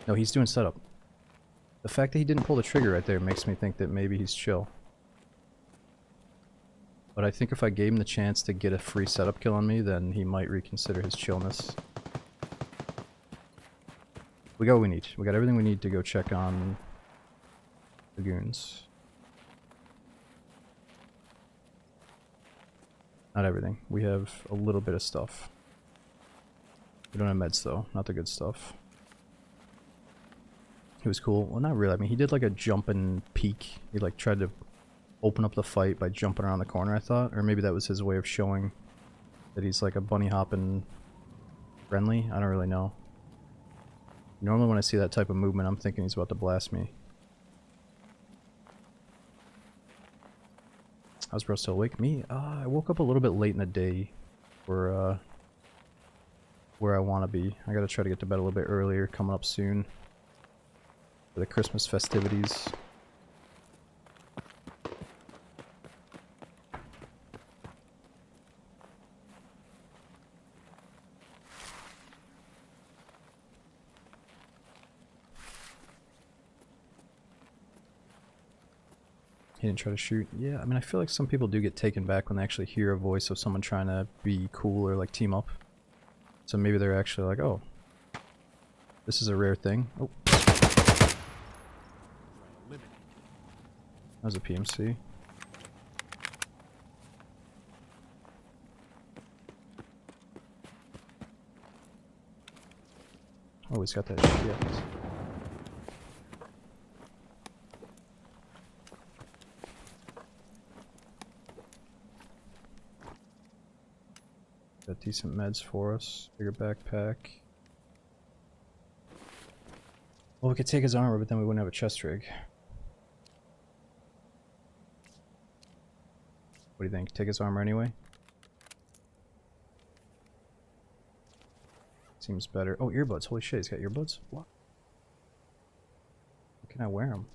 No, he's doing setup. The fact that he didn't pull the trigger right there makes me think that maybe he's chill. But I think if I gave him the chance to get a free setup kill on me, then he might reconsider his chillness. We got what we need. We got everything we need to go check on Lagoons. Not everything. We have a little bit of stuff. We don't have meds though. Not the good stuff. He was cool. Well, not really. I mean, he did like a jump and peek. He like tried to open up the fight by jumping around the corner, I thought. Or maybe that was his way of showing that he's like a bunny hopping friendly. I don't really know. Normally when I see that type of movement, I'm thinking he's about to blast me. How's bro still awake? Me? I woke up a little bit late in the day for where I want to be. I gotta try to get to bed a little bit earlier, coming up soon for the Christmas festivities. He didn't try to shoot. Yeah, I mean, I feel like some people do get taken back when they actually hear a voice of someone trying to be cool or like team up. So maybe they're actually like, oh, this is a rare thing. Oh. That was a PMC. Oh, he's got that shit. Got decent meds for us. Bigger backpack. Well, we could take his armor, but then we wouldn't have a chest rig. What do you think? Take his armor anyway? Seems better. Oh, earbuds. Holy shit, he's got earbuds? What? How can I wear them?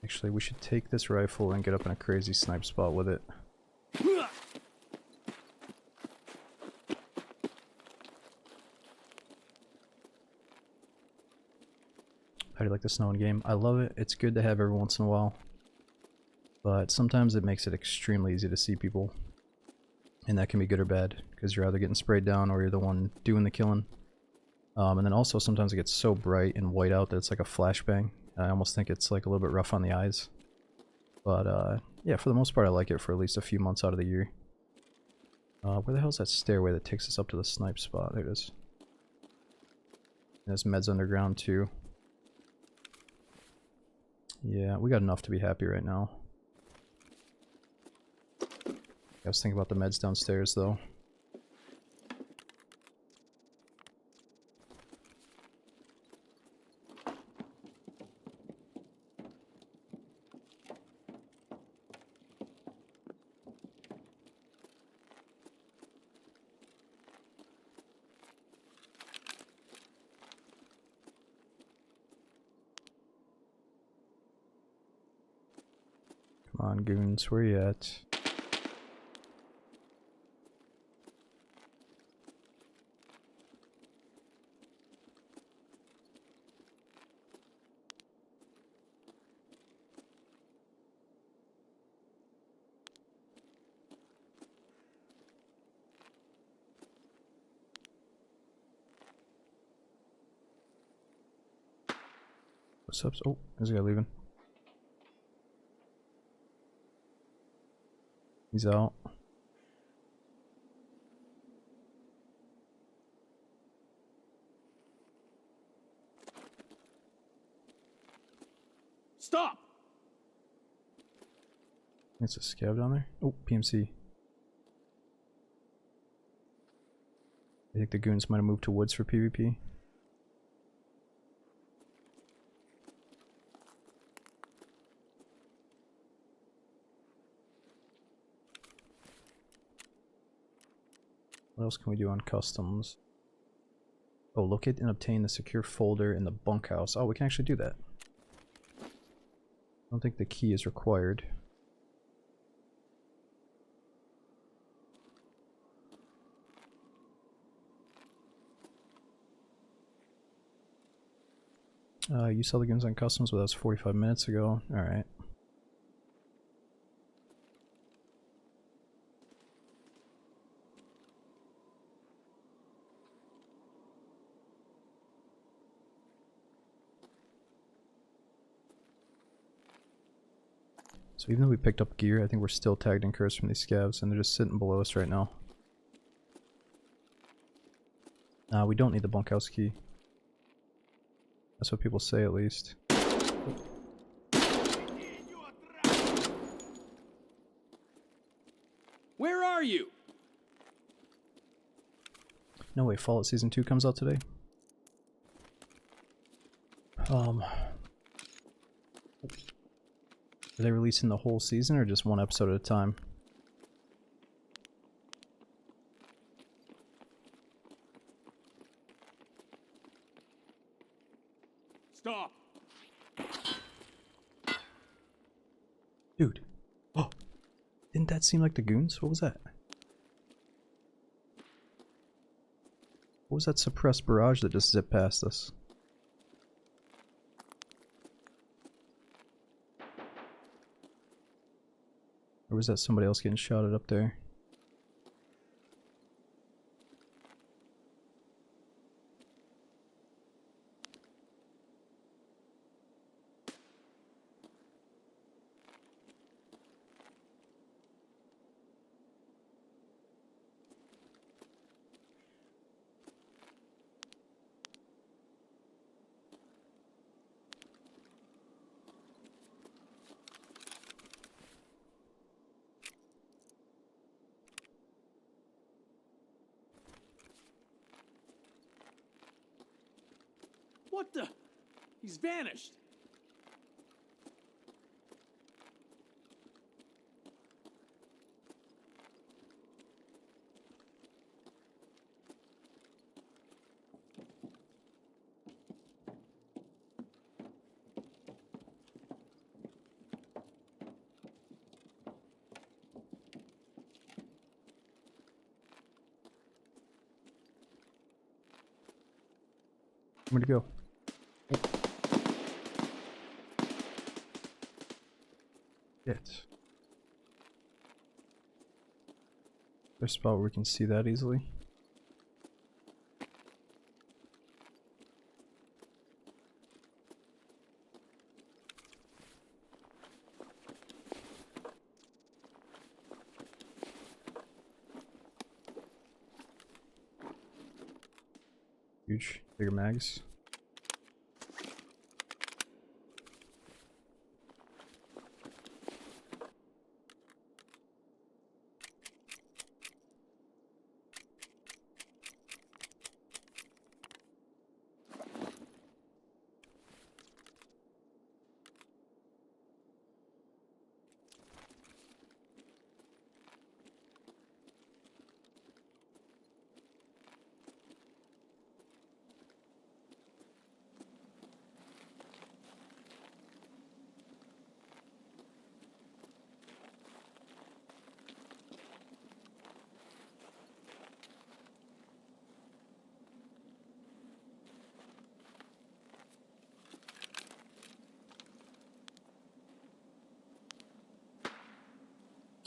Actually, we should take this rifle and get up in a crazy snipe spot with it. How do you like the snow in game? I love it. It's good to have every once in a while. But sometimes it makes it extremely easy to see people. And that can be good or bad, because you're either getting sprayed down or you're the one doing the killing. And then also sometimes it gets so bright and white out that it's like a flashbang. I almost think it's like a little bit rough on the eyes. But yeah, for the most part I like it for at least a few months out of the year. Where the hell's that stairway that takes us up to the snipe spot? There it is. And there's meds underground too. Yeah, we got enough to be happy right now. I was thinking about the meds downstairs though. Come on, goons, where you at? What's up? Oh, there's a guy leaving. He's out. Stop! It's a scav down there. Oh, PMC. I think the goons might have moved to woods for PvP. What else can we do on customs? Oh, locate and obtain the secure folder in the bunkhouse. Oh, we can actually do that. I don't think the key is required. You saw the goons on customs, but that was 45 minutes ago. Alright. So even though we picked up gear, I think we're still tagged and cursed from these scavs, and they're just sitting below us right now. We don't need the bunkhouse key. That's what people say, at least. Where are you? No way, Fallout Season 2 comes out today? Are they releasing the whole season or just one episode at a time? Stop! Dude. Oh! Didn't that seem like the goons? What was that? What was that suppressed barrage that just zipped past us? Or was that somebody else getting shot up there? What the? He's vanished. Where'd it go? Shit. There's a spot where we can see that easily. Huge, bigger mags.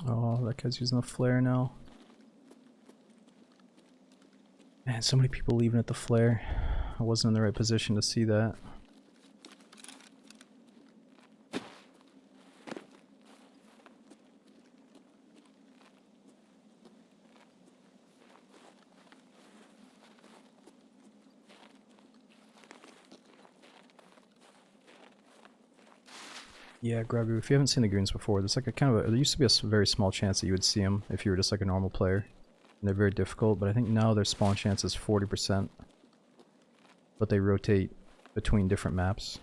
Oh, that guy's using a flare now. Man, so many people leaving at the flare. I wasn't in the right position to see that. Yeah, Grogu, if you haven't seen the goons before, there's like a kind of a, there used to be a very small chance that you would see them if you were just like a normal player. And they're very difficult, but I think now their spawn chance is 40%. But they rotate between different maps.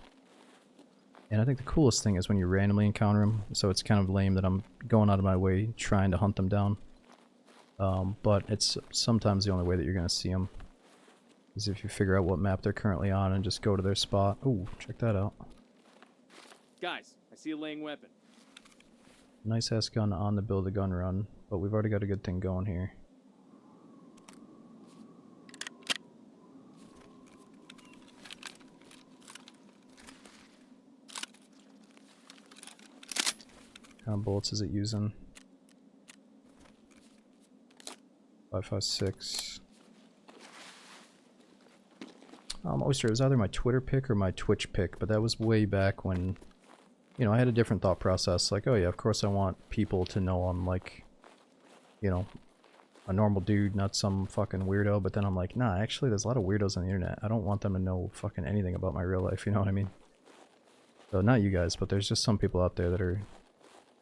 And I think the coolest thing is when you randomly encounter them, so it's kind of lame that I'm going out of my way trying to hunt them down. But it's sometimes the only way that you're going to see them. Is if you figure out what map they're currently on and just go to their spot. Ooh, check that out. Guys, I see a laying weapon. Nice ass gun on the build a gun run, but we've already got a good thing going here. How many bullets is it using? 5.56. Oyster, it was either my Twitter pick or my Twitch pick, but that was way back when, you know, I had a different thought process. Like, oh yeah, of course I want people to know I'm like, you know, a normal dude, not some fucking weirdo. But then I'm like, nah, actually there's a lot of weirdos on the internet. I don't want them to know fucking anything about my real life, you know what I mean? So not you guys, but there's just some people out there that are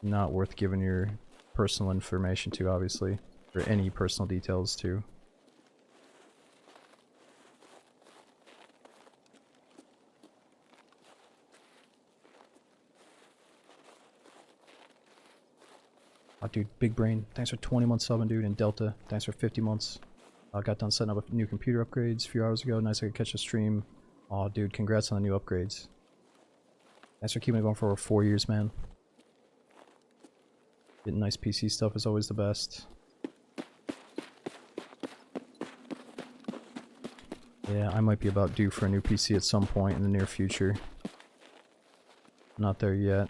not worth giving your personal information to, obviously, or any personal details to. Oh, dude, Big Brain, thanks for 20 months subbing, dude, and Delta, thanks for 50 months. I got done setting up a new computer upgrades a few hours ago. Nice I could catch a stream. Oh, dude, congrats on the new upgrades. Thanks for keeping it going for over 4 years, man. Getting nice PC stuff is always the best. Yeah, I might be about due for a new PC at some point in the near future. Not there yet.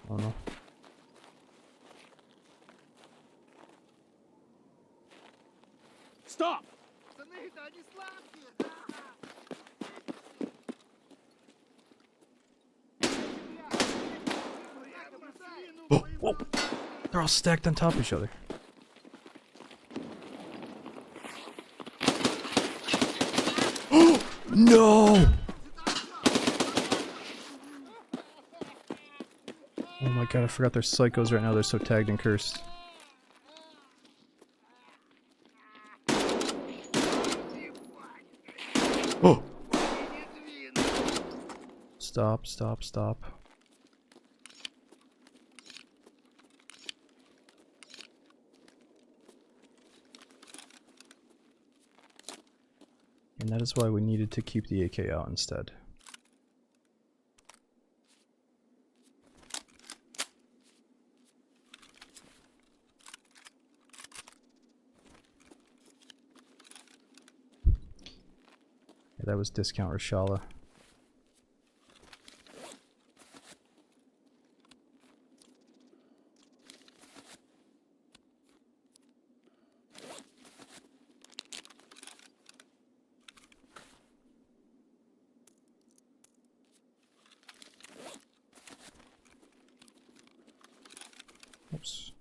Oh no. Stop! Oh, whoa. They're all stacked on top of each other. No! Oh my god, I forgot they're psychos right now. They're so tagged and cursed. Oh! Stop, stop, stop. And that is why we needed to keep the AK out instead. That was discount Rashala. Oops.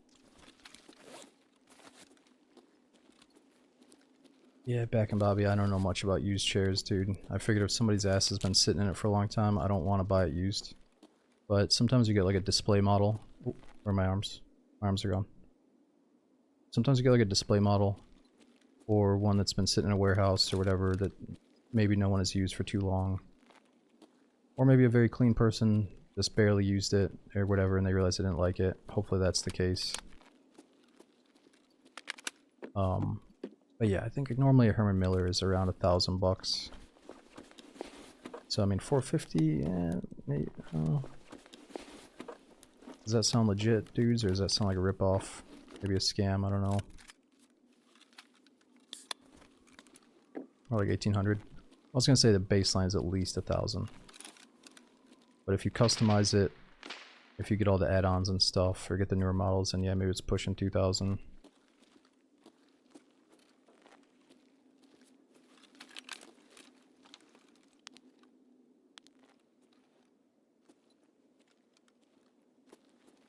Yeah, back in Bobby, I don't know much about used chairs, dude. I figured if somebody's ass has been sitting in it for a long time, I don't want to buy it used. But sometimes you get like a display model. Ooh, where are my arms? My arms are gone. Sometimes you get like a display model, or one that's been sitting in a warehouse or whatever that maybe no one has used for too long. Or maybe a very clean person just barely used it or whatever and they realized they didn't like it. Hopefully that's the case. But yeah, I think normally a Herman Miller is around $1,000. So I mean, 450, yeah, maybe. Does that sound legit, dudes, or does that sound like a ripoff? Maybe a scam? I don't know. Or like 1,800. I was gonna say the baseline is at least 1,000. But if you customize it, if you get all the add-ons and stuff, or get the newer models, then yeah, maybe it's pushing 2,000.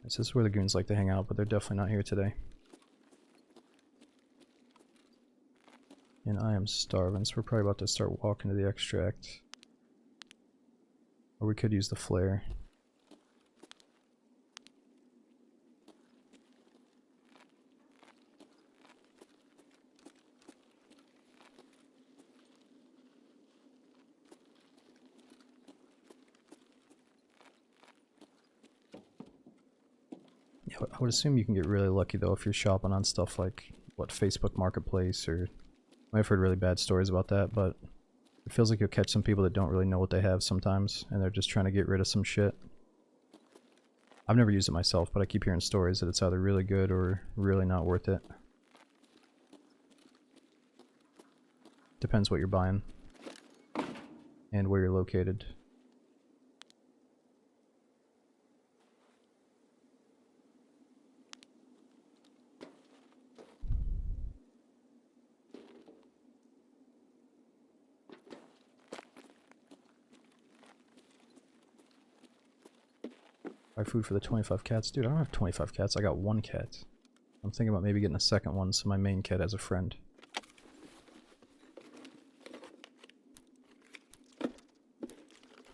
This is where the goons like to hang out, but they're definitely not here today. And I am starving, so we're probably about to start walking to the extract. Or we could use the flare. Yeah, I would assume you can get really lucky though if you're shopping on stuff like, what, Facebook Marketplace, or I've heard really bad stories about that, but it feels like you'll catch some people that don't really know what they have sometimes, and they're just trying to get rid of some shit. I've never used it myself, but I keep hearing stories that it's either really good or really not worth it. Depends what you're buying and where you're located. Buy food for the 25 cats. Dude, I don't have 25 cats. I got one cat. I'm thinking about maybe getting a second one so my main cat has a friend.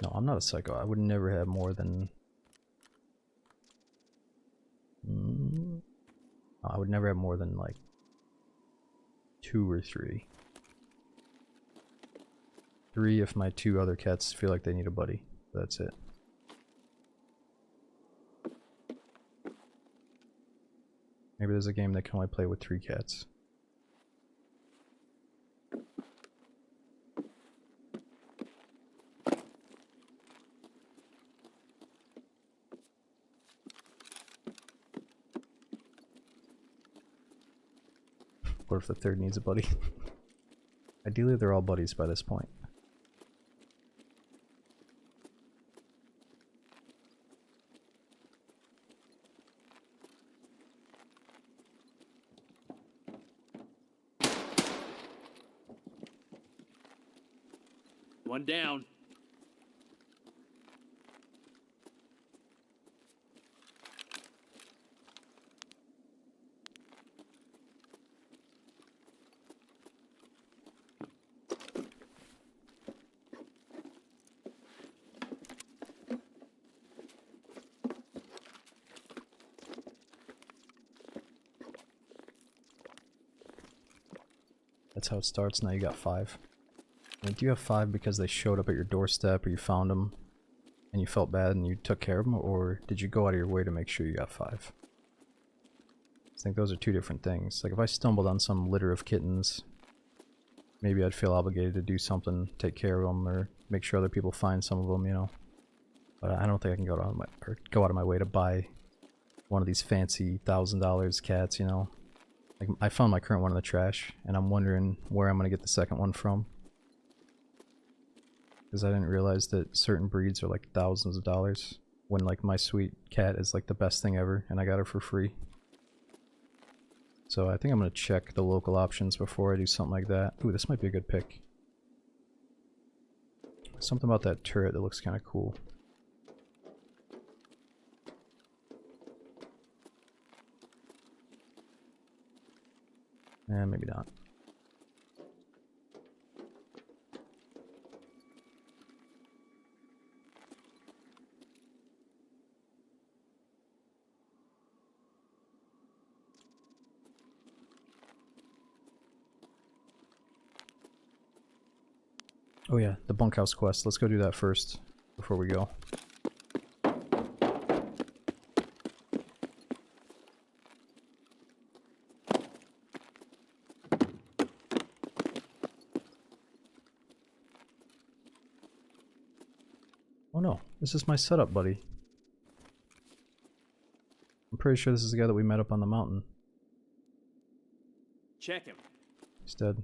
No, I'm not a psycho. I would never have more than... I would never have more than like 2 or 3. 3 if my 2 other cats feel like they need a buddy. That's it. Maybe there's a game that can only play with 3 cats. What if the third needs a buddy? Ideally, they're all buddies by this point. One down. That's how it starts. Now you got 5. I mean, do you have 5 because they showed up at your doorstep or you found them and you felt bad and you took care of them, or did you go out of your way to make sure you got 5? I think those are 2 different things. Like if I stumbled on some litter of kittens, maybe I'd feel obligated to do something, take care of them, or make sure other people find some of them, you know. But I don't think I can go out of my way to buy one of these fancy $1,000 cats, you know. Like I found my current one in the trash, and I'm wondering where I'm gonna get the second one from. Because I didn't realize that certain breeds are like thousands of dollars. When like my sweet cat is like the best thing ever and I got her for free. So I think I'm gonna check the local options before I do something like that. Ooh, this might be a good pick. Something about that turret that looks kind of cool. Eh, maybe not. Oh yeah, the bunkhouse quest. Let's go do that first before we go. Oh no, this is my setup, buddy. I'm pretty sure this is the guy that we met up on the mountain. Check him. He's dead.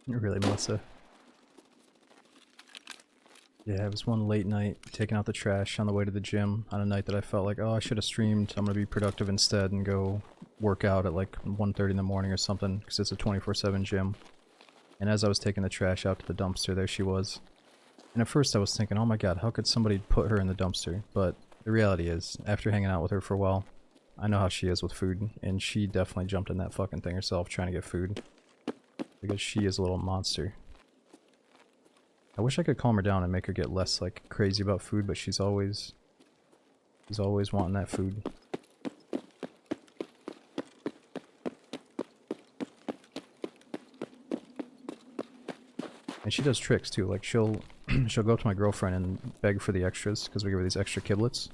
Really, Melissa? Yeah, it was one late night taking out the trash on the way to the gym on a night that I felt like, oh, I should have streamed. I'm gonna be productive instead and go work out at like 1:30 in the morning or something because it's a 24/7 gym. And as I was taking the trash out to the dumpster, there she was. And at first I was thinking, oh my god, how could somebody put her in the dumpster? But the reality is, after hanging out with her for a while, I know how she is with food, and she definitely jumped in that fucking thing herself trying to get food. Because she is a little monster. I wish I could calm her down and make her get less like crazy about food, but she's always wanting that food. And she does tricks too, like she'll go up to my girlfriend and beg for the extras because we give her these extra kiblets.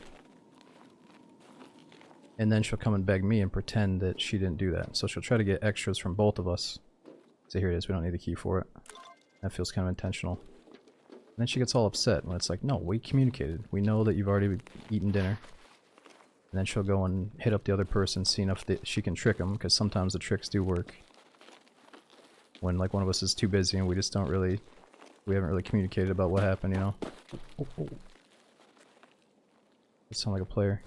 And then she'll come and beg me and pretend that she didn't do that. So she'll try to get extras from both of us. So here it is, we don't need the key for it. That feels kind of intentional. And then she gets all upset when it's like, no, we communicated. We know that you've already eaten dinner. And then she'll go and hit up the other person, seeing if she can trick them, because sometimes the tricks do work. When like one of us is too busy and we haven't really communicated about what happened, you know? Oh, oh. That sounds like a player.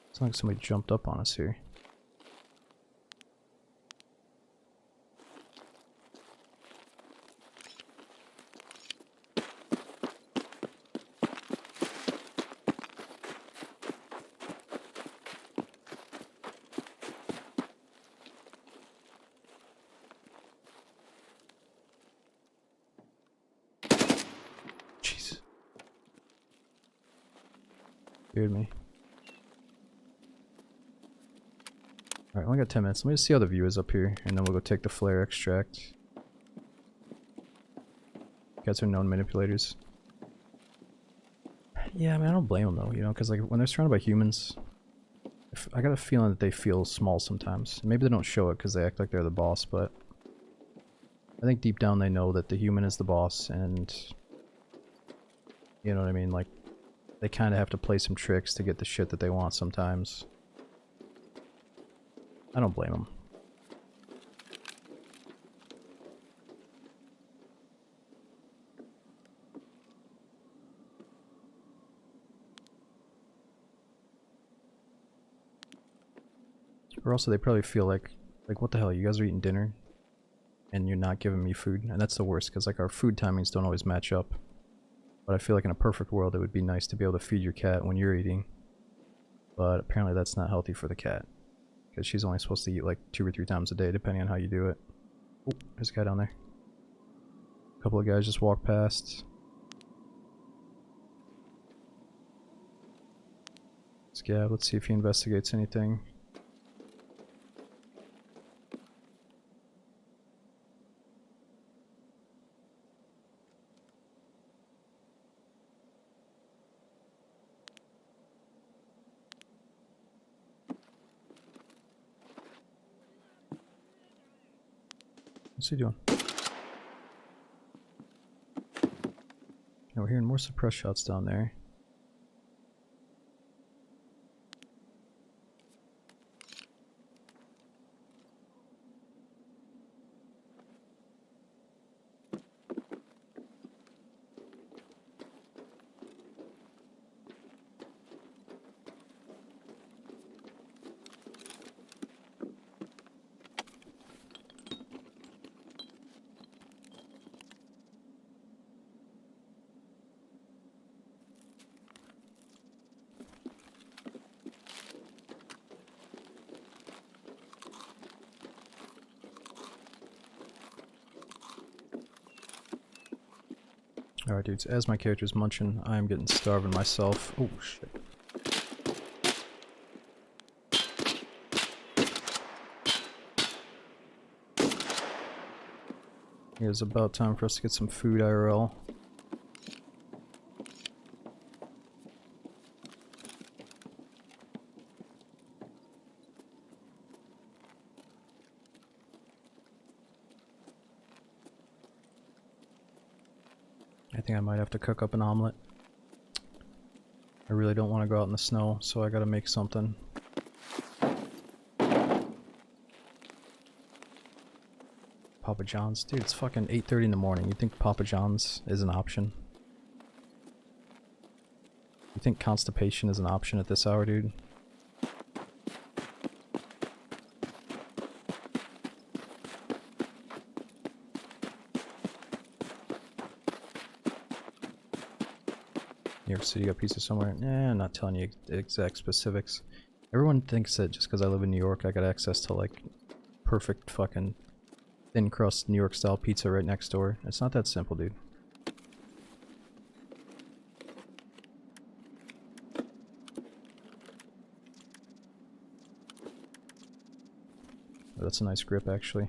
It's like somebody jumped up on us here. Jeez. Scared me. Alright, only got 10 minutes. Let me just see how the view is up here, and then we'll go take the flare extract. Cats are known manipulators. Yeah, I mean, I don't blame them though, you know, because like when they're surrounded by humans, I got a feeling that they feel small sometimes. Maybe they don't show it because they act like they're the boss, but I think deep down they know that the human is the boss, and you know what I mean, like they kind of have to play some tricks to get the shit that they want sometimes. I don't blame him. Or also they probably feel like what the hell, you guys are eating dinner and you're not giving me food, and that's the worst because like our food timings don't always match up. But I feel like in a perfect world it would be nice to be able to feed your cat when you're eating. But apparently that's not healthy for the cat because she's only supposed to eat like 2 or 3 times a day depending on how you do it. Oh, there's a guy down there. A couple of guys just walked past. Scab, let's see if he investigates anything. What's he doing? Now we're hearing more suppressed shots down there. Alright dudes, as my character's munching, I am getting starving myself. Oh shit. It is about time for us to get some food IRL. I think I might have to cook up an omelet. I really don't want to go out in the snow, so I gotta make something. Papa John's? Dude, it's fucking 8:30 in the morning. You think Papa John's is an option? You think constipation is an option at this hour, dude? New York City got pizza somewhere? Eh, I'm not telling you exact specifics. Everyone thinks that just because I live in New York, I got access to like perfect fucking thin crust New York style pizza right next door. It's not that simple, dude. Oh, that's a nice grip, actually.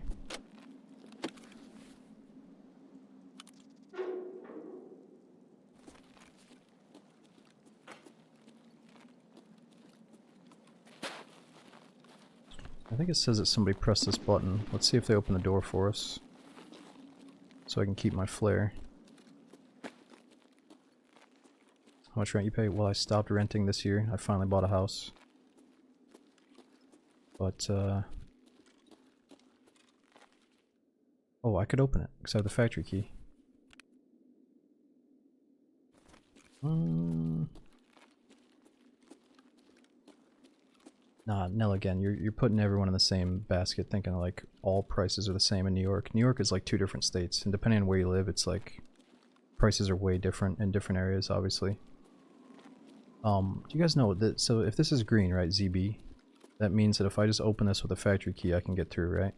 I think it says that somebody pressed this button. Let's see if they open the door for us. So I can keep my flare. How much rent you pay? Well, I stopped renting this year. I finally bought a house. But, oh, I could open it, because I have the factory key. Nah, Nell again. You're putting everyone in the same basket, thinking like all prices are the same in New York. New York is like 2 different states, and depending on where you live, it's like prices are way different in different areas, obviously. Do you guys know that? So if this is green, right, ZB, that means that if I just open this with a factory key, I can get through, right?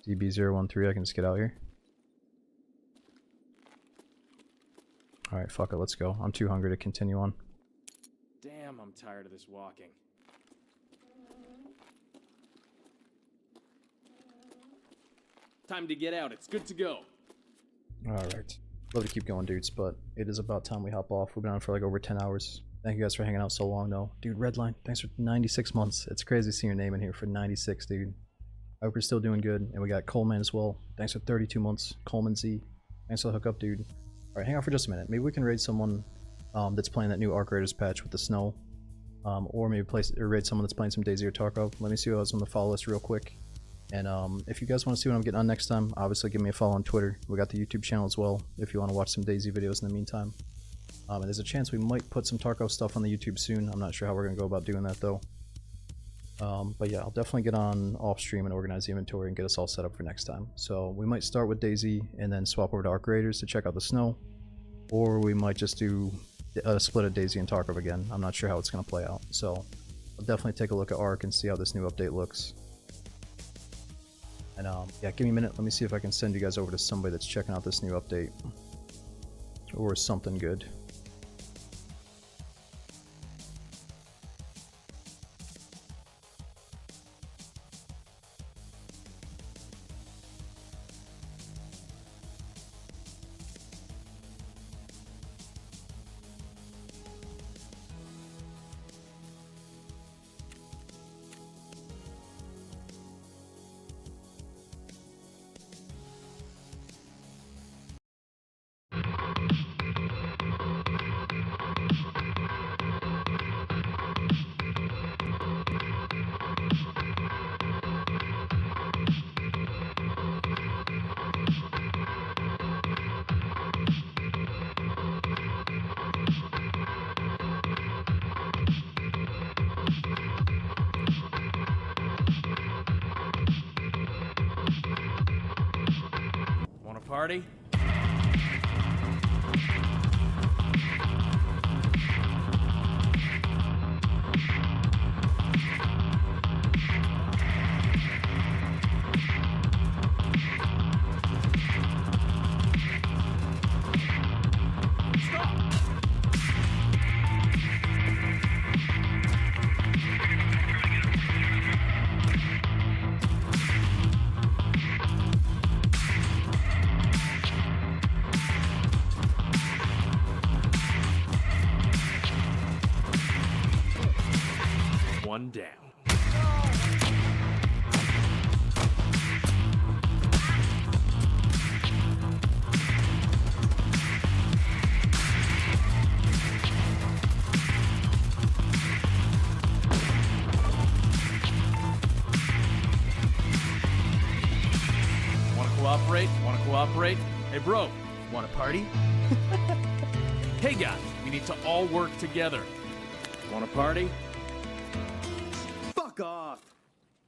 ZB013, I can just get out here. Alright, fuck it, let's go. I'm too hungry to continue on. Damn, I'm tired of this walking. Time to get out. It's good to go. Alright. Love to keep going, dudes, but it is about time we hop off. We've been on for like over 10 hours. Thank you guys for hanging out so long, though. Dude, Redline, thanks for 96 months. It's crazy seeing your name in here for 96, dude. I hope you're still doing good. And we got Coleman as well. Thanks for 32 months. Coleman Z. Thanks for the hookup, dude. Alright, hang on for just a minute. Maybe we can raid someone that's playing that new Arc Raiders patch with the snow. or maybe raid someone that's playing some DayZ or Tarkov. Let me see who else on the follow list real quick. And if you guys want to see what I'm getting on next time, obviously give me a follow on Twitter. We got the YouTube channel as well if you want to watch some DayZ videos in the meantime. And there's a chance we might put some Tarkov stuff on the YouTube soon. I'm not sure how we're going to go about doing that though. But yeah, I'll definitely get on off stream and organize the inventory and get us all set up for next time. So we might start with DayZ and then swap over to Arc Raiders to check out the snow. Or we might just do a split of DayZ and Tarkov again. I'm not sure how it's going to play out. So I'll definitely take a look at Arc and see how this new update looks. And yeah, give me a minute. Let me see if I can send you guys over to somebody that's checking out this new update. Or something good. Want to party? One down. Want to cooperate? Want to cooperate? Hey, bro, want to party? Hey, guys, we need to all work together. Want to party? Fuck off!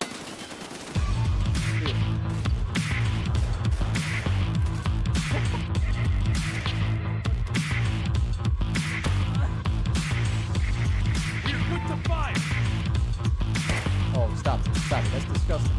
We're quick to fire! Oh, stop it. That's disgusting.